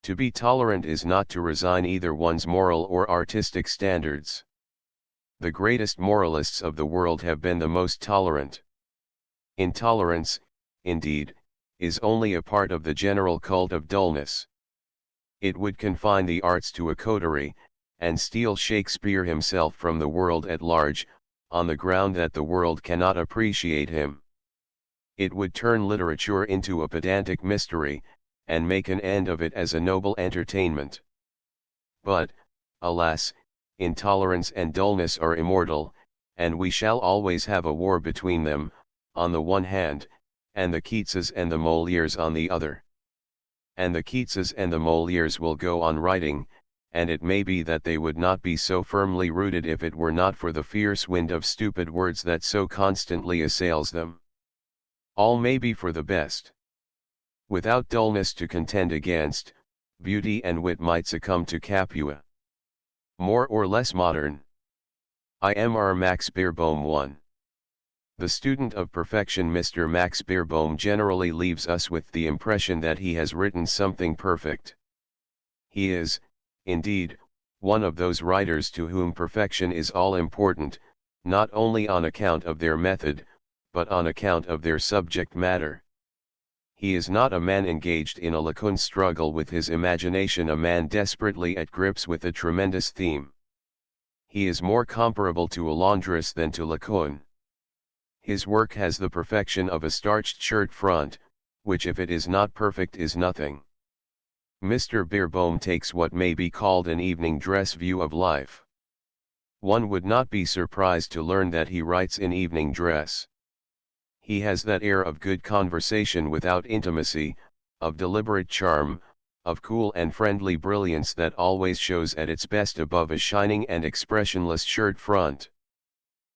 [SPEAKER 1] To be tolerant is not to resign either one's moral or artistic standards. The greatest moralists of the world have been the most tolerant. Intolerance, indeed, is only a part of the general cult of dullness. It would confine the arts to a coterie, and steal Shakespeare himself from the world at large, on the ground that the world cannot appreciate him. It would turn literature into a pedantic mystery, and make an end of it as a noble entertainment. But, alas, intolerance and dullness are immortal, and we shall always have a war between them, on the one hand, and the Keatses and the Molières on the other. And the Keatses and the Molières will go on writing, and it may be that they would not be so firmly rooted if it were not for the fierce wind of stupid words that so constantly assails them. All may be for the best. Without dullness to contend against, beauty and wit might succumb to Capua. More or less modern. I am R. Max Beerbohm 1. The student of perfection Mr. Max Beerbohm generally leaves us with the impression that he has written something perfect. He is, indeed, one of those writers to whom perfection is all important, not only on account of their method, but on account of their subject matter. He is not a man engaged in a lacune struggle with his imagination, a man desperately at grips with a tremendous theme. He is more comparable to a laundress than to lacune. His work has the perfection of a starched shirt front, which if it is not perfect is nothing. Mr. Beerbohm takes what may be called an evening dress view of life. One would not be surprised to learn that he writes in evening dress. He has that air of good conversation without intimacy, of deliberate charm, of cool and friendly brilliance that always shows at its best above a shining and expressionless shirt front.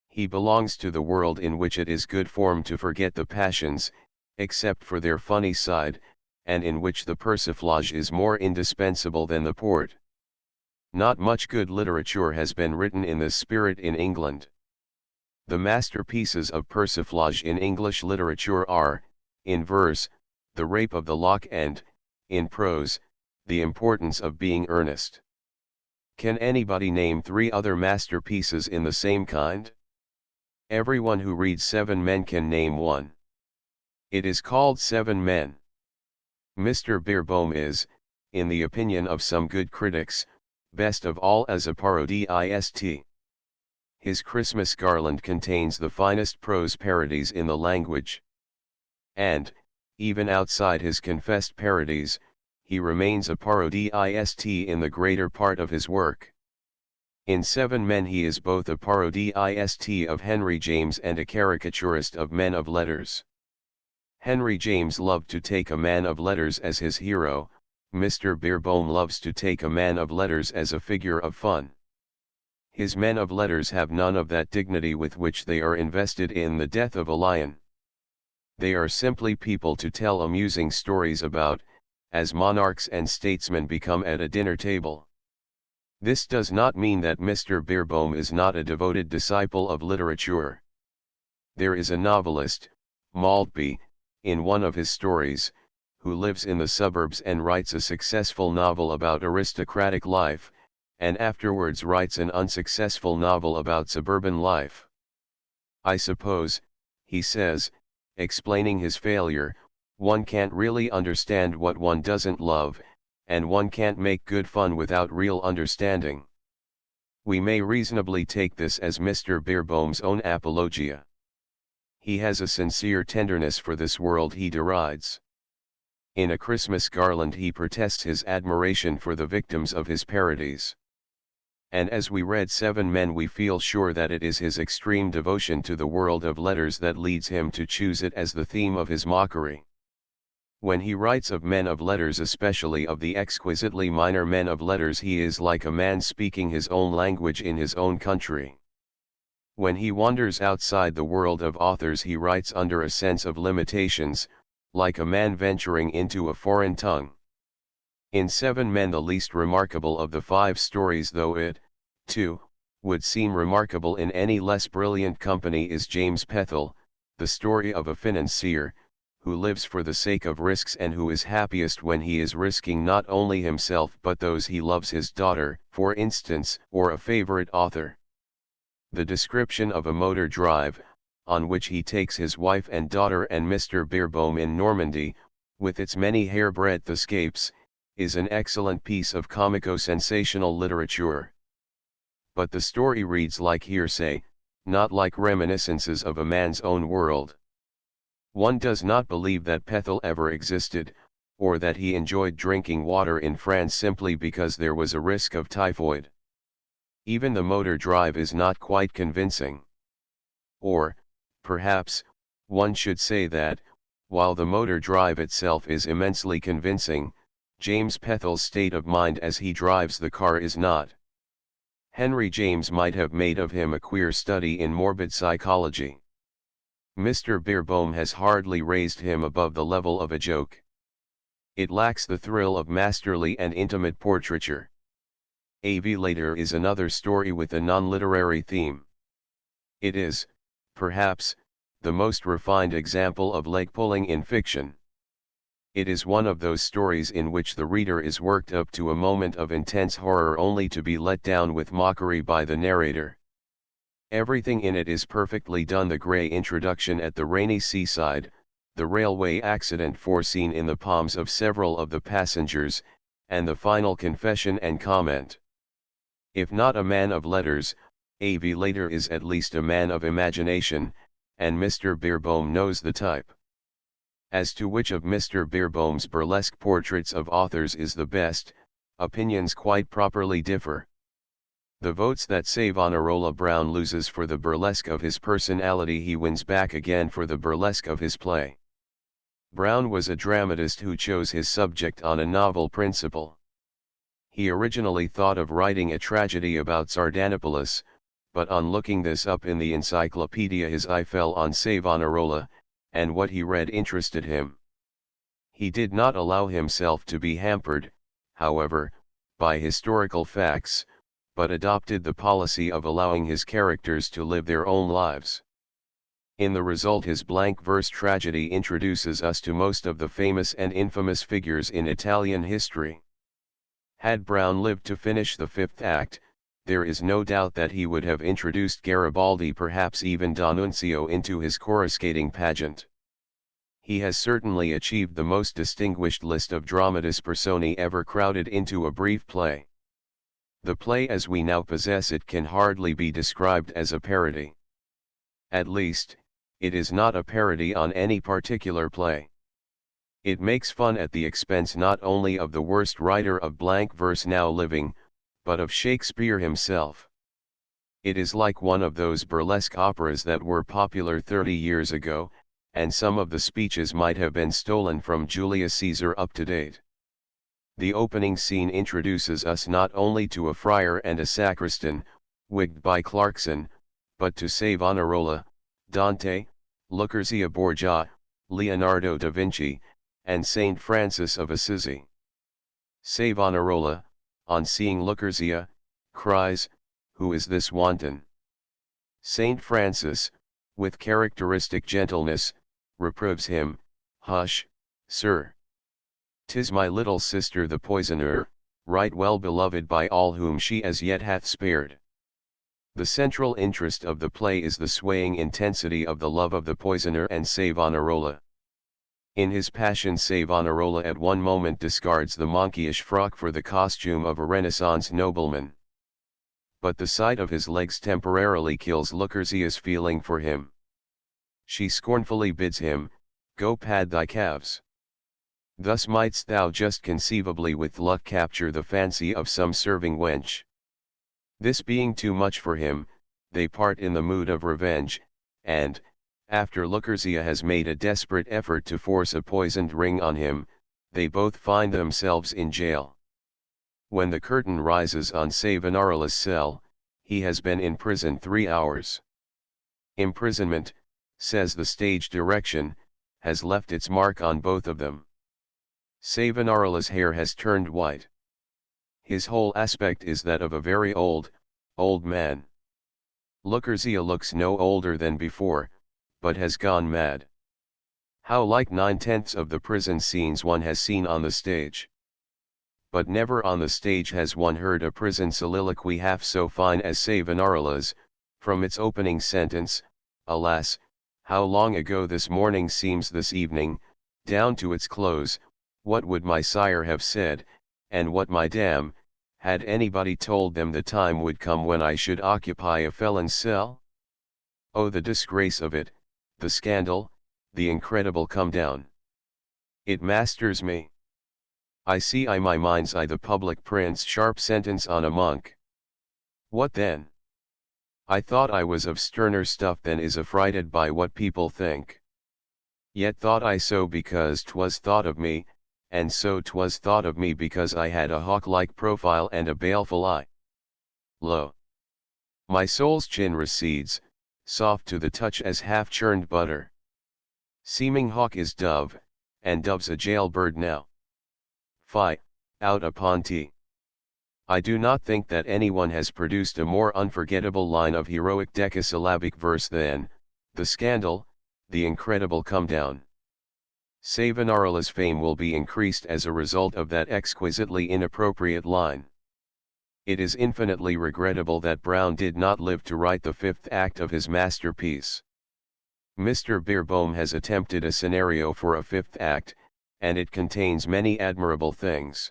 [SPEAKER 1] He belongs to the world in which it is good form to forget the passions, except for their funny side, and in which the persiflage is more indispensable than the port. Not much good literature has been written in this spirit in England. The masterpieces of persiflage in English literature are, in verse, The Rape of the Lock and, in prose, The Importance of Being Earnest. Can anybody name 3 other masterpieces in the same kind? Everyone who reads 7 Men can name one. It is called 7 Men. Mr. Beerbohm is, in the opinion of some good critics, best of all as a parodist. His Christmas Garland contains the finest prose parodies in the language. And, even outside his confessed parodies, he remains a parodist in the greater part of his work. In 7 Men he is both a parodist of Henry James and a caricaturist of men of letters. Henry James loved to take a man of letters as his hero, Mr. Beerbohm loves to take a man of letters as a figure of fun. His men of letters have none of that dignity with which they are invested in The Death of a Lion. They are simply people to tell amusing stories about, as monarchs and statesmen become at a dinner table. This does not mean that Mr. Beerbohm is not a devoted disciple of literature. There is a novelist, Maltby, in one of his stories, who lives in the suburbs and writes a successful novel about aristocratic life, and afterwards writes an unsuccessful novel about suburban life. I suppose, he says, explaining his failure, one can't really understand what one doesn't love, and one can't make good fun without real understanding. We may reasonably take this as Mr. Beerbohm's own apologia. He has a sincere tenderness for this world he derides. In A Christmas Garland he protests his admiration for the victims of his parodies. And as we read Seven Men we feel sure that it is his extreme devotion to the world of letters that leads him to choose it as the theme of his mockery. When he writes of men of letters, especially of the exquisitely minor men of letters, he is like a man speaking his own language in his own country. When he wanders outside the world of authors he writes under a sense of limitations, like a man venturing into a foreign tongue. In Seven Men the least remarkable of the 5 stories, though it, too, would seem remarkable in any less brilliant company, is James Pethel, the story of a financier, who lives for the sake of risks and who is happiest when he is risking not only himself but those he loves, his daughter, for instance, or a favorite author. The description of a motor drive, on which he takes his wife and daughter and Mr. Beerbohm in Normandy, with its many hairbreadth escapes, is an excellent piece of comico-sensational literature. But the story reads like hearsay, not like reminiscences of a man's own world. One does not believe that Pethel ever existed, or that he enjoyed drinking water in France simply because there was a risk of typhoid. Even the motor drive is not quite convincing. Or, perhaps, one should say that, while the motor drive itself is immensely convincing, James Pethel's state of mind as he drives the car is not. Henry James might have made of him a queer study in morbid psychology. Mr. Beerbohm has hardly raised him above the level of a joke. It lacks the thrill of masterly and intimate portraiture. A.V. Later is another story with a non-literary theme. It is, perhaps, the most refined example of leg-pulling in fiction. It is one of those stories in which the reader is worked up to a moment of intense horror only to be let down with mockery by the narrator. Everything in it is perfectly done: the grey introduction at the rainy seaside, the railway accident foreseen in the palms of several of the passengers, and the final confession and comment. If not a man of letters, A.V. Later is at least a man of imagination, and Mr. Beerbohm knows the type. As to which of Mr. Beerbohm's burlesque portraits of authors is the best, opinions quite properly differ. The votes that Savonarola Brown loses for the burlesque of his personality he wins back again for the burlesque of his play. Brown was a dramatist who chose his subject on a novel principle. He originally thought of writing a tragedy about Sardanapalus, but on looking this up in the encyclopedia his eye fell on Savonarola, and what he read interested him. He did not allow himself to be hampered, however, by historical facts, but adopted the policy of allowing his characters to live their own lives. In the result his blank verse tragedy introduces us to most of the famous and infamous figures in Italian history. Had Brown lived to finish the 5th act, there is no doubt that he would have introduced Garibaldi, perhaps even D'Annunzio, into his coruscating pageant. He has certainly achieved the most distinguished list of dramatis personae ever crowded into a brief play. The play as we now possess it can hardly be described as a parody. At least, it is not a parody on any particular play. It makes fun at the expense not only of the worst writer of blank verse now living, but of Shakespeare himself. It is like one of those burlesque operas that were popular 30 years ago, and some of the speeches might have been stolen from Julius Caesar up to date. The opening scene introduces us not only to a friar and a sacristan, wigged by Clarkson, but to Savonarola, Dante, Lucrezia Borgia, Leonardo da Vinci, and Saint Francis of Assisi. Savonarola, on seeing Lucrezia, cries, "Who is this wanton?" Saint Francis, with characteristic gentleness, reproves him, "Hush, sir. 'Tis my little sister the poisoner, right well beloved by all whom she as yet hath spared." The central interest of the play is the swaying intensity of the love of the poisoner and Savonarola. In his passion Savonarola at one moment discards the monkeyish frock for the costume of a Renaissance nobleman. But the sight of his legs temporarily kills Lucrezia's feeling for him. She scornfully bids him, "Go pad thy calves." Thus mightst thou just conceivably with luck capture the fancy of some serving wench. This being too much for him, they part in the mood of revenge, and, after Lucrezia has made a desperate effort to force a poisoned ring on him, they both find themselves in jail. When the curtain rises on Savonarola's cell, he has been in prison 3 hours. Imprisonment, says the stage direction, has left its mark on both of them. Savonarola's hair has turned white. His whole aspect is that of a very old man. Lucrezia looks no older than before, but has gone mad. How like 9/10 of the prison scenes one has seen on the stage. But never on the stage has one heard a prison soliloquy half so fine as Savonarola's, from its opening sentence, "Alas, how long ago this morning seems this evening," down to its close, "What would my sire have said, and what my dam, had anybody told them the time would come when I should occupy a felon's cell? Oh, the disgrace of it, the scandal, the incredible come down. It masters me. I see I my mind's eye the public prints sharp sentence on a monk. What then? I thought I was of sterner stuff than is affrighted by what people think. Yet thought I so because 'twas thought of me, and so 'twas thought of me because I had a hawk-like profile and a baleful eye. Lo! My soul's chin recedes, soft to the touch as half-churned butter. Seeming hawk is dove, and dove's a jailbird now. Fie, out upon tea. I do not think that anyone has produced a more unforgettable line of heroic decasyllabic verse than, the scandal, the incredible come down. Savonarola's fame will be increased as a result of that exquisitely inappropriate line. It is infinitely regrettable that Brown did not live to write the fifth act of his masterpiece. Mr. Beerbohm has attempted a scenario for a fifth act, and it contains many admirable things.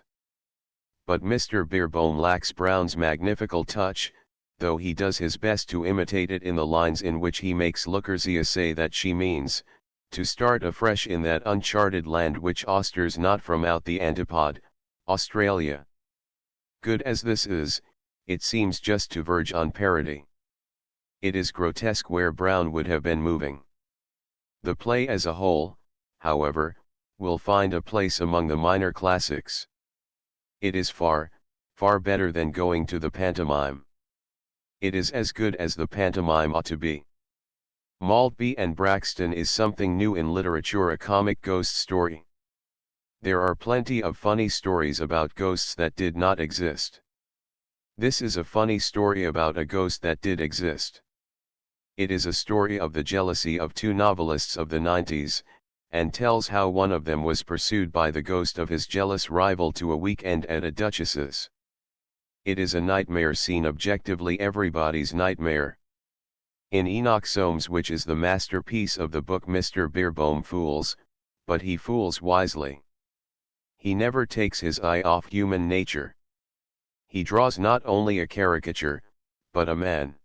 [SPEAKER 1] But Mr. Beerbohm lacks Brown's magnifical touch, though he does his best to imitate it in the lines in which he makes Lucrezia say that she means, to start afresh in that uncharted land which austers not from out the antipod, Australia. Good as this is, it seems just to verge on parody. It is grotesque where Brown would have been moving. The play as a whole, however, will find a place among the minor classics. It is far, far better than going to the pantomime. It is as good as the pantomime ought to be. Maltby and Braxton is something new in literature, a comic ghost story. There are plenty of funny stories about ghosts that did not exist. This is a funny story about a ghost that did exist. It is a story of the jealousy of two novelists of the 90s, and tells how one of them was pursued by the ghost of his jealous rival to a weekend at a duchess's. It is a nightmare scene, objectively everybody's nightmare. In Enoch Soames, which is the masterpiece of the book, Mr. Beerbohm fools, but he fools wisely. He never takes his eye off human nature. He draws not only a caricature, but a man.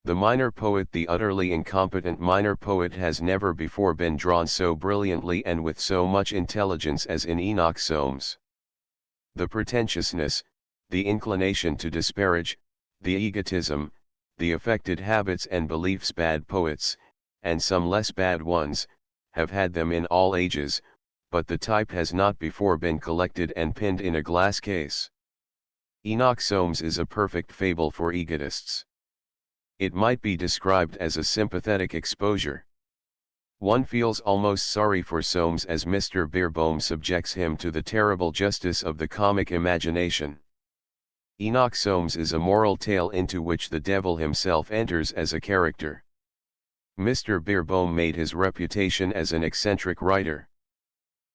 [SPEAKER 1] The minor poet, the utterly incompetent minor poet, has never before been drawn so brilliantly and with so much intelligence as in Enoch Soames. The pretentiousness, the inclination to disparage, the egotism, the affected habits and beliefs bad poets, and some less bad ones, have had them in all ages, but the type has not before been collected and pinned in a glass case. Enoch Soames is a perfect fable for egotists. It might be described as a sympathetic exposure. One feels almost sorry for Soames as Mr. Beerbohm subjects him to the terrible justice of the comic imagination. Enoch Soames is a moral tale into which the devil himself enters as a character. Mr. Beerbohm made his reputation as an eccentric writer.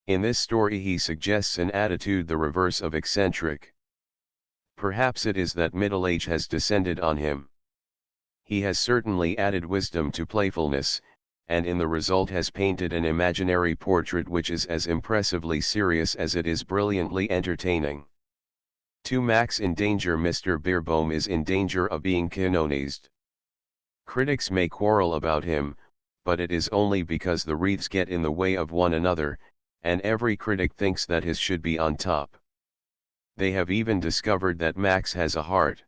[SPEAKER 1] In this story he suggests an attitude the reverse of eccentric. Perhaps it is that middle age has descended on him. He has certainly added wisdom to playfulness, and in the result has painted an imaginary portrait which is as impressively serious as it is brilliantly entertaining. To Max in danger, Mr. Beerbohm is in danger of being canonized. Critics may quarrel about him, but it is only because the wreaths get in the way of one another, and every critic thinks that his should be on top. They have even discovered that Max has a heart.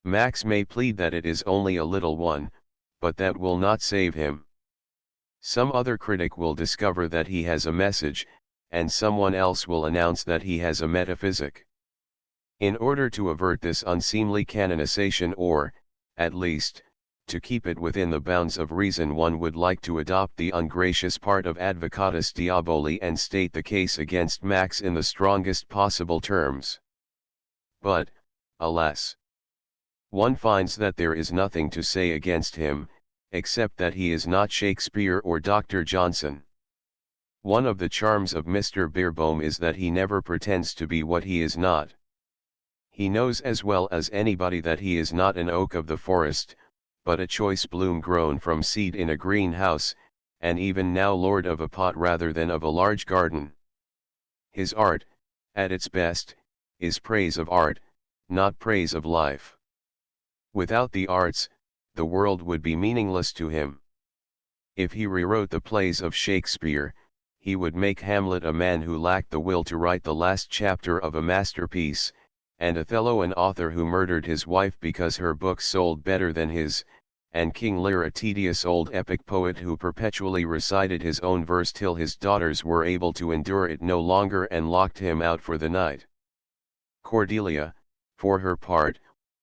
[SPEAKER 1] Max may plead that it is only a little one, but that will not save him. Some other critic will discover that he has a message, and someone else will announce that he has a metaphysic. In order to avert this unseemly canonization, or, at least, to keep it within the bounds of reason, one would like to adopt the ungracious part of Advocatus Diaboli and state the case against Max in the strongest possible terms. But, alas, one finds that there is nothing to say against him, except that he is not Shakespeare or Dr. Johnson. One of the charms of Mr. Beerbohm is that he never pretends to be what he is not. He knows as well as anybody that he is not an oak of the forest, but a choice bloom grown from seed in a greenhouse, and even now lord of a pot rather than of a large garden. His art, at its best, is praise of art, not praise of life. Without the arts, the world would be meaningless to him. If he rewrote the plays of Shakespeare, he would make Hamlet a man who lacked the will to write the last chapter of a masterpiece, and Othello an author who murdered his wife because her books sold better than his, and King Lear a tedious old epic poet who perpetually recited his own verse till his daughters were able to endure it no longer and locked him out for the night. Cordelia, for her part,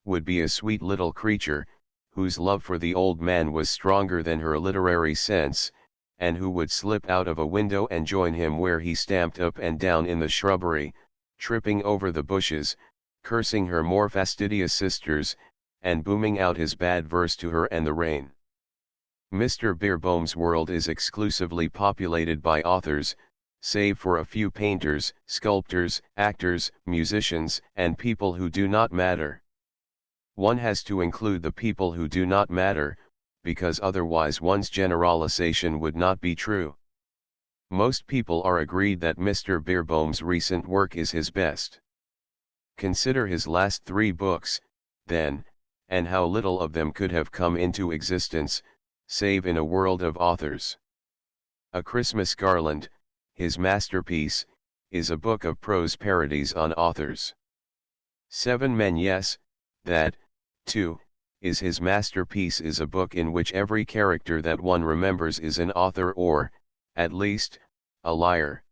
[SPEAKER 1] would be a sweet little creature, whose love for the old man was stronger than her literary sense, and who would slip out of a window and join him where he stamped up and down in the shrubbery, tripping over the bushes, cursing her more fastidious sisters, and booming out his bad verse to her and the rain. Mr. Beerbohm's world is exclusively populated by authors, save for a few painters, sculptors, actors, musicians, and people who do not matter. One has to include the people who do not matter, because otherwise one's generalization would not be true. Most people are agreed that Mr. Beerbohm's recent work is his best. Consider his last 3 books, then, and how little of them could have come into existence, save in a world of authors. A Christmas Garland, his masterpiece, is a book of prose parodies on authors. 7 Men Yes, that, too, is his masterpiece, is a book in which every character that one remembers is an author or, at least, a liar.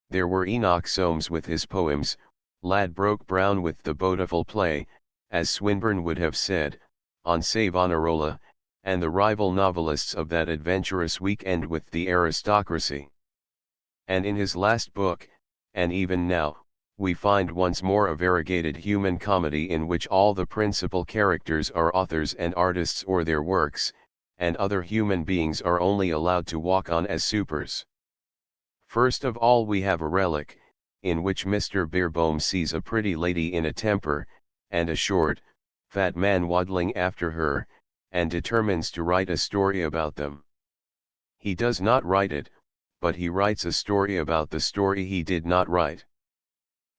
[SPEAKER 1] There were Enoch Soames with his poems, Ladbroke Brown with the Beautiful play, as Swinburne would have said, on Savonarola, and the rival novelists of that adventurous week-end with the aristocracy. And in his last book, and even now, we find once more a variegated human comedy in which all the principal characters are authors and artists or their works, and other human beings are only allowed to walk on as supers. First of all we have a relic, in which Mr. Beerbohm sees a pretty lady in a temper, and a short, fat man waddling after her, and determines to write a story about them. He does not write it, but he writes a story about the story he did not write.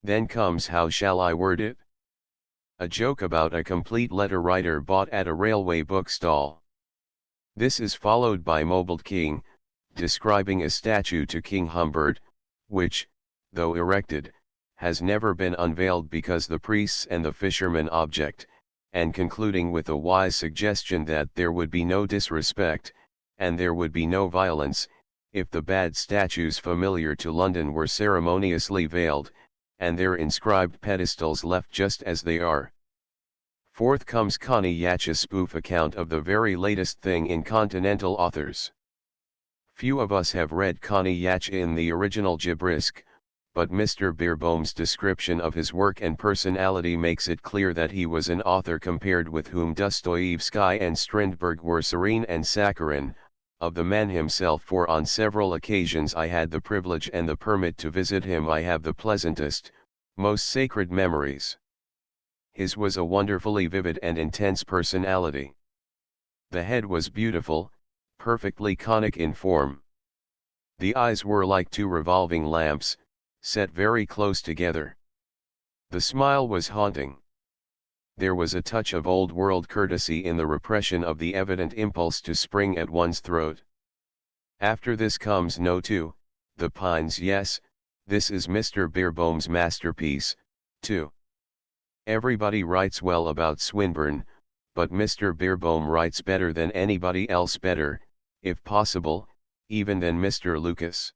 [SPEAKER 1] Then comes How Shall I Word It? A joke about a complete letter writer bought at a railway bookstall. This is followed by Mobled King, describing a statue to King Humbert, which, though erected, has never been unveiled because the priests and the fishermen object, and concluding with a wise suggestion that there would be no disrespect, and there would be no violence, if the bad statues familiar to London were ceremoniously veiled, and their inscribed pedestals left just as they are. Fourth comes Connie Yatch's spoof account of the very latest thing in continental authors. Few of us have read Connie Yatch in the original Gibrisk, but Mr. Beerbohm's description of his work and personality makes it clear that he was an author compared with whom Dostoevsky and Strindberg were serene and saccharine, of the man himself, for on several occasions I had the privilege and the permit to visit him. I have the pleasantest, most sacred memories. His was a wonderfully vivid and intense personality. The head was beautiful, perfectly conic in form. The eyes were like 2 revolving lamps, set very close together. The smile was haunting. There was a touch of old-world courtesy in the repression of the evident impulse to spring at one's throat. After this comes No. 2, The Pines. Yes, this is Mr. Beerbohm's masterpiece, too. Everybody writes well about Swinburne, but Mr. Beerbohm writes better than anybody else, better, if possible, even than Mr. Lucas.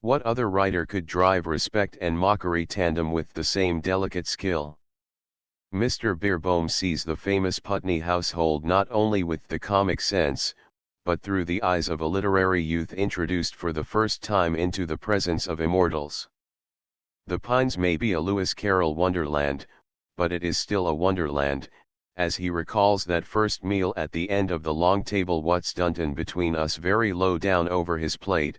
[SPEAKER 1] What other writer could drive respect and mockery tandem with the same delicate skill? Mr. Beerbohm sees the famous Putney household not only with the comic sense, but through the eyes of a literary youth introduced for the first time into the presence of immortals. The Pines may be a Lewis Carroll wonderland, but it is still a wonderland, as he recalls that first meal at the end of the long table, what's Dunton between us, very low down over his plate,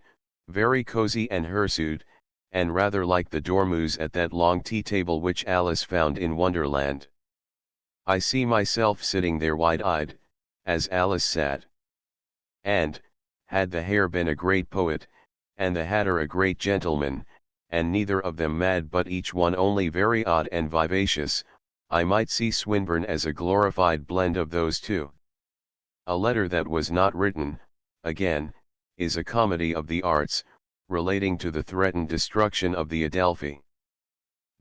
[SPEAKER 1] very cosy and hirsute, and rather like the dormouse at that long tea table which Alice found in Wonderland. I see myself sitting there wide-eyed, as Alice sat. And, had the hare been a great poet, and the hatter a great gentleman, and neither of them mad but each one only very odd and vivacious, I might see Swinburne as a glorified blend of those two. A Letter That Was Not Written, again, is a comedy of the arts, relating to the threatened destruction of the Adelphi.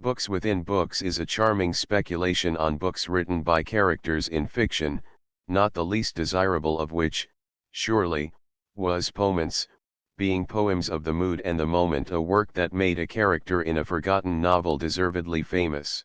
[SPEAKER 1] Books Within Books is a charming speculation on books written by characters in fiction, not the least desirable of which, surely, was Pomance, being poems of the mood and the moment, a work that made a character in a forgotten novel deservedly famous.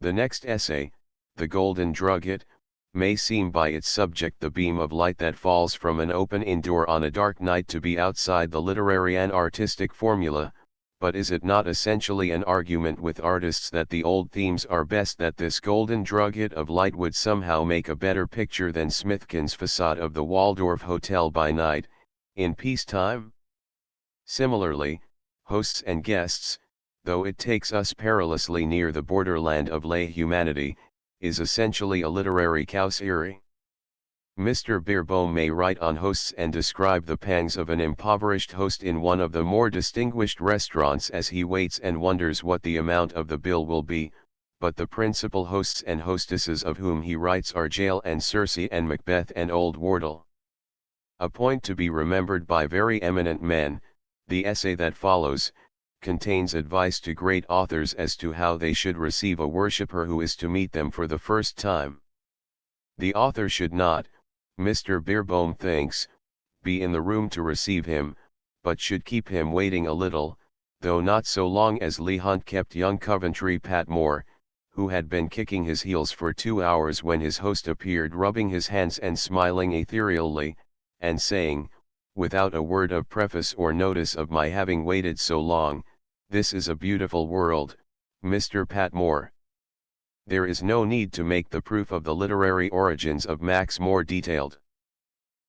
[SPEAKER 1] The next essay, The Golden Drugget, may seem by its subject the beam of light that falls from an open indoor on a dark night to be outside the literary and artistic formula, but is it not essentially an argument with artists that the old themes are best, that this golden drugget of light would somehow make a better picture than Smithkin's facade of the Waldorf Hotel by night, in peacetime? Similarly, Hosts and Guests, though it takes us perilously near the borderland of lay humanity, is essentially a literary causerie. Mr. Beerbohm may write on hosts and describe the pangs of an impoverished host in one of the more distinguished restaurants as he waits and wonders what the amount of the bill will be, but the principal hosts and hostesses of whom he writes are Jael and Circe and Macbeth and Old Wardle. A point to be remembered by very eminent men, the essay that follows, contains advice to great authors as to how they should receive a worshipper who is to meet them for the first time. The author should not, Mr. Beerbohm thinks, be in the room to receive him, but should keep him waiting a little, though not so long as Leigh Hunt kept young Coventry Patmore, who had been kicking his heels for 2 hours when his host appeared, rubbing his hands and smiling ethereally, and saying, without a word of preface or notice of my having waited so long, "This is a beautiful world, Mr. Patmore." There is no need to make the proof of the literary origins of Max more detailed.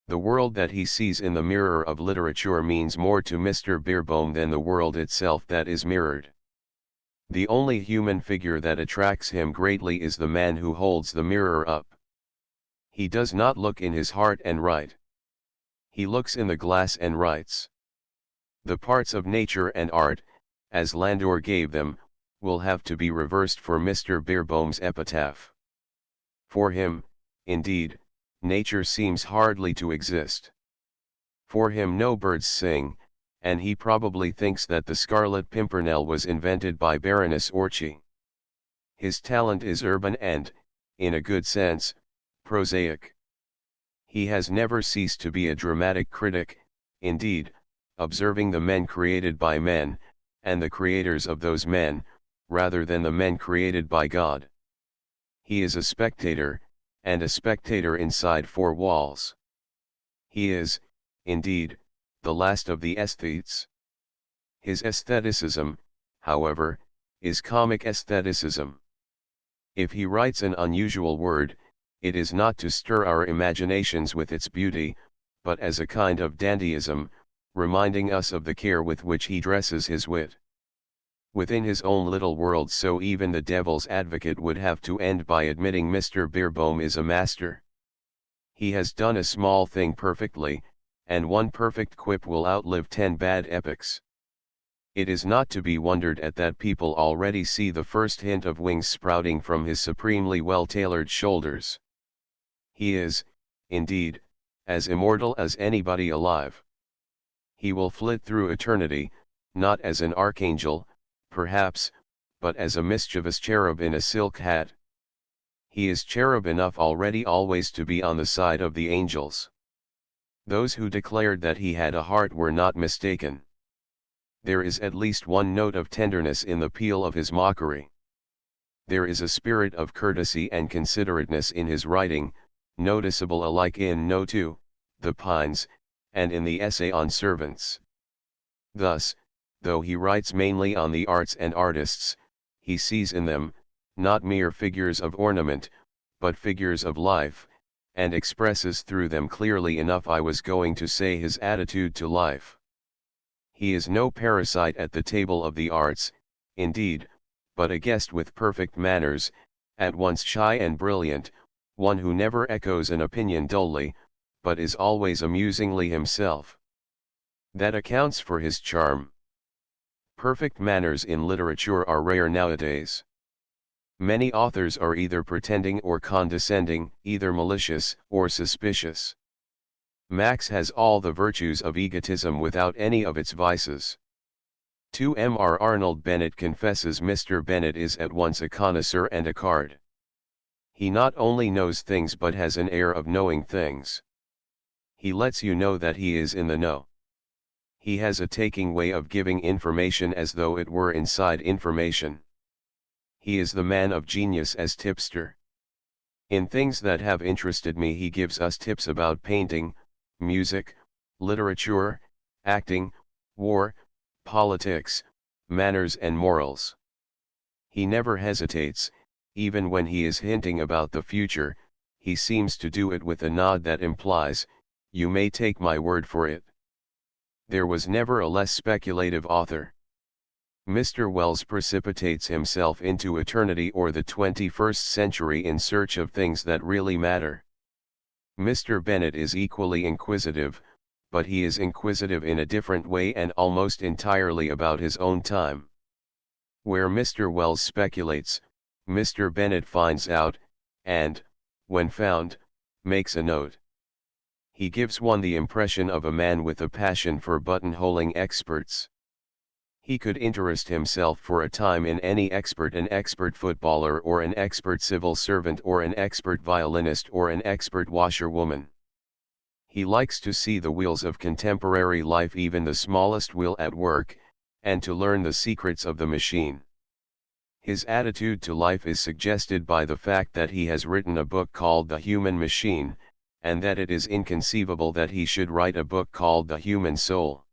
[SPEAKER 1] The world that he sees in the mirror of literature means more to Mr. Beerbohm than the world itself that is mirrored. The only human figure that attracts him greatly is the man who holds the mirror up. He does not look in his heart and write. He looks in the glass and writes. The parts of nature and art, as Landor gave them, will have to be reversed for Mr. Beerbohm's epitaph. For him, indeed, nature seems hardly to exist. For him no birds sing, and he probably thinks that the Scarlet Pimpernel was invented by Baroness Orczy. His talent is urban and, in a good sense, prosaic. He has never ceased to be a dramatic critic, indeed, observing the men created by men, and the creators of those men, rather than the men created by God. He is a spectator, and a spectator inside four walls. He is, indeed, the last of the aesthetes. His aestheticism, however, is comic aestheticism. If he writes an unusual word, it is not to stir our imaginations with its beauty, but as a kind of dandyism, reminding us of the care with which he dresses his wit. Within his own little world, so even the devil's advocate would have to end by admitting Mr. Beerbohm is a master. He has done a small thing perfectly, and one perfect quip will outlive 10 bad epics. It is not to be wondered at that people already see the first hint of wings sprouting from his supremely well-tailored shoulders. He is, indeed, as immortal as anybody alive. He will flit through eternity, not as an archangel, perhaps, but as a mischievous cherub in a silk hat. He is cherub enough already always to be on the side of the angels. Those who declared that he had a heart were not mistaken. There is at least one note of tenderness in the peal of his mockery. There is a spirit of courtesy and considerateness in his writing, noticeable alike in No. 2, The Pines, and in the essay on servants. Thus, though he writes mainly on the arts and artists, he sees in them, not mere figures of ornament, but figures of life, and expresses through them clearly enough, I was going to say, his attitude to life. He is no parasite at the table of the arts, indeed, but a guest with perfect manners, at once shy and brilliant, one who never echoes an opinion dully, but is always amusingly himself. That accounts for his charm. Perfect manners in literature are rare nowadays. Many authors are either pretending or condescending, either malicious or suspicious. Max has all the virtues of egotism without any of its vices. To Mr. Arnold Bennett confesses Mr. Bennett is at once a connoisseur and a card. He not only knows things but has an air of knowing things. He lets you know that he is in the know. He has a taking way of giving information as though it were inside information. He is the man of genius as tipster. In things that have interested me he gives us tips about painting, music, literature, acting, war, politics, manners and morals. He never hesitates, even when he is hinting about the future, he seems to do it with a nod that implies, you may take my word for it. There was never a less speculative author. Mr. Wells precipitates himself into eternity or the 21st century in search of things that really matter. Mr. Bennett is equally inquisitive, but he is inquisitive in a different way and almost entirely about his own time. Where Mr. Wells speculates, Mr. Bennett finds out, and, when found, makes a note. He gives one the impression of a man with a passion for buttonholing experts. He could interest himself for a time in any expert, an expert footballer or an expert civil servant or an expert violinist or an expert washerwoman. He likes to see the wheels of contemporary life, even the smallest wheel, at work, and to learn the secrets of the machine. His attitude to life is suggested by the fact that he has written a book called The Human Machine, and that it is inconceivable that he should write a book called The Human Soul.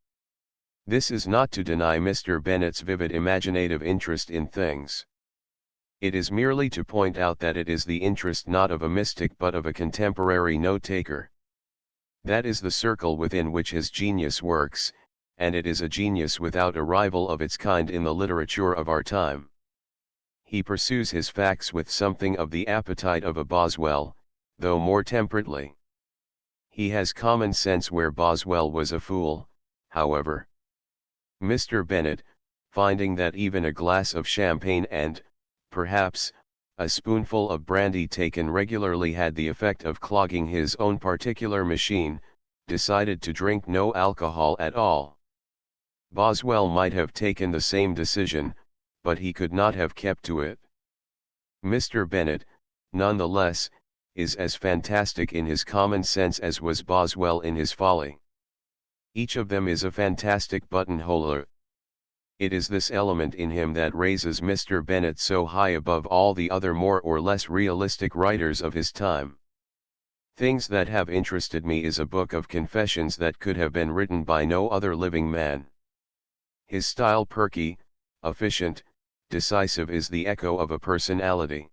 [SPEAKER 1] This is not to deny Mr. Bennett's vivid imaginative interest in things. It is merely to point out that it is the interest not of a mystic but of a contemporary note-taker. That is the circle within which his genius works, and it is a genius without a rival of its kind in the literature of our time. He pursues his facts with something of the appetite of a Boswell, though more temperately. He has common sense where Boswell was a fool, however. Mr. Bennett, finding that even a glass of champagne and, perhaps, a spoonful of brandy taken regularly had the effect of clogging his own particular machine, decided to drink no alcohol at all. Boswell might have taken the same decision, but he could not have kept to it. Mr. Bennett, nonetheless, is as fantastic in his common sense as was Boswell in his folly. Each of them is a fantastic buttonholer. It is this element in him that raises Mr. Bennett so high above all the other more or less realistic writers of his time. Things That Have Interested Me is a book of confessions that could have been written by no other living man. His style perky, efficient, decisive is the echo of a personality.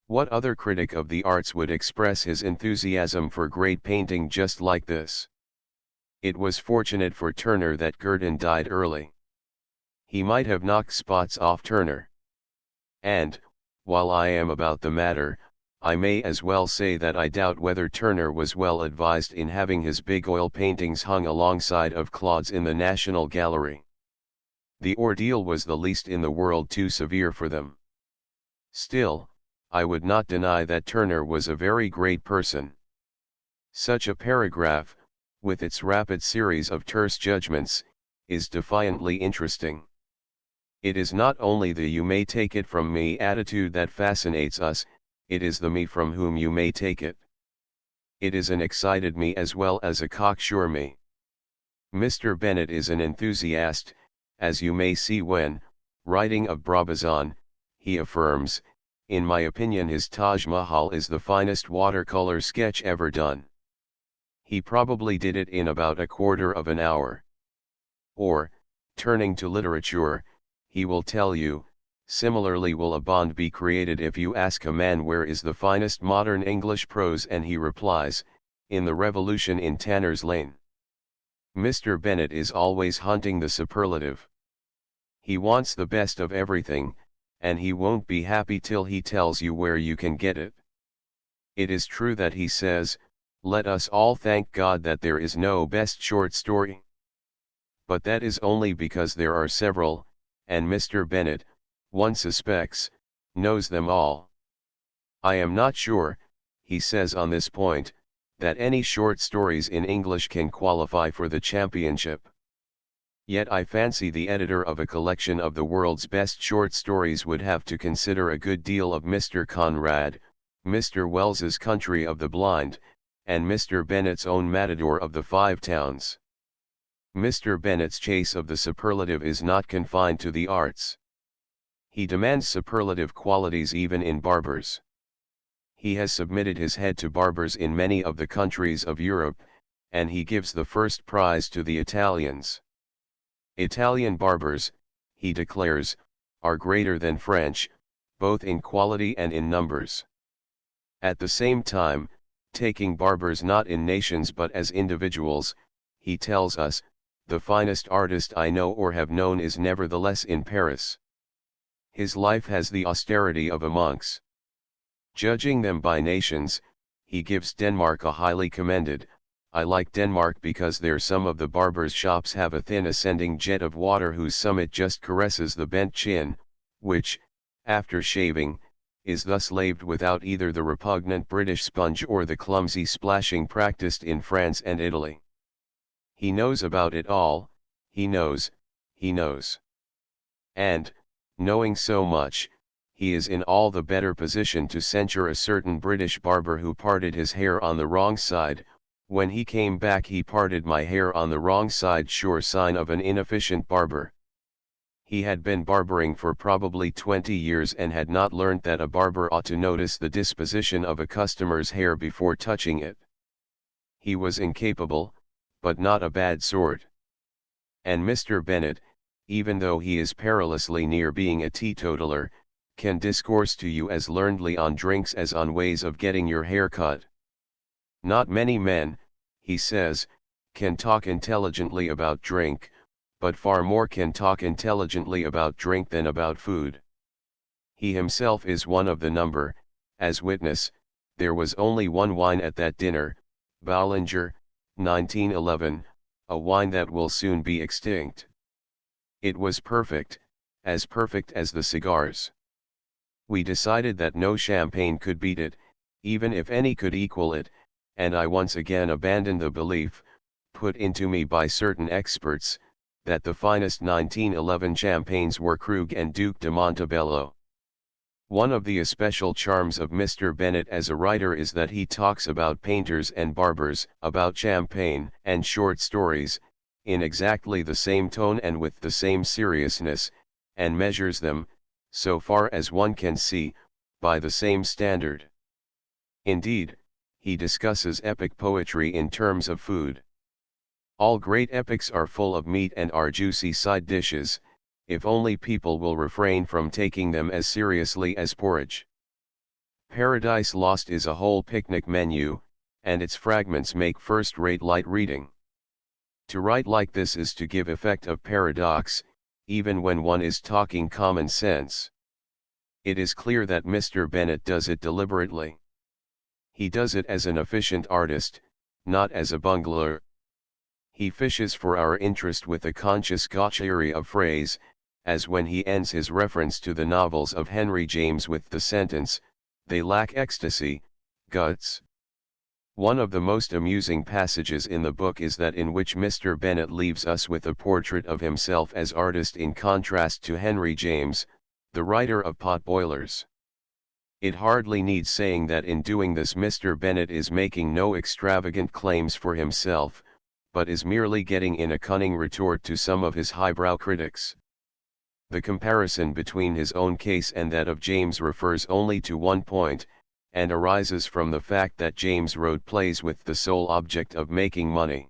[SPEAKER 1] What other critic of the arts would express his enthusiasm for great painting just like this? It was fortunate for Turner that Gurdon died early. He might have knocked spots off Turner. And, while I am about the matter, I may as well say that I doubt whether Turner was well advised in having his big oil paintings hung alongside of Claude's in the National Gallery. The ordeal was the least in the world too severe for them. Still, I would not deny that Turner was a very great person. Such a paragraph, with its rapid series of terse judgments, is defiantly interesting. It is not only the "you may take it from me" attitude that fascinates us, it is the "me" from whom you may take it. It is an excited me as well as a cocksure me. Mr. Bennet is an enthusiast, as you may see when, writing of Brabazon, he affirms, "In my opinion his Taj Mahal is the finest watercolor sketch ever done." He probably did it in about a quarter of an hour. Or, turning to literature, he will tell you, similarly will a bond be created if you ask a man where is the finest modern English prose, and he replies, in the Revolution in Tanner's Lane. Mr. Bennet is always hunting the superlative. He wants the best of everything, and he won't be happy till he tells you where you can get it. It is true that he says, "Let us all thank God that there is no best short story." But that is only because there are several, and Mr. Bennet, one suspects, knows them all. "I am not sure," he says on this point, "that any short stories in English can qualify for the championship. Yet I fancy the editor of a collection of the world's best short stories would have to consider a good deal of Mr. Conrad, Mr. Wells's Country of the Blind, and Mr. Bennet's own Matador of the Five Towns." Mr. Bennet's chase of the superlative is not confined to the arts. He demands superlative qualities even in barbers. He has submitted his head to barbers in many of the countries of Europe, and he gives the first prize to the Italians. Italian barbers, he declares, are greater than French, both in quality and in numbers. At the same time, taking barbers not in nations but as individuals, he tells us, "The finest artist I know or have known is nevertheless in Paris. His life has the austerity of a monk's." Judging them by nations, he gives Denmark a highly commended. "I like Denmark because there some of the barbers' shops have a thin ascending jet of water whose summit just caresses the bent chin, which, after shaving, is thus laved without either the repugnant British sponge or the clumsy splashing practiced in France and Italy." He knows about it all, he knows. And, knowing so much, he is in all the better position to censure a certain British barber who parted his hair on the wrong side. "When he came back he parted my hair on the wrong side, sure sign of an inefficient barber." He had been barbering for probably 20 years and had not learnt that a barber ought to notice the disposition of a customer's hair before touching it. He was incapable, but not a bad sort. And Mr. Bennet, even though he is perilously near being a teetotaler, can discourse to you as learnedly on drinks as on ways of getting your hair cut. "Not many men," he says, "can talk intelligently about drink, but far more can talk intelligently about drink than about food." He himself is one of the number, as witness, "There was only one wine at that dinner, Ballinger, 1911, a wine that will soon be extinct. It was perfect, as perfect as the cigars. We decided that no champagne could beat it, even if any could equal it, and I once again abandoned the belief, put into me by certain experts, that the finest 1911 champagnes were Krug and Duke de Montebello." One of the especial charms of Mr. Bennet as a writer is that he talks about painters and barbers, about champagne and short stories, in exactly the same tone and with the same seriousness, and measures them, so far as one can see, by the same standard. Indeed, he discusses epic poetry in terms of food. "All great epics are full of meat and are juicy side dishes, if only people will refrain from taking them as seriously as porridge. Paradise Lost is a whole picnic menu, and its fragments make first-rate light reading. To write like this is to give effect of paradox, even when one is talking common sense." It is clear that Mr. Bennet does it deliberately. He does it as an efficient artist, not as a bungler. He fishes for our interest with a conscious gaucherie of phrase, as when he ends his reference to the novels of Henry James with the sentence, "They lack ecstasy, guts." One of the most amusing passages in the book is that in which Mr. Bennet leaves us with a portrait of himself as artist in contrast to Henry James, the writer of Pot Boilers. It hardly needs saying that in doing this Mr. Bennet is making no extravagant claims for himself, but is merely getting in a cunning retort to some of his highbrow critics. The comparison between his own case and that of James refers only to one point, and arises from the fact that James wrote plays with the sole object of making money.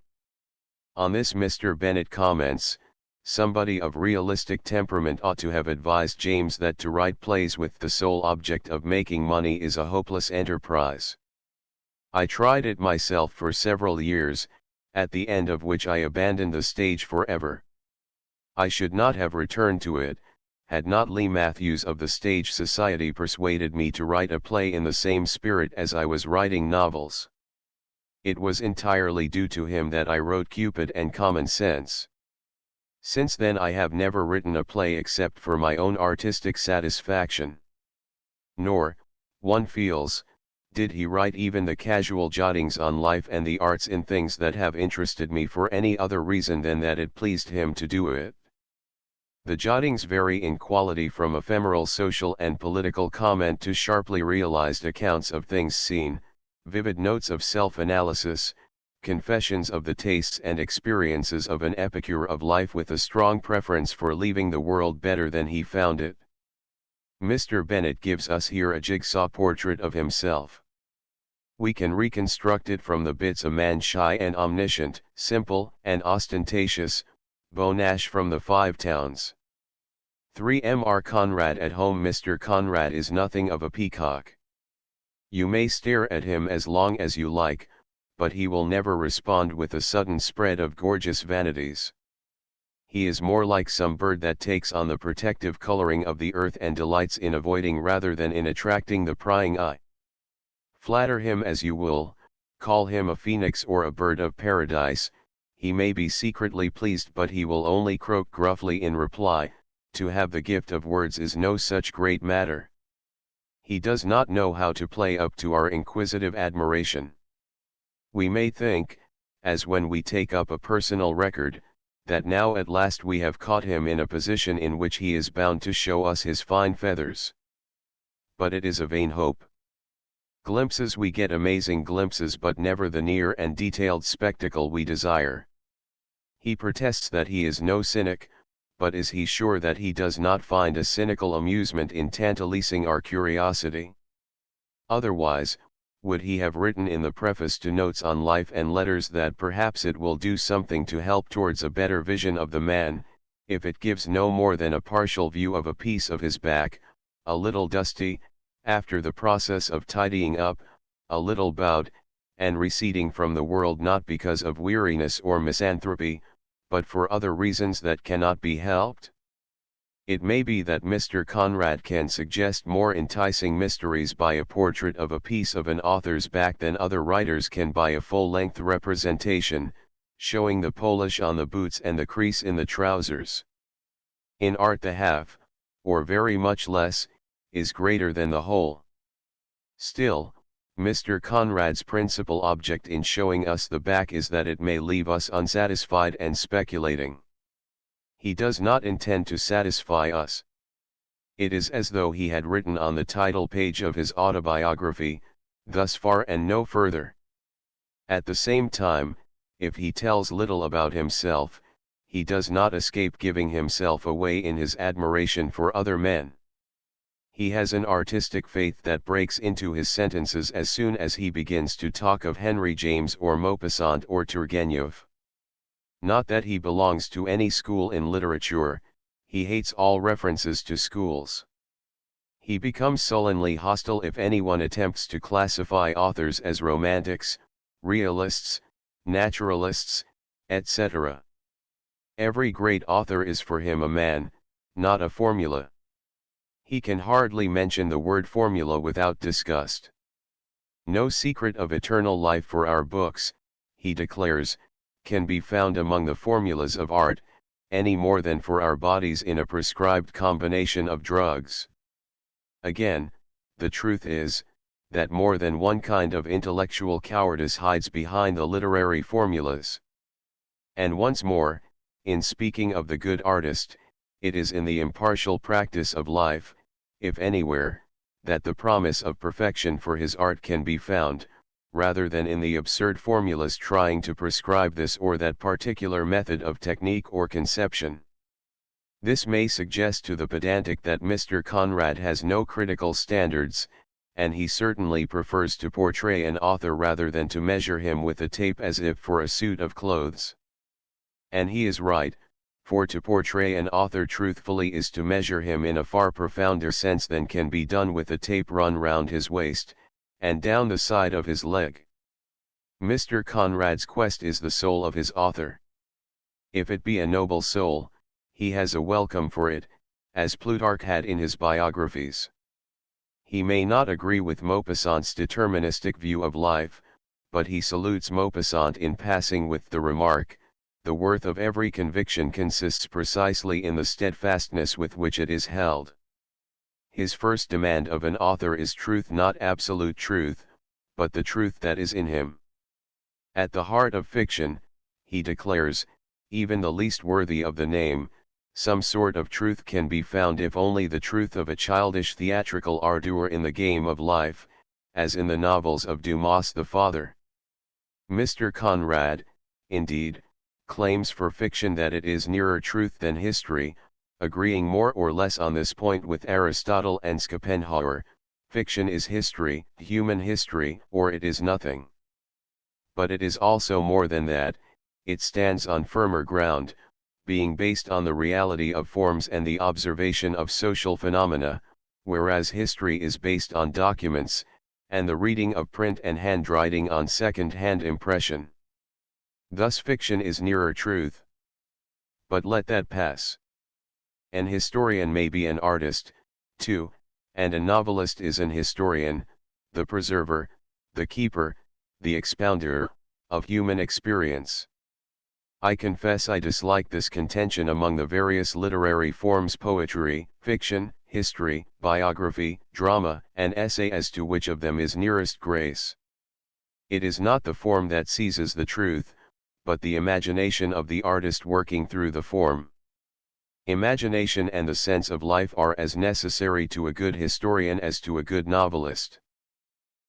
[SPEAKER 1] On this Mr. Bennet comments, somebody of realistic temperament ought to have advised James that to write plays with the sole object of making money is a hopeless enterprise. I tried it myself for several years, at the end of which I abandoned the stage forever. I should not have returned to it, had not Lee Matthews of the Stage Society persuaded me to write a play in the same spirit as I was writing novels. It was entirely due to him that I wrote Cupid and Common Sense. Since then I have never written a play except for my own artistic satisfaction. Nor, one feels, did he write even the casual jottings on life and the arts in things that have interested me for any other reason than that it pleased him to do it. The jottings vary in quality from ephemeral social and political comment to sharply realized accounts of things seen, vivid notes of self-analysis, confessions of the tastes and experiences of an epicure of life with a strong preference for leaving the world better than he found it. Mr. Bennet gives us here a jigsaw portrait of himself. We can reconstruct it from the bits: a man shy and omniscient, simple and ostentatious, Beau Nash from the Five Towns. 3 Mr. Conrad at home. Mr. Conrad is nothing of a peacock. You may stare at him as long as you like, but he will never respond with a sudden spread of gorgeous vanities. He is more like some bird that takes on the protective coloring of the earth and delights in avoiding rather than in attracting the prying eye. Flatter him as you will, call him a phoenix or a bird of paradise, he may be secretly pleased, but he will only croak gruffly in reply, "To have the gift of words is no such great matter." He does not know how to play up to our inquisitive admiration. We may think, as when we take up a personal record, that now at last we have caught him in a position in which he is bound to show us his fine feathers. But it is a vain hope. Glimpses we get, amazing glimpses, but never the near and detailed spectacle we desire. He protests that he is no cynic, but is he sure that he does not find a cynical amusement in tantalizing our curiosity? Otherwise, would he have written in the preface to Notes on Life and Letters that perhaps it will do something to help towards a better vision of the man, if it gives no more than a partial view of a piece of his back, a little dusty, after the process of tidying up, a little bowed, and receding from the world, not because of weariness or misanthropy, but for other reasons that cannot be helped? It may be that Mr. Conrad can suggest more enticing mysteries by a portrait of a piece of an author's back than other writers can by a full-length representation, showing the polish on the boots and the crease in the trousers. In art the half, or very much less, is greater than the whole. Still, Mr. Conrad's principal object in showing us the back is that it may leave us unsatisfied and speculating. He does not intend to satisfy us. It is as though he had written on the title page of his autobiography, "Thus far and no further." At the same time, if he tells little about himself, he does not escape giving himself away in his admiration for other men. He has an artistic faith that breaks into his sentences as soon as he begins to talk of Henry James or Maupassant or Turgenev. Not that he belongs to any school in literature, he hates all references to schools. He becomes sullenly hostile if anyone attempts to classify authors as romantics, realists, naturalists, etc. Every great author is for him a man, not a formula. He can hardly mention the word formula without disgust. No secret of eternal life for our books, he declares, can be found among the formulas of art, any more than for our bodies in a prescribed combination of drugs. Again, the truth is, that more than one kind of intellectual cowardice hides behind the literary formulas. And once more, in speaking of the good artist, it is in the impartial practice of life, if anywhere, that the promise of perfection for his art can be found, rather than in the absurd formulas trying to prescribe this or that particular method of technique or conception. This may suggest to the pedantic that Mr. Conrad has no critical standards, and he certainly prefers to portray an author rather than to measure him with a tape as if for a suit of clothes. And he is right, for to portray an author truthfully is to measure him in a far profounder sense than can be done with a tape run round his waist, and down the side of his leg. Mr. Conrad's quest is the soul of his author. If it be a noble soul, he has a welcome for it, as Plutarch had in his biographies. He may not agree with Maupassant's deterministic view of life, but he salutes Maupassant in passing with the remark, "The worth of every conviction consists precisely in the steadfastness with which it is held." His first demand of an author is truth, not absolute truth, but the truth that is in him. At the heart of fiction, he declares, even the least worthy of the name, some sort of truth can be found if only the truth of a childish theatrical ardor in the game of life, as in the novels of Dumas the father. Mr. Conrad, indeed, claims for fiction that it is nearer truth than history, agreeing more or less on this point with Aristotle and Schopenhauer. Fiction is history, human history, or it is nothing. But it is also more than that, it stands on firmer ground, being based on the reality of forms and the observation of social phenomena, whereas history is based on documents, and the reading of print and handwriting on second-hand impression. Thus fiction is nearer truth. But let that pass. An historian may be an artist, too, and a novelist is an historian, the preserver, the keeper, the expounder, of human experience. I confess I dislike this contention among the various literary forms: poetry, fiction, history, biography, drama, and essay, as to which of them is nearest grace. It is not the form that seizes the truth, but the imagination of the artist working through the form. Imagination and the sense of life are as necessary to a good historian as to a good novelist.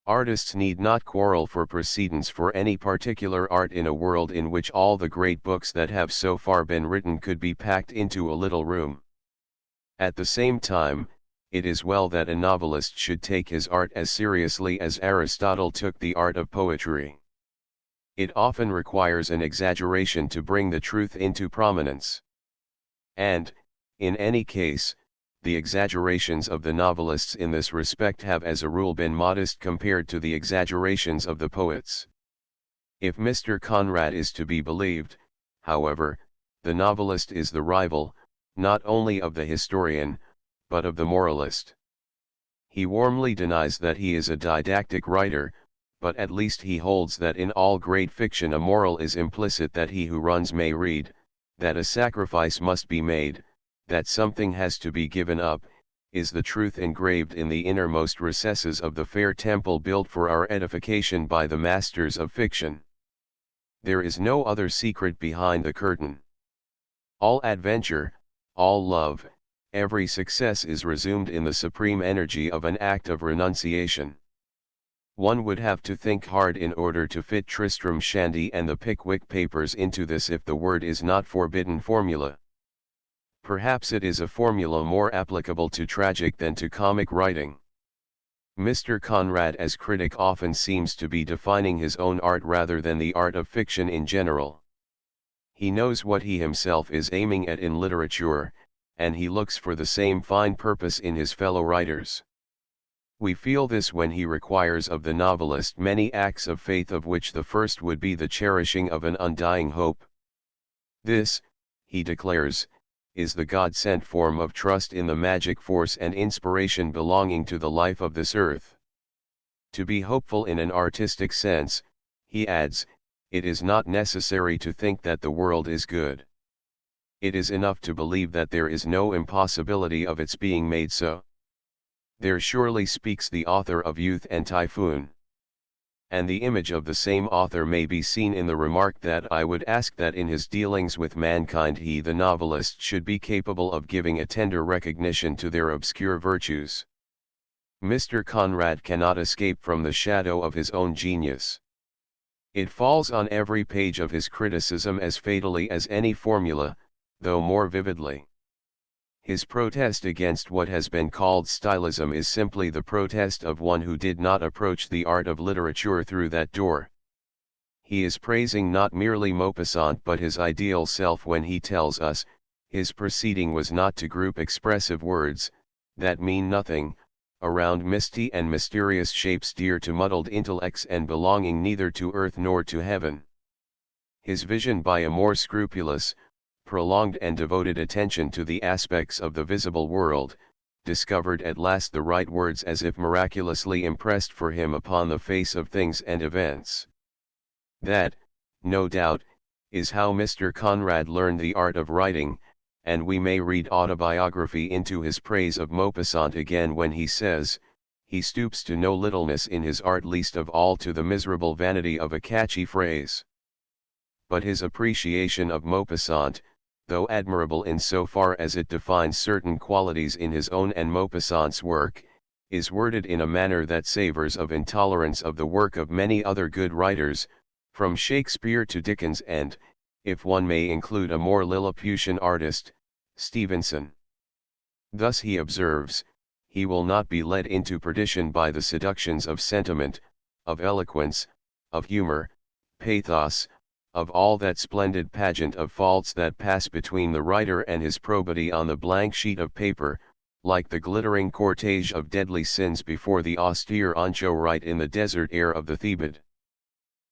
[SPEAKER 1] Artists need not quarrel for precedence for any particular art in a world in which all the great books that have so far been written could be packed into a little room. At the same time, it is well that a novelist should take his art as seriously as Aristotle took the art of poetry. It often requires an exaggeration to bring the truth into prominence. And, in any case, the exaggerations of the novelists in this respect have as a rule been modest compared to the exaggerations of the poets. If Mr. Conrad is to be believed, however, the novelist is the rival, not only of the historian, but of the moralist. He warmly denies that he is a didactic writer, but at least he holds that in all great fiction a moral is implicit, that he who runs may read, that a sacrifice must be made, that something has to be given up, is the truth engraved in the innermost recesses of the fair temple built for our edification by the masters of fiction. There is no other secret behind the curtain. All adventure, all love, every success is resumed in the supreme energy of an act of renunciation. One would have to think hard in order to fit Tristram Shandy and the Pickwick Papers into this, if the word is not forbidden, formula. Perhaps it is a formula more applicable to tragic than to comic writing. Mr. Conrad as critic often seems to be defining his own art rather than the art of fiction in general. He knows what he himself is aiming at in literature, and he looks for the same fine purpose in his fellow writers. We feel this when he requires of the novelist many acts of faith, of which the first would be the cherishing of an undying hope. This, he declares, is the God-sent form of trust in the magic force and inspiration belonging to the life of this earth. To be hopeful in an artistic sense, he adds, it is not necessary to think that the world is good. It is enough to believe that there is no impossibility of its being made so. there surely speaks the author of Youth and Typhoon. And the image of the same author may be seen in the remark that I would ask that in his dealings with mankind he, the novelist, should be capable of giving a tender recognition to their obscure virtues. Mr. Conrad cannot escape from the shadow of his own genius. It falls on every page of his criticism as fatally as any formula, though more vividly. His protest against what has been called stylism is simply the protest of one who did not approach the art of literature through that door. He is praising not merely Maupassant but his ideal self when he tells us, his proceeding was not to group expressive words, that mean nothing, around misty and mysterious shapes dear to muddled intellects and belonging neither to earth nor to heaven. His vision by a more scrupulous, prolonged and devoted attention to the aspects of the visible world, discovered at last the right words as if miraculously impressed for him upon the face of things and events. That, no doubt, is how Mr. Conrad learned the art of writing, and we may read autobiography into his praise of Maupassant again when he says, he stoops to no littleness in his art, least of all to the miserable vanity of a catchy phrase. But his appreciation of Maupassant, though admirable in so far as it defines certain qualities in his own and Maupassant's work, is worded in a manner that savors of intolerance of the work of many other good writers, from Shakespeare to Dickens and, if one may include a more Lilliputian artist, Stevenson. Thus he observes, he will not be led into perdition by the seductions of sentiment, of eloquence, of humor, pathos, of all that splendid pageant of faults that pass between the writer and his probity on the blank sheet of paper, like the glittering cortege of deadly sins before the austere anchorite in the desert air of the Thebaid.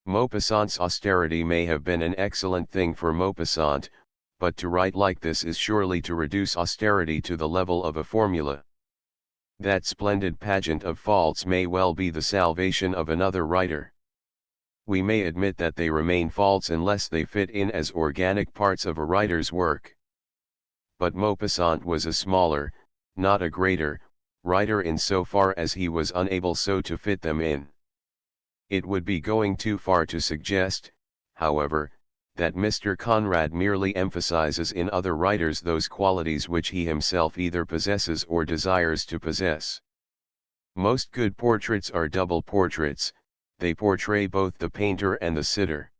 [SPEAKER 1] Maupassant's austerity may have been an excellent thing for Maupassant, but to write like this is surely to reduce austerity to the level of a formula. That splendid pageant of faults may well be the salvation of another writer. We may admit that they remain faults unless they fit in as organic parts of a writer's work. But Maupassant was a smaller, not a greater, writer in so far as he was unable so to fit them in. It would be going too far to suggest, however, that Mr. Conrad merely emphasizes in other writers those qualities which he himself either possesses or desires to possess. Most good portraits are double portraits, they portray both the painter and the sitter.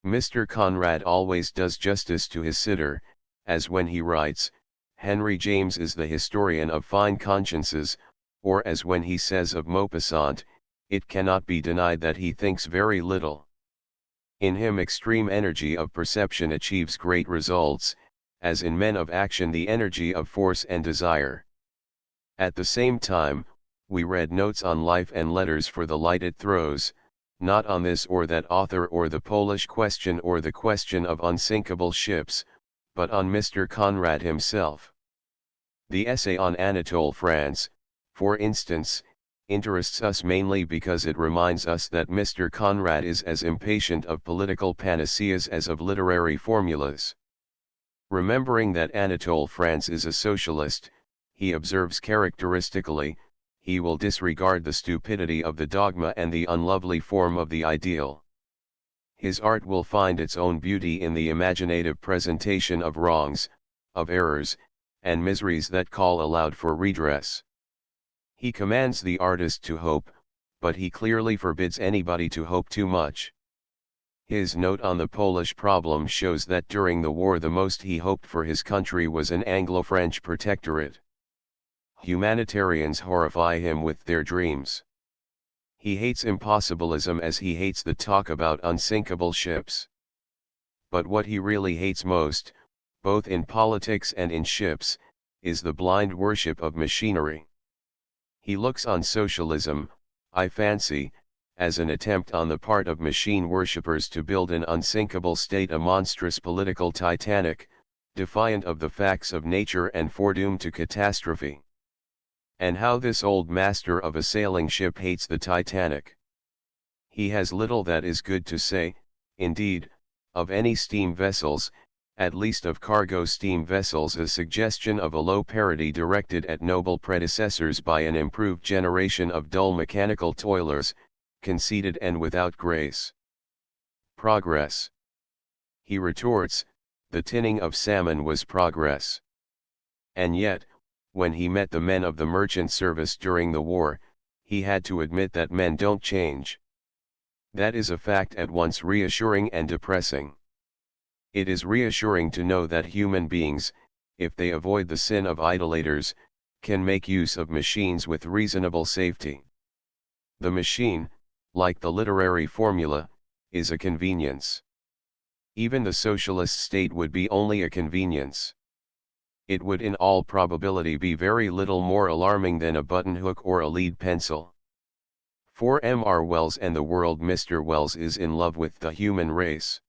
[SPEAKER 1] Mr. Conrad always does justice to his sitter, as when he writes, Henry James is the historian of fine consciences, or as when he says of Maupassant, it cannot be denied that he thinks very little. In him extreme energy of perception achieves great results, as in men of action the energy of force and desire. At the same time, we read notes on life and letters for the light it throws, not on this or that author or the Polish question or the question of unsinkable ships, but on Mr. Conrad himself. The essay on Anatole France, for instance, interests us mainly because it reminds us that Mr. Conrad is as impatient of political panaceas as of literary formulas. Remembering that Anatole France is a socialist, he observes characteristically, he will disregard the stupidity of the dogma and the unlovely form of the ideal. His art will find its own beauty in the imaginative presentation of wrongs, of errors, and miseries that call aloud for redress. He commands the artist to hope, but he clearly forbids anybody to hope too much. His note on the Polish problem shows that during the war the most he hoped for his country was an Anglo-French protectorate. Humanitarians horrify him with their dreams. He hates impossibilism as he hates the talk about unsinkable ships. But what he really hates most, both in politics and in ships, is the blind worship of machinery. He looks on socialism, I fancy, as an attempt on the part of machine worshippers to build an unsinkable state, a monstrous political Titanic, defiant of the facts of nature and foredoomed to catastrophe. And how this old master of a sailing ship hates the Titanic! He has little that is good to say, indeed, of any steam vessels, at least of cargo steam vessels, a suggestion of a low parody directed at noble predecessors by an improved generation of dull mechanical toilers, conceited and without grace. Progress. He retorts, the tinning of salmon was progress. And yet, when he met the men of the merchant service during the war, he had to admit that men don't change. That is a fact at once reassuring and depressing. It is reassuring to know that human beings, if they avoid the sin of idolaters, can make use of machines with reasonable safety. The machine, like the literary formula, is a convenience. Even the socialist state would be only a convenience. It would in all probability be very little more alarming than a button hook or a lead pencil. For M.R. Wells and the world, Mr. Wells is in love with the human race.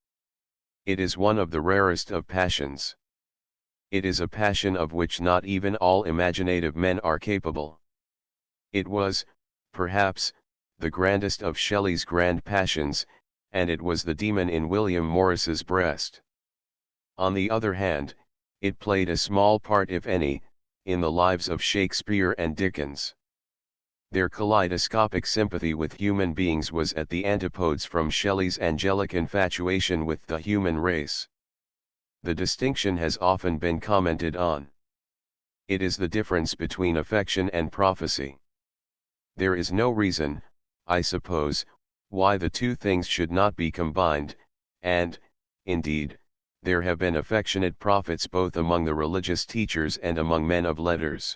[SPEAKER 1] It is one of the rarest of passions. It is a passion of which not even all imaginative men are capable. It was, perhaps, the grandest of Shelley's grand passions, and it was the demon in William Morris's breast. On the other hand, it played a small part, if any, in the lives of Shakespeare and Dickens. Their kaleidoscopic sympathy with human beings was at the antipodes from Shelley's angelic infatuation with the human race. The distinction has often been commented on. It is the difference between affection and prophecy. There is no reason, I suppose, why the two things should not be combined, and, indeed, there have been affectionate prophets both among the religious teachers and among men of letters.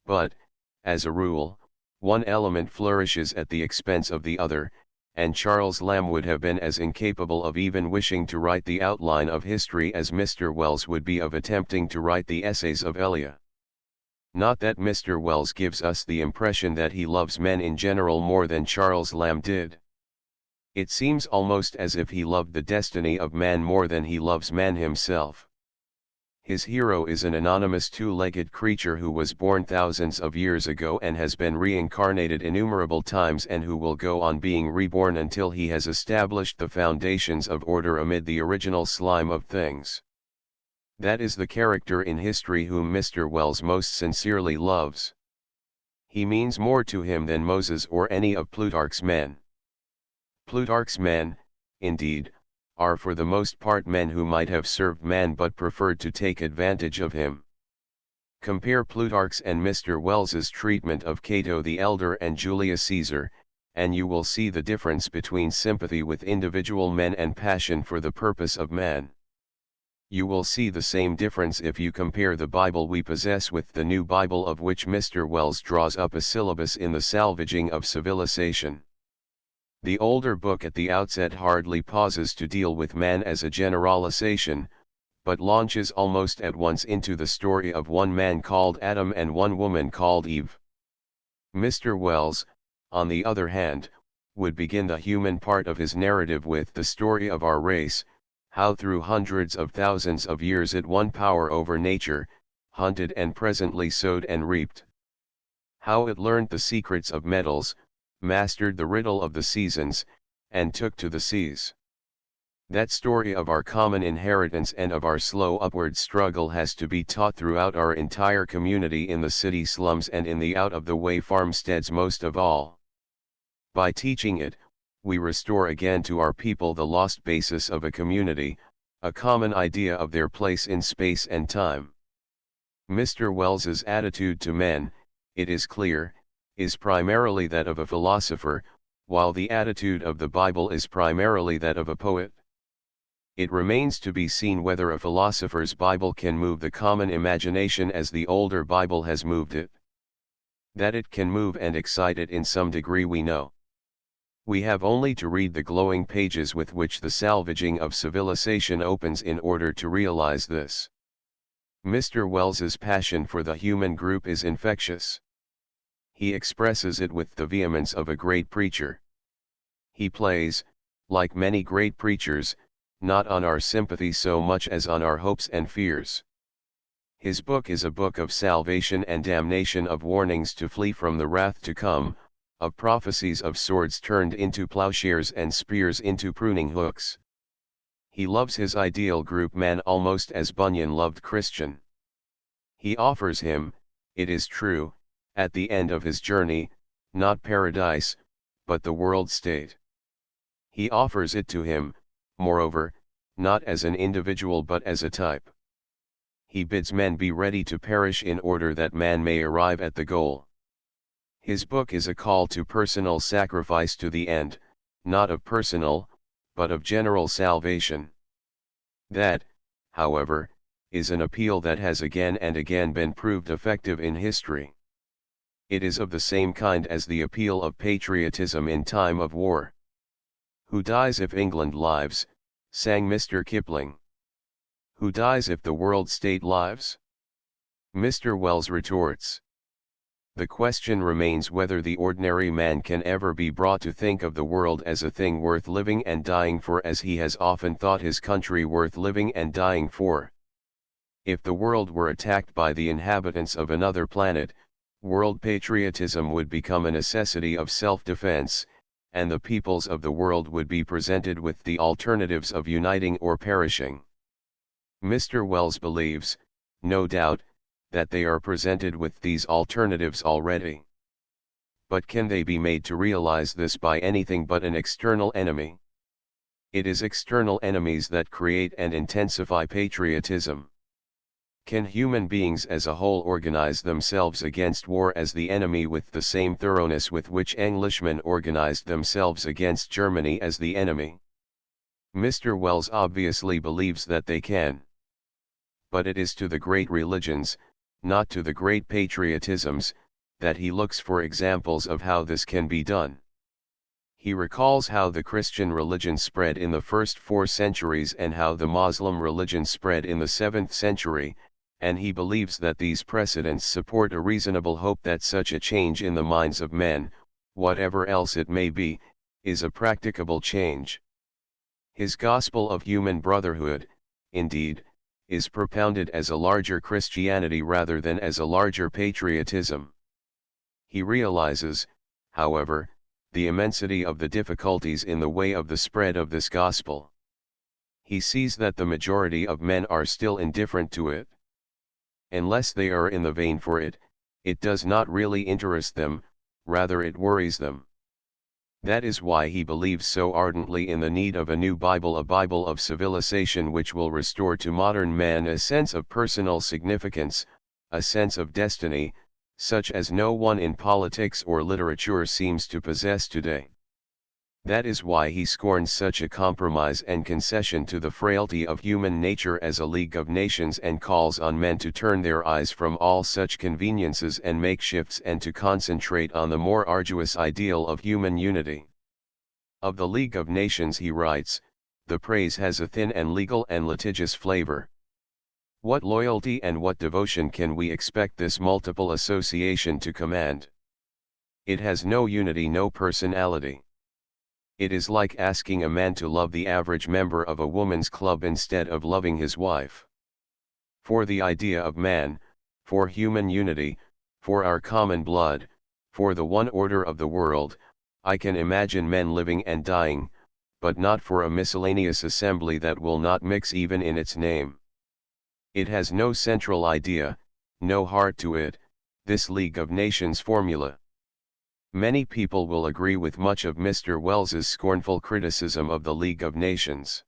[SPEAKER 1] But, as a rule, one element flourishes at the expense of the other, and Charles Lamb would have been as incapable of even wishing to write the outline of history as Mr. Wells would be of attempting to write the essays of Elia. Not that Mr. Wells gives us the impression that he loves men in general more than Charles Lamb did. It seems almost as if he loved the destiny of man more than he loves man himself. His hero is an anonymous two-legged creature who was born thousands of years ago and has been reincarnated innumerable times, and who will go on being reborn until he has established the foundations of order amid the original slime of things. That is the character in history whom Mr. Wells most sincerely loves. He means more to him than Moses or any of Plutarch's men. Plutarch's men, indeed, are for the most part men who might have served man but preferred to take advantage of him. Compare Plutarch's and Mr. Wells's treatment of Cato the Elder and Julius Caesar, and you will see the difference between sympathy with individual men and passion for the purpose of man. You will see the same difference if you compare the Bible we possess with the new Bible, of which Mr. Wells draws up a syllabus in The Salvaging of Civilization. The older book at the outset hardly pauses to deal with man as a generalization, but launches almost at once into the story of one man called Adam and one woman called Eve. Mr. Wells, on the other hand, would begin the human part of his narrative with the story of our race, how through hundreds of thousands of years it won power over nature, hunted and presently sowed and reaped. How it learned the secrets of metals, mastered the riddle of the seasons, and took to the seas. That story of our common inheritance and of our slow upward struggle has to be taught throughout our entire community, in the city slums and in the out-of-the-way farmsteads most of all. By teaching it, we restore again to our people the lost basis of a community, a common idea of their place in space and time. Mr. Wells's attitude to men, it is clear, is primarily that of a philosopher, while the attitude of the Bible is primarily that of a poet. It remains to be seen whether a philosopher's Bible can move the common imagination as the older Bible has moved it. That it can move and excite it in some degree we know. We have only to read the glowing pages with which The Salvaging of Civilization opens in order to realize this. Mr. Wells's passion for the human group is infectious. He expresses it with the vehemence of a great preacher. He plays, like many great preachers, not on our sympathy so much as on our hopes and fears. His book is a book of salvation and damnation, of warnings to flee from the wrath to come, of prophecies of swords turned into plowshares and spears into pruning hooks. He loves his ideal group man almost as Bunyan loved Christian. He offers him, it is true, at the end of his journey, not paradise, but the world state. He offers it to him, moreover, not as an individual but as a type. He bids men be ready to perish in order that man may arrive at the goal. His book is a call to personal sacrifice to the end, not of personal, but of general salvation. That, however, is an appeal that has again and again been proved effective in history. It is of the same kind as the appeal of patriotism in time of war. Who dies if England lives, sang Mr. Kipling. Who dies if the world state lives? Mr. Wells retorts. The question remains whether the ordinary man can ever be brought to think of the world as a thing worth living and dying for as he has often thought his country worth living and dying for. If the world were attacked by the inhabitants of another planet, world patriotism would become a necessity of self-defense, and the peoples of the world would be presented with the alternatives of uniting or perishing. Mr. Wells believes, no doubt, that they are presented with these alternatives already. But can they be made to realize this by anything but an external enemy? It is external enemies that create and intensify patriotism. Can human beings as a whole organize themselves against war as the enemy with the same thoroughness with which Englishmen organized themselves against Germany as the enemy? Mr. Wells obviously believes that they can. But it is to the great religions, not to the great patriotisms, that he looks for examples of how this can be done. He recalls how the Christian religion spread in the first 4 centuries and how the Muslim religion spread in the 7th century, and he believes that these precedents support a reasonable hope that such a change in the minds of men, whatever else it may be, is a practicable change. His gospel of human brotherhood, indeed, is propounded as a larger Christianity rather than as a larger patriotism. He realizes, however, the immensity of the difficulties in the way of the spread of this gospel. He sees that the majority of men are still indifferent to it. Unless they are in the vein for it, it does not really interest them, rather it worries them. That is why he believes so ardently in the need of a new Bible, a Bible of civilization which will restore to modern man a sense of personal significance, a sense of destiny, such as no one in politics or literature seems to possess today. That is why he scorns such a compromise and concession to the frailty of human nature as a League of Nations and calls on men to turn their eyes from all such conveniences and makeshifts and to concentrate on the more arduous ideal of human unity. Of the League of Nations he writes, the praise has a thin and legal and litigious flavor. What loyalty and what devotion can we expect this multiple association to command? It has no unity, no personality. It is like asking a man to love the average member of a woman's club instead of loving his wife. For the idea of man, for human unity, for our common blood, for the one order of the world, I can imagine men living and dying, but not for a miscellaneous assembly that will not mix even in its name. It has no central idea, no heart to it, this League of Nations formula. Many people will agree with much of Mr. Wells's scornful criticism of the League of Nations.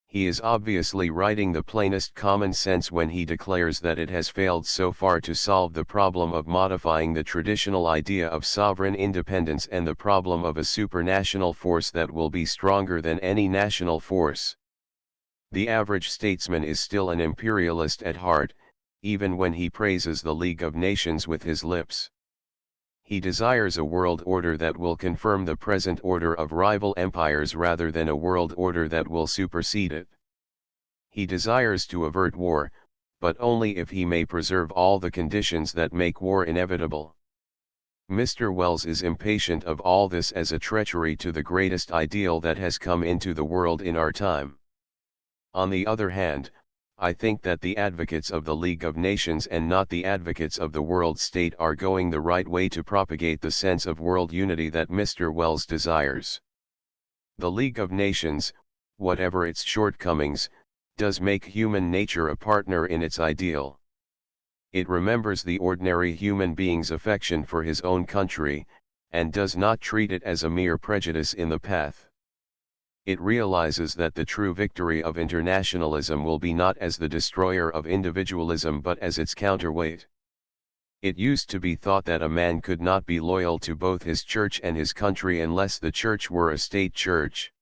[SPEAKER 1] He is obviously writing the plainest common sense when he declares that it has failed so far to solve the problem of modifying the traditional idea of sovereign independence and the problem of a supranational force that will be stronger than any national force. The average statesman is still an imperialist at heart, even when he praises the League of Nations with his lips. He desires a world order that will confirm the present order of rival empires rather than a world order that will supersede it. He desires to avert war, but only if he may preserve all the conditions that make war inevitable. Mr. Wells is impatient of all this as a treachery to the greatest ideal that has come into the world in our time. On the other hand, I think that the advocates of the League of Nations and not the advocates of the world state are going the right way to propagate the sense of world unity that Mr. Wells desires. The League of Nations, whatever its shortcomings, does make human nature a partner in its ideal. It remembers the ordinary human being's affection for his own country, and does not treat it as a mere prejudice in the path. It realizes that the true victory of internationalism will be not as the destroyer of individualism but as its counterweight. It used to be thought that a man could not be loyal to both his church and his country unless the church were a state church.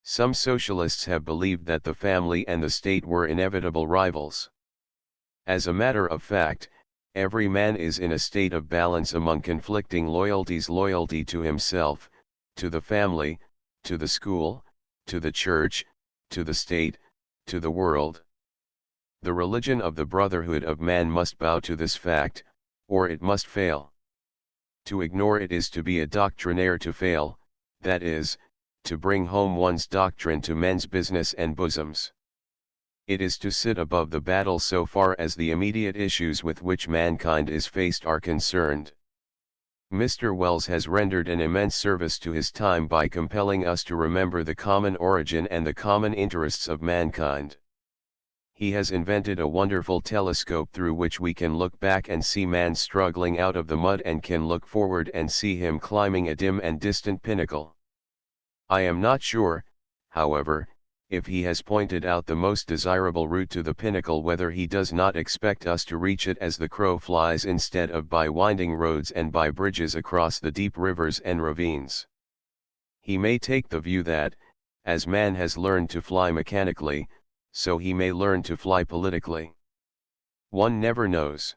[SPEAKER 1] Some socialists have believed that the family and the state were inevitable rivals. As a matter of fact, every man is in a state of balance among conflicting loyalties: loyalty to himself, to the family, to the school, to the church, to the state, to the world. The religion of the brotherhood of man must bow to this fact, or it must fail. To ignore it is to be a doctrinaire, to fail, that is, to bring home one's doctrine to men's business and bosoms. It is to sit above the battle so far as the immediate issues with which mankind is faced are concerned. Mr. Wells has rendered an immense service to his time by compelling us to remember the common origin and the common interests of mankind. He has invented a wonderful telescope through which we can look back and see man struggling out of the mud, and can look forward and see him climbing a dim and distant pinnacle. I am not sure, however, if he has pointed out the most desirable route to the pinnacle, whether he does not expect us to reach it as the crow flies, instead of by winding roads and by bridges across the deep rivers and ravines. He may take the view that, as man has learned to fly mechanically, so he may learn to fly politically. One never knows.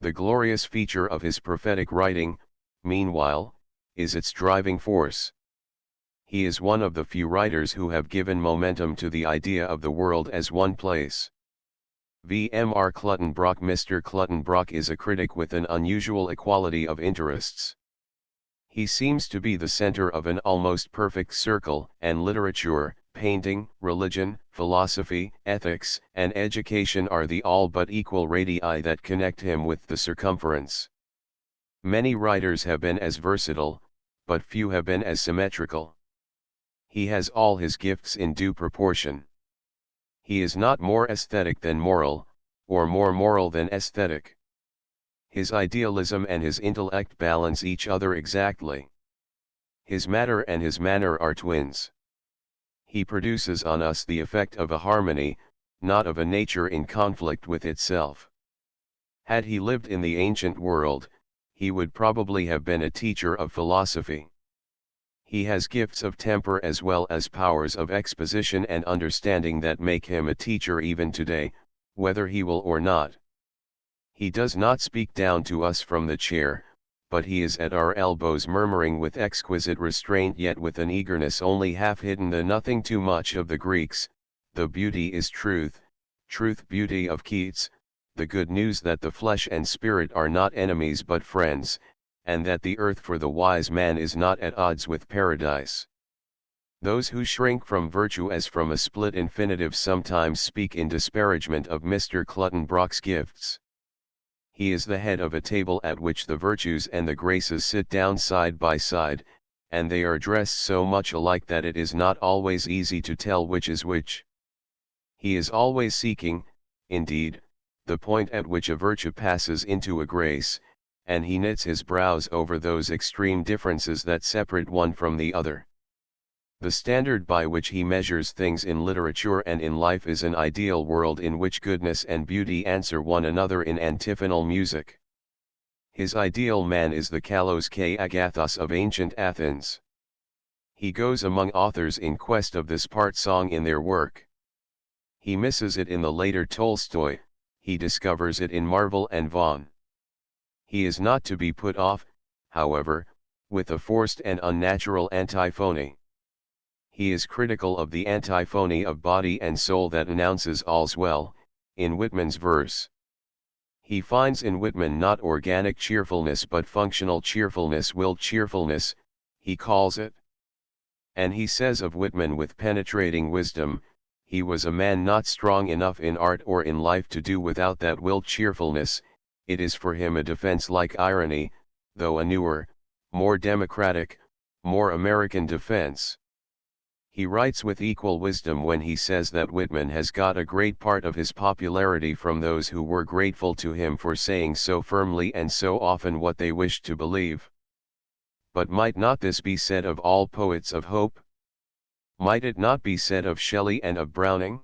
[SPEAKER 1] The glorious feature of his prophetic writing, meanwhile, is its driving force. He is one of the few writers who have given momentum to the idea of the world as one place. V.M.R. Clutton-Brock. Mr. Clutton-Brock is a critic with an unusual equality of interests. He seems to be the center of an almost perfect circle, and literature, painting, religion, philosophy, ethics, and education are the all but equal radii that connect him with the circumference. Many writers have been as versatile, but few have been as symmetrical. He has all his gifts in due proportion. He is not more aesthetic than moral, or more moral than aesthetic. His idealism and his intellect balance each other exactly. His matter and his manner are twins. He produces on us the effect of a harmony, not of a nature in conflict with itself. Had he lived in the ancient world, he would probably have been a teacher of philosophy. He has gifts of temper as well as powers of exposition and understanding that make him a teacher even today, whether he will or not. He does not speak down to us from the chair, but he is at our elbows murmuring with exquisite restraint, yet with an eagerness only half hidden. The nothing too much of the Greeks, the beauty is truth, truth beauty of Keats, the good news that the flesh and spirit are not enemies but friends, and that the earth for the wise man is not at odds with paradise. Those who shrink from virtue as from a split infinitive sometimes speak in disparagement of Mr. Clutton-Brock's gifts. He is the head of a table at which the virtues and the graces sit down side by side, and they are dressed so much alike that it is not always easy to tell which is which. He is always seeking, indeed, the point at which a virtue passes into a grace, and he knits his brows over those extreme differences that separate one from the other. The standard by which he measures things in literature and in life is an ideal world in which goodness and beauty answer one another in antiphonal music. His ideal man is the kalos ke agathos of ancient Athens. He goes among authors in quest of this part song in their work. He misses it in the later Tolstoy, he discovers it in Marvel and Vaughan. He is not to be put off, however, with a forced and unnatural antiphony. He is critical of the antiphony of body and soul that announces all's well, in Whitman's verse. He finds in Whitman not organic cheerfulness but functional cheerfulness, willed cheerfulness, he calls it. And he says of Whitman with penetrating wisdom, he was a man not strong enough in art or in life to do without that willed cheerfulness. It is for him a defense like irony, though a newer, more democratic, more American defense. He writes with equal wisdom when he says that Whitman has got a great part of his popularity from those who were grateful to him for saying so firmly and so often what they wished to believe. But might not this be said of all poets of hope? Might it not be said of Shelley and of Browning?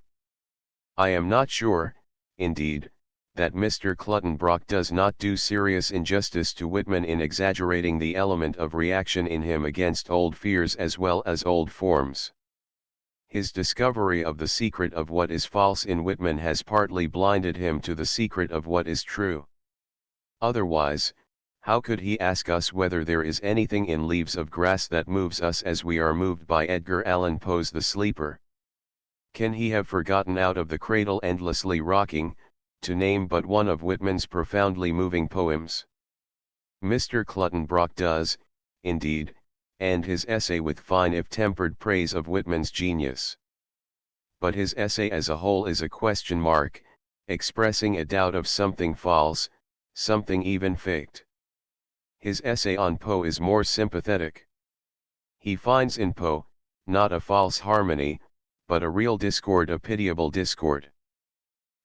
[SPEAKER 1] I am not sure, indeed, that Mr. Clutton-Brock does not do serious injustice to Whitman in exaggerating the element of reaction in him against old fears as well as old forms. His discovery of the secret of what is false in Whitman has partly blinded him to the secret of what is true. Otherwise, how could he ask us whether there is anything in Leaves of Grass that moves us as we are moved by Edgar Allan Poe's The Sleeper? Can he have forgotten Out of the Cradle Endlessly Rocking, to name but one of Whitman's profoundly moving poems? Mr. Clutton-Brock does, indeed, end his essay with fine if tempered praise of Whitman's genius. But his essay as a whole is a question mark, expressing a doubt of something false, something even faked. His essay on Poe is more sympathetic. He finds in Poe, not a false harmony, but a real discord, a pitiable discord.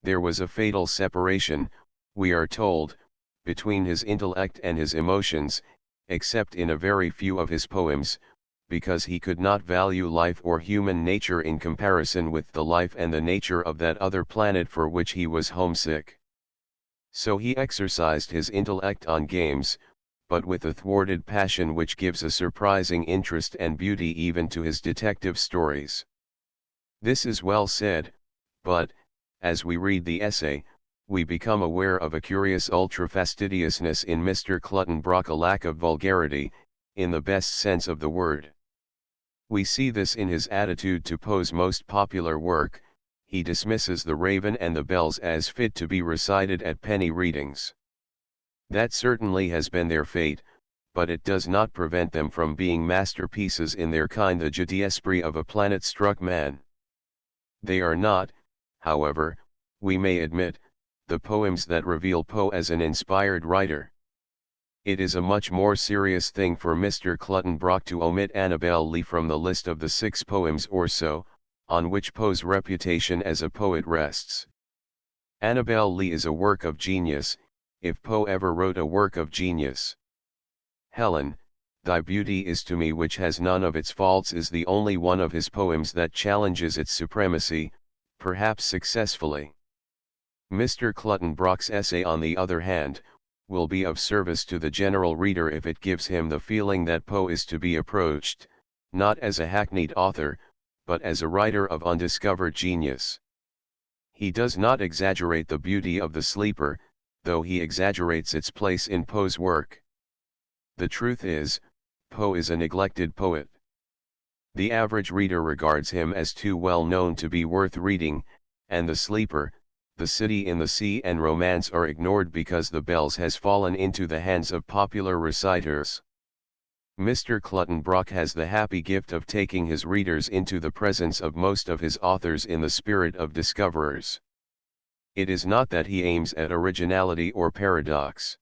[SPEAKER 1] There was a fatal separation, we are told, between his intellect and his emotions, except in a very few of his poems, because he could not value life or human nature in comparison with the life and the nature of that other planet for which he was homesick. So he exercised his intellect on games, but with a thwarted passion which gives a surprising interest and beauty even to his detective stories. This is well said, but, as we read the essay, we become aware of a curious ultra-fastidiousness in Mr. Clutton-Brock, a lack of vulgarity, in the best sense of the word. We see this in his attitude to Poe's most popular work. He dismisses The Raven and the Bells as fit to be recited at penny readings. That certainly has been their fate, but it does not prevent them from being masterpieces in their kind, the jeu d'esprit of a planet-struck man. They are not, however, we may admit, the poems that reveal Poe as an inspired writer. It is a much more serious thing for Mr. Clutton-Brock to omit Annabel Lee from the list of the 6 poems or so, on which Poe's reputation as a poet rests. Annabel Lee is a work of genius, if Poe ever wrote a work of genius. Helen, Thy Beauty is to Me, which has none of its faults, is the only one of his poems that challenges its supremacy, perhaps successfully. Mr. Clutton-Brock's essay, on the other hand, will be of service to the general reader if it gives him the feeling that Poe is to be approached, not as a hackneyed author, but as a writer of undiscovered genius. He does not exaggerate the beauty of The Sleeper, though he exaggerates its place in Poe's work. The truth is, Poe is a neglected poet. The average reader regards him as too well known to be worth reading, and The Sleeper, The City in the Sea and Romance are ignored because The Bells has fallen into the hands of popular reciters. Mr. Clutton-Brock has the happy gift of taking his readers into the presence of most of his authors in the spirit of discoverers. It is not that he aims at originality or paradox.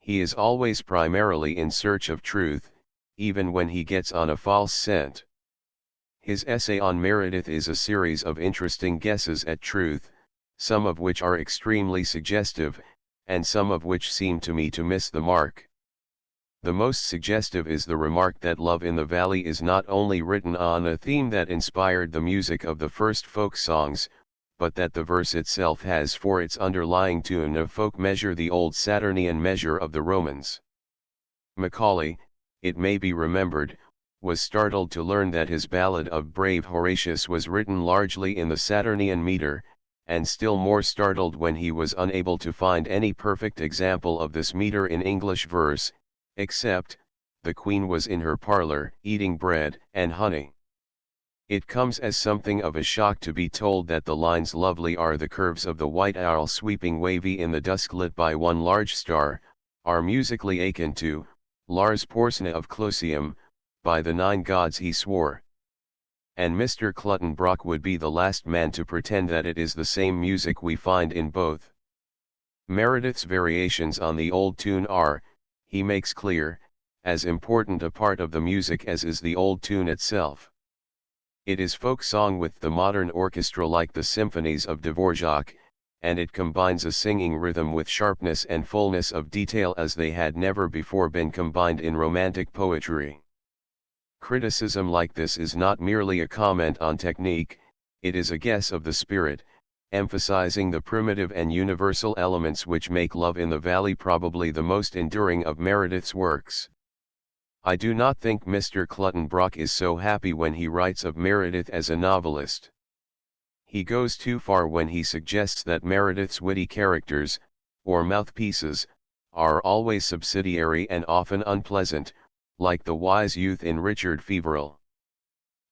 [SPEAKER 1] He is always primarily in search of truth, even when he gets on a false scent. His essay on Meredith is a series of interesting guesses at truth, some of which are extremely suggestive, and some of which seem to me to miss the mark. The most suggestive is the remark that Love in the Valley is not only written on a theme that inspired the music of the first folk songs, but that the verse itself has for its underlying tune a folk measure, the old Saturnian measure of the Romans. Macaulay, it may be remembered, was startled to learn that his ballad of Brave Horatius was written largely in the Saturnian meter, and still more startled when he was unable to find any perfect example of this meter in English verse, except, "The Queen was in her parlor, eating bread and honey." It comes as something of a shock to be told that the lines "Lovely are the curves of the white owl sweeping wavy in the dusk lit by one large star," are musically akin to "Lars Porsena of Closium, by the 9 gods he swore." And Mr. Clutton-Brock would be the last man to pretend that it is the same music we find in both. Meredith's variations on the old tune are, he makes clear, as important a part of the music as is the old tune itself. It is folk song with the modern orchestra like the symphonies of Dvorak, and it combines a singing rhythm with sharpness and fullness of detail as they had never before been combined in Romantic poetry. Criticism like this is not merely a comment on technique, it is a guess of the spirit, emphasizing the primitive and universal elements which make Love in the Valley probably the most enduring of Meredith's works. I do not think Mr. Clutton-Brock is so happy when he writes of Meredith as a novelist. He goes too far when he suggests that Meredith's witty characters, or mouthpieces, are always subsidiary and often unpleasant, like the wise youth in Richard Feverel.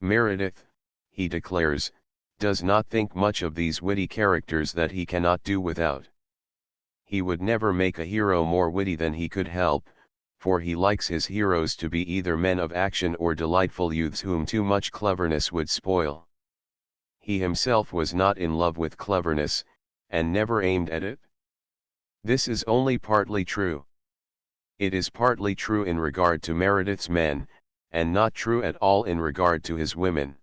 [SPEAKER 1] Meredith, he declares, does not think much of these witty characters that he cannot do without. He would never make a hero more witty than he could help, for he likes his heroes to be either men of action or delightful youths whom too much cleverness would spoil. He himself was not in love with cleverness, and never aimed at it. This is only partly true. It is partly true in regard to Meredith's men, and not true at all in regard to his women.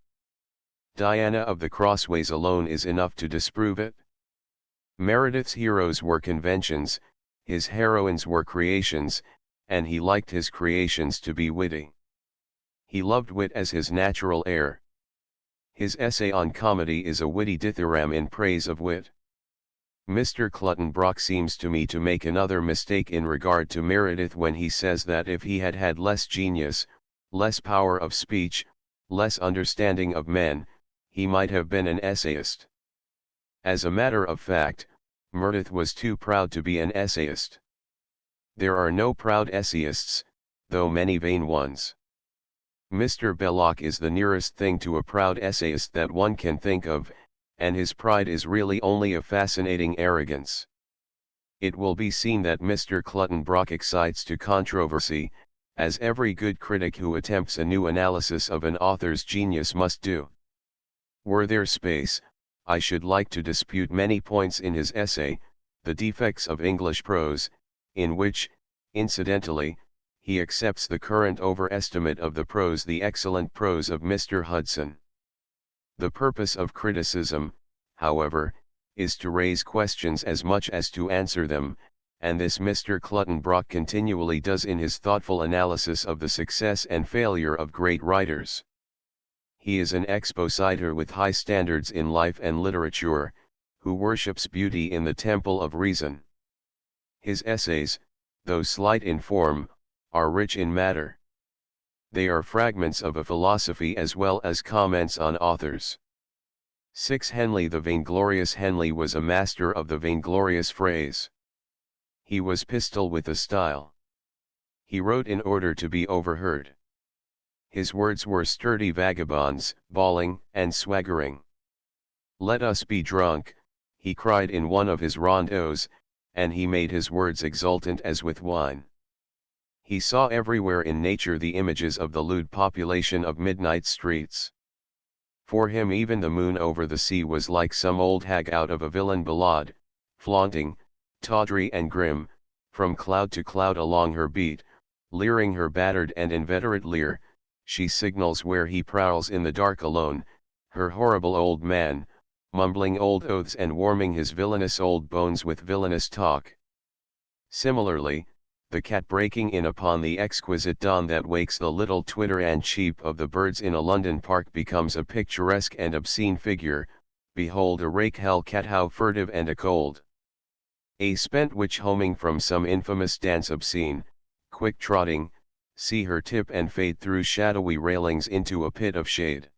[SPEAKER 1] Diana of the Crossways alone is enough to disprove it. Meredith's heroes were conventions, his heroines were creations, and he liked his creations to be witty. He loved wit as his natural air. His essay on comedy is a witty dithyramb in praise of wit. Mr. Clutton-Brock seems to me to make another mistake in regard to Meredith when he says that if he had had less genius, less power of speech, less understanding of men, he might have been an essayist. As a matter of fact, Meredith was too proud to be an essayist. There are no proud essayists, though many vain ones. Mr. Belloc is the nearest thing to a proud essayist that one can think of, and his pride is really only a fascinating arrogance. It will be seen that Mr. Clutton-Brock excites to controversy, as every good critic who attempts a new analysis of an author's genius must do. Were there space, I should like to dispute many points in his essay, The Defects of English Prose, in which, incidentally, he accepts the current overestimate of the prose, the excellent prose of Mr. Hudson. The purpose of criticism, however, is to raise questions as much as to answer them, and this Mr. Clutton-Brock continually does in his thoughtful analysis of the success and failure of great writers. He is an expositor with high standards in life and literature, who worships beauty in the temple of reason. His essays, though slight in form, are rich in matter. They are fragments of a philosophy as well as comments on authors. 6. Henley. The vainglorious Henley was a master of the vainglorious phrase. He was pistol with a style. He wrote in order to be overheard. His words were sturdy vagabonds, bawling and swaggering. "Let us be drunk," he cried in one of his rondeaus, and he made his words exultant as with wine. He saw everywhere in nature the images of the lewd population of midnight streets. For him even the moon over the sea was like some old hag out of a villain ballade, flaunting, tawdry and grim, from cloud to cloud along her beat, leering her battered and inveterate leer, she signals where he prowls in the dark alone, her horrible old man, mumbling old oaths and warming his villainous old bones with villainous talk. Similarly, the cat breaking in upon the exquisite dawn that wakes the little twitter and cheep of the birds in a London park becomes a picturesque and obscene figure. Behold a rake hell cat how furtive and a cold. A spent witch homing from some infamous dance obscene, quick trotting, see her tip and fade through shadowy railings into a pit of shade.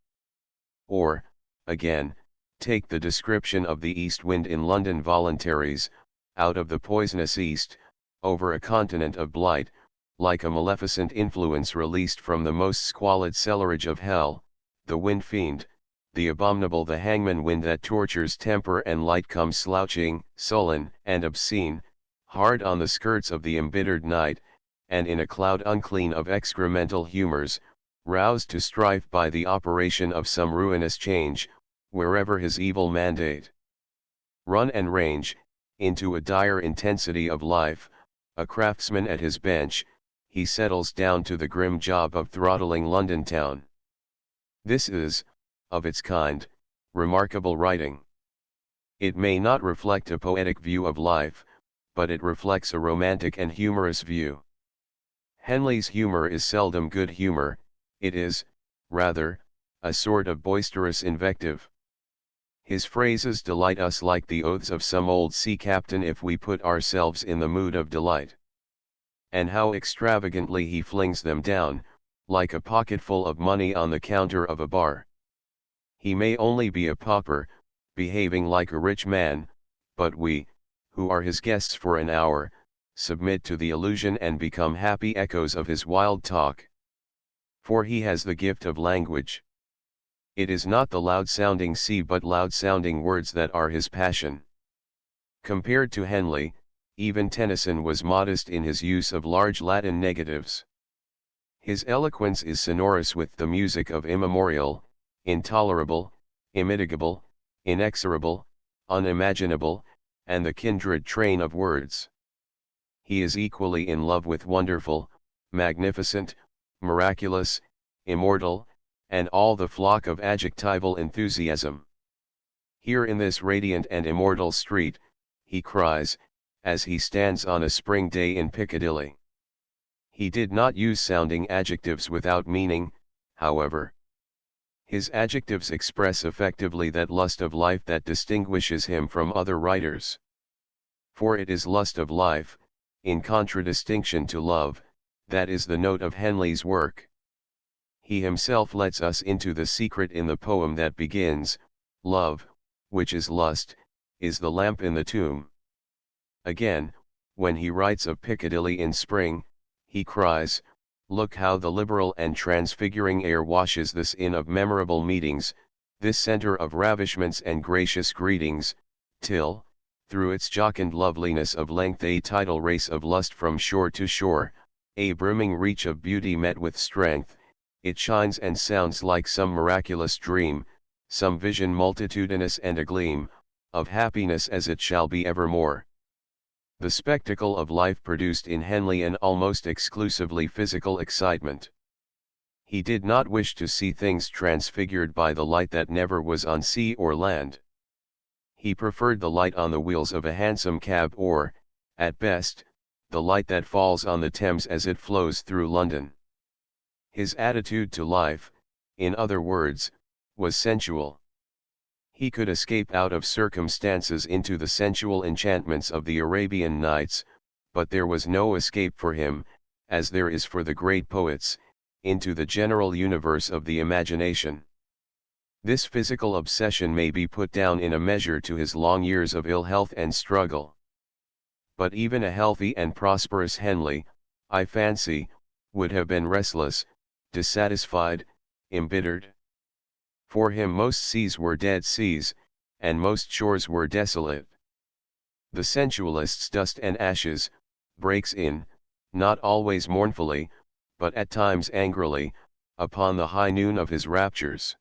[SPEAKER 1] Or, again, take the description of the east wind in London Voluntaries, out of the poisonous east, over a continent of blight, like a maleficent influence released from the most squalid cellarage of hell, the wind fiend, the abominable, the hangman wind that tortures temper and light comes slouching, sullen and obscene, hard on the skirts of the embittered night, and in a cloud unclean of excremental humors, roused to strife by the operation of some ruinous change, wherever his evil mandate. Run and range, into a dire intensity of life, a craftsman at his bench, he settles down to the grim job of throttling London town. This is, of its kind, remarkable writing. It may not reflect a poetic view of life, but it reflects a romantic and humorous view. Henley's humor is seldom good humor, it is, rather, a sort of boisterous invective. His phrases delight us like the oaths of some old sea captain if we put ourselves in the mood of delight. And how extravagantly he flings them down, like a pocketful of money on the counter of a bar. He may only be a pauper, behaving like a rich man, but we, who are his guests for an hour, submit to the illusion and become happy echoes of his wild talk. For he has the gift of language. It is not the loud-sounding sea but loud-sounding words that are his passion. Compared to Henley, even Tennyson was modest in his use of large Latin negatives. His eloquence is sonorous with the music of immemorial, intolerable, immitigable, inexorable, unimaginable, and the kindred train of words. He is equally in love with wonderful, magnificent, miraculous, immortal, and all the flock of adjectival enthusiasm. Here in this radiant and immortal street, he cries, as he stands on a spring day in Piccadilly. He did not use sounding adjectives without meaning, however. His adjectives express effectively that lust of life that distinguishes him from other writers. For it is lust of life, in contradistinction to love, that is the note of Henley's work. He himself lets us into the secret in the poem that begins, "Love, which is lust, is the lamp in the tomb." Again, when he writes of Piccadilly in spring, he cries, "Look how the liberal and transfiguring air washes this inn of memorable meetings, this centre of ravishments and gracious greetings, till, through its jocund loveliness of length a tidal race of lust from shore to shore, a brimming reach of beauty met with strength, it shines and sounds like some miraculous dream, some vision multitudinous and a gleam, of happiness as it shall be evermore." The spectacle of life produced in Henley an almost exclusively physical excitement. He did not wish to see things transfigured by the light that never was on sea or land. He preferred the light on the wheels of a hansom cab or, at best, the light that falls on the Thames as it flows through London. His attitude to life, in other words, was sensual. He could escape out of circumstances into the sensual enchantments of the Arabian Nights, but there was no escape for him, as there is for the great poets, into the general universe of the imagination. This physical obsession may be put down in a measure to his long years of ill health and struggle. But even a healthy and prosperous Henley, I fancy, would have been restless, dissatisfied, embittered. For him most seas were dead seas, and most shores were desolate. The sensualist's dust and ashes, breaks in, not always mournfully, but at times angrily, upon the high noon of his raptures.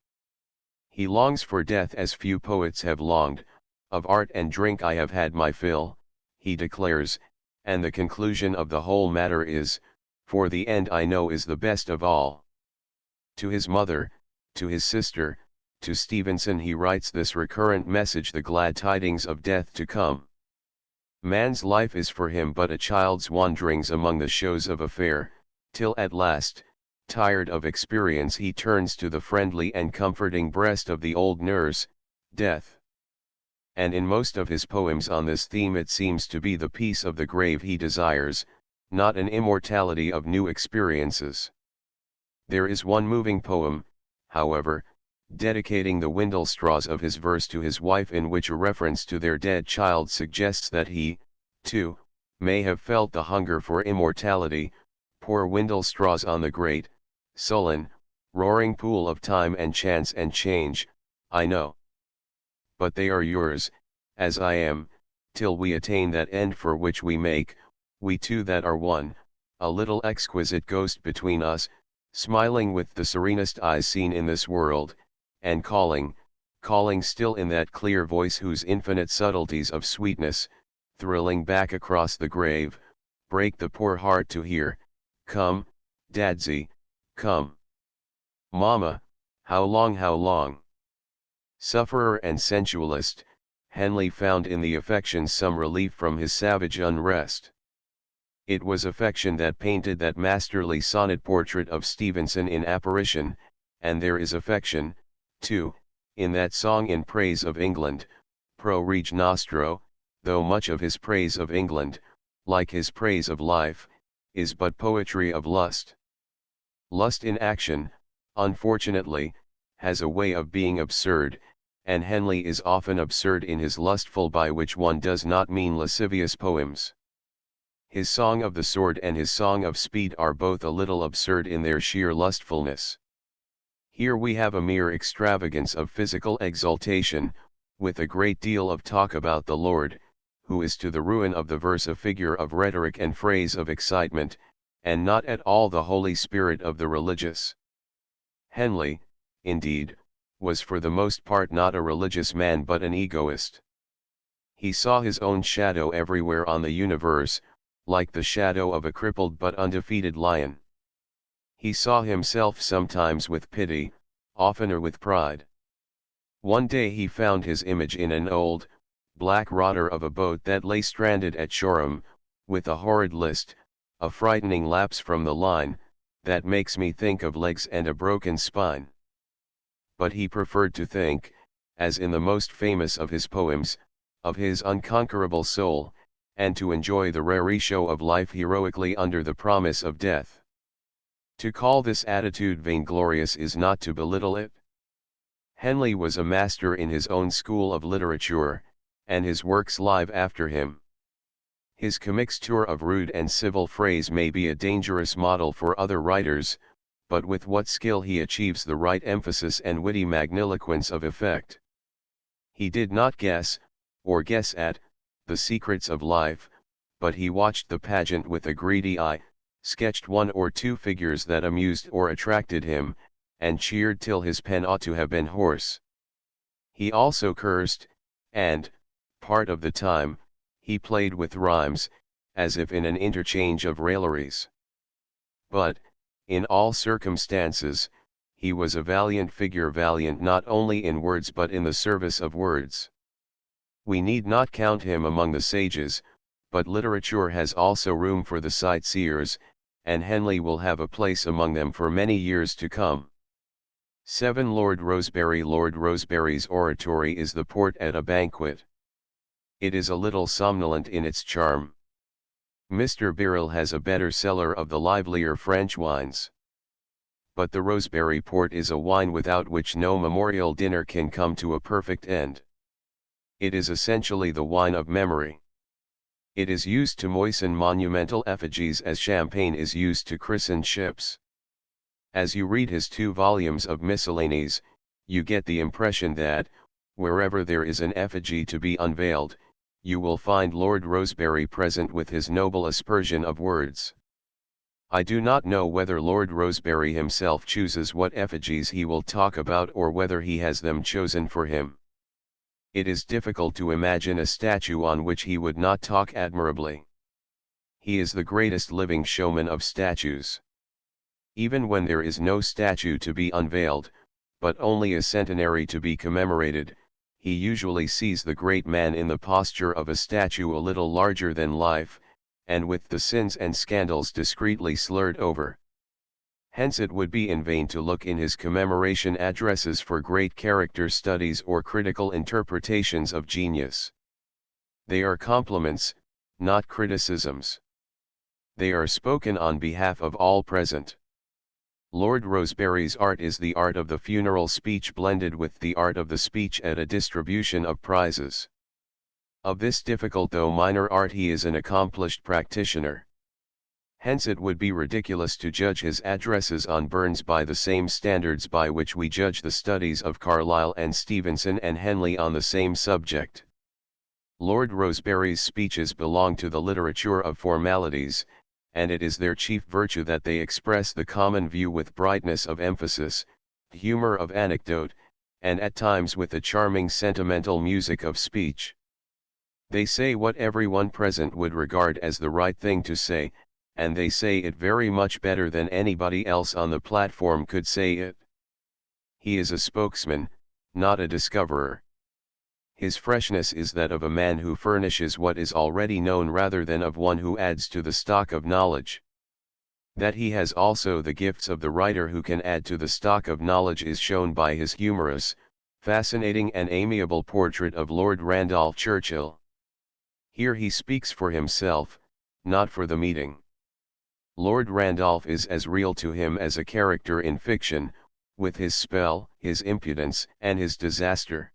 [SPEAKER 1] He longs for death as few poets have longed, "Of art and drink I have had my fill," he declares, and the conclusion of the whole matter is, "For the end I know is the best of all." To his mother, to his sister, to Stevenson he writes this recurrent message, the glad tidings of death to come. Man's life is for him but a child's wanderings among the shows of a fair, till at last, tired of experience he turns to the friendly and comforting breast of the old nurse, death. And in most of his poems on this theme it seems to be the peace of the grave he desires, not an immortality of new experiences. There is one moving poem, however, dedicating the windlestraws of his verse to his wife, in which a reference to their dead child suggests that he, too, may have felt the hunger for immortality. Poor windlestraws on the great, sullen, roaring pool of time and chance and change, I know. But they are yours, as I am, till we attain that end for which we make, we two that are one, a little exquisite ghost between us, smiling with the serenest eyes seen in this world, and calling, calling still in that clear voice whose infinite subtleties of sweetness, thrilling back across the grave, break the poor heart to hear, "Come, Dadsy, come. Mama, how long, how long?" Sufferer and sensualist, Henley found in the affections some relief from his savage unrest. It was affection that painted that masterly sonnet portrait of Stevenson in Apparition, and there is affection, too, in that song in praise of England, Pro Rege Nostro, though much of his praise of England, like his praise of life, is but poetry of lust. Lust in action, unfortunately, has a way of being absurd, and Henley is often absurd in his lustful, by which one does not mean lascivious, poems. His Song of the Sword and his Song of Speed are both a little absurd in their sheer lustfulness. Here we have a mere extravagance of physical exaltation, with a great deal of talk about the Lord, who is to the ruin of the verse a figure of rhetoric and phrase of excitement, and not at all the Holy Spirit of the religious. Henley, indeed, was for the most part not a religious man but an egoist. He saw his own shadow everywhere on the universe, like the shadow of a crippled but undefeated lion. He saw himself sometimes with pity, oftener with pride. One day he found his image in an old, black rudder of a boat that lay stranded at Shoreham, with a horrid list, a frightening lapse from the line, that makes me think of legs and a broken spine. But he preferred to think, as in the most famous of his poems, of his unconquerable soul, and to enjoy the rarecho of life heroically under the promise of death. To call this attitude vainglorious is not to belittle it. Henley was a master in his own school of literature, and his works live after him. His commixture of rude and civil phrase may be a dangerous model for other writers, but with what skill he achieves the right emphasis and witty magniloquence of effect. He did not guess, or guess at, the secrets of life, but he watched the pageant with a greedy eye, sketched one or two figures that amused or attracted him, and cheered till his pen ought to have been hoarse. He also cursed, and, part of the time, he played with rhymes, as if in an interchange of railleries. But, in all circumstances, he was a valiant figure, valiant not only in words but in the service of words. We need not count him among the sages, but literature has also room for the sightseers, and Henley will have a place among them for many years to come. 7. Lord Rosebery's oratory is the port at a banquet. It is a little somnolent in its charm. Mr. Birrell has a better cellar of the livelier French wines. But the Rosebery port is a wine without which no memorial dinner can come to a perfect end. It is essentially the wine of memory. It is used to moisten monumental effigies as champagne is used to christen ships. As you read his 2 volumes of Miscellanies, you get the impression that, wherever there is an effigy to be unveiled, you will find Lord Rosebery present with his noble aspersion of words. I do not know whether Lord Rosebery himself chooses what effigies he will talk about or whether he has them chosen for him. It is difficult to imagine a statue on which he would not talk admirably. He is the greatest living showman of statues. Even when there is no statue to be unveiled, but only a centenary to be commemorated, he usually sees the great man in the posture of a statue a little larger than life, and with the sins and scandals discreetly slurred over. Hence it would be in vain to look in his commemoration addresses for great character studies or critical interpretations of genius. They are compliments, not criticisms. They are spoken on behalf of all present. Lord Rosebery's art is the art of the funeral speech blended with the art of the speech at a distribution of prizes. Of this difficult though minor art he is an accomplished practitioner. Hence it would be ridiculous to judge his addresses on Burns by the same standards by which we judge the studies of Carlyle and Stevenson and Henley on the same subject. Lord Rosebery's speeches belong to the literature of formalities, and it is their chief virtue that they express the common view with brightness of emphasis, humor of anecdote, and at times with a charming sentimental music of speech. They say what everyone present would regard as the right thing to say, and they say it very much better than anybody else on the platform could say it. He is a spokesman, not a discoverer. His freshness is that of a man who furnishes what is already known rather than of one who adds to the stock of knowledge. That he has also the gifts of the writer who can add to the stock of knowledge is shown by his humorous, fascinating and amiable portrait of Lord Randolph Churchill. Here he speaks for himself, not for the meeting. Lord Randolph is as real to him as a character in fiction, with his spell, his impudence, and his disaster.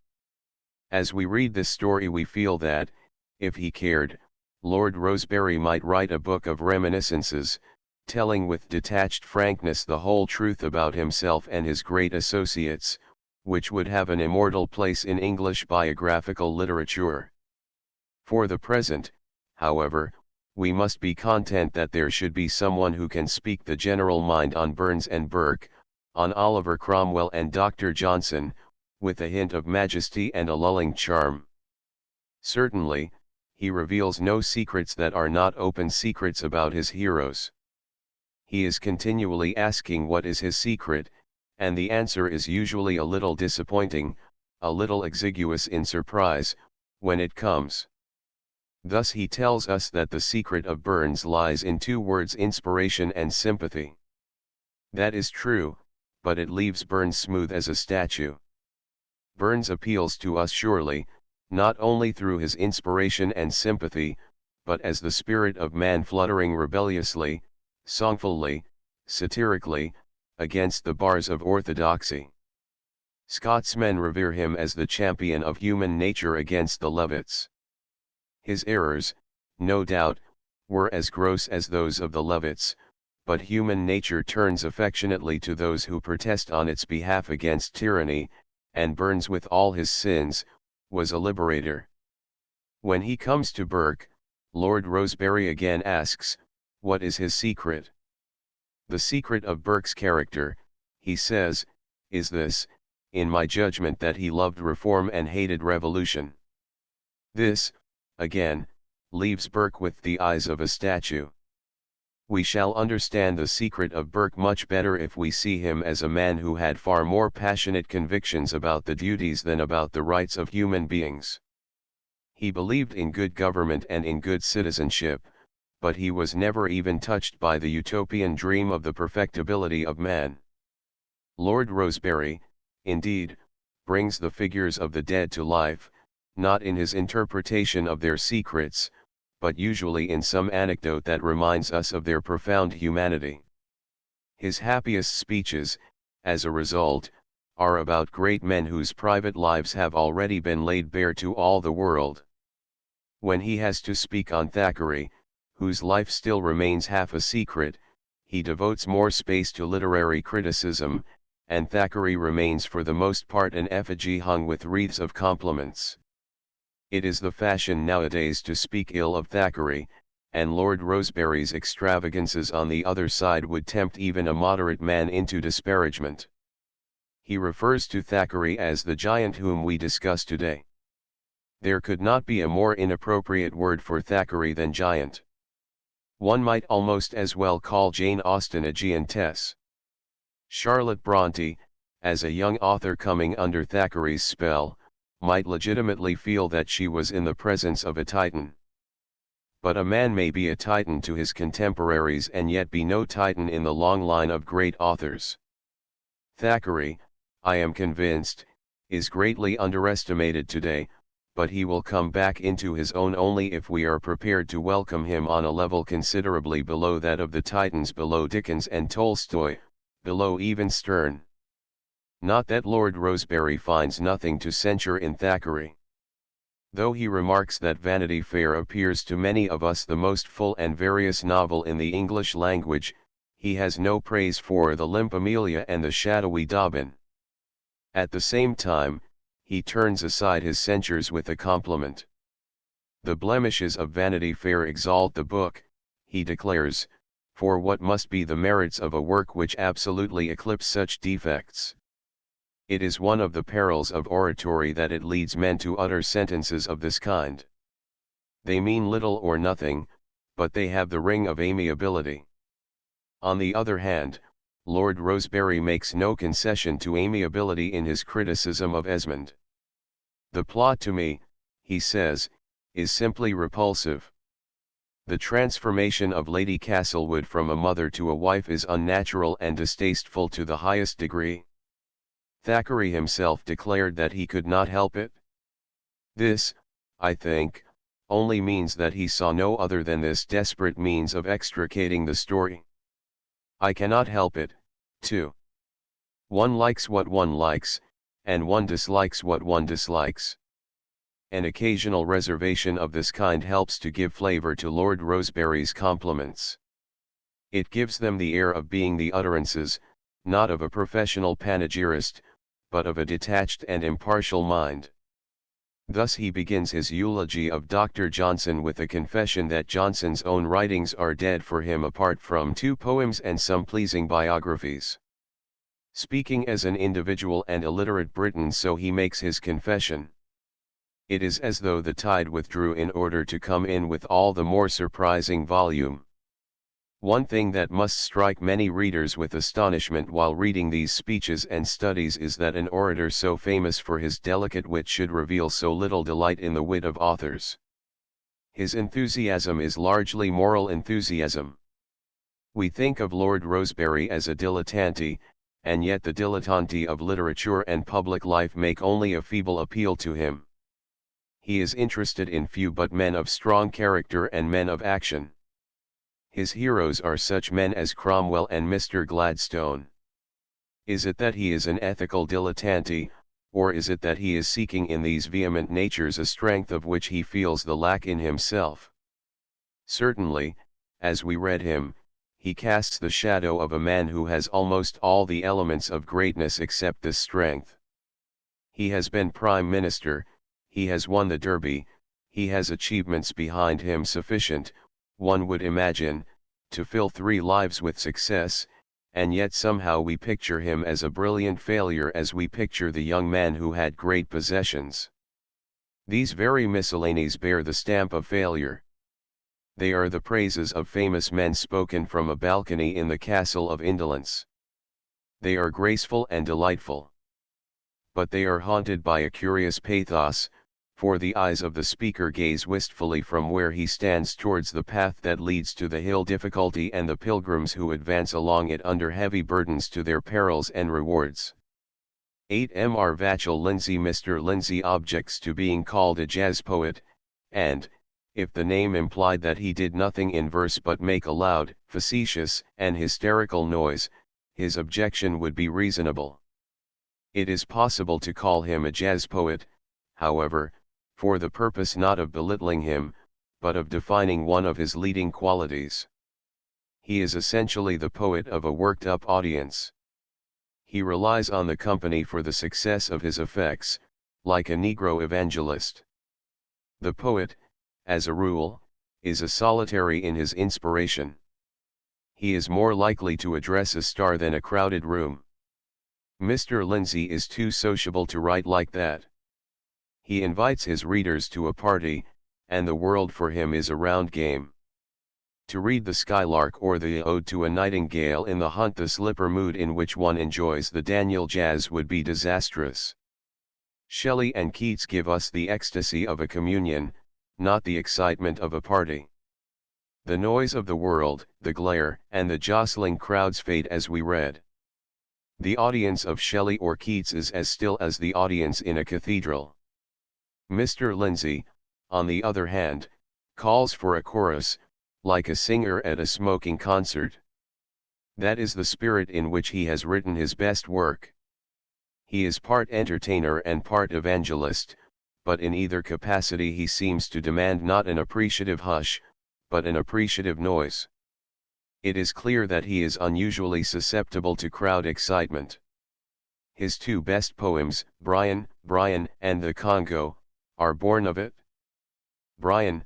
[SPEAKER 1] As we read this story we feel that, if he cared, Lord Rosebery might write a book of reminiscences, telling with detached frankness the whole truth about himself and his great associates, which would have an immortal place in English biographical literature. For the present, however, we must be content that there should be someone who can speak the general mind on Burns and Burke, on Oliver Cromwell and Dr. Johnson, with a hint of majesty and a lulling charm. Certainly, he reveals no secrets that are not open secrets about his heroes. He is continually asking what is his secret, and the answer is usually a little disappointing, a little exiguous in surprise, when it comes. Thus he tells us that the secret of Burns lies in two words: inspiration and sympathy. That is true, but it leaves Burns smooth as a statue. Burns appeals to us surely, not only through his inspiration and sympathy, but as the spirit of man fluttering rebelliously, songfully, satirically, against the bars of orthodoxy. Scotsmen revere him as the champion of human nature against the Levitts. His errors, no doubt, were as gross as those of the Levitts, but human nature turns affectionately to those who protest on its behalf against tyranny, and Burns, with all his sins, was a liberator. When he comes to Burke, Lord Rosebery again asks, what is his secret? The secret of Burke's character, he says, is this, in my judgment, that he loved reform and hated revolution. This, again, leaves Burke with the eyes of a statue. We shall understand the secret of Burke much better if we see him as a man who had far more passionate convictions about the duties than about the rights of human beings. He believed in good government and in good citizenship, but he was never even touched by the utopian dream of the perfectibility of man. Lord Rosebery, indeed, brings the figures of the dead to life, not in his interpretation of their secrets, but usually in some anecdote that reminds us of their profound humanity. His happiest speeches, as a result, are about great men whose private lives have already been laid bare to all the world. When he has to speak on Thackeray, whose life still remains half a secret, he devotes more space to literary criticism, and Thackeray remains for the most part an effigy hung with wreaths of compliments. It is the fashion nowadays to speak ill of Thackeray, and Lord Rosebery's extravagances on the other side would tempt even a moderate man into disparagement. He refers to Thackeray as the giant whom we discuss today. There could not be a more inappropriate word for Thackeray than giant. One might almost as well call Jane Austen a giantess. Charlotte Brontë, as a young author coming under Thackeray's spell, might legitimately feel that she was in the presence of a Titan. But a man may be a Titan to his contemporaries and yet be no Titan in the long line of great authors. Thackeray, I am convinced, is greatly underestimated today, but he will come back into his own only if we are prepared to welcome him on a level considerably below that of the Titans, below Dickens and Tolstoy, below even Sterne. Not that Lord Rosebery finds nothing to censure in Thackeray. Though he remarks that Vanity Fair appears to many of us the most full and various novel in the English language, he has no praise for The Limp Amelia and The Shadowy Dobbin. At the same time, he turns aside his censures with a compliment. The blemishes of Vanity Fair exalt the book, he declares, for what must be the merits of a work which absolutely eclipse such defects? It is one of the perils of oratory that it leads men to utter sentences of this kind. They mean little or nothing, but they have the ring of amiability. On the other hand, Lord Rosebery makes no concession to amiability in his criticism of Esmond. "The plot to me," he says, "is simply repulsive. The transformation of Lady Castlewood from a mother to a wife is unnatural and distasteful to the highest degree." Thackeray himself declared that he could not help it. This, I think, only means that he saw no other than this desperate means of extricating the story. I cannot help it, too. One likes what one likes, and one dislikes what one dislikes. An occasional reservation of this kind helps to give flavor to Lord Rosebery's compliments. It gives them the air of being the utterances, not of a professional panegyrist, but of a detached and impartial mind. Thus he begins his eulogy of Dr. Johnson with a confession that Johnson's own writings are dead for him apart from 2 poems and some pleasing biographies. Speaking as an individual and illiterate Briton, so he makes his confession. It is as though the tide withdrew in order to come in with all the more surprising volume. One thing that must strike many readers with astonishment while reading these speeches and studies is that an orator so famous for his delicate wit should reveal so little delight in the wit of authors. His enthusiasm is largely moral enthusiasm. We think of Lord Rosebery as a dilettante, and yet the dilettanti of literature and public life make only a feeble appeal to him. He is interested in few but men of strong character and men of action. His heroes are such men as Cromwell and Mr. Gladstone. Is it that he is an ethical dilettante, or is it that he is seeking in these vehement natures a strength of which he feels the lack in himself? Certainly, as we read him, he casts the shadow of a man who has almost all the elements of greatness except this strength. He has been Prime Minister, he has won the Derby, he has achievements behind him sufficient, one would imagine, to fill 3 lives with success, and yet somehow we picture him as a brilliant failure as we picture the young man who had great possessions. These very miscellanies bear the stamp of failure. They are the praises of famous men spoken from a balcony in the Castle of Indolence. They are graceful and delightful. But they are haunted by a curious pathos, for the eyes of the speaker gaze wistfully from where he stands towards the path that leads to the hill difficulty and the pilgrims who advance along it under heavy burdens to their perils and rewards. 8 Mr. Vachel Lindsay Mr. Lindsay objects to being called a jazz poet, and, if the name implied that he did nothing in verse but make a loud, facetious, and hysterical noise, his objection would be reasonable. It is possible to call him a jazz poet, however, for the purpose not of belittling him, but of defining one of his leading qualities. He is essentially the poet of a worked-up audience. He relies on the company for the success of his effects, like a Negro evangelist. The poet, as a rule, is a solitary in his inspiration. He is more likely to address a star than a crowded room. Mr. Lindsay is too sociable to write like that. He invites his readers to a party, and the world for him is a round game. To read the Skylark or the Ode to a Nightingale in the Hunt the Slipper mood in which one enjoys the Daniel Jazz would be disastrous. Shelley and Keats give us the ecstasy of a communion, not the excitement of a party. The noise of the world, the glare, and the jostling crowds fade as we read. The audience of Shelley or Keats is as still as the audience in a cathedral. Mr. Lindsay, on the other hand, calls for a chorus, like a singer at a smoking concert. That is the spirit in which he has written his best work. He is part entertainer and part evangelist, but in either capacity he seems to demand not an appreciative hush, but an appreciative noise. It is clear that he is unusually susceptible to crowd excitement. His 2 best poems, Brian, and The Congo, are born of it. Brian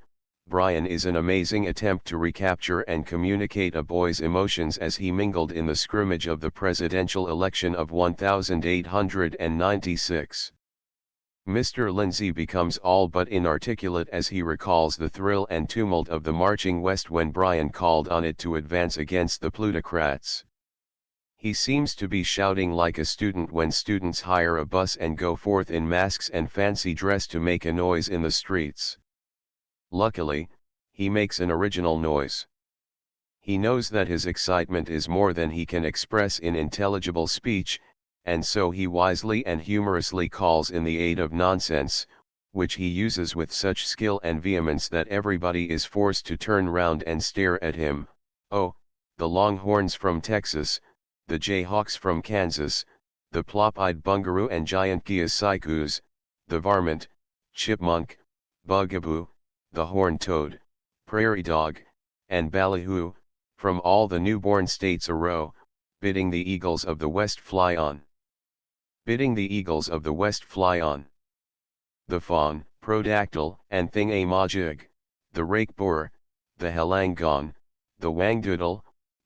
[SPEAKER 1] is an amazing attempt to recapture and communicate a boy's emotions as he mingled in the scrimmage of the presidential election of 1896. Mr. Lindsay becomes all but inarticulate as he recalls the thrill and tumult of the marching West when Bryan called on it to advance against the plutocrats. He seems to be shouting like a student when students hire a bus and go forth in masks and fancy dress to make a noise in the streets. Luckily, he makes an original noise. He knows that his excitement is more than he can express in intelligible speech, and so he wisely and humorously calls in the aid of nonsense, which he uses with such skill and vehemence that everybody is forced to turn round and stare at him. Oh, the Longhorns from Texas, the Jayhawks from Kansas, the plop-eyed bungaroo and giant geosikus, the varmint, chipmunk, bugaboo, the horned toad, prairie dog, and ballyhoo, from all the newborn states a row, bidding the eagles of the west fly on. Bidding the eagles of the west fly on. The fawn, prodactyl, and thingamajig, the rake-borer, the helangon, the wangdoodle,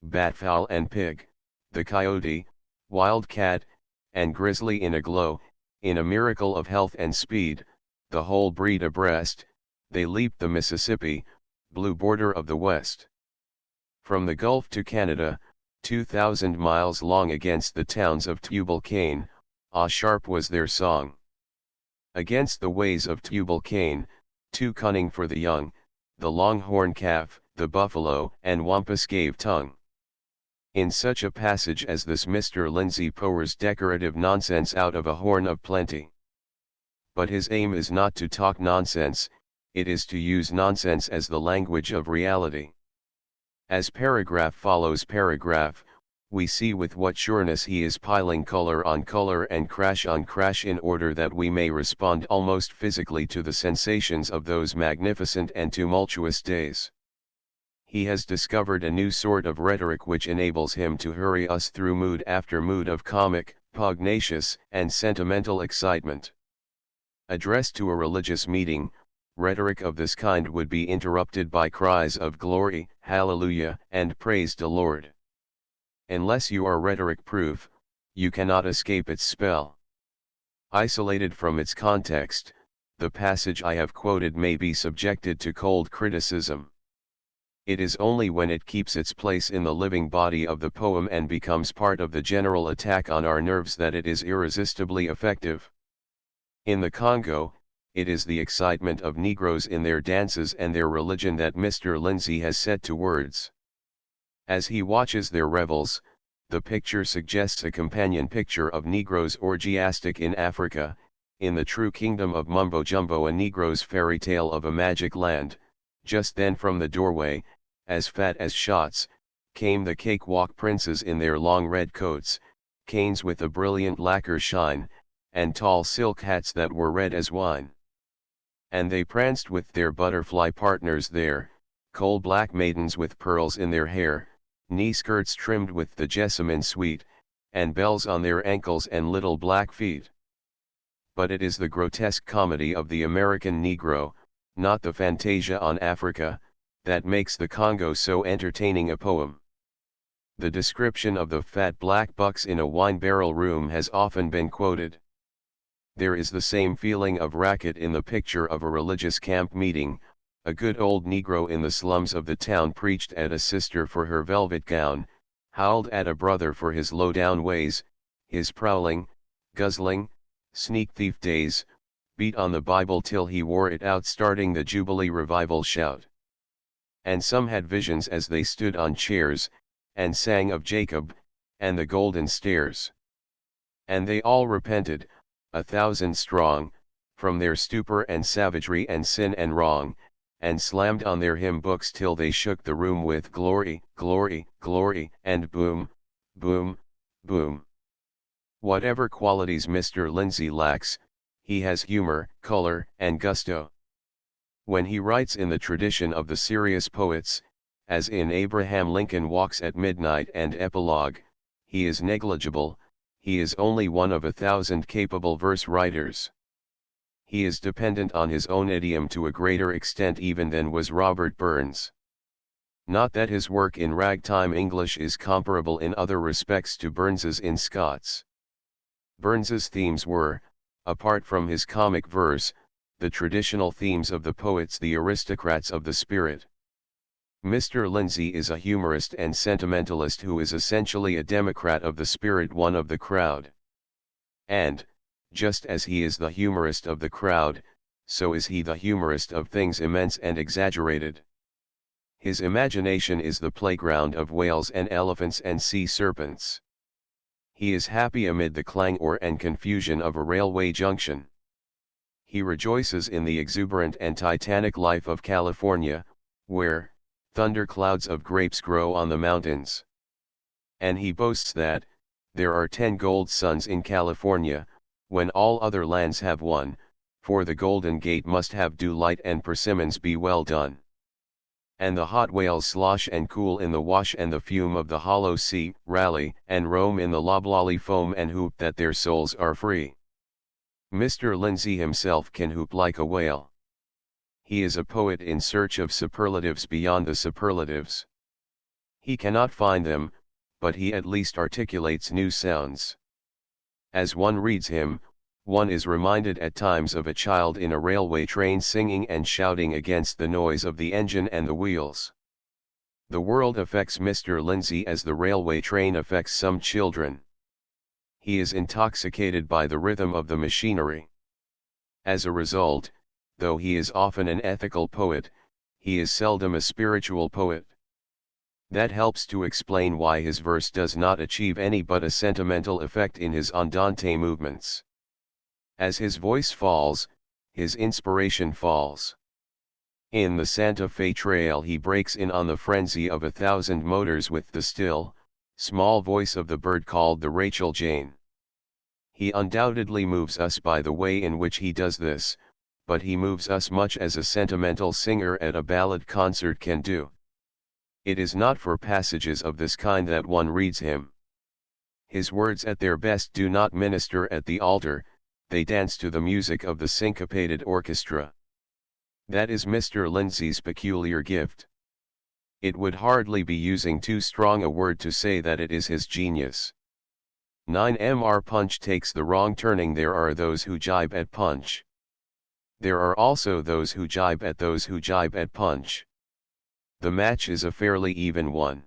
[SPEAKER 1] batfowl and pig, the coyote, wildcat, and grizzly in a glow, in a miracle of health and speed, the whole breed abreast, they leap the Mississippi, blue border of the West. From the Gulf to Canada, 2,000 miles long against the towns of Tubal-Cain, ah sharp was their song. Against the ways of Tubal-Cain, too cunning for the young, the longhorn calf, the buffalo and wampus gave tongue. In such a passage as this Mr. Lindsay pours decorative nonsense out of a horn of plenty. But his aim is not to talk nonsense, it is to use nonsense as the language of reality. As paragraph follows paragraph, we see with what sureness he is piling color on color and crash on crash in order that we may respond almost physically to the sensations of those magnificent and tumultuous days. He has discovered a new sort of rhetoric which enables him to hurry us through mood after mood of comic, pugnacious, and sentimental excitement. Addressed to a religious meeting, rhetoric of this kind would be interrupted by cries of glory, hallelujah, and praise the Lord. Unless you are rhetoric-proof, you cannot escape its spell. Isolated from its context, the passage I have quoted may be subjected to cold criticism. It is only when it keeps its place in the living body of the poem and becomes part of the general attack on our nerves that it is irresistibly effective. In the Congo, it is the excitement of Negroes in their dances and their religion that Mr. Lindsay has set to words. As he watches their revels, the picture suggests a companion picture of Negroes orgiastic in Africa, in the true kingdom of mumbo-jumbo, a Negro's fairy tale of a magic land. Just then from the doorway, as fat as shots, came the cakewalk princes in their long red coats, canes with a brilliant lacquer shine, and tall silk hats that were red as wine. And they pranced with their butterfly partners there, coal-black maidens with pearls in their hair, knee-skirts trimmed with the jessamine sweet, and bells on their ankles and little black feet. But it is the grotesque comedy of the American Negro, not the fantasia on Africa, that makes the Congo so entertaining a poem. The description of the fat black bucks in a wine barrel room has often been quoted. There is the same feeling of racket in the picture of a religious camp meeting. A good old Negro in the slums of the town preached at a sister for her velvet gown, howled at a brother for his low-down ways, his prowling, guzzling, sneak thief days, beat on the Bible till he wore it out, starting the Jubilee Revival shout. And some had visions as they stood on chairs, and sang of Jacob, and the golden stairs. And they all repented, 1,000 strong, from their stupor and savagery and sin and wrong, and slammed on their hymn books till they shook the room with glory, glory, glory, and boom, boom, boom. Whatever qualities Mr. Lindsay lacks, he has humor, color, and gusto. When he writes in the tradition of the serious poets, as in Abraham Lincoln Walks at Midnight and Epilogue, he is negligible, he is only one of 1,000 capable verse writers. He is dependent on his own idiom to a greater extent even than was Robert Burns. Not that his work in ragtime English is comparable in other respects to Burns's in Scots. Burns's themes were, apart from his comic verse, the traditional themes of the poets, the aristocrats of the spirit. Mr. Lindsay is a humorist and sentimentalist who is essentially a democrat of the spirit, one of the crowd. And, just as he is the humorist of the crowd, so is he the humorist of things immense and exaggerated. His imagination is the playground of whales and elephants and sea serpents. He is happy amid the clangor and confusion of a railway junction. He rejoices in the exuberant and titanic life of California, where thunderclouds of grapes grow on the mountains. And he boasts that there are 10 gold suns in California, when all other lands have one, for the Golden Gate must have dew light and persimmons be well done. And the hot whales slosh and cool in the wash, and the fume of the hollow sea rally and roam in the loblolly foam and hoop that their souls are free. Mr. Lindsay himself can hoop like a whale. He is a poet in search of superlatives beyond the superlatives. He cannot find them, but he at least articulates new sounds. As one reads him, one is reminded at times of a child in a railway train singing and shouting against the noise of the engine and the wheels. The world affects Mr. Lindsay as the railway train affects some children. He is intoxicated by the rhythm of the machinery. As a result, though he is often an ethical poet, he is seldom a spiritual poet. That helps to explain why his verse does not achieve any but a sentimental effect in his andante movements. As his voice falls, his inspiration falls. In the Santa Fe Trail he breaks in on the frenzy of 1,000 motors with the still, small voice of the bird called the Rachel Jane. He undoubtedly moves us by the way in which he does this, but he moves us much as a sentimental singer at a ballad concert can do. It is not for passages of this kind that one reads him. His words at their best do not minister at the altar, they dance to the music of the syncopated orchestra. That is Mr. Lindsay's peculiar gift. It would hardly be using too strong a word to say that it is his genius. 9Mr. Punch takes the wrong turning. There are those who jibe at Punch. There are also those who jibe at those who jibe at Punch. The match is a fairly even one.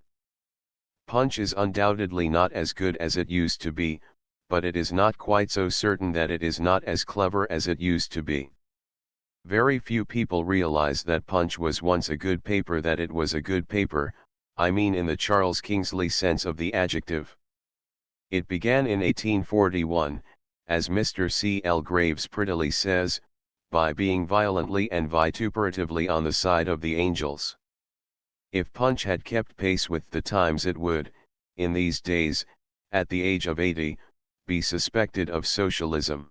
[SPEAKER 1] Punch is undoubtedly not as good as it used to be, but it is not quite so certain that it is not as clever as it used to be. Very few people realize that Punch was once a good paper, that it was a good paper, I mean in the Charles Kingsley sense of the adjective. It began in 1841, as Mr. C. L. Graves prettily says, by being violently and vituperatively on the side of the angels. If Punch had kept pace with the times it would, in these days, at the age of 80, be suspected of socialism.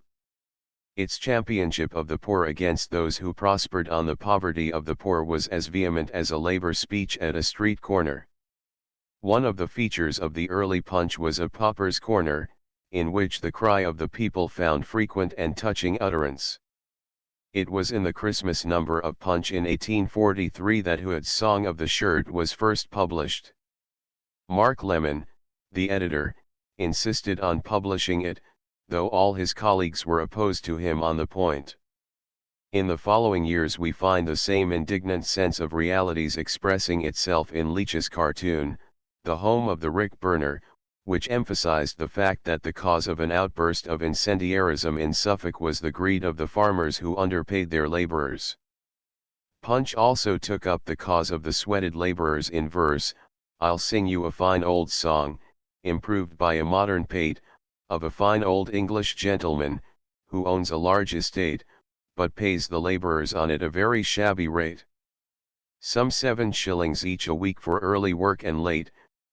[SPEAKER 1] Its championship of the poor against those who prospered on the poverty of the poor was as vehement as a labor speech at a street corner. One of the features of the early Punch was a pauper's corner, in which the cry of the people found frequent and touching utterance. It was in the Christmas number of Punch in 1843 that Hood's Song of the Shirt was first published. Mark Lemon, the editor, insisted on publishing it, though all his colleagues were opposed to him on the point. In the following years we find the same indignant sense of realities expressing itself in Leach's cartoon, The Home of the Rick Burner, which emphasized the fact that the cause of an outburst of incendiarism in Suffolk was the greed of the farmers who underpaid their laborers. Punch also took up the cause of the sweated laborers in verse, I'll sing you a fine old song, improved by a modern pate, of a fine old English gentleman, who owns a large estate, but pays the laborers on it a very shabby rate. Some 7 shillings each a week for early work and late,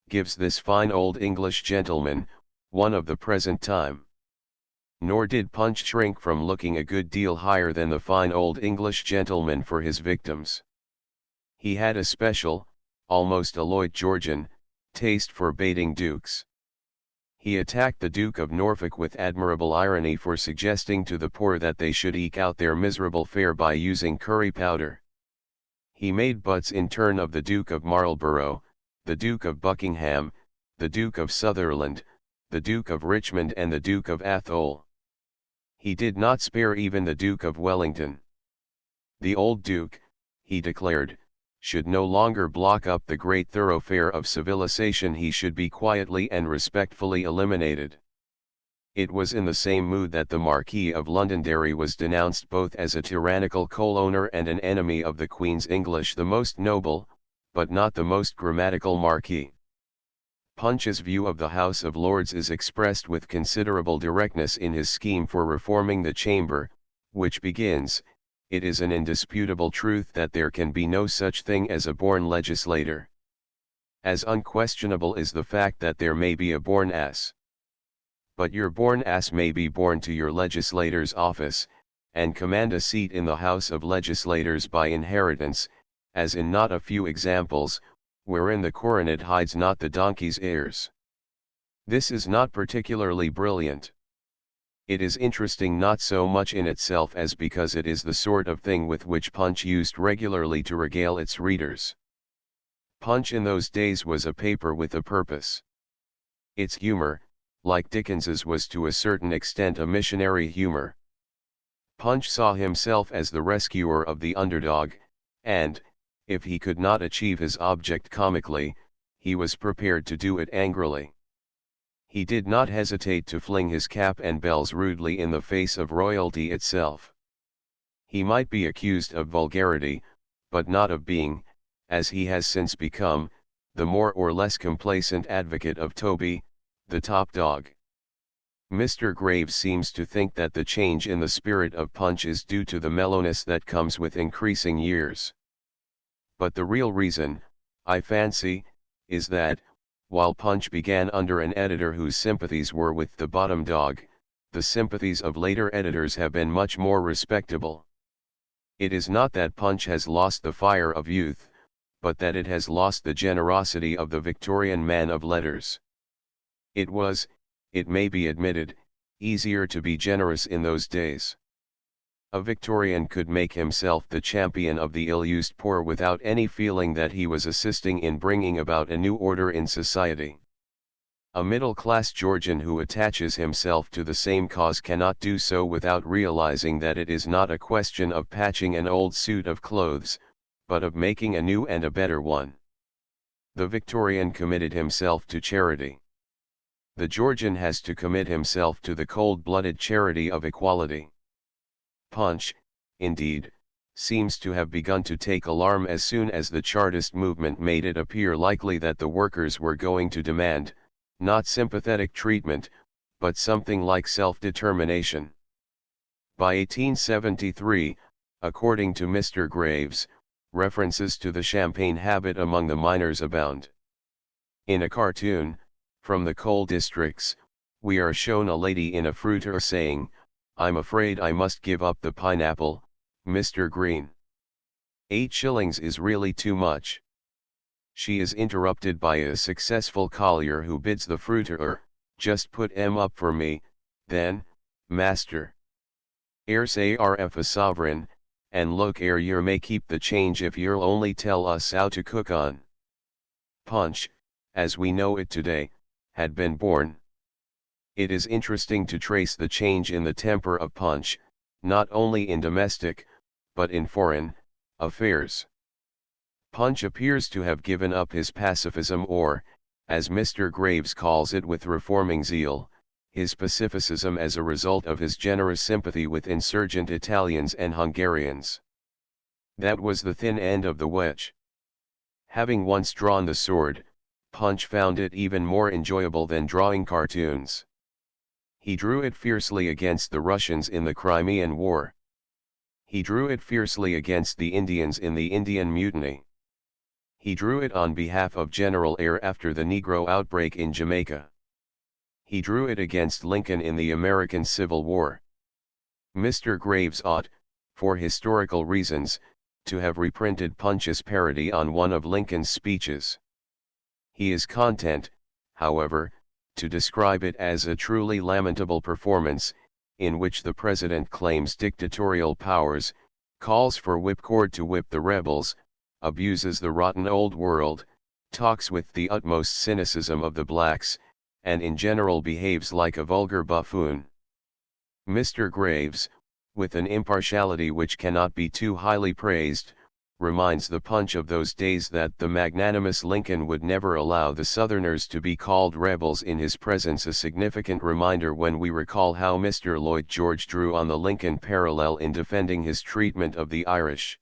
[SPEAKER 1] gives this fine old English gentleman, one of the present time. Nor did Punch shrink from looking a good deal higher than the fine old English gentleman for his victims. He had a special, almost a Lloyd Georgian, taste for baiting dukes. He attacked the Duke of Norfolk with admirable irony for suggesting to the poor that they should eke out their miserable fare by using curry powder. He made butts in turn of the Duke of Marlborough, the Duke of Buckingham, the Duke of Sutherland, the Duke of Richmond and the Duke of Atholl. He did not spare even the Duke of Wellington. The old Duke, he declared, should no longer block up the great thoroughfare of civilization. He should be quietly and respectfully eliminated. It was in the same mood that the Marquis of Londonderry was denounced both as a tyrannical coal-owner and an enemy of the Queen's English, the most noble, but not the most grammatical Marquis. Punch's view of the House of Lords is expressed with considerable directness in his scheme for reforming the chamber, which begins, "It is an indisputable truth that there can be no such thing as a born legislator. As unquestionable is the fact that there may be a born ass. But your born ass may be born to your legislator's office, and command a seat in the House of Legislators by inheritance, as in not a few examples, wherein the coronet hides not the donkey's ears." This is not particularly brilliant. It is interesting not so much in itself as because it is the sort of thing with which Punch used regularly to regale its readers. Punch in those days was a paper with a purpose. Its humor, like Dickens's, was to a certain extent a missionary humor. Punch saw himself as the rescuer of the underdog, and, if he could not achieve his object comically, he was prepared to do it angrily. He did not hesitate to fling his cap and bells rudely in the face of royalty itself. He might be accused of vulgarity, but not of being, as he has since become, the more or less complacent advocate of Toby, the top dog. Mr. Graves seems to think that the change in the spirit of Punch is due to the mellowness that comes with increasing years. But the real reason, I fancy, is that, while Punch began under an editor whose sympathies were with the bottom dog, the sympathies of later editors have been much more respectable. It is not that Punch has lost the fire of youth, but that it has lost the generosity of the Victorian man of letters. It was, it may be admitted, easier to be generous in those days. A Victorian could make himself the champion of the ill-used poor without any feeling that he was assisting in bringing about a new order in society. A middle-class Georgian who attaches himself to the same cause cannot do so without realizing that it is not a question of patching an old suit of clothes, but of making a new and a better one. The Victorian committed himself to charity. The Georgian has to commit himself to the cold-blooded charity of equality. Punch, indeed, seems to have begun to take alarm as soon as the Chartist movement made it appear likely that the workers were going to demand, not sympathetic treatment, but something like self-determination. By 1873, according to Mr. Graves, references to the champagne habit among the miners abound. In a cartoon, from the coal districts, we are shown a lady in a fruiter saying, "I'm afraid I must give up the pineapple, Mr. Green. 8 shillings is really too much." She is interrupted by a successful collier who bids the fruiterer, "Just put 'em up for me, then, master. Ere say rf a sovereign, and look ere yer may keep the change if yer'll only tell us how to cook on." Punch, as we know it today, had been born. It is interesting to trace the change in the temper of Punch, not only in domestic, but in foreign, affairs. Punch appears to have given up his pacifism or, as Mr. Graves calls it with reforming zeal, his pacificism as a result of his generous sympathy with insurgent Italians and Hungarians. That was the thin end of the wedge. Having once drawn the sword, Punch found it even more enjoyable than drawing cartoons. He drew it fiercely against the Russians in the Crimean War. He drew it fiercely against the Indians in the Indian Mutiny. He drew it on behalf of General Eyre after the Negro outbreak in Jamaica. He drew it against Lincoln in the American Civil War. Mr. Graves ought, for historical reasons, to have reprinted Punch's parody on one of Lincoln's speeches. He is content, however, to describe it as a truly lamentable performance, in which the president claims dictatorial powers, calls for whipcord to whip the rebels, abuses the rotten old world, talks with the utmost cynicism of the blacks, and in general behaves like a vulgar buffoon. Mr. Graves, with an impartiality which cannot be too highly praised, reminds the Punch of those days that the magnanimous Lincoln would never allow the Southerners to be called rebels in his presence, a significant reminder when we recall how Mr. Lloyd George drew on the Lincoln parallel in defending his treatment of the Irish.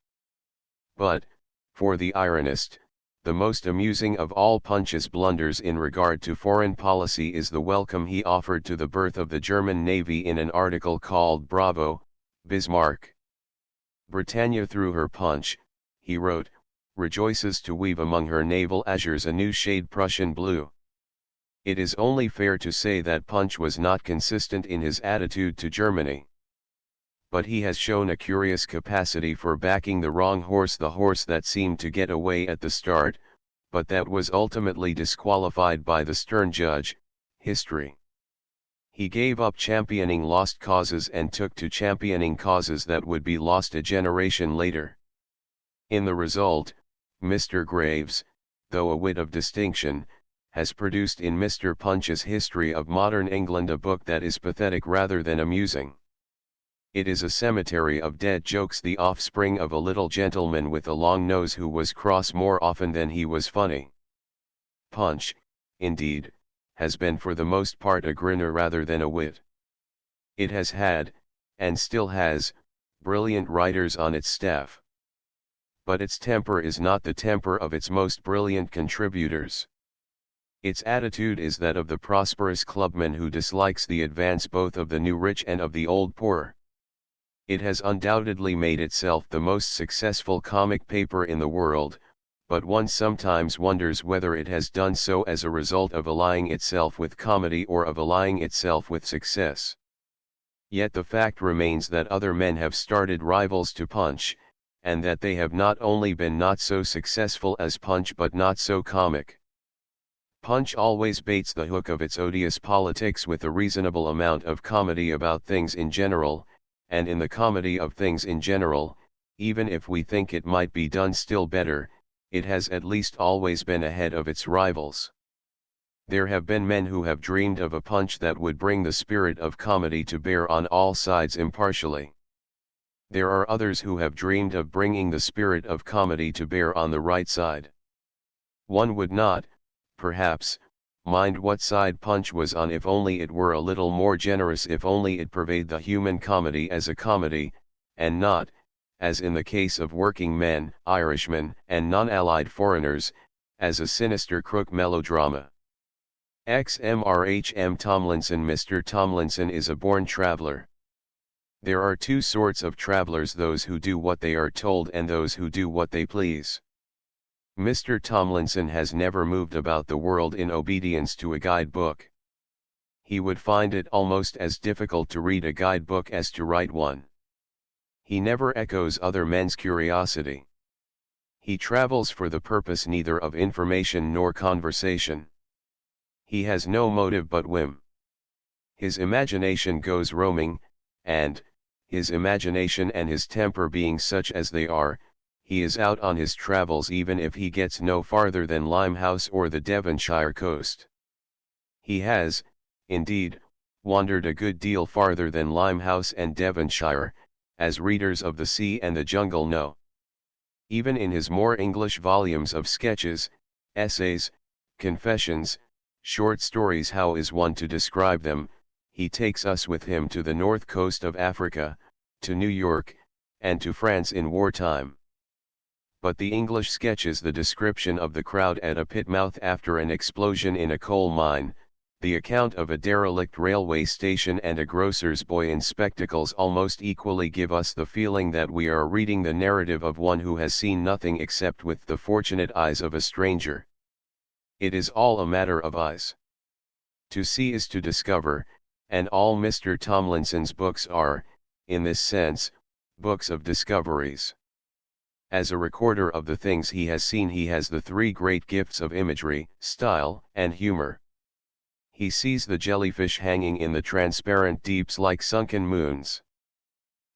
[SPEAKER 1] But, for the ironist, the most amusing of all Punch's blunders in regard to foreign policy is the welcome he offered to the birth of the German Navy in an article called "Bravo, Bismarck." Britannia through her Punch, he wrote, rejoices to weave among her naval azures a new shade Prussian blue. It is only fair to say that Punch was not consistent in his attitude to Germany. But he has shown a curious capacity for backing the wrong horse, the horse that seemed to get away at the start, but that was ultimately disqualified by the stern judge, history. He gave up championing lost causes and took to championing causes that would be lost a generation later. In the result, Mr. Graves, though a wit of distinction, has produced in Mr. Punch's History of Modern England a book that is pathetic rather than amusing. It is a cemetery of dead jokes, the offspring of a little gentleman with a long nose who was cross more often than he was funny. Punch, indeed, has been for the most part a grinner rather than a wit. It has had, and still has, brilliant writers on its staff. But its temper is not the temper of its most brilliant contributors. Its attitude is that of the prosperous clubman who dislikes the advance both of the new rich and of the old poor. It has undoubtedly made itself the most successful comic paper in the world, but one sometimes wonders whether it has done so as a result of allying itself with comedy or of allying itself with success. Yet the fact remains that other men have started rivals to Punch, and that they have not only been not so successful as Punch but not so comic. Punch always baits the hook of its odious politics with a reasonable amount of comedy about things in general, and in the comedy of things in general, even if we think it might be done still better, it has at least always been ahead of its rivals. There have been men who have dreamed of a Punch that would bring the spirit of comedy to bear on all sides impartially. There are others who have dreamed of bringing the spirit of comedy to bear on the right side. One would not, perhaps, mind what side Punch was on if only it were a little more generous, if only it purveyed the human comedy as a comedy, and not, as in the case of working men, Irishmen, and non-allied foreigners, as a sinister crook melodrama. XMRHM Tomlinson. Mr. Tomlinson is a born traveler. There are two sorts of travelers: those who do what they are told and those who do what they please. Mr. Tomlinson has never moved about the world in obedience to a guidebook. He would find it almost as difficult to read a guidebook as to write one. He never echoes other men's curiosity. He travels for the purpose neither of information nor conversation. He has no motive but whim. His imagination goes roaming, and, his imagination and his temper being such as they are, he is out on his travels even if he gets no farther than Limehouse or the Devonshire coast. He has, indeed, wandered a good deal farther than Limehouse and Devonshire, as readers of The Sea and the Jungle know. Even in his more English volumes of sketches, essays, confessions, short stories, how is one to describe them, he takes us with him to the north coast of Africa, to New York, and to France in wartime. But the English sketches, the description of the crowd at a pit mouth after an explosion in a coal mine, the account of a derelict railway station and a grocer's boy in spectacles, almost equally give us the feeling that we are reading the narrative of one who has seen nothing except with the fortunate eyes of a stranger. It is all a matter of eyes. To see is to discover, and all Mr. Tomlinson's books are, in this sense, books of discoveries. As a recorder of the things he has seen, he has the three great gifts of imagery, style, and humor. He sees the jellyfish hanging in the transparent deeps like sunken moons.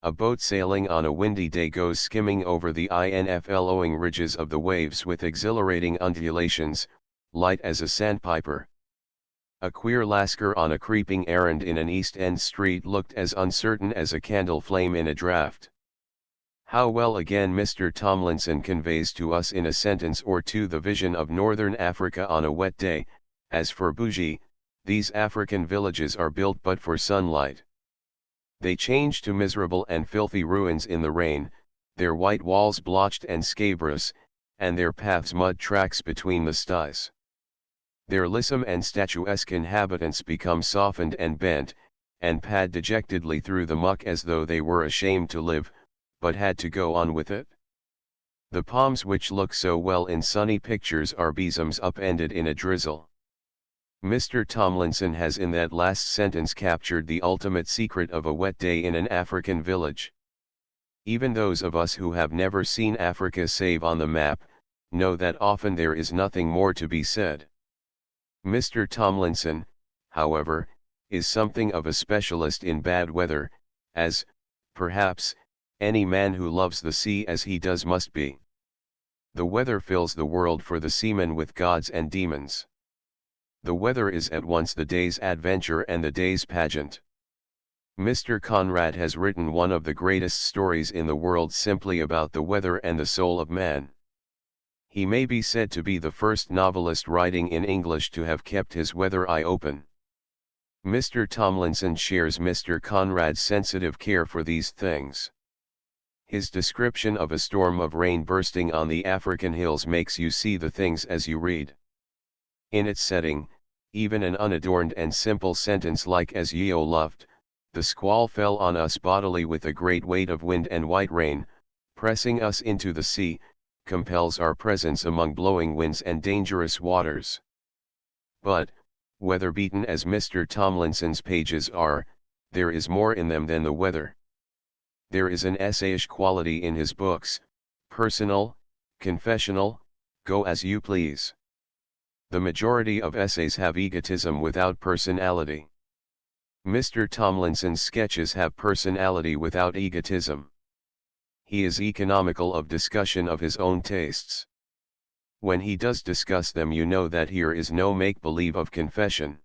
[SPEAKER 1] A boat sailing on a windy day goes skimming over the inflowing ridges of the waves with exhilarating undulations, light as a sandpiper. A queer lascar on a creeping errand in an East End street looked as uncertain as a candle flame in a draught. How well again Mr. Tomlinson conveys to us in a sentence or two the vision of northern Africa on a wet day. As for Bougie, these African villages are built but for sunlight. They change to miserable and filthy ruins in the rain, their white walls blotched and scabrous, and their paths mud tracks between the sties. Their lissom and statuesque inhabitants become softened and bent, and pad dejectedly through the muck as though they were ashamed to live, but had to go on with it. The palms which look so well in sunny pictures are besoms upended in a drizzle. Mr. Tomlinson has in that last sentence captured the ultimate secret of a wet day in an African village. Even those of us who have never seen Africa save on the map, know that often there is nothing more to be said. Mr. Tomlinson, however, is something of a specialist in bad weather, as, perhaps, any man who loves the sea as he does must be. The weather fills the world for the seaman with gods and demons. The weather is at once the day's adventure and the day's pageant. Mr. Conrad has written one of the greatest stories in the world simply about the weather and the soul of man. He may be said to be the first novelist writing in English to have kept his weather eye open. Mr. Tomlinson shares Mr. Conrad's sensitive care for these things. His description of a storm of rain bursting on the African hills makes you see the things as you read. In its setting, even an unadorned and simple sentence like "As Yeo loved, the squall fell on us bodily with a great weight of wind and white rain, pressing us into the sea, compels our presence among blowing winds and dangerous waters." But, weather-beaten as Mr. Tomlinson's pages are, there is more in them than the weather. There is an essayish quality in his books, personal, confessional, go as you please. The majority of essays have egotism without personality. Mr. Tomlinson's sketches have personality without egotism. He is economical of discussion of his own tastes. When he does discuss them, you know that here is no make-believe of confession.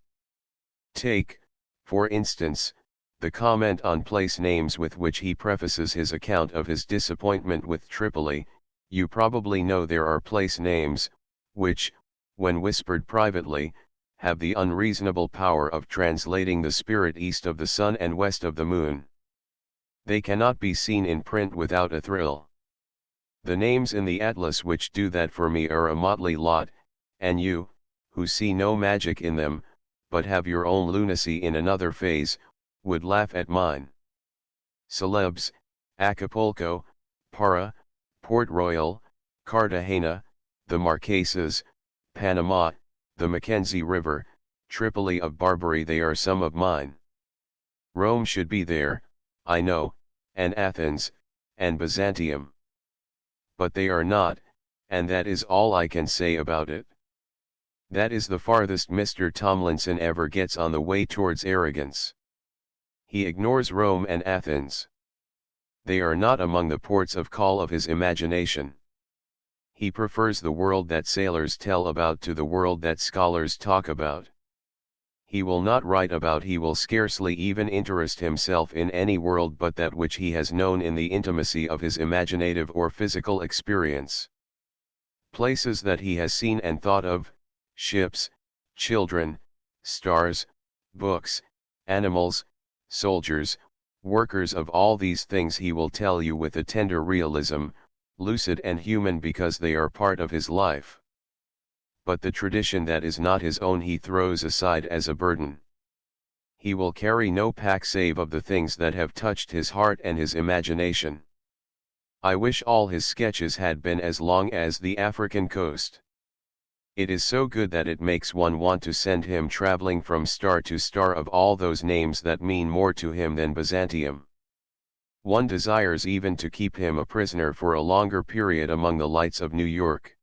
[SPEAKER 1] Take, for instance, the comment on place names with which he prefaces his account of his disappointment with Tripoli. You probably know there are place names, which, when whispered privately, have the unreasonable power of translating the spirit east of the sun and west of the moon. They cannot be seen in print without a thrill. The names in the atlas which do that for me are a motley lot, and you, who see no magic in them, but have your own lunacy in another phase, would laugh at mine. Celebes, Acapulco, Para, Port Royal, Cartagena, the Marquesas, Panama, the Mackenzie River, Tripoli of Barbary, they are some of mine. Rome should be there, I know, and Athens, and Byzantium. But they are not, and that is all I can say about it. That is the farthest Mr. Tomlinson ever gets on the way towards arrogance. He ignores Rome and Athens. They are not among the ports of call of his imagination. He prefers the world that sailors tell about to the world that scholars talk about. He will not write about, he will scarcely even interest himself in any world but that which he has known in the intimacy of his imaginative or physical experience. Places that he has seen and thought of, ships, children, stars, books, animals, soldiers, workers, of all these things he will tell you with a tender realism, lucid and human because they are part of his life. But the tradition that is not his own he throws aside as a burden. He will carry no pack save of the things that have touched his heart and his imagination. I wish all his sketches had been as long as the African coast. It is so good that it makes one want to send him traveling from star to star of all those names that mean more to him than Byzantium. One desires even to keep him a prisoner for a longer period among the lights of New York.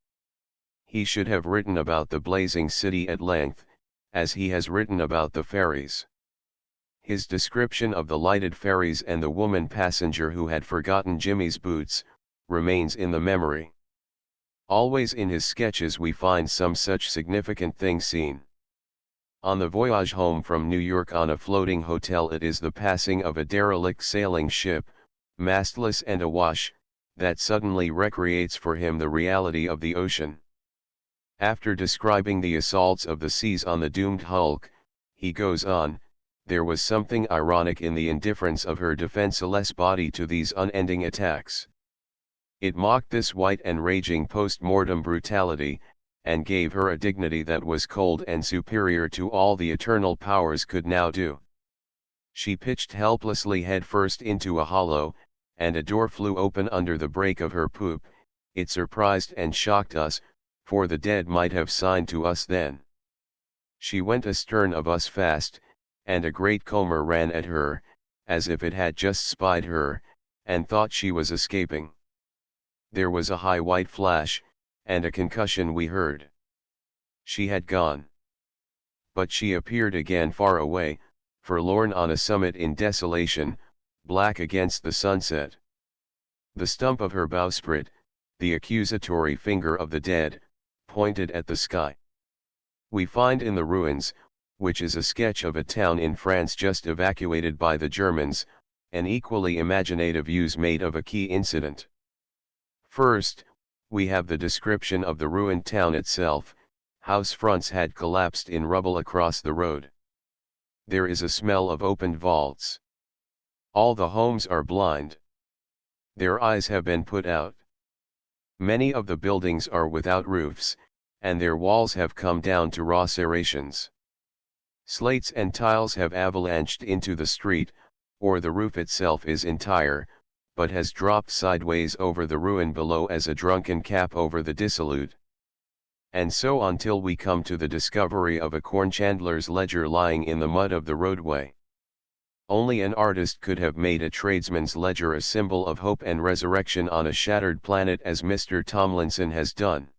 [SPEAKER 1] He should have written about the blazing city at length, as he has written about the ferries. His description of the lighted ferries and the woman passenger who had forgotten Jimmy's boots, remains in the memory. Always in his sketches we find some such significant thing seen. On the voyage home from New York on a floating hotel, it is the passing of a derelict sailing ship, mastless and awash, that suddenly recreates for him the reality of the ocean. After describing the assaults of the seas on the doomed hulk, he goes on, there was something ironic in the indifference of her defenseless body to these unending attacks. It mocked this white and raging post-mortem brutality, and gave her a dignity that was cold and superior to all the eternal powers could now do. She pitched helplessly headfirst into a hollow, and a door flew open under the break of her poop. It surprised and shocked us, for the dead might have signed to us then. She went astern of us fast, and a great comber ran at her, as if it had just spied her, and thought she was escaping. There was a high white flash, and a concussion we heard. She had gone. But she appeared again far away, forlorn on a summit in desolation, black against the sunset. The stump of her bowsprit, the accusatory finger of the dead, pointed at the sky. We find in the ruins, which is a sketch of a town in France just evacuated by the Germans, an equally imaginative use made of a key incident. First, we have the description of the ruined town itself. House fronts had collapsed in rubble across the road. There is a smell of opened vaults. All the homes are blind. Their eyes have been put out. Many of the buildings are without roofs, and their walls have come down to raw serrations. Slates and tiles have avalanched into the street, or the roof itself is entire, but has dropped sideways over the ruin below as a drunken cap over the dissolute. And so on till we come to the discovery of a corn chandler's ledger lying in the mud of the roadway. Only an artist could have made a tradesman's ledger a symbol of hope and resurrection on a shattered planet as Mr. Tomlinson has done.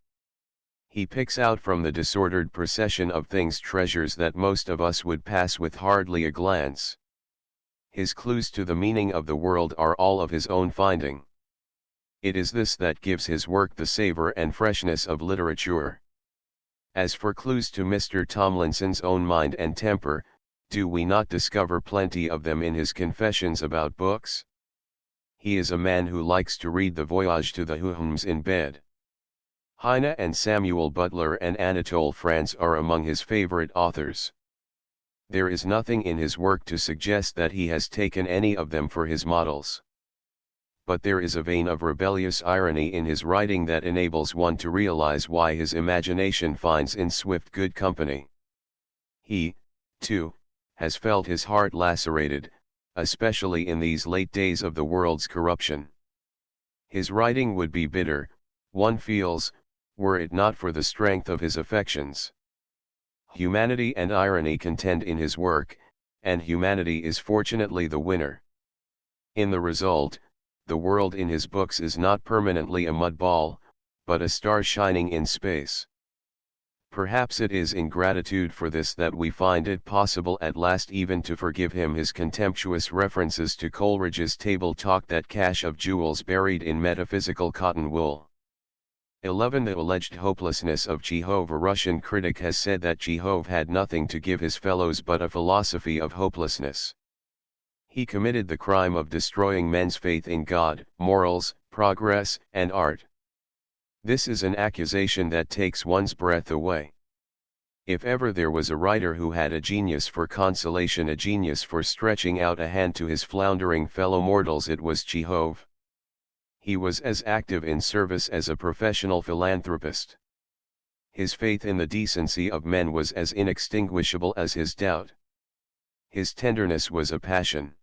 [SPEAKER 1] He picks out from the disordered procession of things treasures that most of us would pass with hardly a glance. His clues to the meaning of the world are all of his own finding. It is this that gives his work the savor and freshness of literature. As for clues to Mr. Tomlinson's own mind and temper, do we not discover plenty of them in his confessions about books? He is a man who likes to read the Voyage to the Huhums in bed. Heine and Samuel Butler and Anatole France are among his favorite authors. There is nothing in his work to suggest that he has taken any of them for his models. But there is a vein of rebellious irony in his writing that enables one to realize why his imagination finds in Swift good company. He, too, has felt his heart lacerated, especially in these late days of the world's corruption. His writing would be bitter, one feels, were it not for the strength of his affections. Humanity and irony contend in his work, and humanity is fortunately the winner. In the result, the world in his books is not permanently a mud ball, but a star shining in space. Perhaps it is in gratitude for this that we find it possible at last even to forgive him his contemptuous references to Coleridge's table talk, that cache of jewels buried in metaphysical cotton wool. 11. The alleged hopelessness of Chekhov. A Russian critic has said that Chekhov had nothing to give his fellows but a philosophy of hopelessness. He committed the crime of destroying men's faith in God, morals, progress, and art. This is an accusation that takes one's breath away. If ever there was a writer who had a genius for consolation, a genius for stretching out a hand to his floundering fellow mortals, it was Chekhov. He was as active in service as a professional philanthropist. His faith in the decency of men was as inextinguishable as his doubt. His tenderness was a passion.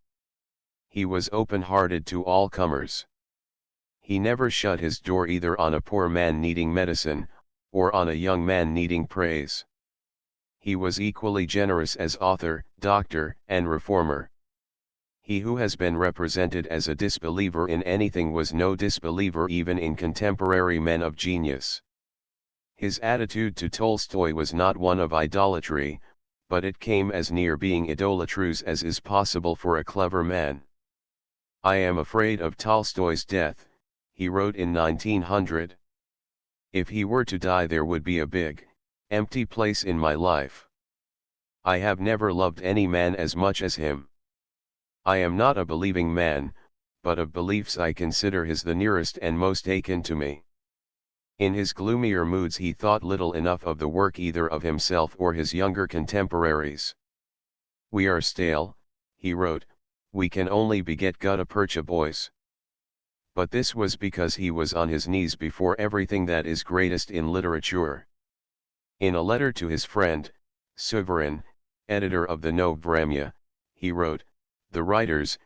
[SPEAKER 1] He was open-hearted to all comers. He never shut his door either on a poor man needing medicine, or on a young man needing praise. He was equally generous as author, doctor, and reformer. He who has been represented as a disbeliever in anything was no disbeliever even in contemporary men of genius. His attitude to Tolstoy was not one of idolatry, but it came as near being idolatrous as is possible for a clever man. "I am afraid of Tolstoy's death," he wrote in 1900. "If he were to die, there would be a big, empty place in my life. I have never loved any man as much as him. I am not a believing man, but of beliefs I consider his the nearest and most akin to me. In his gloomier moods he thought little enough of the work either of himself or his younger contemporaries. We are stale, he wrote, we can only beget gutta percha boys. But this was because he was on his knees before everything that is greatest in literature. In a letter to his friend, Suvarin, editor of the Novvremya, he wrote, the writers,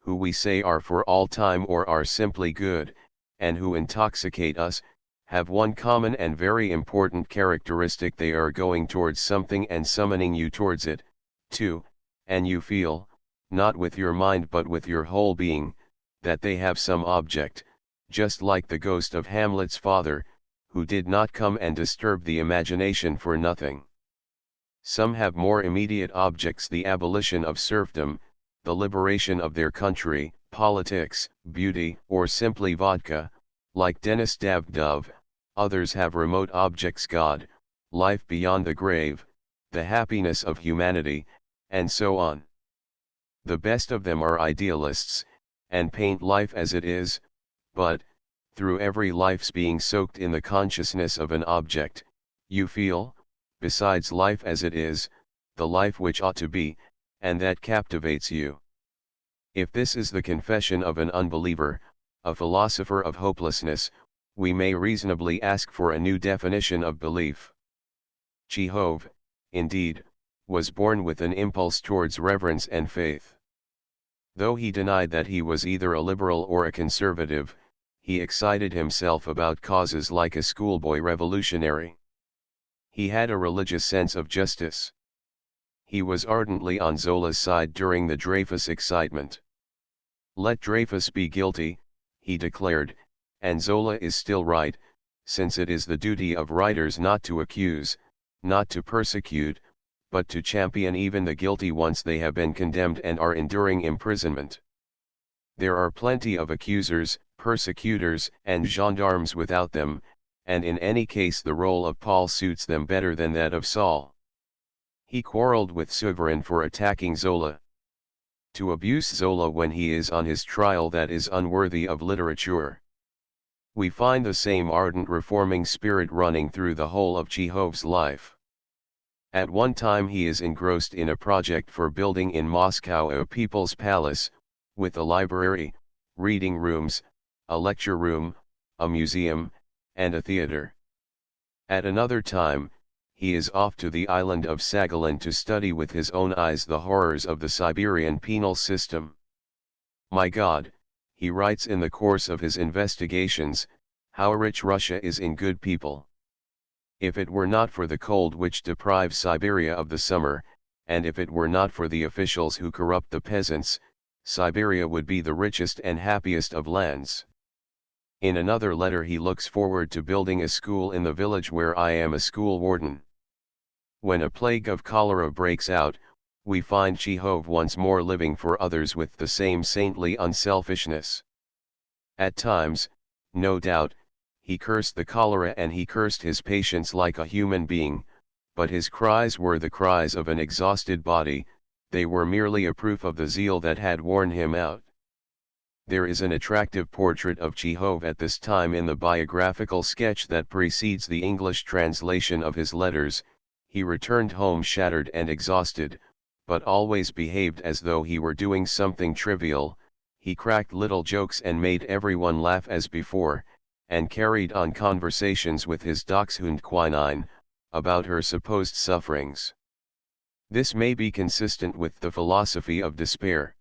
[SPEAKER 1] who we say are for all time or are simply good, and who intoxicate us, have one common and very important characteristic: they are going towards something and summoning you towards it, too, and you feel, not with your mind but with your whole being, that they have some object, just like the ghost of Hamlet's father, who did not come and disturb the imagination for nothing. Some have more immediate objects: the abolition of serfdom, the liberation of their country, politics, beauty, or simply vodka, like Denis Davdov. Others have remote objects: God, life beyond the grave, the happiness of humanity, and so on. The best of them are idealists, and paint life as it is, but, through every life's being soaked in the consciousness of an object, you feel, besides life as it is, the life which ought to be, and that captivates you. If this is the confession of an unbeliever, a philosopher of hopelessness, we may reasonably ask for a new definition of belief. Chekhov, indeed, was born with an impulse towards reverence and faith. Though he denied that he was either a liberal or a conservative, he excited himself about causes like a schoolboy revolutionary. He had a religious sense of justice. He was ardently on Zola's side during the Dreyfus excitement. Let Dreyfus be guilty, he declared, and Zola is still right, since it is the duty of writers not to accuse, not to persecute, but to champion even the guilty once they have been condemned and are enduring imprisonment. There are plenty of accusers, persecutors, and gendarmes without them, and in any case the role of Paul suits them better than that of Saul. He quarreled with Suvarin for attacking Zola. To abuse Zola when he is on his trial, that is unworthy of literature. We find the same ardent reforming spirit running through the whole of Chekhov's life. At one time he is engrossed in a project for building in Moscow a people's palace, with a library, reading rooms, a lecture room, a museum, and a theater. At another time, he is off to the island of Saghalin to study with his own eyes the horrors of the Siberian penal system. My God, he writes in the course of his investigations, how rich Russia is in good people. If it were not for the cold which deprives Siberia of the summer, and if it were not for the officials who corrupt the peasants, Siberia would be the richest and happiest of lands. In another letter he looks forward to building a school in the village where I am a school warden. When a plague of cholera breaks out, we find Chekhov once more living for others with the same saintly unselfishness. At times, no doubt, he cursed the cholera and he cursed his patients like a human being, but his cries were the cries of an exhausted body, they were merely a proof of the zeal that had worn him out. There is an attractive portrait of Chekhov at this time in the biographical sketch that precedes the English translation of his letters. He returned home shattered and exhausted, but always behaved as though he were doing something trivial. He cracked little jokes and made everyone laugh as before, and carried on conversations with his dachshund Quinine, about her supposed sufferings. This may be consistent with the philosophy of despair.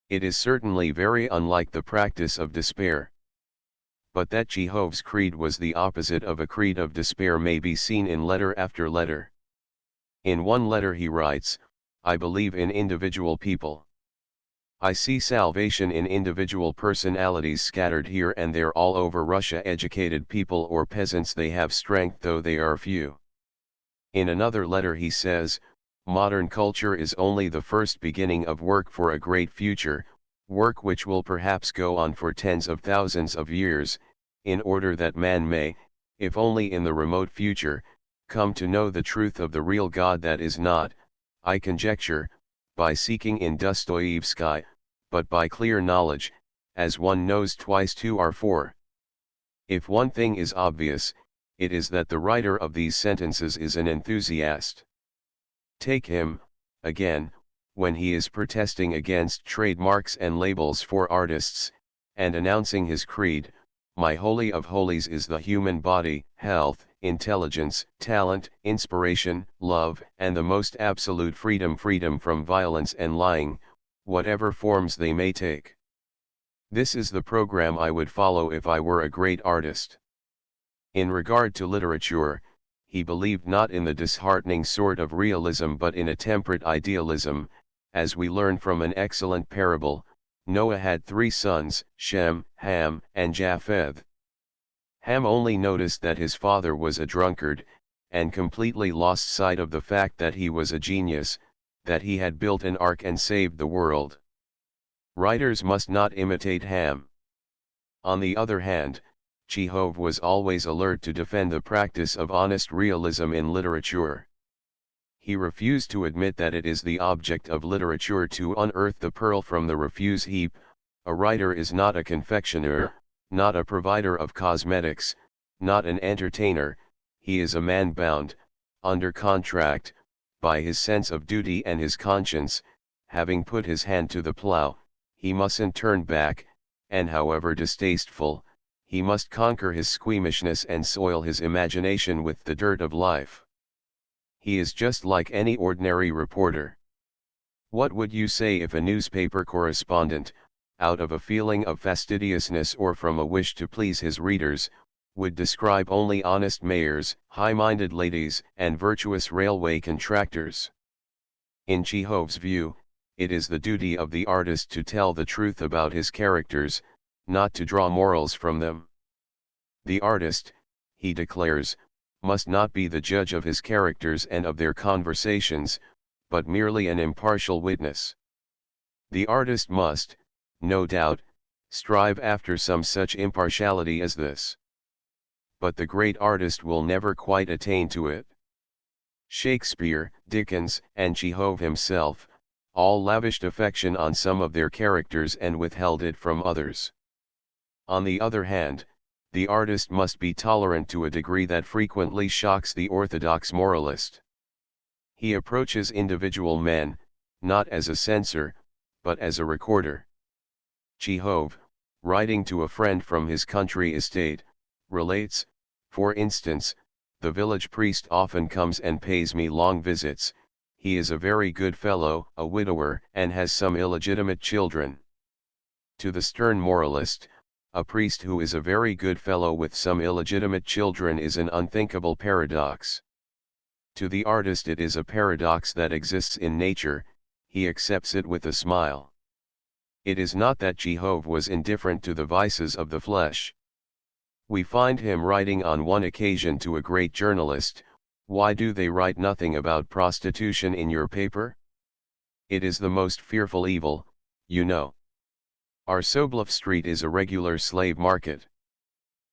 [SPEAKER 1] It is certainly very unlike the practice of despair. But that Chekhov's creed was the opposite of a creed of despair may be seen in letter after letter. In one letter he writes, I believe in individual people. I see salvation in individual personalities scattered here and there all over Russia, educated people or peasants, they have strength though they are few. In another letter he says, modern culture is only the first beginning of work for a great future, work which will perhaps go on for tens of thousands of years, in order that man may, if only in the remote future, come to know the truth of the real God, that is not, I conjecture, by seeking in Dostoevsky, but by clear knowledge, as one knows twice two are four. If one thing is obvious, it is that the writer of these sentences is an enthusiast. Take him, again, when he is protesting against trademarks and labels for artists, and announcing his creed: my holy of holies is the human body, health, intelligence, talent, inspiration, love, and the most absolute freedom from violence and lying, whatever forms they may take. This is the program I would follow if I were a great artist. In regard to literature, he believed not in the disheartening sort of realism but in a temperate idealism, as we learn from an excellent parable. Noah had 3 sons, Shem, Ham, and Japheth. Ham only noticed that his father was a drunkard, and completely lost sight of the fact that he was a genius, that he had built an ark and saved the world. Writers must not imitate Ham. On the other hand, Chekhov was always alert to defend the practice of honest realism in literature. He refused to admit that it is the object of literature to unearth the pearl from the refuse heap. A writer is not a confectioner, not a provider of cosmetics, not an entertainer. He is a man bound, under contract, by his sense of duty and his conscience. Having put his hand to the plough, he mustn't turn back, and however distasteful, he must conquer his squeamishness and soil his imagination with the dirt of life. He is just like any ordinary reporter. What would you say if a newspaper correspondent, out of a feeling of fastidiousness or from a wish to please his readers, would describe only honest mayors, high-minded ladies, and virtuous railway contractors? In Chekhov's view, it is the duty of the artist to tell the truth about his characters, not to draw morals from them. The artist, he declares, must not be the judge of his characters and of their conversations, but merely an impartial witness. The artist must, no doubt, strive after some such impartiality as this. But the great artist will never quite attain to it. Shakespeare, Dickens, and Chekhov himself, all lavished affection on some of their characters and withheld it from others. On the other hand, the artist must be tolerant to a degree that frequently shocks the orthodox moralist. He approaches individual men, not as a censor, but as a recorder. Chekhov, writing to a friend from his country estate, relates, for instance, the village priest often comes and pays me long visits. He is a very good fellow, a widower, and has some illegitimate children. To the stern moralist, a priest who is a very good fellow with some illegitimate children is an unthinkable paradox. To the artist it is a paradox that exists in nature. He accepts it with a smile. It is not that Chekhov was indifferent to the vices of the flesh. We find him writing on one occasion to a great journalist, "Why do they write nothing about prostitution in your paper? It is the most fearful evil, you know. Our Sobolov Street is a regular slave market."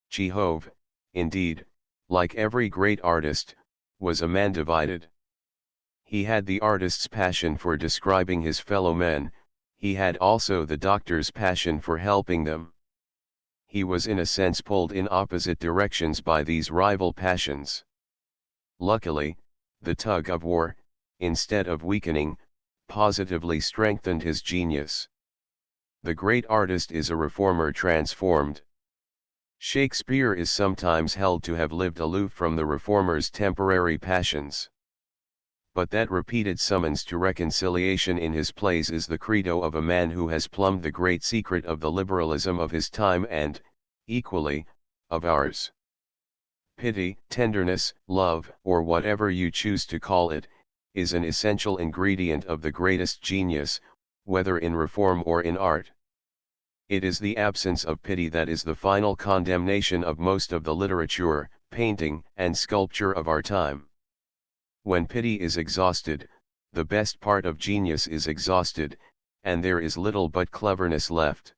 [SPEAKER 1] Chekhov, indeed, like every great artist, was a man divided. He had the artist's passion for describing his fellow men, he had also the doctor's passion for helping them. He was in a sense pulled in opposite directions by these rival passions. Luckily, the tug of war, instead of weakening, positively strengthened his genius. The great artist is a reformer transformed. Shakespeare is sometimes held to have lived aloof from the reformer's temporary passions. But that repeated summons to reconciliation in his plays is the credo of a man who has plumbed the great secret of the liberalism of his time and, equally, of ours. Pity, tenderness, love, or whatever you choose to call it, is an essential ingredient of the greatest genius, whether in reform or in art. It is the absence of pity that is the final condemnation of most of the literature, painting, and sculpture of our time. When pity is exhausted, the best part of genius is exhausted, and there is little but cleverness left.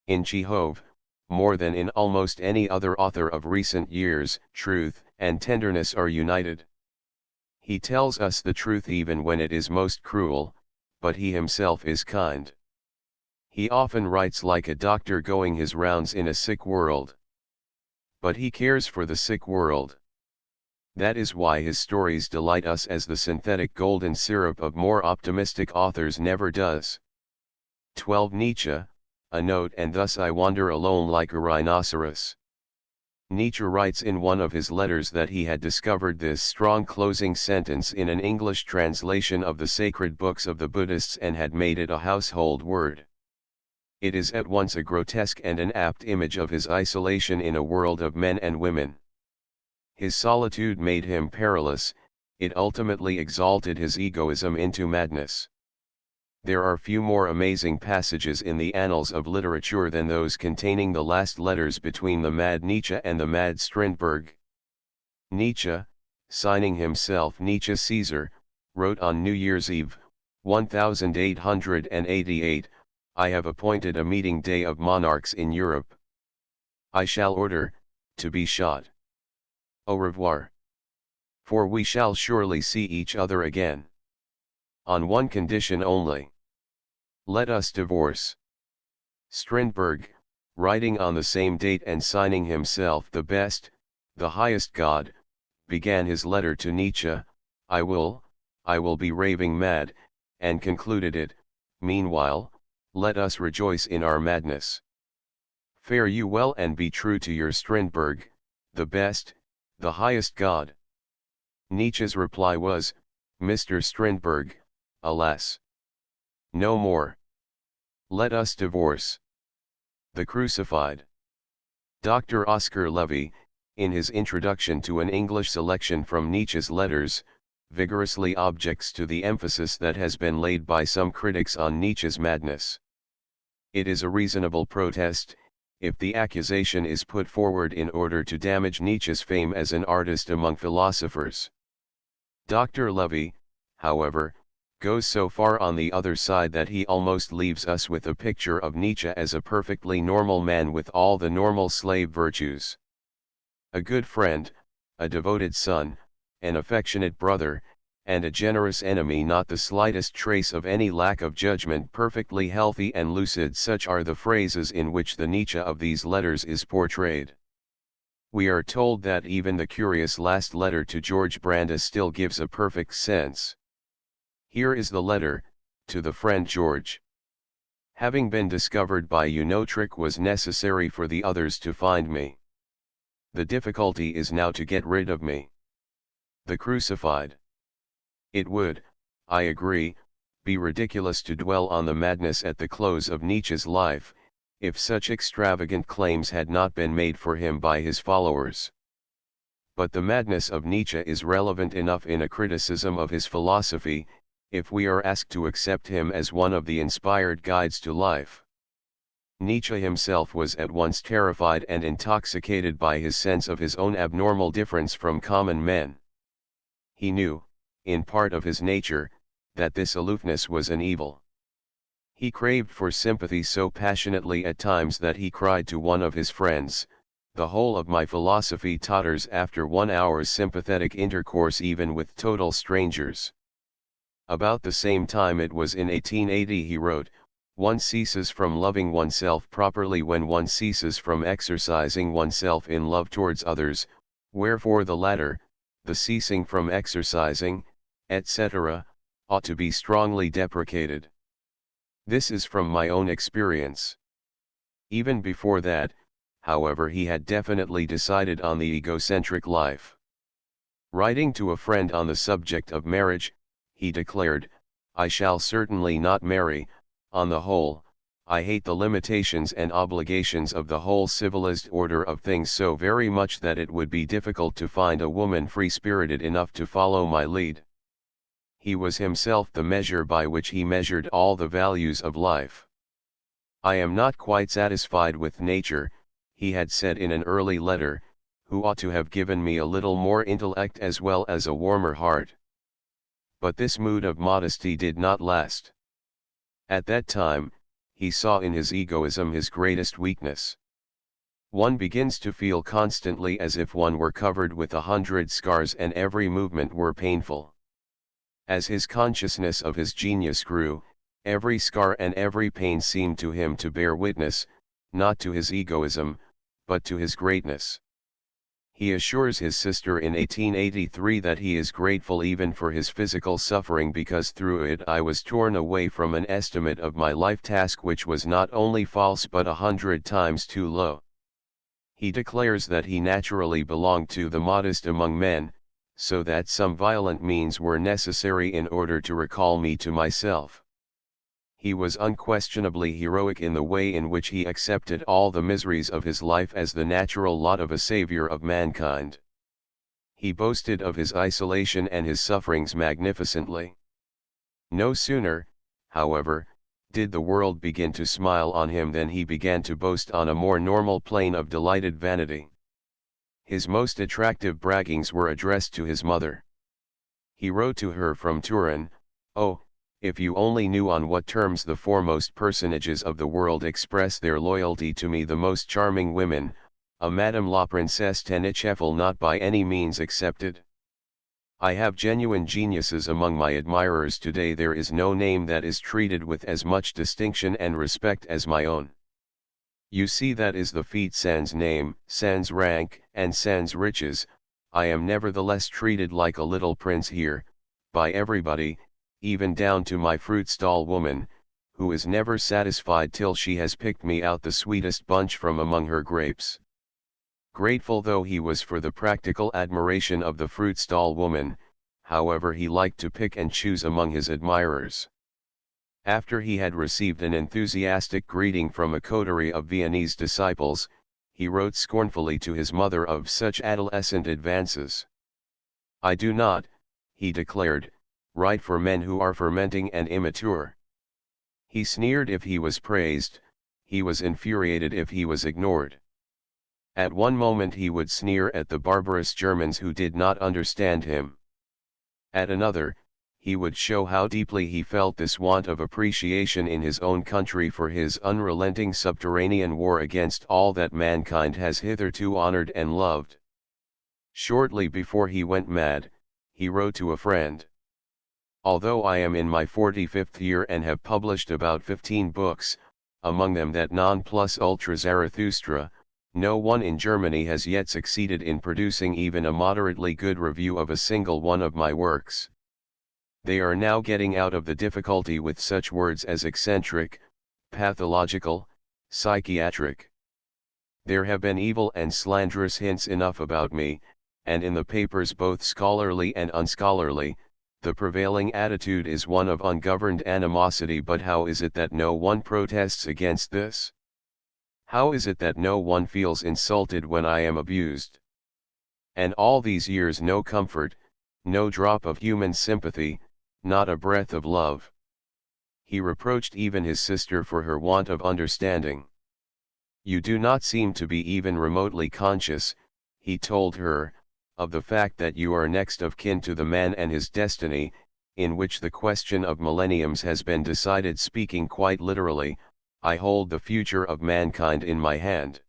[SPEAKER 1] In Chekhov, more than in almost any other author of recent years, truth and tenderness are united. He tells us the truth even when it is most cruel, but he himself is kind. He often writes like a doctor going his rounds in a sick world. But he cares for the sick world. That is why his stories delight us as the synthetic golden syrup of more optimistic authors never does. 12 Nietzsche, a note, and thus I wander alone like a rhinoceros. Nietzsche writes in one of his letters that he had discovered this strong closing sentence in an English translation of the sacred books of the Buddhists and had made it a household word. It is at once a grotesque and an apt image of his isolation in a world of men and women. His solitude made him perilous, it ultimately exalted his egoism into madness. There are few more amazing passages in the annals of literature than those containing the last letters between the mad Nietzsche and the mad Strindberg. Nietzsche, signing himself Nietzsche Caesar, wrote on New Year's Eve, 1888, I have appointed a meeting day of monarchs in Europe. I shall order, to be shot. Au revoir. For we shall surely see each other again. On one condition only. Let us divorce. Strindberg, writing on the same date and signing himself the best, the highest God, began his letter to Nietzsche, I will be raving mad, and concluded it, meanwhile, let us rejoice in our madness. Fare you well and be true to your Strindberg, the best, the highest God. Nietzsche's reply was, Mr. Strindberg, alas. No more. Let us divorce. The Crucified. Dr. Oscar Levy, in his introduction to an English selection from Nietzsche's letters, vigorously objects to the emphasis that has been laid by some critics on Nietzsche's madness. It is a reasonable protest, if the accusation is put forward in order to damage Nietzsche's fame as an artist among philosophers. Dr. Levy, however, goes so far on the other side that he almost leaves us with a picture of Nietzsche as a perfectly normal man with all the normal slave virtues. A good friend, a devoted son, an affectionate brother, and a generous enemy, not the slightest trace of any lack of judgment, perfectly healthy and lucid. Such are the phrases in which the Nietzsche of these letters is portrayed. We are told that even the curious last letter to George Brandes still gives a perfect sense. Here is the letter, to the friend George. Having been discovered by you, no trick was necessary for the others to find me. The difficulty is now to get rid of me. The Crucified. It would, I agree, be ridiculous to dwell on the madness at the close of Nietzsche's life, if such extravagant claims had not been made for him by his followers. But the madness of Nietzsche is relevant enough in a criticism of his philosophy, if we are asked to accept him as one of the inspired guides to life. Nietzsche himself was at once terrified and intoxicated by his sense of his own abnormal difference from common men. He knew, in part of his nature, that this aloofness was an evil. He craved for sympathy so passionately at times that he cried to one of his friends, the whole of my philosophy totters after 1 hour's sympathetic intercourse even with total strangers. About the same time, it was in 1880, he wrote, one ceases from loving oneself properly when one ceases from exercising oneself in love towards others, wherefore the latter, the ceasing from exercising, etc., ought to be strongly deprecated. This is from my own experience. Even before that, however, he had definitely decided on the egocentric life. Writing to a friend on the subject of marriage, he declared, I shall certainly not marry. On the whole, I hate the limitations and obligations of the whole civilized order of things so very much that it would be difficult to find a woman free-spirited enough to follow my lead. He was himself the measure by which he measured all the values of life. I am not quite satisfied with nature, he had said in an early letter, who ought to have given me a little more intellect as well as a warmer heart. But this mood of modesty did not last. At that time, he saw in his egoism his greatest weakness. One begins to feel constantly as if one were covered with 100 scars and every movement were painful. As his consciousness of his genius grew, Every scar and every pain seemed to him to bear witness, not to his egoism, but to his greatness. He assures his sister in 1883 that he is grateful even for his physical suffering because through it I was torn away from an estimate of my life task which was not only false but 100 times too low. He declares that he naturally belonged to the modest among men, so that some violent means were necessary in order to recall me to myself. He was unquestionably heroic in the way in which he accepted all the miseries of his life as the natural lot of a savior of mankind. He boasted of his isolation and his sufferings magnificently. No sooner, however, did the world begin to smile on him than he began to boast on a more normal plane of delighted vanity. His most attractive braggings were addressed to his mother. He wrote to her from Turin, "Oh, if you only knew on what terms the foremost personages of the world express their loyalty to me, the most charming women, a Madame la Princesse Tenichefel not by any means excepted. I have genuine geniuses among my admirers today. There is no name that is treated with as much distinction and respect as my own. You see, that is the feat sans name, sans rank, and sans riches. I am nevertheless treated like a little prince here, by everybody, even down to my fruit stall woman, who is never satisfied till she has picked me out the sweetest bunch from among her grapes." Grateful though he was for the practical admiration of the fruit stall woman, however, he liked to pick and choose among his admirers. After he had received an enthusiastic greeting from a coterie of Viennese disciples, he wrote scornfully to his mother of such adolescent advances. "I do not," he declared, "write for men who are fermenting and immature." He sneered if he was praised, he was infuriated if he was ignored. At one moment he would sneer at the barbarous Germans who did not understand him. At another, he would show how deeply he felt this want of appreciation in his own country for his unrelenting subterranean war against all that mankind has hitherto honored and loved. Shortly before he went mad, he wrote to a friend, "Although I am in my 45th year and have published about 15 books, among them that non plus ultra Zarathustra, no one in Germany has yet succeeded in producing even a moderately good review of a single one of my works. They are now getting out of the difficulty with such words as eccentric, pathological, psychiatric. There have been evil and slanderous hints enough about me, and in the papers both scholarly and unscholarly, the prevailing attitude is one of ungoverned animosity. But how is it that no one protests against this? How is it that no one feels insulted when I am abused? And all these years no comfort, no drop of human sympathy, not a breath of love." He reproached even his sister for her want of understanding. "You do not seem to be even remotely conscious," he told her, "of the fact that you are next of kin to the man and his destiny, in which the question of millenniums has been decided. Speaking quite literally, I hold the future of mankind in my hand."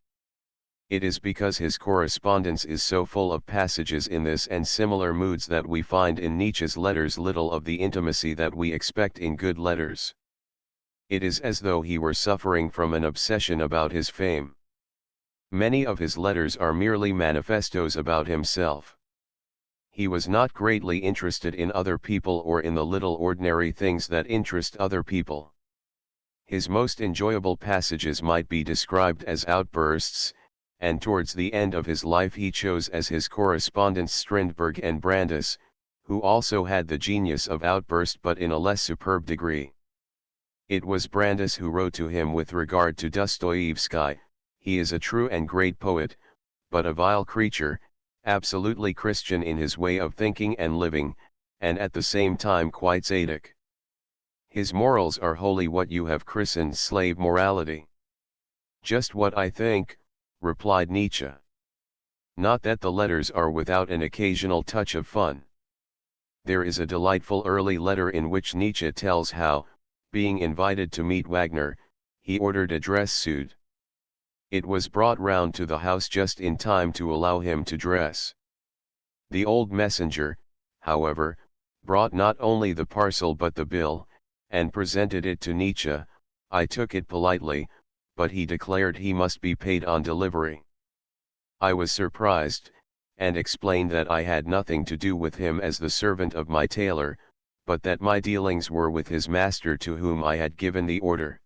[SPEAKER 1] It is because his correspondence is so full of passages in this and similar moods that we find in Nietzsche's letters little of the intimacy that we expect in good letters. It is as though he were suffering from an obsession about his fame. Many of his letters are merely manifestos about himself. He was not greatly interested in other people or in the little ordinary things that interest other people. His most enjoyable passages might be described as outbursts, and towards the end of his life he chose as his correspondents Strindberg and Brandes, who also had the genius of outburst but in a less superb degree. It was Brandes who wrote to him with regard to Dostoevsky, "He is a true and great poet, but a vile creature, absolutely Christian in his way of thinking and living, and at the same time quite Sadic. His morals are wholly what you have christened slave morality." "Just what I think," replied Nietzsche. Not that the letters are without an occasional touch of fun. There is a delightful early letter in which Nietzsche tells how, being invited to meet Wagner, he ordered a dress suit. It was brought round to the house just in time to allow him to dress. The old messenger, however, brought not only the parcel but the bill, and presented it to Nietzsche. I took it politely, but he declared he must be paid on delivery. I was surprised, and explained that I had nothing to do with him as the servant of my tailor, but that my dealings were with his master to whom I had given the order.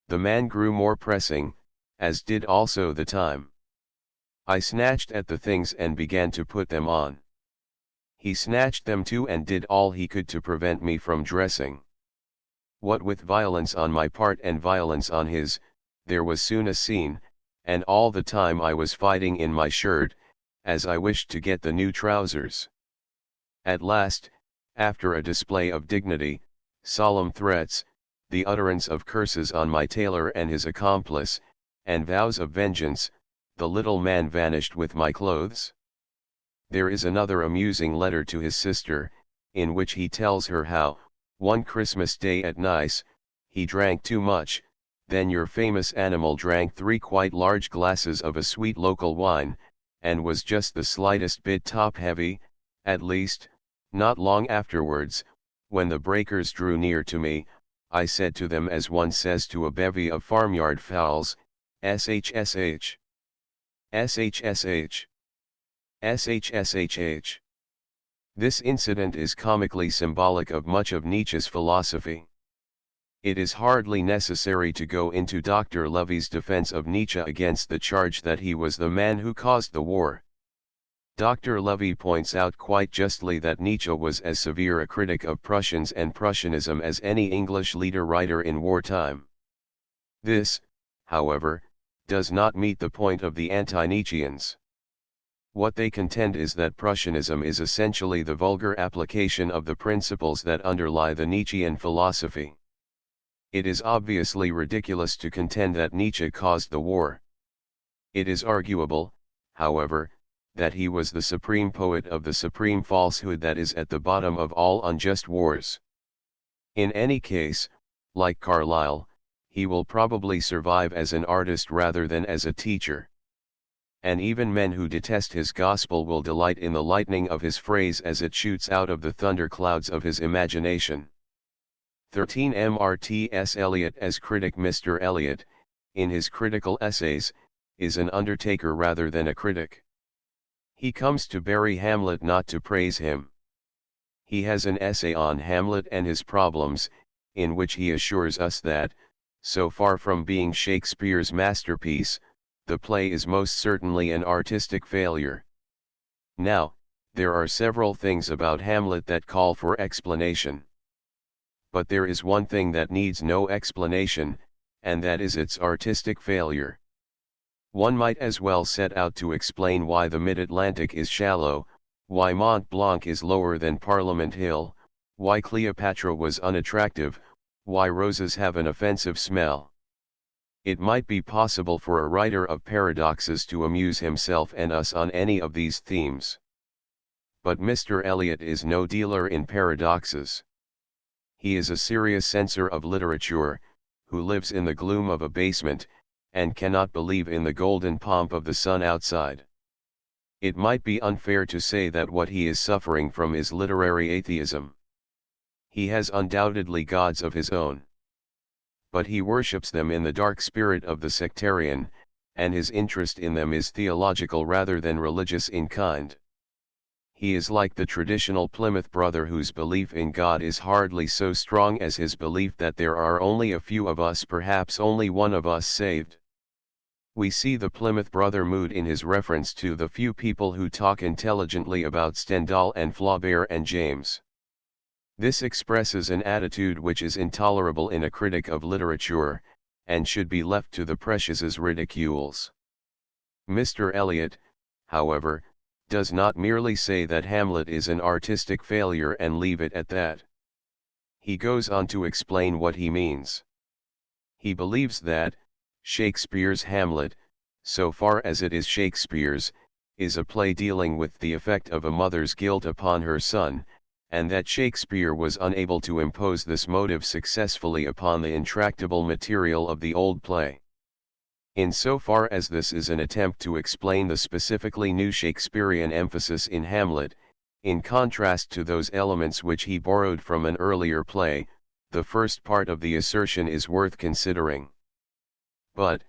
[SPEAKER 1] The man grew more pressing, as did also the time. I snatched at the things and began to put them on. He snatched them too and did all he could to prevent me from dressing. What with violence on my part and violence on his, there was soon a scene, and all the time I was fighting in my shirt, as I wished to get the new trousers. At last, after a display of dignity, solemn threats, the utterance of curses on my tailor and his accomplice, and vows of vengeance, the little man vanished with my clothes. There is another amusing letter to his sister, in which he tells her how, one Christmas day at Nice, he drank too much, then your famous animal drank 3 quite large glasses of a sweet local wine, and was just the slightest bit top-heavy. At least, not long afterwards, when the breakers drew near to me, I said to them as one says to a bevy of farmyard fowls, SHSH. SHSH. SHSHH. This incident is comically symbolic of much of Nietzsche's philosophy. It is hardly necessary to go into Dr. Levy's defense of Nietzsche against the charge that he was the man who caused the war. Dr. Levy points out quite justly that Nietzsche was as severe a critic of Prussians and Prussianism as any English leader writer in wartime. This, however, does not meet the point of the anti-Nietzscheans. What they contend is that Prussianism is essentially the vulgar application of the principles that underlie the Nietzschean philosophy. It is obviously ridiculous to contend that Nietzsche caused the war. It is arguable, however, that he was the supreme poet of the supreme falsehood that is at the bottom of all unjust wars. In any case, like Carlyle, he will probably survive as an artist rather than as a teacher. And even men who detest his gospel will delight in the lightning of his phrase as it shoots out of the thunderclouds of his imagination. 13 Mrts Eliot. As critic, Mr. Eliot, in his critical essays, is an undertaker rather than a critic. He comes to bury Hamlet not to praise him. He has an essay on Hamlet and his problems, in which he assures us that, so far from being Shakespeare's masterpiece, the play is most certainly an artistic failure. Now, there are several things about Hamlet that call for explanation. But there is one thing that needs no explanation, and that is its artistic failure. One might as well set out to explain why the Mid-Atlantic is shallow, why Mont Blanc is lower than Parliament Hill, why Cleopatra was unattractive, why roses have an offensive smell. It might be possible for a writer of paradoxes to amuse himself and us on any of these themes. But Mr. Eliot is no dealer in paradoxes. He is a serious censor of literature, who lives in the gloom of a basement, and cannot believe in the golden pomp of the sun outside. It might be unfair to say that what he is suffering from is literary atheism. He has undoubtedly gods of his own. But he worships them in the dark spirit of the sectarian, and his interest in them is theological rather than religious in kind. He is like the traditional Plymouth Brother whose belief in God is hardly so strong as his belief that there are only a few of us, perhaps only one of us, saved. We see the Plymouth Brother mood in his reference to the few people who talk intelligently about Stendhal and Flaubert and James. This expresses an attitude which is intolerable in a critic of literature, and should be left to the precious ridicules. Mr. Eliot, however, does not merely say that Hamlet is an artistic failure and leave it at that. He goes on to explain what he means. He believes that Shakespeare's Hamlet, so far as it is Shakespeare's, is a play dealing with the effect of a mother's guilt upon her son, and that Shakespeare was unable to impose this motive successfully upon the intractable material of the old play. Insofar as this is an attempt to explain the specifically new Shakespearean emphasis in Hamlet, in contrast to those elements which he borrowed from an earlier play, the first part of the assertion is worth considering. But,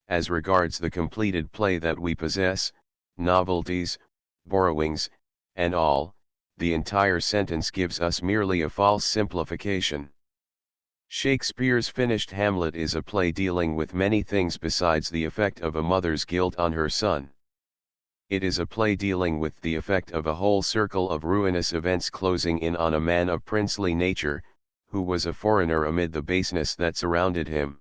[SPEAKER 1] as regards the completed play that we possess, novelties, borrowings, and all, the entire sentence gives us merely a false simplification. Shakespeare's finished Hamlet is a play dealing with many things besides the effect of a mother's guilt on her son. It is a play dealing with the effect of a whole circle of ruinous events closing in on a man of princely nature, who was a foreigner amid the baseness that surrounded him.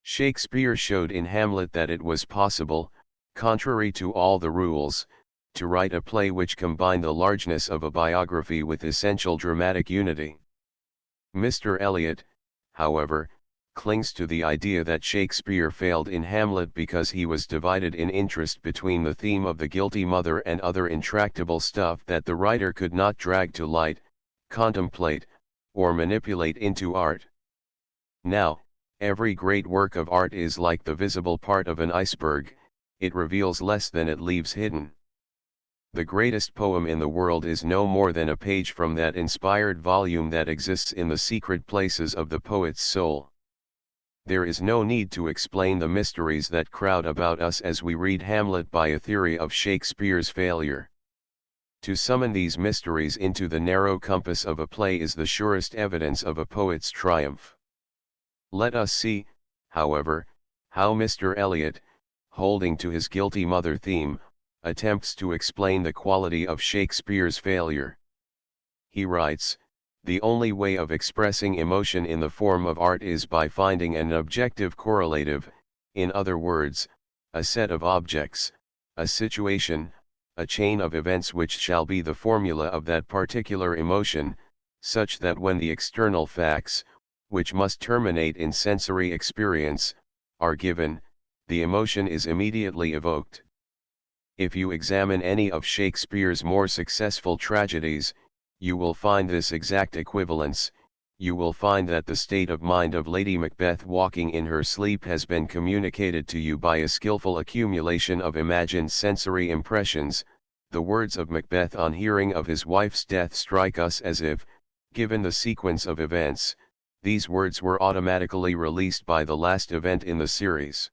[SPEAKER 1] Shakespeare showed in Hamlet that it was possible, contrary to all the rules, to write a play which combined the largeness of a biography with essential dramatic unity. Mr. Eliot, however, clings to the idea that Shakespeare failed in Hamlet because he was divided in interest between the theme of the guilty mother and other intractable stuff that the writer could not drag to light, contemplate, or manipulate into art. Now, every great work of art is like the visible part of an iceberg, it reveals less than it leaves hidden. The greatest poem in the world is no more than a page from that inspired volume that exists in the secret places of the poet's soul. There is no need to explain the mysteries that crowd about us as we read Hamlet by a theory of Shakespeare's failure. To summon these mysteries into the narrow compass of a play is the surest evidence of a poet's triumph. Let us see, however, how Mr. Eliot, holding to his guilty mother theme, attempts to explain the quality of Shakespeare's failure. He writes, "The only way of expressing emotion in the form of art is by finding an objective correlative, in other words, a set of objects, a situation, a chain of events which shall be the formula of that particular emotion, such that when the external facts, which must terminate in sensory experience, are given, the emotion is immediately evoked." If you examine any of Shakespeare's more successful tragedies, you will find this exact equivalence. You will find that the state of mind of Lady Macbeth walking in her sleep has been communicated to you by a skillful accumulation of imagined sensory impressions. The words of Macbeth on hearing of his wife's death strike us as if, given the sequence of events, these words were automatically released by the last event in the series.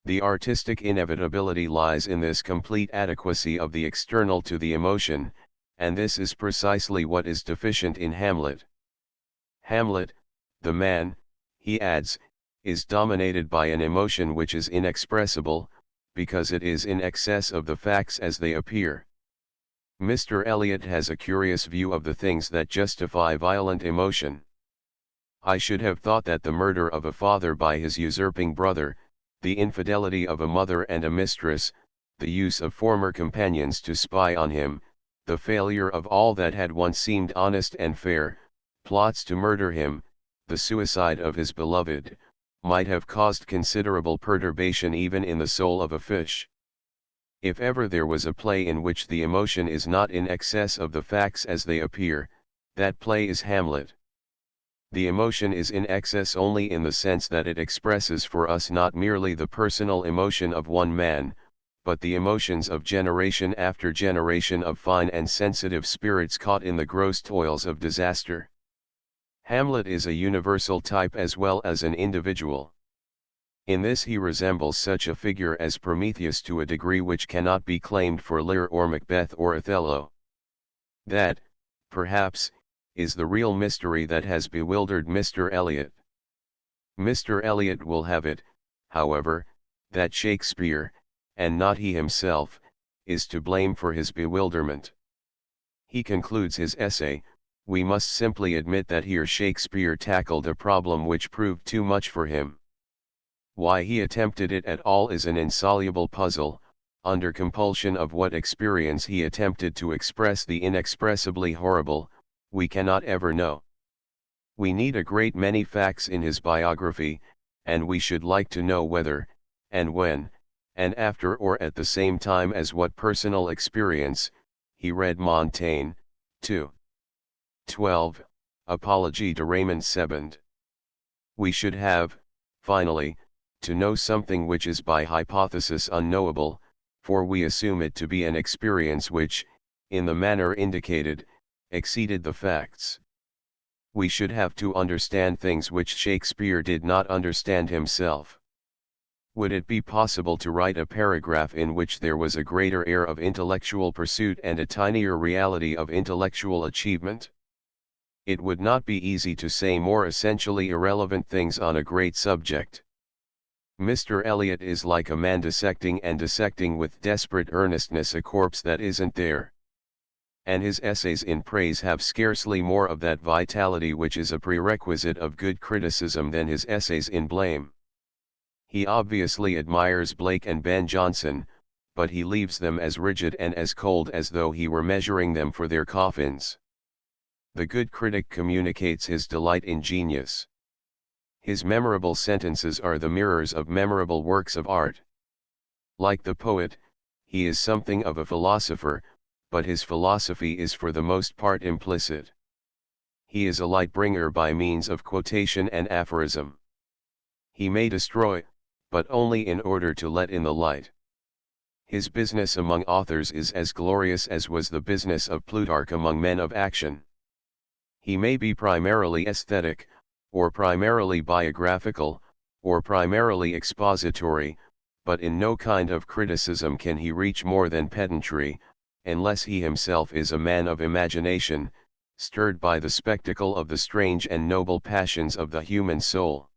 [SPEAKER 1] The artistic inevitability lies in this complete adequacy of the external to the emotion, and this is precisely what is deficient in Hamlet. Hamlet, the man, he adds, is dominated by an emotion which is inexpressible, because it is in excess of the facts as they appear. Mr. Eliot has a curious view of the things that justify violent emotion. I should have thought that the murder of a father by his usurping brother, the infidelity of a mother and a mistress, the use of former companions to spy on him, the failure of all that had once seemed honest and fair, plots to murder him, the suicide of his beloved, might have caused considerable perturbation even in the soul of a fish. If ever there was a play in which the emotion is not in excess of the facts as they appear, that play is Hamlet. The emotion is in excess only in the sense that it expresses for us not merely the personal emotion of one man, but the emotions of generation after generation of fine and sensitive spirits caught in the gross toils of disaster. Hamlet is a universal type as well as an individual. In this he resembles such a figure as Prometheus to a degree which cannot be claimed for Lear or Macbeth or Othello. That, perhaps, is the real mystery that has bewildered Mr. Eliot. Mr. Eliot will have it, however, that Shakespeare, and not he himself, is to blame for his bewilderment. He concludes his essay, "We must simply admit that here Shakespeare tackled a problem which proved too much for him. Why he attempted it at all is an insoluble puzzle, under compulsion of what experience he attempted to express the inexpressibly horrible, we cannot ever know. We need a great many facts in his biography, and we should like to know whether, and when, and after or at the same time as what personal experience, he read Montaigne, 2. 12, Apologie de Raymond Sebond. We should have, finally, to know something which is by hypothesis unknowable, for we assume it to be an experience which, in the manner indicated, exceeded the facts. We should have to understand things which Shakespeare did not understand himself. Would it be possible to write a paragraph in which there was a greater air of intellectual pursuit and a tinier reality of intellectual achievement? It would not be easy to say more essentially irrelevant things on a great subject. Mr. Eliot is like a man dissecting and dissecting with desperate earnestness a corpse that isn't there. And his essays in praise have scarcely more of that vitality which is a prerequisite of good criticism than his essays in blame. He obviously admires Blake and Ben Jonson, but he leaves them as rigid and as cold as though he were measuring them for their coffins. The good critic communicates his delight in genius. His memorable sentences are the mirrors of memorable works of art. Like the poet, he is something of a philosopher, but his philosophy is for the most part implicit. He is a light bringer by means of quotation and aphorism. He may destroy, but only in order to let in the light. His business among authors is as glorious as was the business of Plutarch among men of action. He may be primarily aesthetic, or primarily biographical, or primarily expository, but in no kind of criticism can he reach more than pedantry, unless he himself is a man of imagination, stirred by the spectacle of the strange and noble passions of the human soul.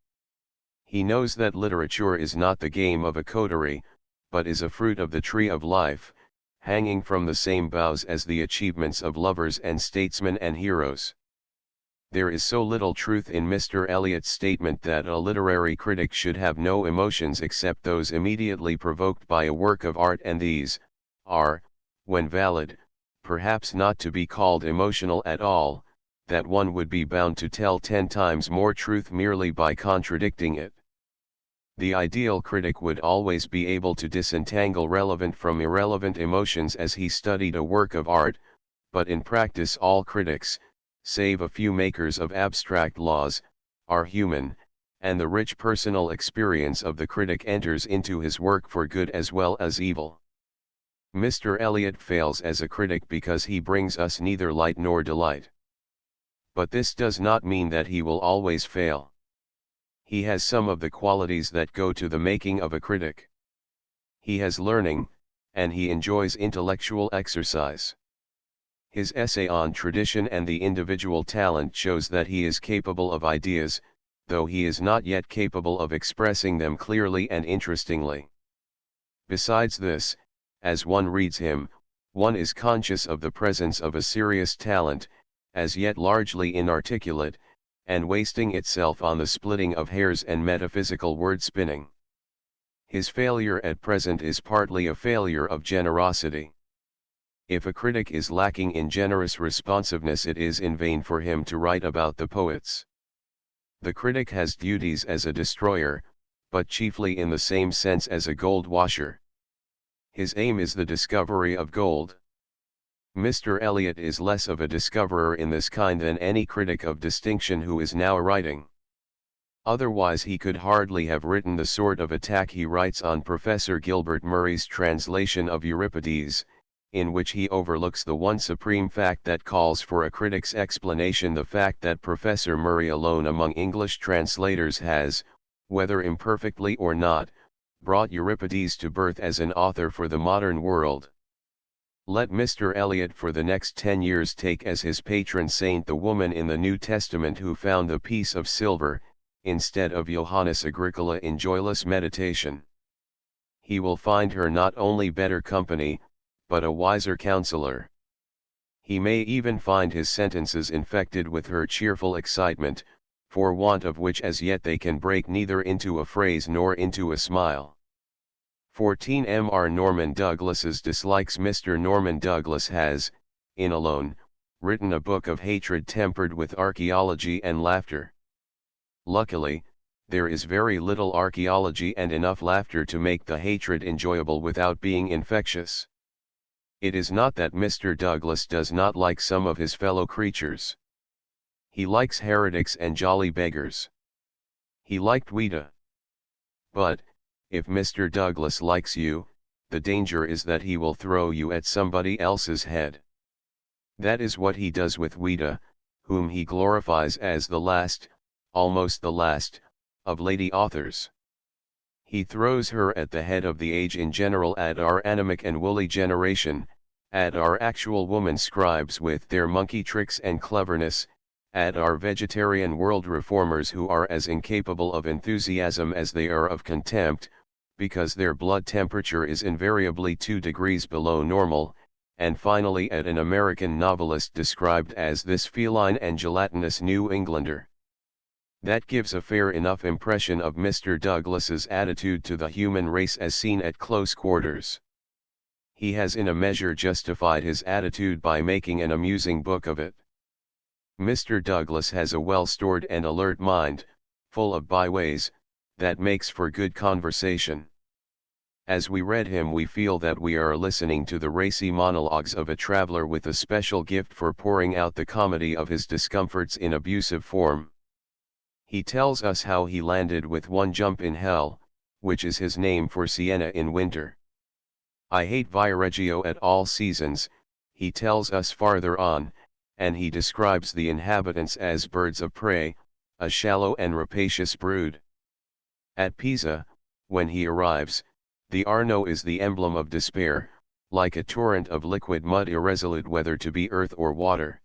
[SPEAKER 1] He knows that literature is not the game of a coterie, but is a fruit of the tree of life, hanging from the same boughs as the achievements of lovers and statesmen and heroes. There is so little truth in Mr. Eliot's statement that a literary critic should have no emotions except those immediately provoked by a work of art, and these are, when valid, perhaps not to be called emotional at all, that one would be bound to tell 10 times more truth merely by contradicting it. The ideal critic would always be able to disentangle relevant from irrelevant emotions as he studied a work of art, but in practice all critics, save a few makers of abstract laws, are human, and the rich personal experience of the critic enters into his work for good as well as evil. Mr. Eliot fails as a critic because he brings us neither light nor delight. But this does not mean that he will always fail. He has some of the qualities that go to the making of a critic. He has learning, and he enjoys intellectual exercise. His essay on tradition and the individual talent shows that he is capable of ideas, though he is not yet capable of expressing them clearly and interestingly. Besides this, as one reads him, one is conscious of the presence of a serious talent, as yet largely inarticulate, and wasting itself on the splitting of hairs and metaphysical word-spinning. His failure at present is partly a failure of generosity. If a critic is lacking in generous responsiveness, it is in vain for him to write about the poets. The critic has duties as a destroyer, but chiefly in the same sense as a gold washer. His aim is the discovery of gold. Mr. Eliot is less of a discoverer in this kind than any critic of distinction who is now writing. Otherwise he could hardly have written the sort of attack he writes on Professor Gilbert Murray's translation of Euripides, in which he overlooks the one supreme fact that calls for a critic's explanation, the fact that Professor Murray alone among English translators has, whether imperfectly or not, brought Euripides to birth as an author for the modern world. Let Mr. Eliot for the next 10 years take as his patron saint the woman in the New Testament who found the piece of silver, instead of Johannes Agricola in joyless meditation. He will find her not only better company, but a wiser counselor. He may even find his sentences infected with her cheerful excitement, for want of which as yet they can break neither into a phrase nor into a smile. 14 Mr. Norman Douglas's dislikes. Mr. Norman Douglas has, in Alone, written a book of hatred tempered with archaeology and laughter. Luckily, there is very little archaeology and enough laughter to make the hatred enjoyable without being infectious. It is not that Mr. Douglas does not like some of his fellow creatures. He likes heretics and jolly beggars. He liked Ouida. But, if Mr. Douglas likes you, the danger is that he will throw you at somebody else's head. That is what he does with Ouida, whom he glorifies as the last, almost the last, of lady authors. He throws her at the head of the age in general, at our anemic and woolly generation, at our actual woman scribes with their monkey tricks and cleverness, at our vegetarian world reformers who are as incapable of enthusiasm as they are of contempt, because their blood temperature is invariably 2 degrees below normal, and finally at an American novelist described as this feline and gelatinous New Englander. That gives a fair enough impression of Mr. Douglas's attitude to the human race as seen at close quarters. He has in a measure justified his attitude by making an amusing book of it. Mr. Douglas has a well-stored and alert mind, full of byways, that makes for good conversation. As we read him we feel that we are listening to the racy monologues of a traveler with a special gift for pouring out the comedy of his discomforts in abusive form. He tells us how he landed with one jump in hell, which is his name for Siena in winter. I hate Viareggio at all seasons, he tells us farther on, and he describes the inhabitants as birds of prey, a shallow and rapacious brood. At Pisa, when he arrives, the Arno is the emblem of despair, like a torrent of liquid mud irresolute whether to be earth or water.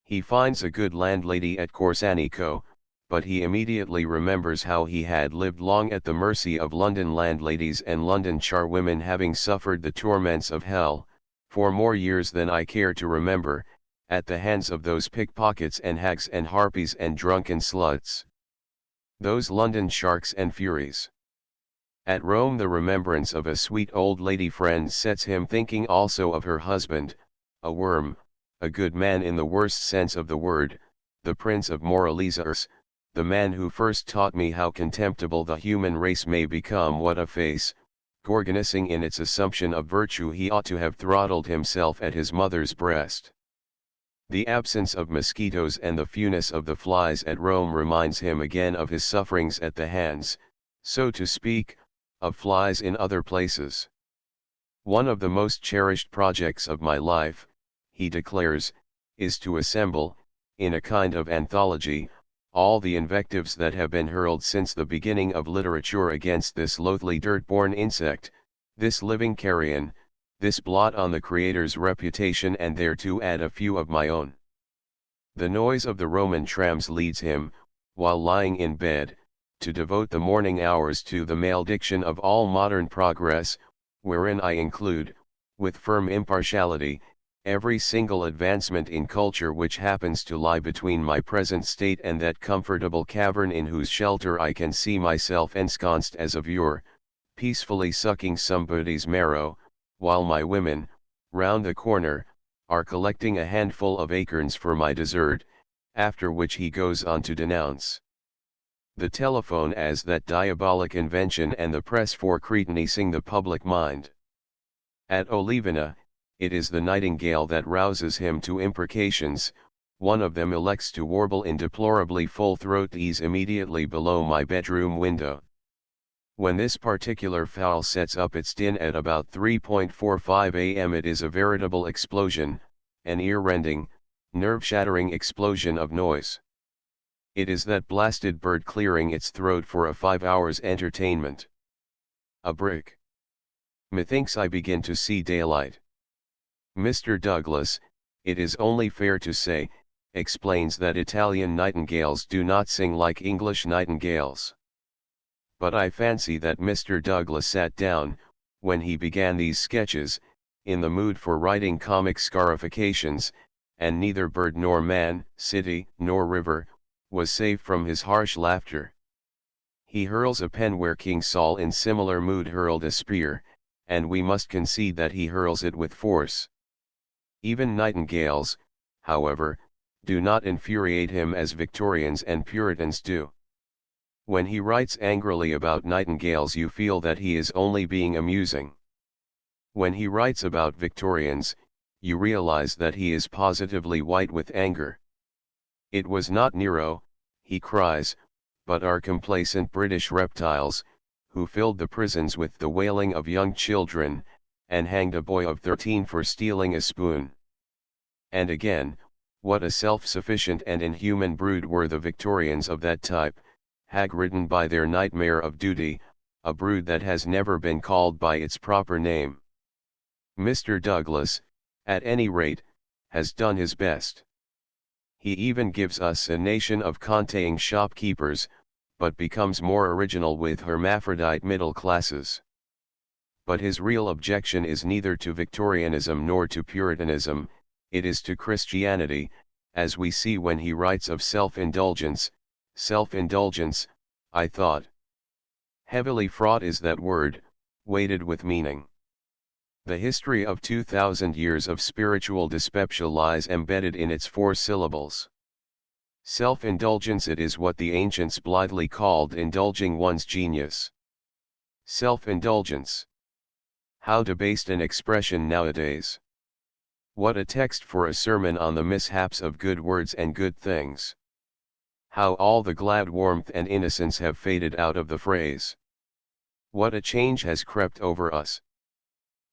[SPEAKER 1] He finds a good landlady at Corsanico, but he immediately remembers how he had lived long at the mercy of London landladies and London charwomen, having suffered the torments of hell, for more years than I care to remember, at the hands of those pickpockets and hags and harpies and drunken sluts. Those London sharks and furies. At Rome the remembrance of a sweet old lady friend sets him thinking also of her husband, a worm, a good man in the worst sense of the word, the Prince of Moralizers, the man who first taught me how contemptible the human race may become. What a face, gorgonizing in its assumption of virtue, he ought to have throttled himself at his mother's breast. The absence of mosquitoes and the fewness of the flies at Rome reminds him again of his sufferings at the hands, so to speak, of flies in other places. One of the most cherished projects of my life, he declares, is to assemble, in a kind of anthology, all the invectives that have been hurled since the beginning of literature against this loathly dirt-born insect, this living carrion, this blot on the Creator's reputation, and thereto add a few of my own. The noise of the Roman trams leads him, while lying in bed, to devote the morning hours to the malediction of all modern progress, wherein I include, with firm impartiality, every single advancement in culture which happens to lie between my present state and that comfortable cavern in whose shelter I can see myself ensconced as of yore, peacefully sucking somebody's marrow, while my women, round the corner, are collecting a handful of acorns for my dessert, after which he goes on to denounce the telephone as that diabolic invention and the press for cretinising the public mind. At Olivina, it is the nightingale that rouses him to imprecations. One of them elects to warble in deplorably full throat immediately below my bedroom window. When this particular fowl sets up its din at about 3:45 a.m. it is a veritable explosion, an ear-rending, nerve-shattering explosion of noise. It is that blasted bird clearing its throat for a 5 hours' entertainment. A brick. Methinks I begin to see daylight. Mr. Douglas, it is only fair to say, explains that Italian nightingales do not sing like English nightingales. But I fancy that Mr. Douglas sat down, when he began these sketches, in the mood for writing comic scarifications, and neither bird nor man, city nor river, was safe from his harsh laughter. He hurls a pen where King Saul in similar mood hurled a spear, and we must concede that he hurls it with force. Even nightingales, however, do not infuriate him as Victorians and Puritans do. When he writes angrily about nightingales you feel that he is only being amusing. When he writes about Victorians, you realize that he is positively white with anger. It was not Nero, he cries, but our complacent British reptiles, who filled the prisons with the wailing of young children, and hanged a boy of 13 for stealing a spoon. And again, What a self-sufficient and inhuman brood were the Victorians of that type, hag-ridden by their nightmare of duty, a brood that has never been called by its proper name. Mr. Douglas, at any rate, has done his best. He even gives us a nation of conteing shopkeepers, but becomes more original with hermaphrodite middle classes. But his real objection is neither to Victorianism nor to Puritanism, it is to Christianity, as we see when he writes of self-indulgence, I thought. Heavily fraught is that word, weighted with meaning. The history of 2,000 years of spiritual dyspepsia lies embedded in its 4 syllables. Self-indulgence, it is what the ancients blithely called indulging one's genius. Self-indulgence. How debased an expression nowadays. What a text for a sermon on the mishaps of good words and good things. How all the glad warmth and innocence have faded out of the phrase. What a change has crept over us.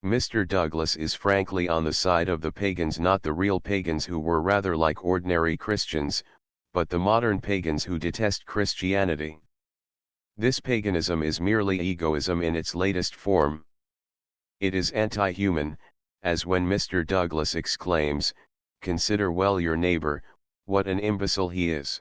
[SPEAKER 1] Mr. Douglas is frankly on the side of the pagans, not the real pagans who were rather like ordinary Christians, but the modern pagans who detest Christianity. This paganism is merely egoism in its latest form. It is anti-human, as when Mr. Douglas exclaims, "Consider well your neighbor, what an imbecile he is."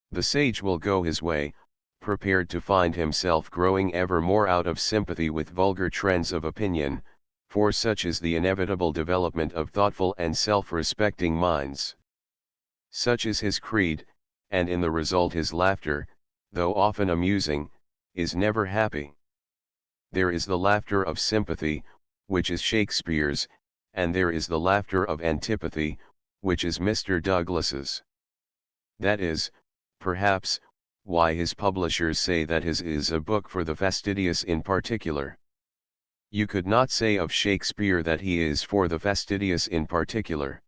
[SPEAKER 1] The sage will go his way, prepared to find himself growing ever more out of sympathy with vulgar trends of opinion, for such is the inevitable development of thoughtful and self-respecting minds. Such is his creed, and in the result his laughter, though often amusing, is never happy. There is the laughter of sympathy, which is Shakespeare's, and there is the laughter of antipathy, which is Mr. Douglas's. That is, perhaps, why his publishers say that his is a book for the fastidious in particular. You could not say of Shakespeare that he is for the fastidious in particular.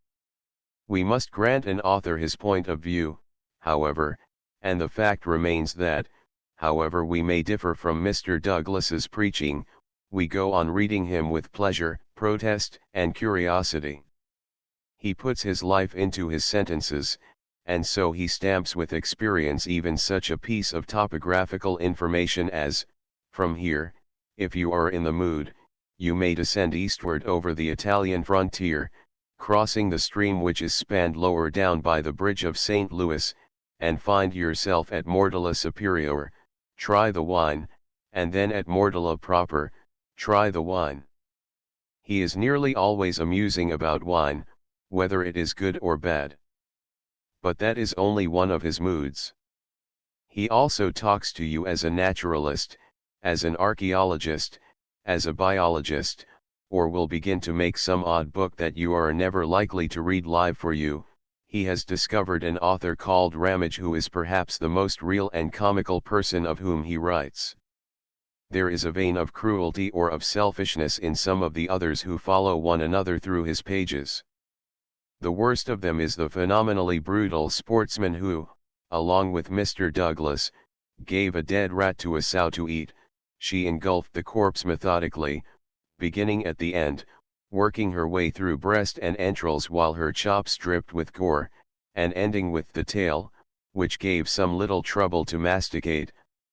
[SPEAKER 1] We must grant an author his point of view, however, and the fact remains that, however we may differ from Mr. Douglas's preaching, we go on reading him with pleasure, protest, and curiosity. He puts his life into his sentences, and so he stamps with experience even such a piece of topographical information as, "From here, if you are in the mood, you may descend eastward over the Italian frontier, crossing the stream which is spanned lower down by the bridge of St. Louis, and find yourself at Mortalla Superior, try the wine, and then at Mortalla proper, try the wine." He is nearly always amusing about wine, whether it is good or bad. But that is only one of his moods. He also talks to you as a naturalist, as an archaeologist, as a biologist, or will begin to make some odd book that you are never likely to read live for you. He has discovered an author called Ramage who is perhaps the most real and comical person of whom he writes. There is a vein of cruelty or of selfishness in some of the others who follow one another through his pages. The worst of them is the phenomenally brutal sportsman who, along with Mr. Douglas, gave a dead rat to a sow to eat. She engulfed the corpse methodically, beginning at the end, working her way through breast and entrails while her chops dripped with gore, and ending with the tail, which gave some little trouble to masticate,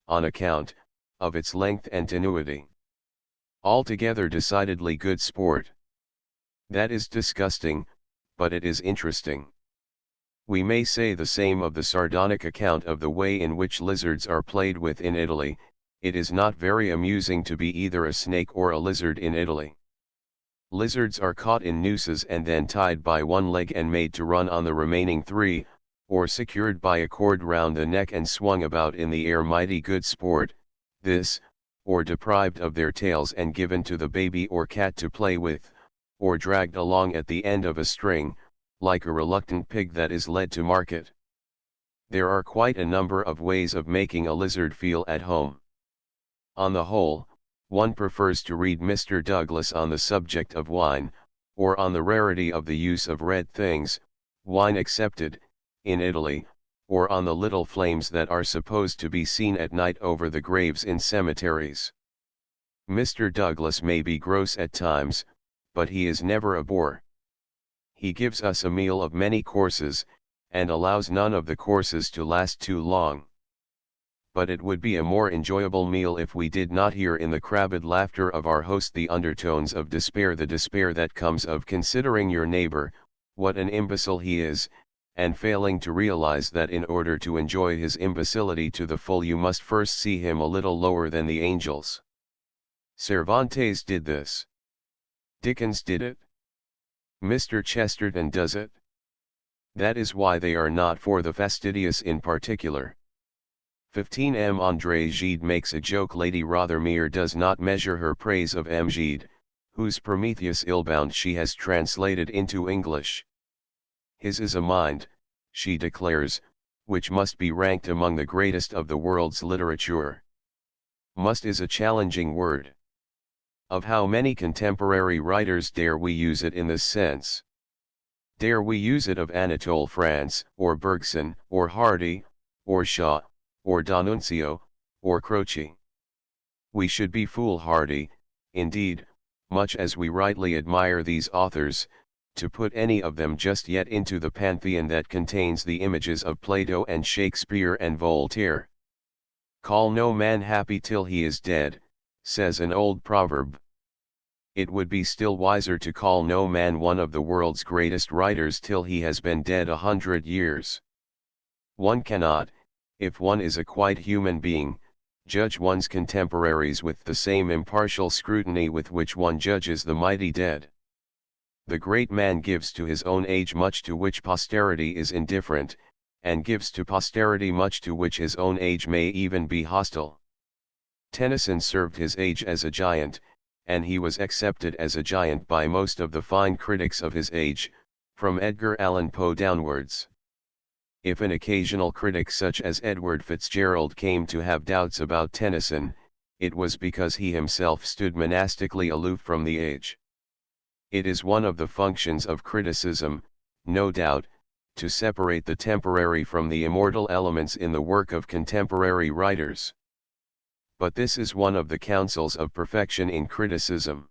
[SPEAKER 1] on account of its length and tenuity. Altogether decidedly good sport. That is disgusting, but it is interesting. We may say the same of the sardonic account of the way in which lizards are played with in Italy. It is not very amusing to be either a snake or a lizard in Italy. Lizards are caught in nooses and then tied by one leg and made to run on the remaining 3, or secured by a cord round the neck and swung about in the air. Mighty good sport, this, or deprived of their tails and given to the baby or cat to play with, or dragged along at the end of a string, like a reluctant pig that is led to market. There are quite a number of ways of making a lizard feel at home. On the whole, one prefers to read Mr. Douglas on the subject of wine, or on the rarity of the use of red things, wine excepted, in Italy, or on the little flames that are supposed to be seen at night over the graves in cemeteries. Mr. Douglas may be gross at times, but he is never a bore. He gives us a meal of many courses, and allows none of the courses to last too long. But it would be a more enjoyable meal if we did not hear in the crabbed laughter of our host the undertones of despair, the despair that comes of considering your neighbor, what an imbecile he is, and failing to realize that in order to enjoy his imbecility to the full you must first see him a little lower than the angels. Cervantes did this. Dickens did it. Mr. Chesterton does it. That is why they are not for the fastidious in particular. 15 M. André Gide makes a joke. Lady Rothermere does not measure her praise of M. Gide, whose Prometheus Illbound she has translated into English. His is a mind, she declares, which must be ranked among the greatest of the world's literature. Must is a challenging word. Of how many contemporary writers dare we use it in this sense? Dare we use it of Anatole France, or Bergson, or Hardy, or Shaw, or D'Annunzio, or Croce? We should be foolhardy, indeed, much as we rightly admire these authors, to put any of them just yet into the pantheon that contains the images of Plato and Shakespeare and Voltaire. Call no man happy till he is dead, says an old proverb. It would be still wiser to call no man one of the world's greatest writers till he has been dead 100 years. One cannot, if one is a quite human being, judge one's contemporaries with the same impartial scrutiny with which one judges the mighty dead. The great man gives to his own age much to which posterity is indifferent, and gives to posterity much to which his own age may even be hostile. Tennyson served his age as a giant, and he was accepted as a giant by most of the fine critics of his age, from Edgar Allan Poe downwards. If an occasional critic such as Edward Fitzgerald came to have doubts about Tennyson, it was because he himself stood monastically aloof from the age. It is one of the functions of criticism, no doubt, to separate the temporary from the immortal elements in the work of contemporary writers. But this is one of the counsels of perfection in criticism.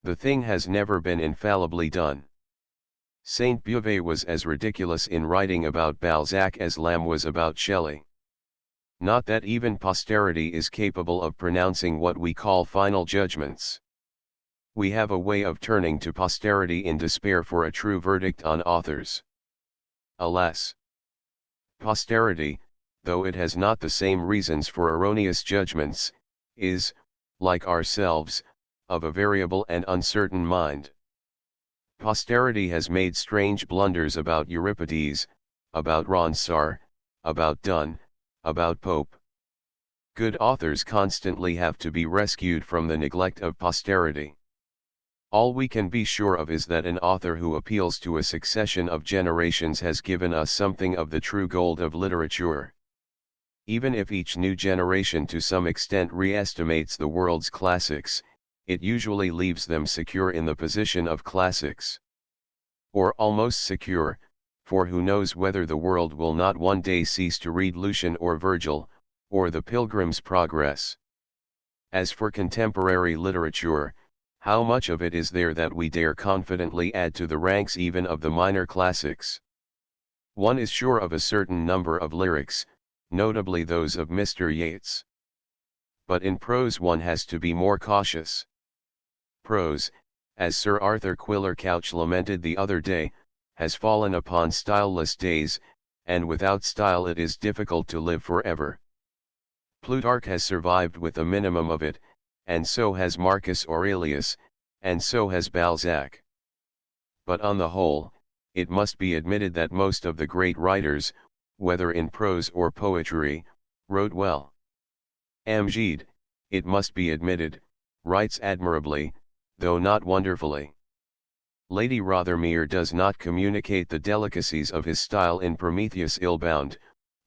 [SPEAKER 1] The thing has never been infallibly done. Saint Beuve was as ridiculous in writing about Balzac as Lamb was about Shelley. Not that even posterity is capable of pronouncing what we call final judgments. We have a way of turning to posterity in despair for a true verdict on authors. Alas! Posterity, though it has not the same reasons for erroneous judgments, is, like ourselves, of a variable and uncertain mind. Posterity has made strange blunders about Euripides, about Ronsard, about Donne, about Pope. Good authors constantly have to be rescued from the neglect of posterity. All we can be sure of is that an author who appeals to a succession of generations has given us something of the true gold of literature. Even if each new generation to some extent re-estimates the world's classics, it usually leaves them secure in the position of classics. Or almost secure, for who knows whether the world will not one day cease to read Lucian or Virgil, or the Pilgrim's Progress. As for contemporary literature, how much of it is there that we dare confidently add to the ranks even of the minor classics? One is sure of a certain number of lyrics, notably those of Mr. Yeats. But in prose one has to be more cautious. Prose, as Sir Arthur Quiller Couch lamented the other day, has fallen upon styleless days, and without style it is difficult to live forever. Plutarch has survived with a minimum of it, and so has Marcus Aurelius, and so has Balzac. But on the whole, it must be admitted that most of the great writers, whether in prose or poetry, wrote well. M. Gide, it must be admitted, writes admirably, though not wonderfully. Lady Rothermere does not communicate the delicacies of his style in Prometheus Illbound,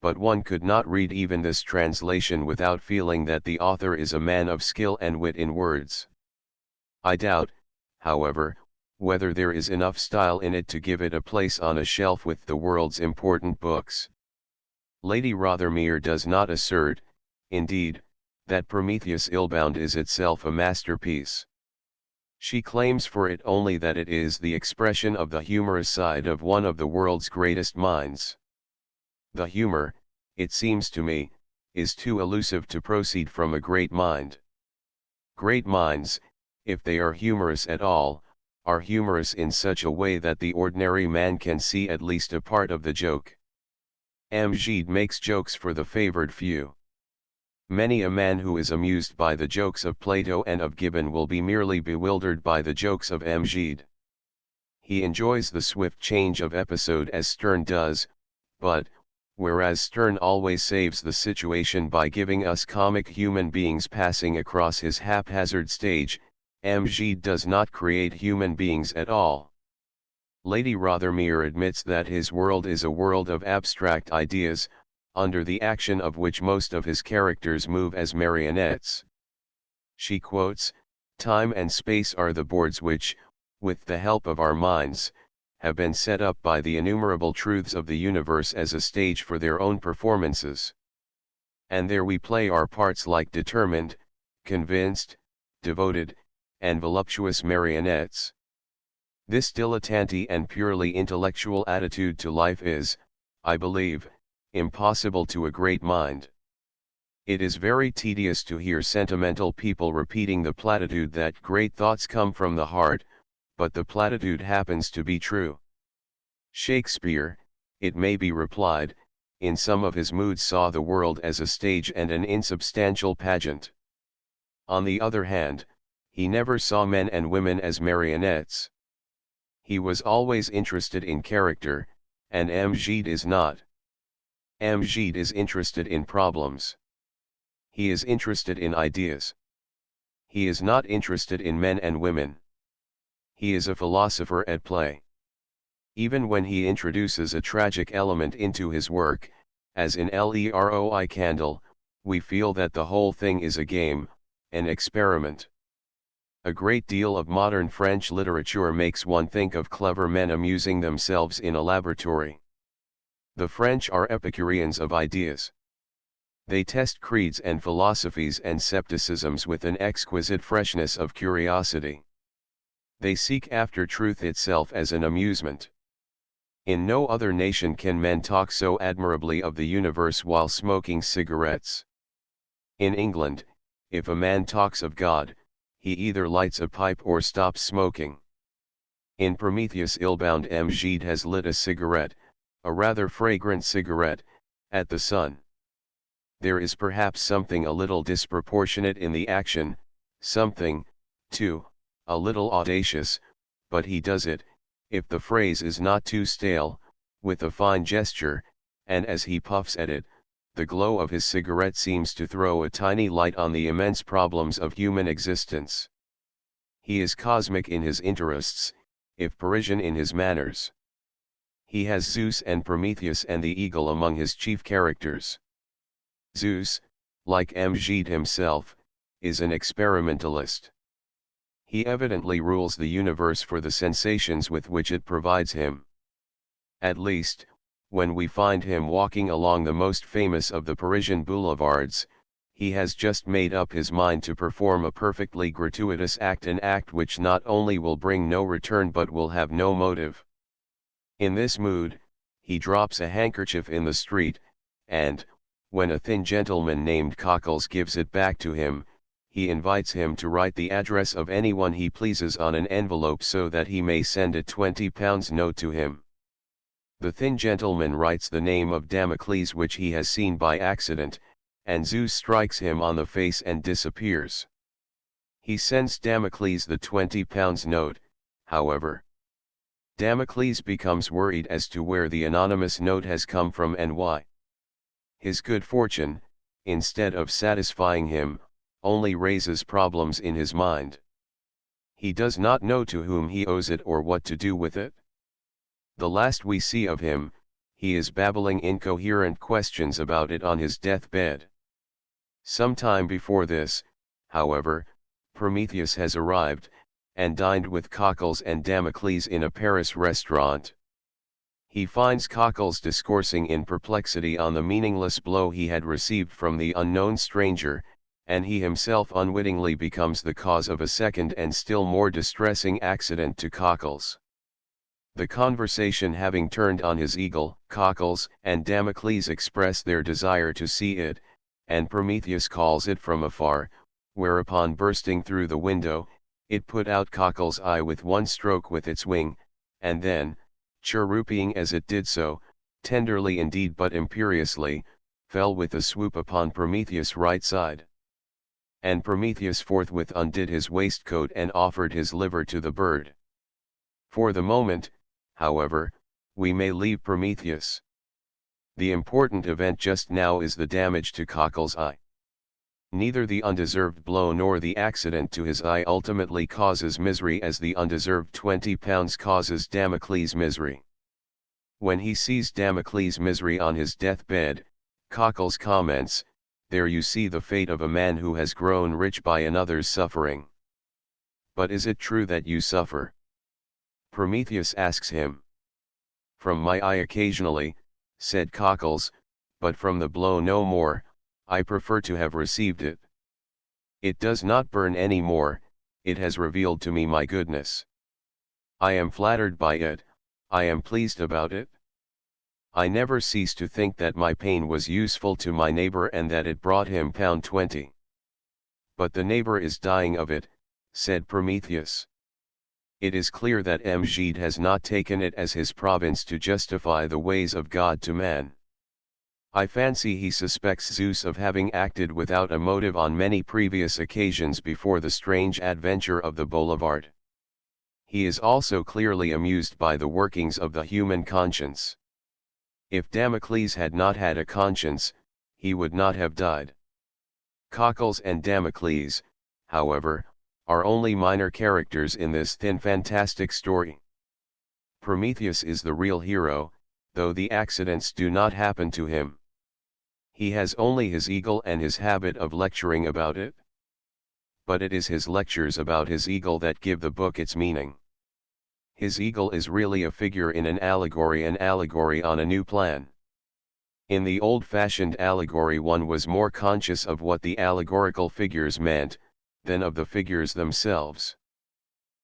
[SPEAKER 1] but one could not read even this translation without feeling that the author is a man of skill and wit in words. I doubt, however, whether there is enough style in it to give it a place on a shelf with the world's important books. Lady Rothermere does not assert, indeed, that Prometheus Illbound is itself a masterpiece. She claims for it only that it is the expression of the humorous side of one of the world's greatest minds. The humor, it seems to me, is too elusive to proceed from a great mind. Great minds, if they are humorous at all, are humorous in such a way that the ordinary man can see at least a part of the joke. Amjad makes jokes for the favored few. Many a man who is amused by the jokes of Plato and of Gibbon will be merely bewildered by the jokes of Amjad. He enjoys the swift change of episode as Sterne does, but, whereas Sterne always saves the situation by giving us comic human beings passing across his haphazard stage, Amjad does not create human beings at all. Lady Rothermere admits that his world is a world of abstract ideas, under the action of which most of his characters move as marionettes. She quotes, "Time and space are the boards which, with the help of our minds, have been set up by the innumerable truths of the universe as a stage for their own performances. And there we play our parts like determined, convinced, devoted, and voluptuous marionettes." This dilettante and purely intellectual attitude to life is, I believe, impossible to a great mind. It is very tedious to hear sentimental people repeating the platitude that great thoughts come from the heart, but the platitude happens to be true. Shakespeare, it may be replied, in some of his moods saw the world as a stage and an insubstantial pageant. On the other hand, he never saw men and women as marionettes. He was always interested in character, and Amjad is not. Amjad is interested in problems. He is interested in ideas. He is not interested in men and women. He is a philosopher at play. Even when he introduces a tragic element into his work, as in Leroy Candle, we feel that the whole thing is a game, an experiment. A great deal of modern French literature makes one think of clever men amusing themselves in a laboratory. The French are Epicureans of ideas. They test creeds and philosophies and scepticisms with an exquisite freshness of curiosity. They seek after truth itself as an amusement. In no other nation can men talk so admirably of the universe while smoking cigarettes. In England, if a man talks of God, he either lights a pipe or stops smoking. In Prometheus Illbound, Amjad has lit a cigarette, a rather fragrant cigarette, at the sun. There is perhaps something a little disproportionate in the action, something, too, a little audacious, but he does it, if the phrase is not too stale, with a fine gesture, and as he puffs at it, the glow of his cigarette seems to throw a tiny light on the immense problems of human existence. He is cosmic in his interests, if Parisian in his manners. He has Zeus and Prometheus and the eagle among his chief characters. Zeus, like Amjad himself, is an experimentalist. He evidently rules the universe for the sensations with which it provides him. At least, when we find him walking along the most famous of the Parisian boulevards, he has just made up his mind to perform a perfectly gratuitous act, an act which not only will bring no return but will have no motive. In this mood, he drops a handkerchief in the street, and, when a thin gentleman named Cockles gives it back to him, he invites him to write the address of anyone he pleases on an envelope so that he may send a £20 note to him. The thin gentleman writes the name of Damocles, which he has seen by accident, and Zeus strikes him on the face and disappears. He sends Damocles the £20 note, however. Damocles becomes worried as to where the anonymous note has come from and why. His good fortune, instead of satisfying him, only raises problems in his mind. He does not know to whom he owes it or what to do with it. The last we see of him, he is babbling incoherent questions about it on his deathbed. Some time before this, however, Prometheus has arrived, and dined with Cockles and Damocles in a Paris restaurant. He finds Cockles discoursing in perplexity on the meaningless blow he had received from the unknown stranger, and he himself unwittingly becomes the cause of a second and still more distressing accident to Cockles. The conversation having turned on his eagle, Cockles and Damocles express their desire to see it, and Prometheus calls it from afar, whereupon bursting through the window, it put out Cockles' eye with one stroke with its wing, and then, chirruping as it did so, tenderly indeed but imperiously, fell with a swoop upon Prometheus' right side. And Prometheus forthwith undid his waistcoat and offered his liver to the bird. For the moment, however, we may leave Prometheus. The important event just now is the damage to Cockles' eye. Neither the undeserved blow nor the accident to his eye ultimately causes misery as the undeserved £20 causes Damocles misery. When he sees Damocles' misery on his deathbed, Cockles comments, "There you see the fate of a man who has grown rich by another's suffering. But is it true that you suffer?" Prometheus asks him. "From my eye occasionally," said Cockles, "but from the blow no more. I prefer to have received it. It does not burn any more, it has revealed to me my goodness. I am flattered by it, I am pleased about it. I never cease to think that my pain was useful to my neighbor and that it brought him £20. But the neighbor is dying of it," said Prometheus. It is clear that Mgid has not taken it as his province to justify the ways of God to man. I fancy he suspects Zeus of having acted without a motive on many previous occasions before the strange adventure of the boulevard. He is also clearly amused by the workings of the human conscience. If Damocles had not had a conscience, he would not have died. Cockles and Damocles, however, are only minor characters in this thin fantastic story. Prometheus is the real hero, though the accidents do not happen to him. He has only his eagle and his habit of lecturing about it. But it is his lectures about his eagle that give the book its meaning. His eagle is really a figure in an allegory on a new plan. In the old-fashioned allegory one was more conscious of what the allegorical figures meant, than of the figures themselves.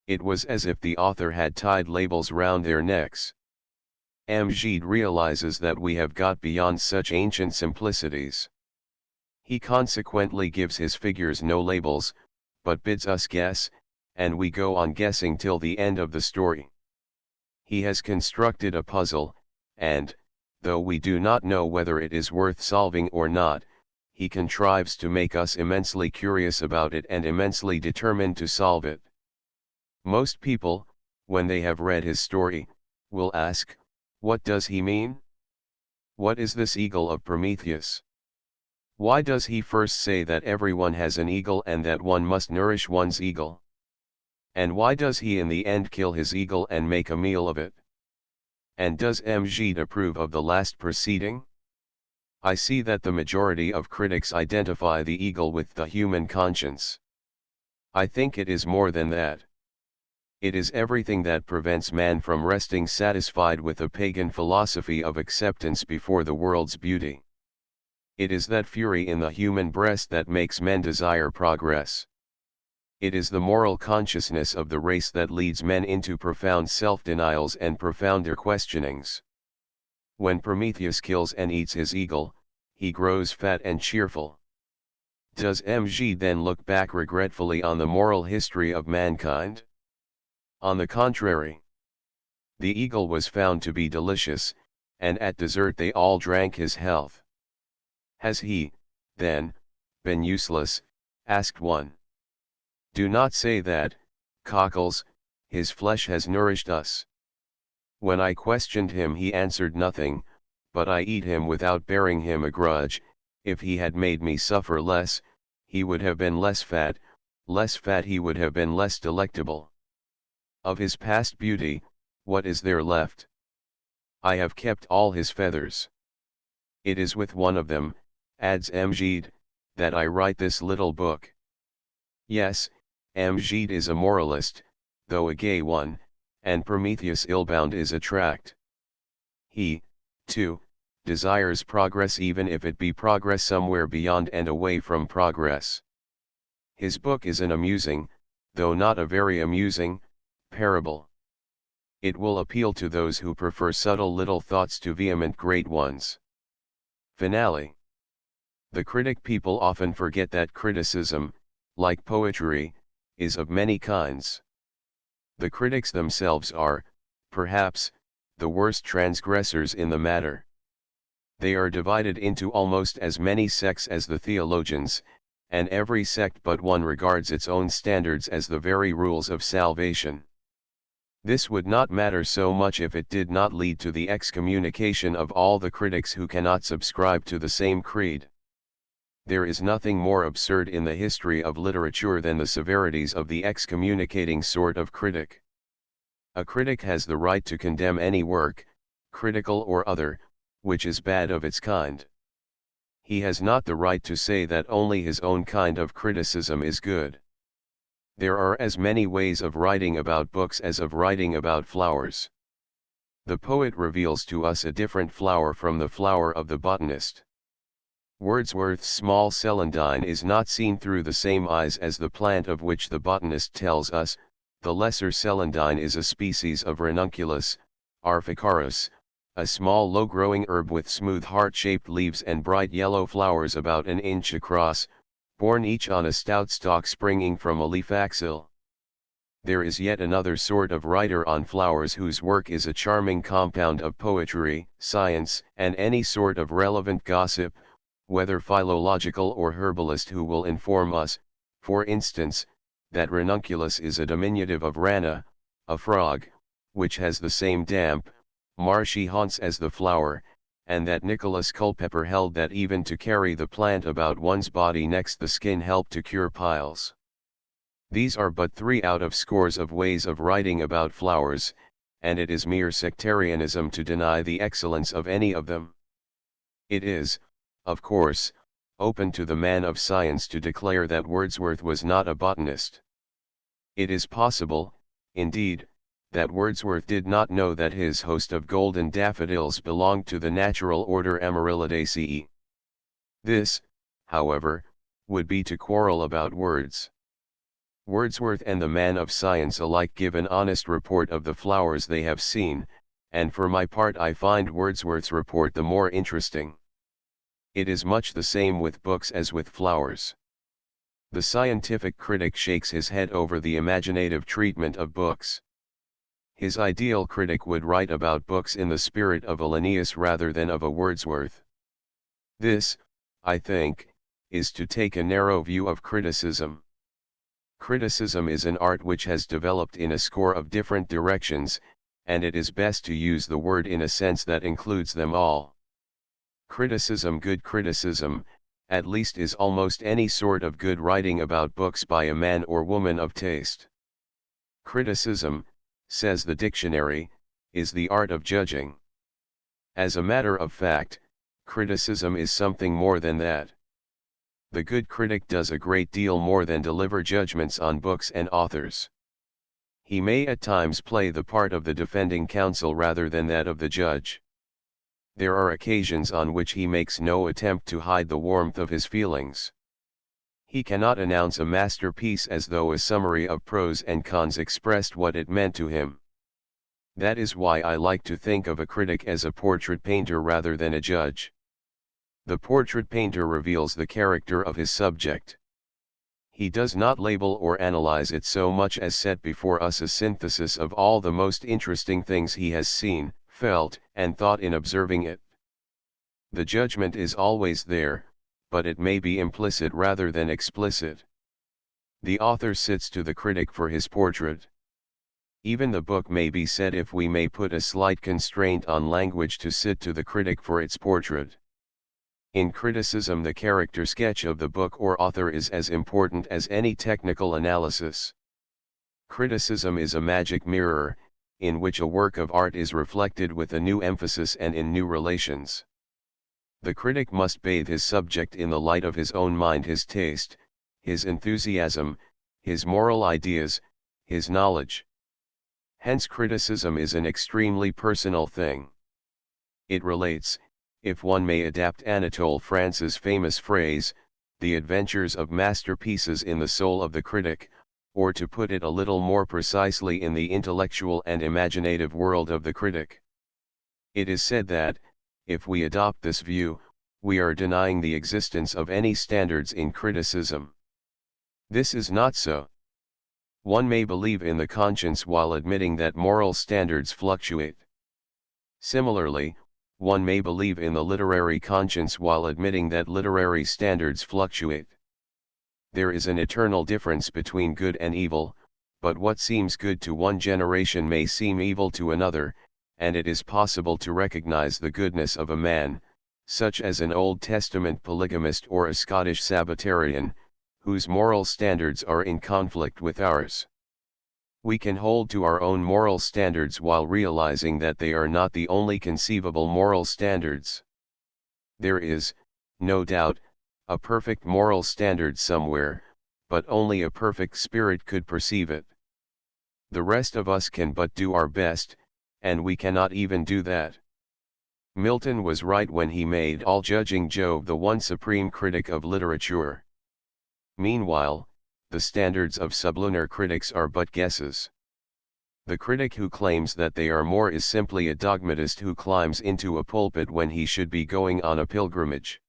[SPEAKER 1] It was as if the author had tied labels round their necks. Mgid realizes that we have got beyond such ancient simplicities. He consequently gives his figures no labels, but bids us guess, and we go on guessing till the end of the story. He has constructed a puzzle, and, though we do not know whether it is worth solving or not, he contrives to make us immensely curious about it and immensely determined to solve it. Most people, when they have read his story, will ask, what does he mean? What is this eagle of Prometheus? Why does he first say that everyone has an eagle and that one must nourish one's eagle? And why does he in the end kill his eagle and make a meal of it? And does Mgid approve of the last proceeding? I see that the majority of critics identify the eagle with the human conscience. I think it is more than that. It is everything that prevents man from resting satisfied with a pagan philosophy of acceptance before the world's beauty. It is that fury in the human breast that makes men desire progress. It is the moral consciousness of the race that leads men into profound self-denials and profounder questionings. When Prometheus kills and eats his eagle, he grows fat and cheerful. Does Mgid then look back regretfully on the moral history of mankind? On the contrary. The eagle was found to be delicious, and at dessert they all drank his health. Has he, then, been useless? Asked one. Do not say that, Cockles, his flesh has nourished us. When I questioned him he answered nothing, but I eat him without bearing him a grudge. If he had made me suffer less, he would have been less fat he would have been less delectable. Of his past beauty, what is there left? I have kept all his feathers. It is with one of them, adds Mgid, that I write this little book. Yes, Mgid is a moralist, though a gay one, and Prometheus Illbound is a tract. He, too, desires progress even if it be progress somewhere beyond and away from progress. His book is an amusing, though not a very amusing, parable. It will appeal to those who prefer subtle little thoughts to vehement great ones. Finale. The critic people often forget that criticism, like poetry, is of many kinds. The critics themselves are, perhaps, the worst transgressors in the matter. They are divided into almost as many sects as the theologians, and every sect but one regards its own standards as the very rules of salvation. This would not matter so much if it did not lead to the excommunication of all the critics who cannot subscribe to the same creed. There is nothing more absurd in the history of literature than the severities of the excommunicating sort of critic. A critic has the right to condemn any work, critical or other, which is bad of its kind. He has not the right to say that only his own kind of criticism is good. There are as many ways of writing about books as of writing about flowers. The poet reveals to us a different flower from the flower of the botanist. Wordsworth's small celandine is not seen through the same eyes as the plant of which the botanist tells us. The lesser celandine is a species of ranunculus, Arphicarus, a small low-growing herb with smooth heart-shaped leaves and bright yellow flowers about an inch across, borne each on a stout stalk springing from a leaf axil. There is yet another sort of writer on flowers whose work is a charming compound of poetry, science, and any sort of relevant gossip, whether philological or herbalist, who will inform us, for instance, that ranunculus is a diminutive of rana, a frog, which has the same damp, marshy haunts as the flower, and that Nicholas Culpeper held that even to carry the plant about one's body next the skin helped to cure piles. These are but 3 out of scores of ways of writing about flowers, and it is mere sectarianism to deny the excellence of any of them. It is, of course, open to the man of science to declare that Wordsworth was not a botanist. It is possible, indeed, that Wordsworth did not know that his host of golden daffodils belonged to the natural order Amaryllidaceae. This, however, would be to quarrel about words. Wordsworth and the man of science alike give an honest report of the flowers they have seen, and for my part I find Wordsworth's report the more interesting. It is much the same with books as with flowers. The scientific critic shakes his head over the imaginative treatment of books. His ideal critic would write about books in the spirit of a Linnaeus rather than of a Wordsworth. This, I think, is to take a narrow view of criticism. Criticism is an art which has developed in a score of different directions, and it is best to use the word in a sense that includes them all. Criticism, good criticism, at least, is almost any sort of good writing about books by a man or woman of taste. Criticism, says the dictionary, is the art of judging. As a matter of fact, criticism is something more than that. The good critic does a great deal more than deliver judgments on books and authors. He may at times play the part of the defending counsel rather than that of the judge. There are occasions on which he makes no attempt to hide the warmth of his feelings. He cannot announce a masterpiece as though a summary of pros and cons expressed what it meant to him. That is why I like to think of a critic as a portrait painter rather than a judge. The portrait painter reveals the character of his subject. He does not label or analyze it so much as set before us a synthesis of all the most interesting things he has seen, felt, and thought in observing it. The judgment is always there, but it may be implicit rather than explicit. The author sits to the critic for his portrait. Even the book may be said, if we may put a slight constraint on language, to sit to the critic for its portrait. In criticism, the character sketch of the book or author is as important as any technical analysis. Criticism is a magic mirror, in which a work of art is reflected with a new emphasis and in new relations. The critic must bathe his subject in the light of his own mind, his taste, his enthusiasm, his moral ideas, his knowledge. Hence criticism is an extremely personal thing. It relates, if one may adapt Anatole France's famous phrase, the adventures of masterpieces in the soul of the critic, or to put it a little more precisely, in the intellectual and imaginative world of the critic. It is said that, if we adopt this view, we are denying the existence of any standards in criticism. This is not so. One may believe in the conscience while admitting that moral standards fluctuate. Similarly, one may believe in the literary conscience while admitting that literary standards fluctuate. There is an eternal difference between good and evil, but what seems good to one generation may seem evil to another, and it is possible to recognize the goodness of a man, such as an Old Testament polygamist or a Scottish Sabbatarian, whose moral standards are in conflict with ours. We can hold to our own moral standards while realizing that they are not the only conceivable moral standards. There is, no doubt, a perfect moral standard somewhere, but only a perfect spirit could perceive it. The rest of us can but do our best, and we cannot even do that. Milton was right when he made all judging Jove the one supreme critic of literature. Meanwhile, the standards of sublunar critics are but guesses. The critic who claims that they are more is simply a dogmatist who climbs into a pulpit when he should be going on a pilgrimage.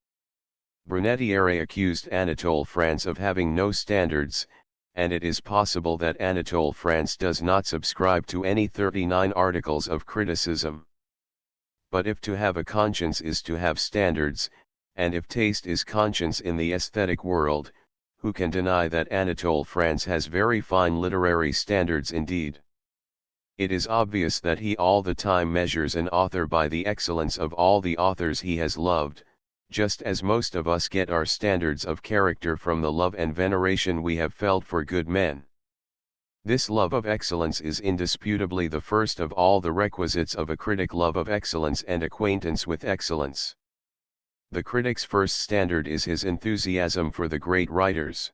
[SPEAKER 1] Brunetière accused Anatole France of having no standards, and it is possible that Anatole France does not subscribe to any 39 articles of criticism. But if to have a conscience is to have standards, and if taste is conscience in the aesthetic world, who can deny that Anatole France has very fine literary standards indeed? It is obvious that he all the time measures an author by the excellence of all the authors he has loved, just as most of us get our standards of character from the love and veneration we have felt for good men. This love of excellence is indisputably the first of all the requisites of a critic: love of excellence and acquaintance with excellence. The critic's first standard is his enthusiasm for the great writers.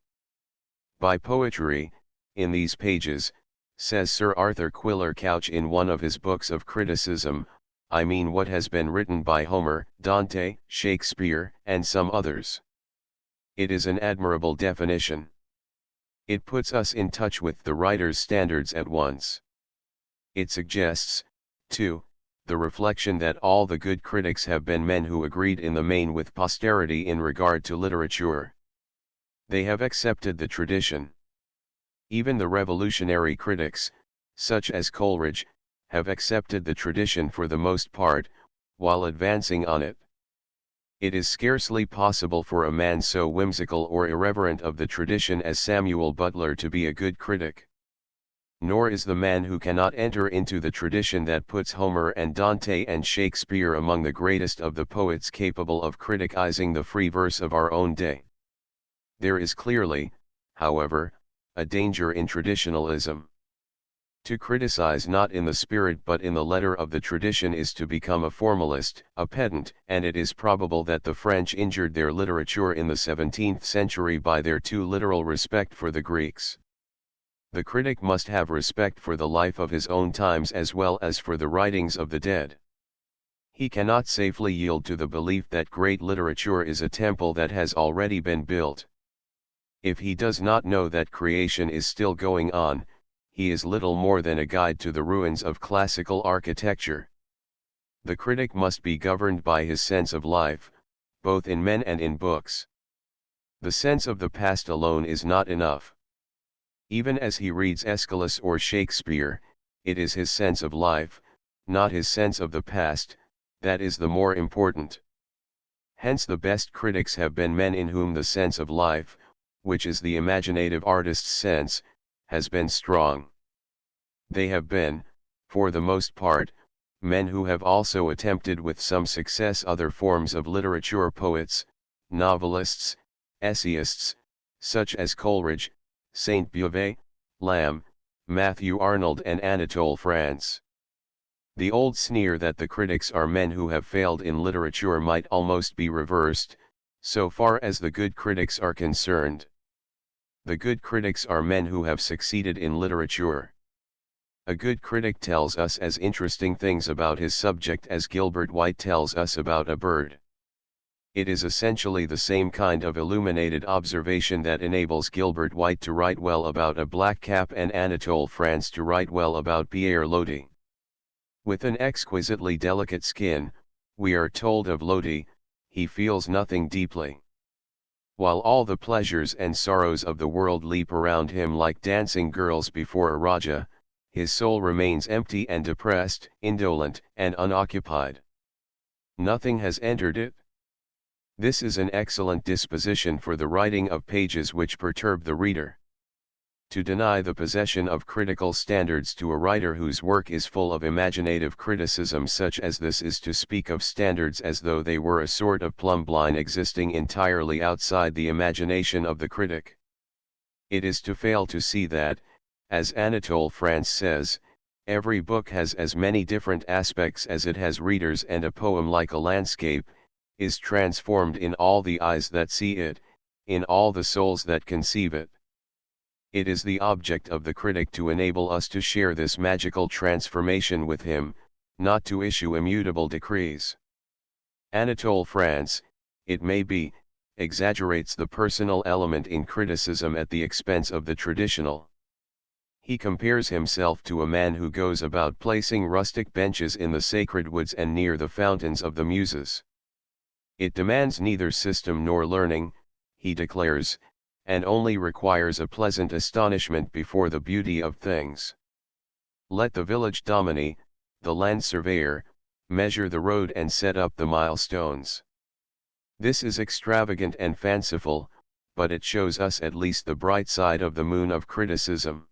[SPEAKER 1] By poetry, in these pages, says Sir Arthur Quiller Couch in one of his books of criticism, I mean what has been written by Homer, Dante, Shakespeare, and some others. It is an admirable definition. It puts us in touch with the writer's standards at once. It suggests, too, the reflection that all the good critics have been men who agreed in the main with posterity in regard to literature. They have accepted the tradition. Even the revolutionary critics, such as Coleridge, have accepted the tradition for the most part, while advancing on it. It is scarcely possible for a man so whimsical or irreverent of the tradition as Samuel Butler to be a good critic. Nor is the man who cannot enter into the tradition that puts Homer and Dante and Shakespeare among the greatest of the poets capable of criticizing the free verse of our own day. There is clearly, however, a danger in traditionalism. To criticize not in the spirit but in the letter of the tradition is to become a formalist, a pedant, and it is probable that the French injured their literature in the 17th century by their too literal respect for the Greeks. The critic must have respect for the life of his own times as well as for the writings of the dead. He cannot safely yield to the belief that great literature is a temple that has already been built. If he does not know that creation is still going on, he is little more than a guide to the ruins of classical architecture. The critic must be governed by his sense of life, both in men and in books. The sense of the past alone is not enough. Even as he reads Aeschylus or Shakespeare, it is his sense of life, not his sense of the past, that is the more important. Hence the best critics have been men in whom the sense of life, which is the imaginative artist's sense, has been strong. They have been, for the most part, men who have also attempted with some success other forms of literature: poets, novelists, essayists, such as Coleridge, Sainte-Beuve, Lamb, Matthew Arnold and Anatole France. The old sneer that the critics are men who have failed in literature might almost be reversed, so far as the good critics are concerned. The good critics are men who have succeeded in literature. A good critic tells us as interesting things about his subject as Gilbert White tells us about a bird. It is essentially the same kind of illuminated observation that enables Gilbert White to write well about a black cap and Anatole France to write well about Pierre Loti. With an exquisitely delicate skin, we are told of Loti, he feels nothing deeply. While all the pleasures and sorrows of the world leap around him like dancing girls before a Raja, his soul remains empty and depressed, indolent and unoccupied. Nothing has entered it. This is an excellent disposition for the writing of pages which perturb the reader. To deny the possession of critical standards to a writer whose work is full of imaginative criticism such as this is to speak of standards as though they were a sort of plumbline existing entirely outside the imagination of the critic. It is to fail to see that, as Anatole France says, every book has as many different aspects as it has readers, and a poem, like a landscape, is transformed in all the eyes that see it, in all the souls that conceive it. It is the object of the critic to enable us to share this magical transformation with him, not to issue immutable decrees. Anatole France, it may be, exaggerates the personal element in criticism at the expense of the traditional. He compares himself to a man who goes about placing rustic benches in the sacred woods and near the fountains of the Muses. It demands neither system nor learning, he declares, and only requires a pleasant astonishment before the beauty of things. Let the village dominie, the land surveyor, measure the road and set up the milestones. This is extravagant and fanciful, but it shows us at least the bright side of the moon of criticism.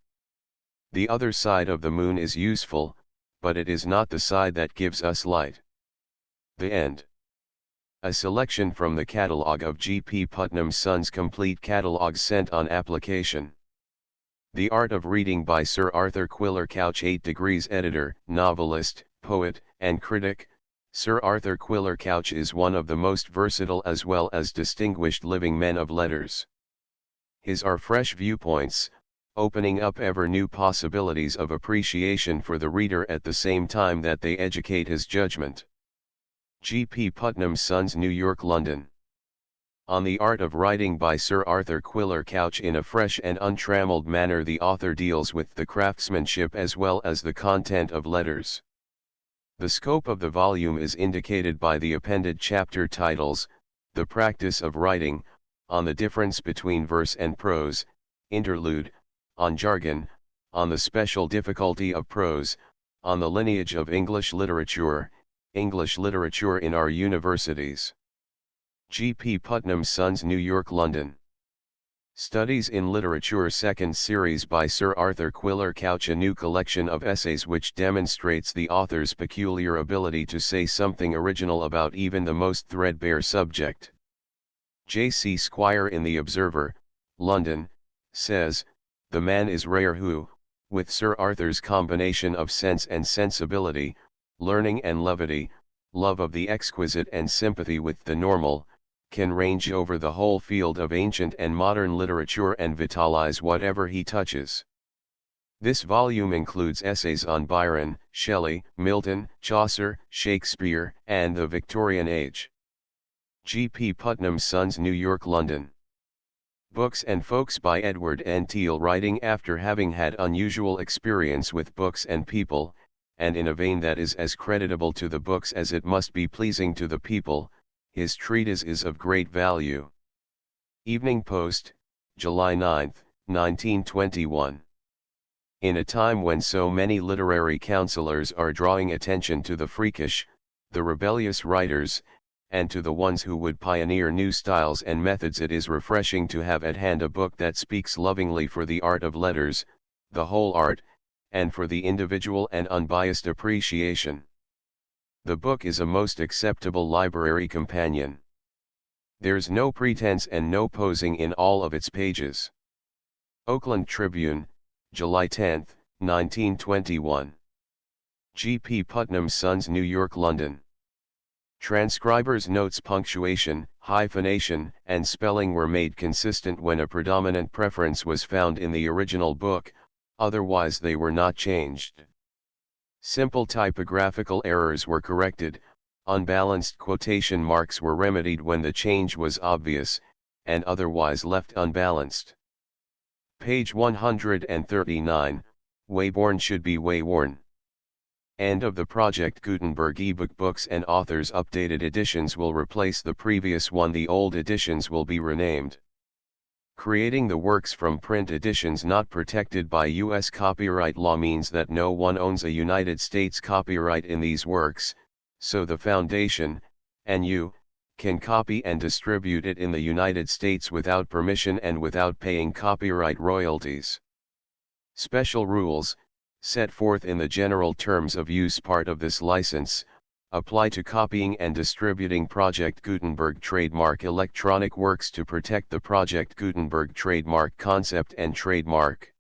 [SPEAKER 1] The other side of the moon is useful, but it is not the side that gives us light. The end. A selection from the catalogue of G. P. Putnam's Sons, complete catalogue sent on application. The Art of Reading by Sir Arthur Quiller Couch, 8 Degrees editor, novelist, poet, and critic. Sir Arthur Quiller Couch is one of the most versatile as well as distinguished living men of letters. His are fresh viewpoints, opening up ever new possibilities of appreciation for the reader at the same time that they educate his judgment. G. P. Putnam's Sons, New York, London. On the Art of Writing by Sir Arthur Quiller Couch. In a fresh and untrammeled manner, the author deals with the craftsmanship as well as the content of letters. The scope of the volume is indicated by the appended chapter titles: The Practice of Writing, on the difference between verse and prose; Interlude, on jargon, on the special difficulty of prose; on the lineage of English literature in our universities. G. P. Putnam's Sons, New York, London. Studies in Literature, second series by Sir Arthur Quiller Couch, a new collection of essays which demonstrates the author's peculiar ability to say something original about even the most threadbare subject. J. C. Squire in The Observer, London, says, "The man is rare who, with Sir Arthur's combination of sense and sensibility, learning and levity, love of the exquisite and sympathy with the normal, can range over the whole field of ancient and modern literature and vitalize whatever he touches." This volume includes essays on Byron, Shelley, Milton, Chaucer, Shakespeare, and the Victorian Age. G. P. Putnam's Sons, New York, London. Books and Folks by Edward N. Teale. Writing after having had unusual experience with books and people, and in a vein that is as creditable to the books as it must be pleasing to the people, his treatise is of great value. Evening Post, July 9, 1921. In a time when so many literary counselors are drawing attention to the freakish, the rebellious writers, and to the ones who would pioneer new styles and methods, it is refreshing to have at hand a book that speaks lovingly for the art of letters, the whole art, and for the individual and unbiased appreciation. The book is a most acceptable library companion. There's no pretense and no posing in all of its pages. Oakland Tribune, July 10, 1921. G. P. Putnam's Sons, New York, London. Transcribers' notes: punctuation, hyphenation, and spelling were made consistent when a predominant preference was found in the original book, otherwise they were not changed. Simple typographical errors were corrected, Unbalanced quotation marks were remedied when the change was obvious, and otherwise left unbalanced. Page 139, Wayborn should be wayworn. End of the Project Gutenberg ebook. Books and authors. Updated editions will replace the previous one. The old editions will be renamed. Creating the works from print editions not protected by U.S. copyright law means that no one owns a United States copyright in these works, so the Foundation, and you, can copy and distribute it in the United States without permission and without paying copyright royalties. Special rules, set forth in the General Terms of Use part of this license, apply to copying and distributing Project Gutenberg trademark electronic works to protect the Project Gutenberg trademark concept and trademark.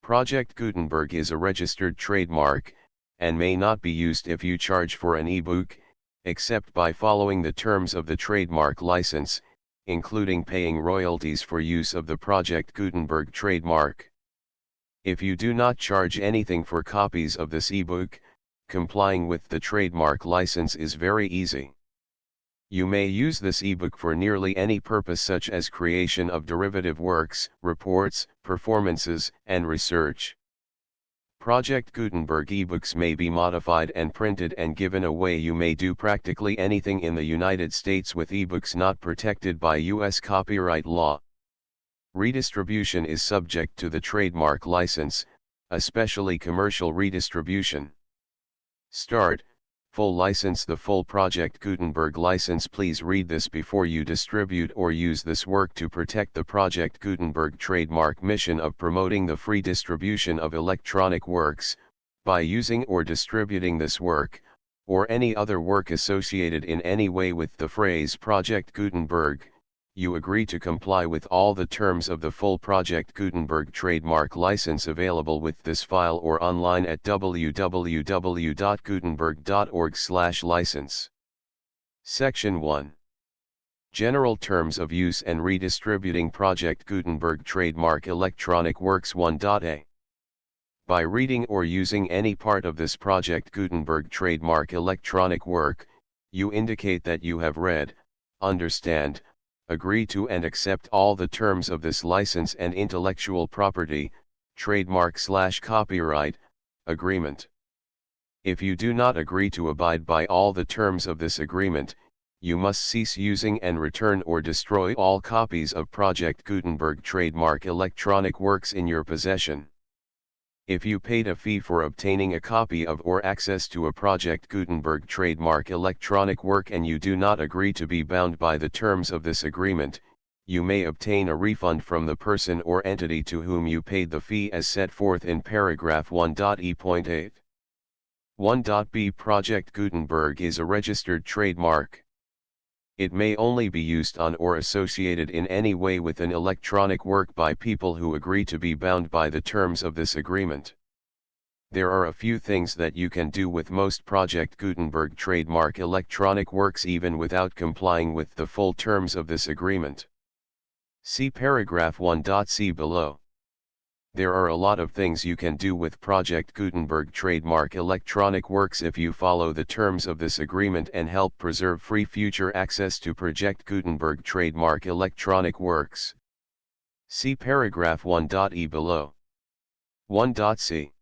[SPEAKER 1] Project Gutenberg is a registered trademark, and may not be used if you charge for an ebook, except by following the terms of the trademark license, including paying royalties for use of the Project Gutenberg trademark. If you do not charge anything for copies of this ebook, complying with the trademark license is very easy. You may use this ebook for nearly any purpose, such as creation of derivative works, reports, performances, and research. Project Gutenberg ebooks may be modified and printed and given away. You may do practically anything in the United States with ebooks not protected by U.S. copyright law. Redistribution is subject to the trademark license, especially commercial redistribution. Start, full license. The full Project Gutenberg license. Please read this before you distribute or use this work to protect the Project Gutenberg trademark mission of promoting the free distribution of electronic works, by using or distributing this work, or any other work associated in any way with the phrase Project Gutenberg. You agree to comply with all the terms of the full Project Gutenberg trademark license available with this file or online at www.gutenberg.org/license. Section 1. General Terms of Use and Redistributing Project Gutenberg Trademark Electronic Works 1.a. By reading or using any part of this Project Gutenberg trademark electronic work, you indicate that you have read, understand, agree to and accept all the terms of this license and intellectual property, trademark/copyright, agreement. If you do not agree to abide by all the terms of this agreement, you must cease using and return or destroy all copies of Project Gutenberg trademark electronic works in your possession. If you paid a fee for obtaining a copy of or access to a Project Gutenberg trademark electronic work and you do not agree to be bound by the terms of this agreement, you may obtain a refund from the person or entity to whom you paid the fee as set forth in paragraph 1.e.8. 1.b. Project Gutenberg is a registered trademark. It may only be used on or associated in any way with an electronic work by people who agree to be bound by the terms of this agreement. There are a few things that you can do with most Project Gutenberg trademark electronic works even without complying with the full terms of this agreement. See paragraph 1.c below. There are a lot of things you can do with Project Gutenberg trademark electronic works if you follow the terms of this agreement and help preserve free future access to Project Gutenberg trademark electronic works. See paragraph 1.e below. 1.c.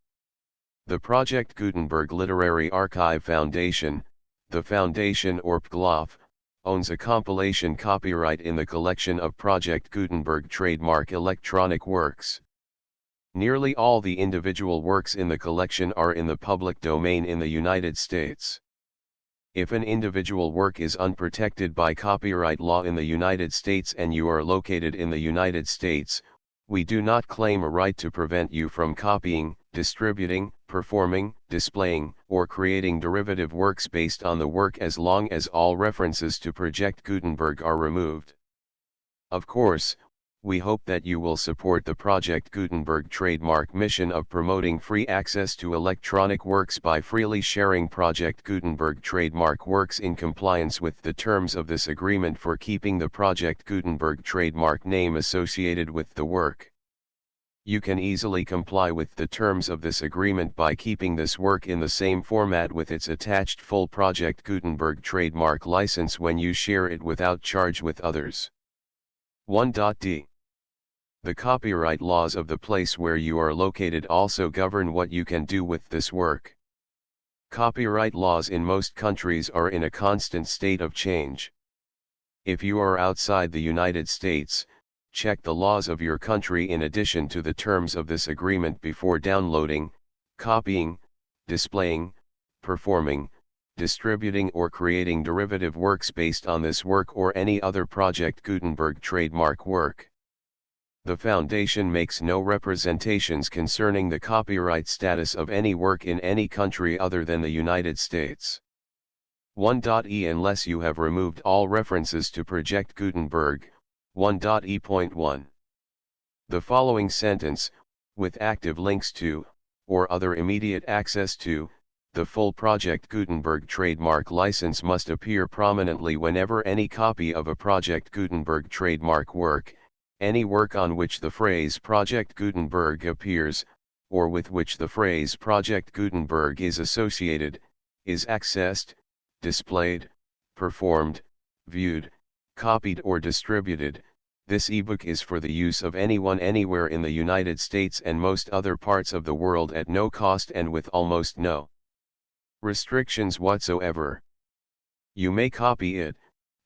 [SPEAKER 1] The Project Gutenberg Literary Archive Foundation, the Foundation or PGLOF, owns a compilation copyright in the collection of Project Gutenberg trademark electronic works. Nearly all the individual works in the collection are in the public domain in the United States. If an individual work is unprotected by copyright law in the United States and you are located in the United States, we do not claim a right to prevent you from copying, distributing, performing, displaying, or creating derivative works based on the work as long as all references to Project Gutenberg are removed. Of course, we hope that you will support the Project Gutenberg trademark mission of promoting free access to electronic works by freely sharing Project Gutenberg trademark works in compliance with the terms of this agreement for keeping the Project Gutenberg trademark name associated with the work. You can easily comply with the terms of this agreement by keeping this work in the same format with its attached full Project Gutenberg trademark license when you share it without charge with others. 1.d. The copyright laws of the place where you are located also govern what you can do with this work. Copyright laws in most countries are in a constant state of change. If you are outside the United States, check the laws of your country in addition to the terms of this agreement before downloading, copying, displaying, performing, distributing or creating derivative works based on this work or any other Project Gutenberg trademark work. The Foundation makes no representations concerning the copyright status of any work in any country other than the United States. 1.e Unless you have removed all references to Project Gutenberg, 1.e.1. The following sentence, with active links to, or other immediate access to, the full Project Gutenberg trademark license must appear prominently whenever any copy of a Project Gutenberg trademark work, any work on which the phrase Project Gutenberg appears, or with which the phrase Project Gutenberg is associated, is accessed, displayed, performed, viewed, copied or distributed. This ebook is for the use of anyone anywhere in the United States and most other parts of the world at no cost and with almost no restrictions whatsoever. You may copy it,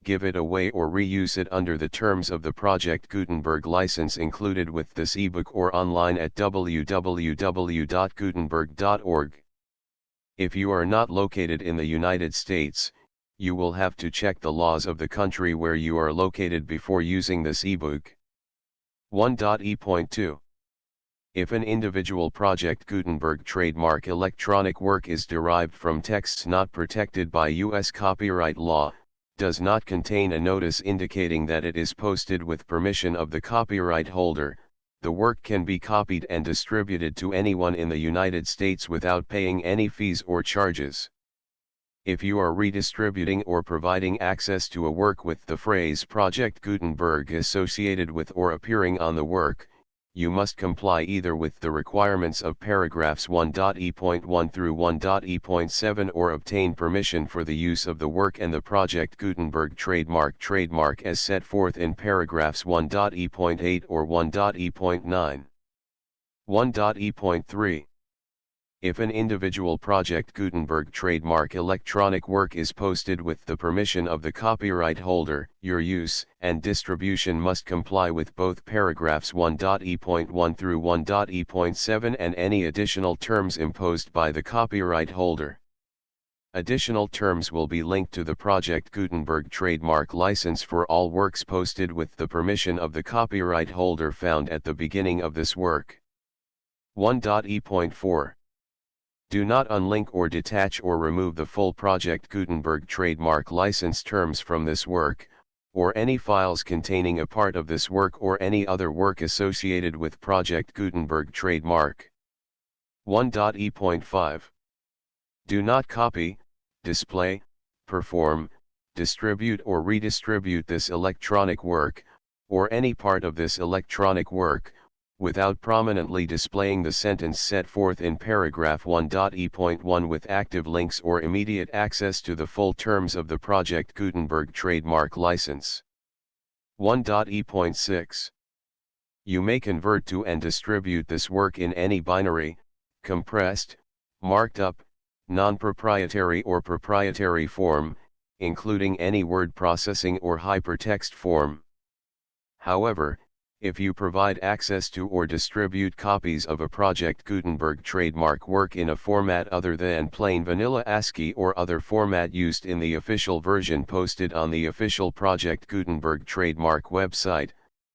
[SPEAKER 1] give it away or reuse it under the terms of the Project Gutenberg license included with this ebook or online at www.gutenberg.org. If you are not located in the United States, you will have to check the laws of the country where you are located before using this ebook. 1.e.2. If an individual Project Gutenberg trademark electronic work is derived from texts not protected by U.S. copyright law, does not contain a notice indicating that it is posted with permission of the copyright holder, the work can be copied and distributed to anyone in the United States without paying any fees or charges. If you are redistributing or providing access to a work with the phrase Project Gutenberg associated with or appearing on the work, you must comply either with the requirements of paragraphs 1.e.1 through 1.e.7 or obtain permission for the use of the work and the Project Gutenberg trademark as set forth in paragraphs 1.e.8 or 1.e.9. 1.e.3. If an individual Project Gutenberg trademark electronic work is posted with the permission of the copyright holder, your use and distribution must comply with both paragraphs 1.e.1 through 1.e.7 and any additional terms imposed by the copyright holder. Additional terms will be linked to the Project Gutenberg trademark license for all works posted with the permission of the copyright holder found at the beginning of this work. 1.e.4. Do not unlink or detach or remove the full Project Gutenberg trademark license terms from this work, or any files containing a part of this work or any other work associated with Project Gutenberg trademark. 1.e.5. Do not copy, display, perform, distribute or redistribute this electronic work, or any part of this electronic work, without prominently displaying the sentence set forth in paragraph 1.e.1 with active links or immediate access to the full terms of the Project Gutenberg trademark license. 1.e.6. You may convert to and distribute this work in any binary, compressed, marked up, non-proprietary or proprietary form, including any word processing or hypertext form. However, if you provide access to or distribute copies of a Project Gutenberg trademark work in a format other than plain vanilla ASCII or other format used in the official version posted on the official Project Gutenberg trademark website,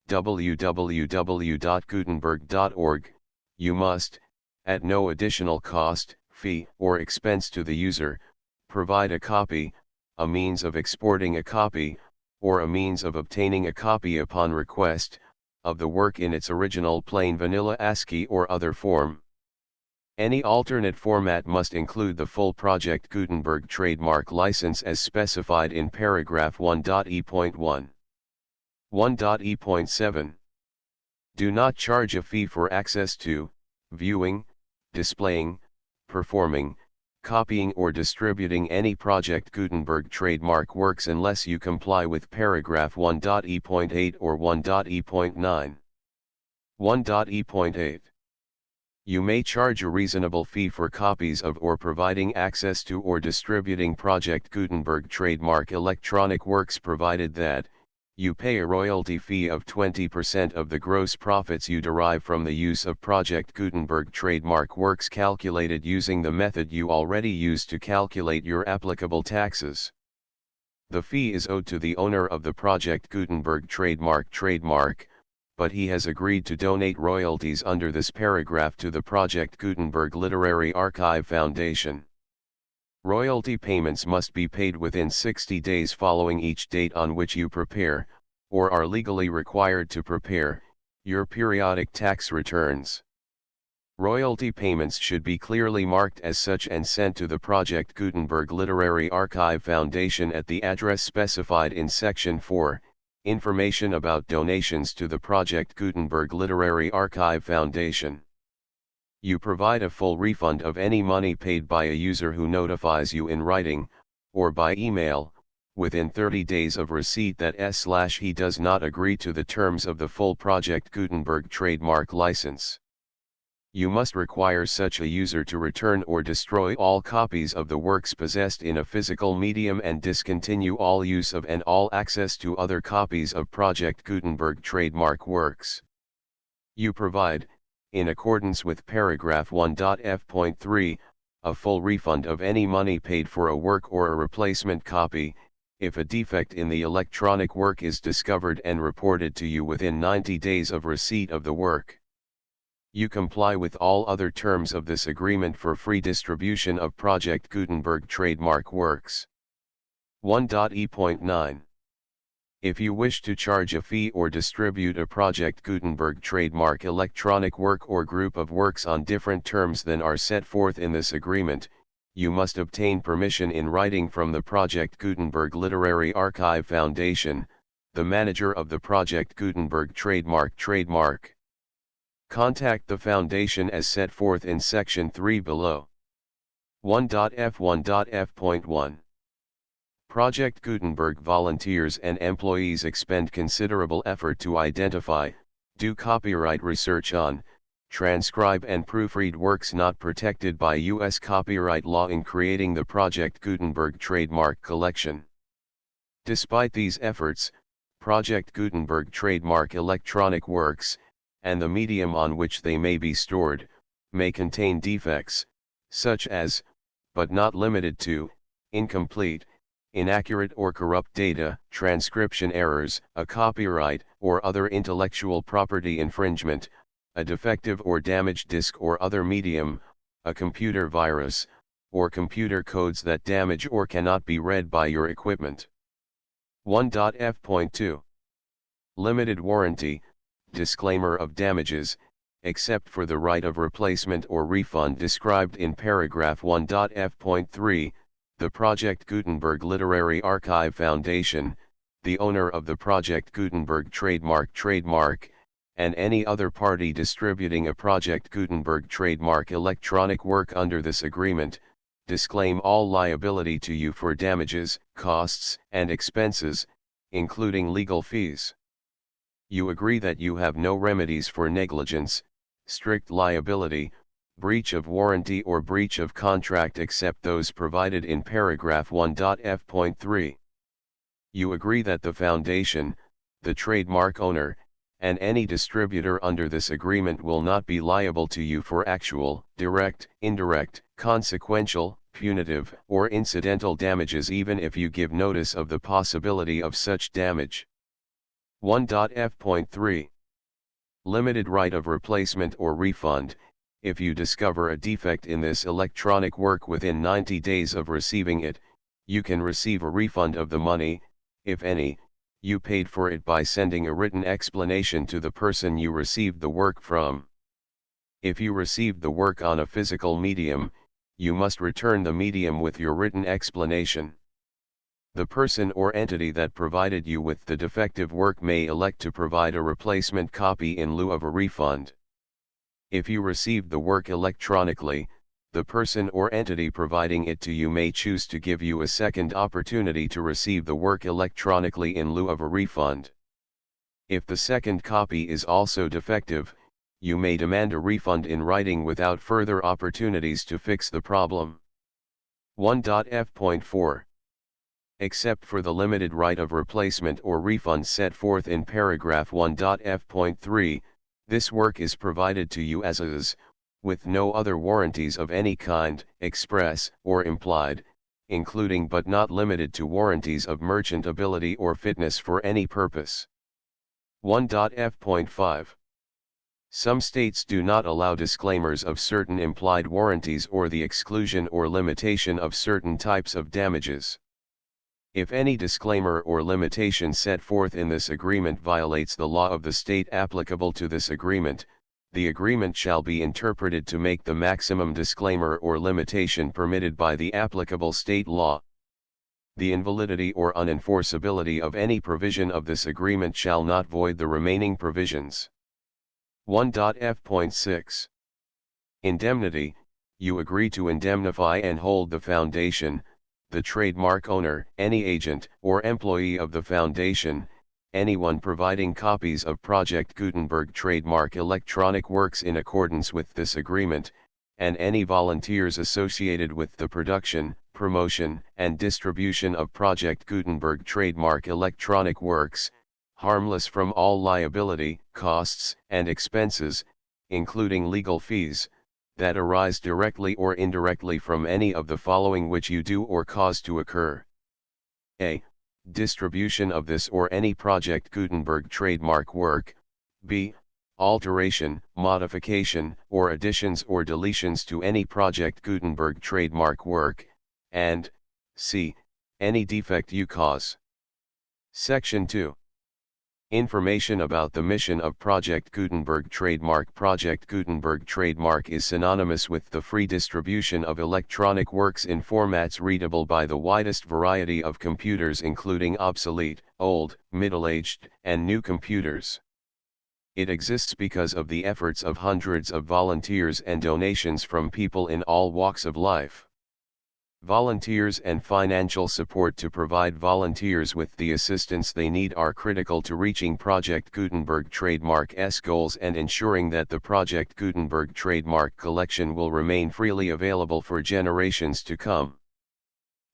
[SPEAKER 1] www.gutenberg.org, you must, at no additional cost, fee, or expense to the user, provide a copy, a means of exporting a copy, or a means of obtaining a copy upon request, of the work in its original plain vanilla ASCII or other form. Any alternate format must include the full Project Gutenberg trademark license as specified in paragraph 1.e.1. 1.e.7. Do not charge a fee for access to, viewing, displaying, performing, copying or distributing any Project Gutenberg trademark works unless you comply with paragraph 1.e.8 or 1.e.9. 1.e.8. You may charge a reasonable fee for copies of or providing access to or distributing Project Gutenberg trademark electronic works provided that, you pay a royalty fee of 20% of the gross profits you derive from the use of Project Gutenberg trademark works calculated using the method you already use to calculate your applicable taxes. The fee is owed to the owner of the Project Gutenberg trademark, but he has agreed to donate royalties under this paragraph to the Project Gutenberg Literary Archive Foundation. Royalty payments must be paid within 60 days following each date on which you prepare, or are legally required to prepare, your periodic tax returns. Royalty payments should be clearly marked as such and sent to the Project Gutenberg Literary Archive Foundation at the address specified in Section 4. Information about donations to the Project Gutenberg Literary Archive Foundation. You provide a full refund of any money paid by a user who notifies you in writing, or by email, within 30 days of receipt that he does not agree to the terms of the full Project Gutenberg trademark license. You must require such a user to return or destroy all copies of the works possessed in a physical medium and discontinue all use of and all access to other copies of Project Gutenberg trademark works. You provide, in accordance with paragraph 1.f.3, a full refund of any money paid for a work or a replacement copy, if a defect in the electronic work is discovered and reported to you within 90 days of receipt of the work. You comply with all other terms of this agreement for free distribution of Project Gutenberg trademark works. 1.e.9. If you wish to charge a fee or distribute a Project Gutenberg trademark electronic work or group of works on different terms than are set forth in this agreement, you must obtain permission in writing from the Project Gutenberg Literary Archive Foundation, the manager of the Project Gutenberg trademark. Contact the Foundation as set forth in Section 3 below. 1.f.1.f.1. Project Gutenberg volunteers and employees expend considerable effort to identify, do copyright research on, transcribe and proofread works not protected by U.S. copyright law in creating the Project Gutenberg trademark collection. Despite these efforts, Project Gutenberg trademark electronic works, and the medium on which they may be stored, may contain defects, such as, but not limited to, incomplete, inaccurate or corrupt data, transcription errors, a copyright or other intellectual property infringement, a defective or damaged disk or other medium, a computer virus, or computer codes that damage or cannot be read by your equipment. 1.f.2. Limited warranty. Disclaimer of damages, except for the right of replacement or refund described in paragraph 1.f.3, the Project Gutenberg Literary Archive Foundation, the owner of the Project Gutenberg trademark, and any other party distributing a Project Gutenberg trademark electronic work under this agreement, disclaim all liability to you for damages, costs, and expenses, including legal fees. You agree that you have no remedies for negligence, strict liability, breach of warranty or breach of contract except those provided in paragraph 1.f.3. You agree that the Foundation, the trademark owner, and any distributor under this agreement will not be liable to you for actual, direct, indirect, consequential, punitive, or incidental damages even if you give notice of the possibility of such damage. 1.f.3. Limited right of replacement or refund. If you discover a defect in this electronic work within 90 days of receiving it, you can receive a refund of the money, if any, you paid for it by sending a written explanation to the person you received the work from. If you received the work on a physical medium, you must return the medium with your written explanation. The person or entity that provided you with the defective work may elect to provide a replacement copy in lieu of a refund. If you received the work electronically, the person or entity providing it to you may choose to give you a second opportunity to receive the work electronically in lieu of a refund. If the second copy is also defective, you may demand a refund in writing without further opportunities to fix the problem. 1.f.4 Except for the limited right of replacement or refund set forth in paragraph 1.f.3, this work is provided to you as is, with no other warranties of any kind, express or implied, including but not limited to warranties of merchantability or fitness for any purpose. 1.f.5 Some states do not allow disclaimers of certain implied warranties or the exclusion or limitation of certain types of damages. If any disclaimer or limitation set forth in this agreement violates the law of the state applicable to this agreement, the agreement shall be interpreted to make the maximum disclaimer or limitation permitted by the applicable state law. The invalidity or unenforceability of any provision of this agreement shall not void the remaining provisions. 1.f.6 Indemnity. You agree to indemnify and hold the foundation, the trademark owner, any agent or employee of the foundation, anyone providing copies of Project Gutenberg trademark electronic works in accordance with this agreement, and any volunteers associated with the production, promotion, and distribution of Project Gutenberg trademark electronic works, harmless from all liability, costs, and expenses, including legal fees, that arise directly or indirectly from any of the following which you do or cause to occur. A. Distribution of this or any Project Gutenberg trademark work. B. Alteration, modification, or additions or deletions to any Project Gutenberg trademark work, and C. Any defect you cause. Section 2. Information about the mission of Project Gutenberg trademark. Project Gutenberg trademark is synonymous with the free distribution of electronic works in formats readable by the widest variety of computers, including obsolete, old, middle-aged, and new computers. It exists because of the efforts of hundreds of volunteers and donations from people in all walks of life. Volunteers and financial support to provide volunteers with the assistance they need are critical to reaching Project Gutenberg trademark's goals and ensuring that the Project Gutenberg trademark collection will remain freely available for generations to come.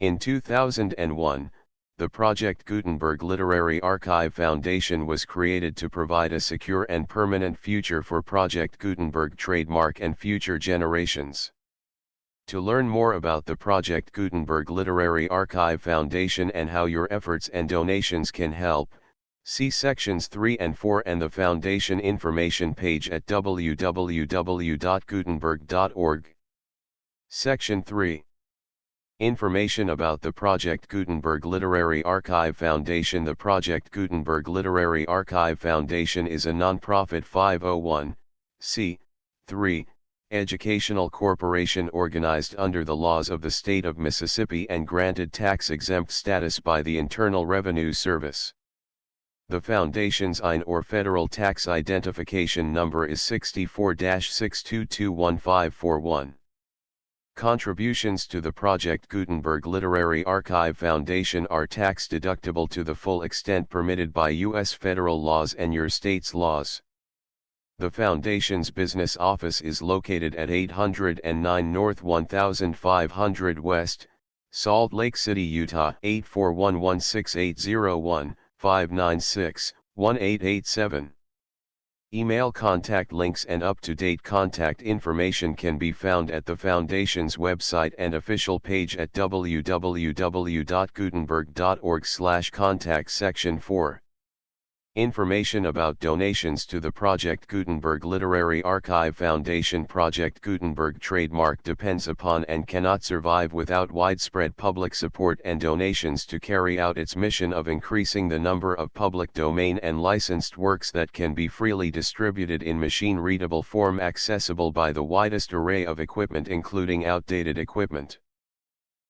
[SPEAKER 1] In 2001, the Project Gutenberg Literary Archive Foundation was created to provide a secure and permanent future for Project Gutenberg trademark and future generations. To learn more about the Project Gutenberg Literary Archive Foundation and how your efforts and donations can help, see sections 3 and 4 and the Foundation information page at www.gutenberg.org. Section 3. Information about the Project Gutenberg Literary Archive Foundation. The Project Gutenberg Literary Archive Foundation is a non-profit 501(c)(3) educational corporation organized under the laws of the state of Mississippi and granted tax-exempt status by the Internal Revenue Service. The Foundation's IN or Federal Tax Identification Number is 64-6221541. Contributions to the Project Gutenberg Literary Archive Foundation are tax-deductible to the full extent permitted by U.S. federal laws and your state's laws. The Foundation's business office is located at 809 North 1500 West, Salt Lake City, Utah 841168015961887. Email contact links and up-to-date contact information can be found at the Foundation's website and official page at www.gutenberg.org/contact. Section 4. Information about donations to the Project Gutenberg Literary Archive Foundation. Project Gutenberg trademark depends upon and cannot survive without widespread public support and donations to carry out its mission of increasing the number of public domain and licensed works that can be freely distributed in machine-readable form accessible by the widest array of equipment, including outdated equipment.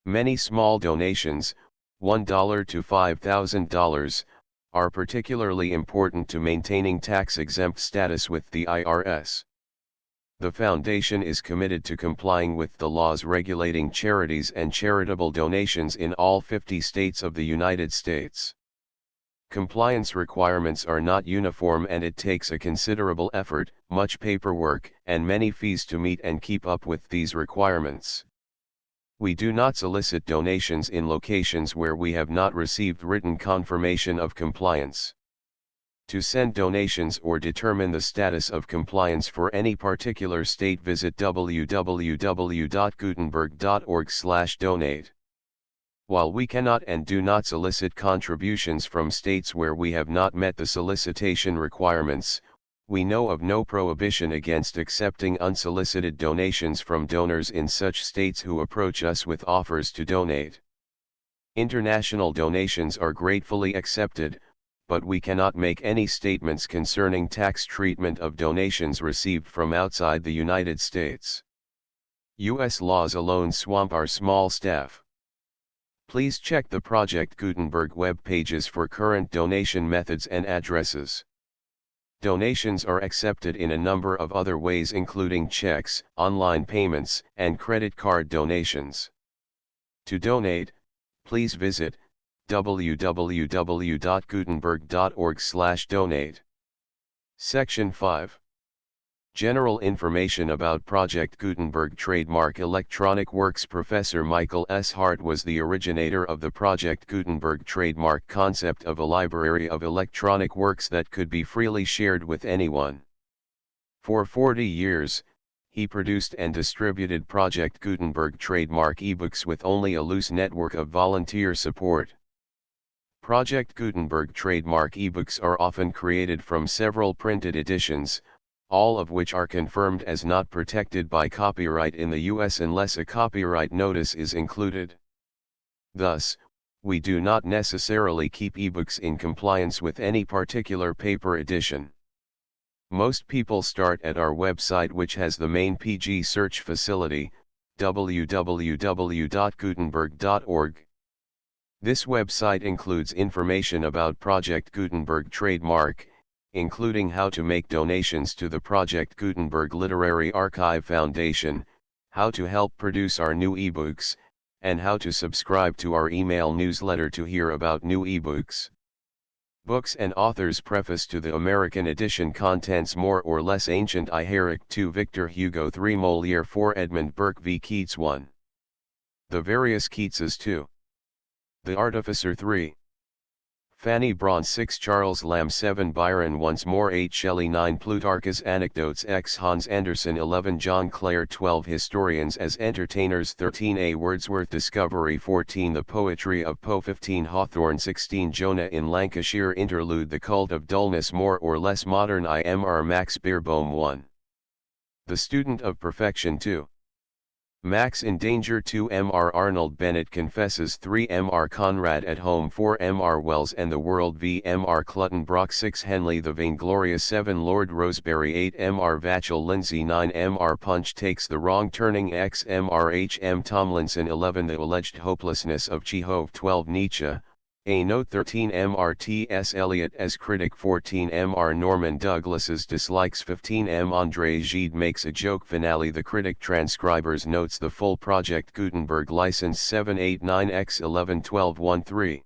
[SPEAKER 1] Many small donations, $1 to $5,000, are particularly important to maintaining tax-exempt status with the IRS. The Foundation is committed to complying with the laws regulating charities and charitable donations in all 50 states of the United States. Compliance requirements are not uniform, and it takes a considerable effort, much paperwork, and many fees to meet and keep up with these requirements. We do not solicit donations in locations where we have not received written confirmation of compliance. To send donations or determine the status of compliance for any particular state, visit www.gutenberg.org/donate. While we cannot and do not solicit contributions from states where we have not met the solicitation requirements, we know of no prohibition against accepting unsolicited donations from donors in such states who approach us with offers to donate. International donations are gratefully accepted, but we cannot make any statements concerning tax treatment of donations received from outside the United States. U.S. laws alone swamp our small staff. Please check the Project Gutenberg web pages for current donation methods and addresses. Donations are accepted in a number of other ways, including checks, online payments, and credit card donations. To donate, please visit www.gutenberg.org/donate. Section 5. General information about Project Gutenberg trademark electronic works. Professor Michael S. Hart was the originator of the Project Gutenberg trademark concept of a library of electronic works that could be freely shared with anyone. For 40 years, he produced and distributed Project Gutenberg trademark ebooks with only a loose network of volunteer support. Project Gutenberg trademark ebooks are often created from several printed editions, all of which are confirmed as not protected by copyright in the U.S. unless a copyright notice is included. Thus, we do not necessarily keep ebooks in compliance with any particular paper edition. Most people start at our website, which has the main PG search facility, www.gutenberg.org. This website includes information about Project Gutenberg trademark, including how to make donations to the Project Gutenberg Literary Archive Foundation, how to help produce our new ebooks, and how to subscribe to our email newsletter to hear about new ebooks. Books and authors. Preface to the American edition. Contents: more or less ancient. I. Herrick 2, Victor Hugo 3, Molière 4, Edmund Burke v. Keats 1. The Various Keatses 2. The Artificer 3. Fanny Braun 6, Charles Lamb 7, Byron once more 8, Shelley 9, Plutarchus Anecdotes X, Hans Andersen 11, John Clare 12, Historians as Entertainers 13, A. Wordsworth Discovery 14, The Poetry of Poe 15, Hawthorne 16, Jonah in Lancashire Interlude The Cult of Dullness More or Less Modern. IMR Max Beerbohm 1. The Student of Perfection 2. Max in Danger 2, Mr. Arnold Bennett Confesses 3, Mr. Conrad at Home 4, Mr. Wells and the World v. Mr. Clutton-Brock 6, Henley the Vainglorious 7, Lord Rosebery 8, Mr. Vachel Lindsay 9, Mr. Punch Takes the Wrong Turning X, Mr. H. M. Tomlinson 11, The Alleged Hopelessness of Chekhov 12, Nietzsche, A Note 13, Mr. T. S. Eliot as Critic 14, Mr. Norman Douglas's Dislikes 15, M. André Gide Makes a Joke Finale The Critic Transcribers Notes The Full Project Gutenberg License 789X 11 12 13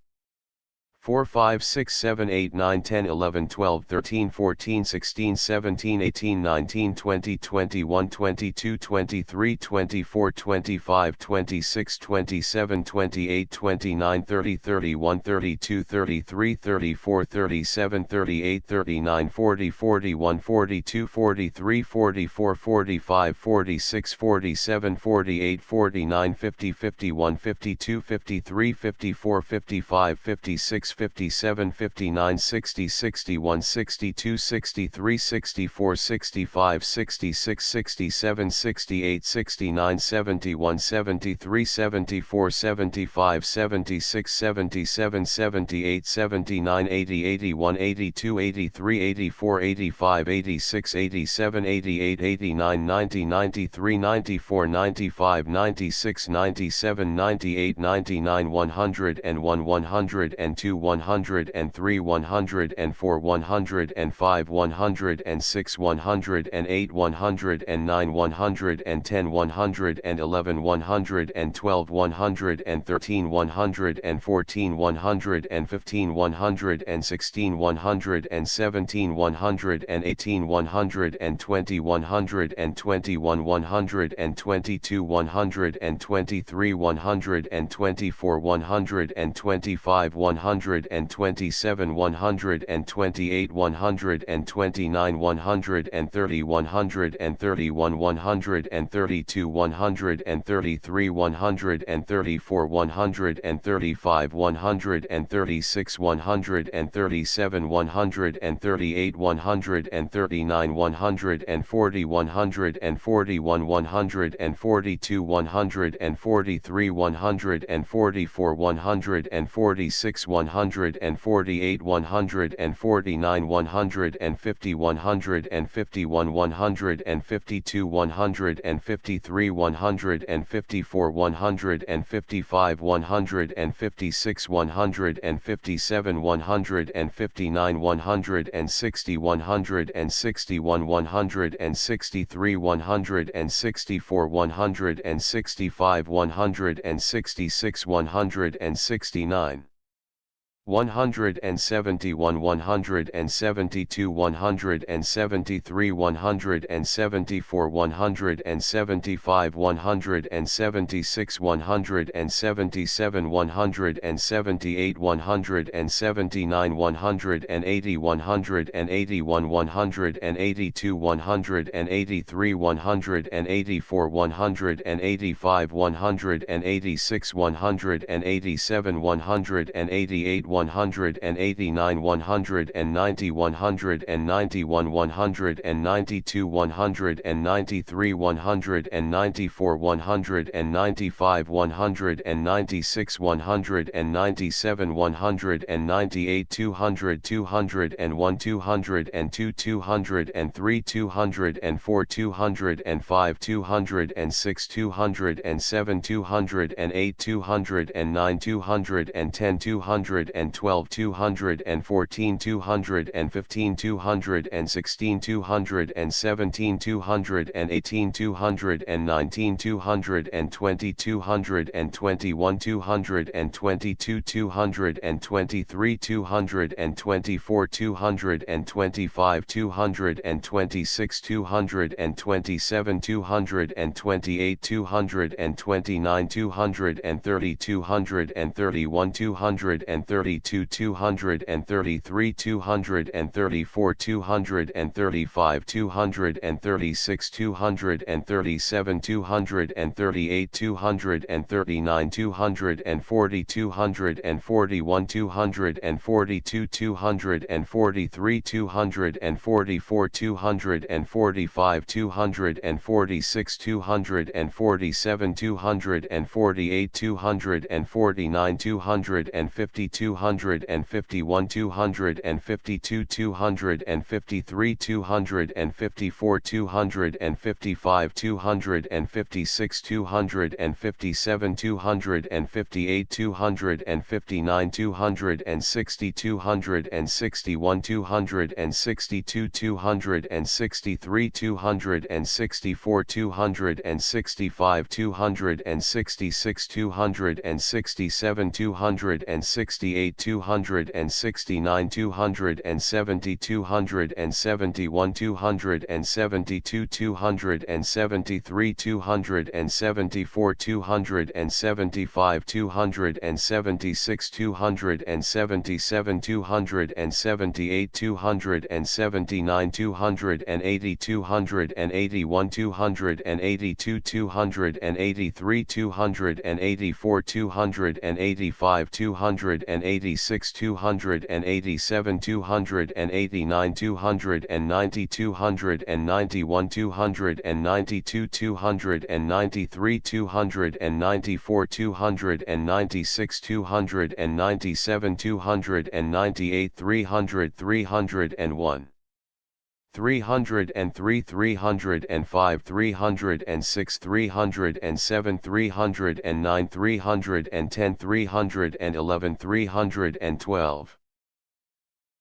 [SPEAKER 1] 4 5 6 7 8 9 10 11 12 13 14 16 17 18 19 20 21 22 23 24 25 26 27 28 29 30 31 32 33 34 37 38 39 40 41 42 43 44 45 46 47 48 49 50 51 52 53 54 55 56 57 59 60 61 62 63 64 65 66 67 68 69 71 73 74 75 76 77 78 79 80 81 82 83 84 85 86 87 88 89 90 93 94 95 96 97 98 99 101 102 103 104 105 106 108 109 110 111 112 113 114 115 116 117 118 120 121 122 123 124 125 127 128 129 130 131 132 133 134 135 136 137 138 139 140 141 142 143 144 146 148 149 150 151 152 153 154 155 156 157 159 160 161 163 164 165 166 169 171 172 173 174 175 176 177 178 179 180 181 182 183 184 185 186 187 188 189 190 191 192 193 194 195 196 197 198 200 201 202 203 204 205 206 207 208 209 210 212 214 215 216 217 218 219 220 221 222 223 224 225 226 227 228 229 230 231 232 233 234 235 236 237 238 239 240 241 242 243 244 245 246 247 248 249 250 251 252 253 254 255 256 257 258 259 260 261 262 263 264 265 266 267 268 269 270 271 272 273 274 275 276 277 278 279 280 281 282 283 284 285 286 286 287 289 290 291 292 293 294 296 297 298 300 301 303 305 306 307 309 310 311 312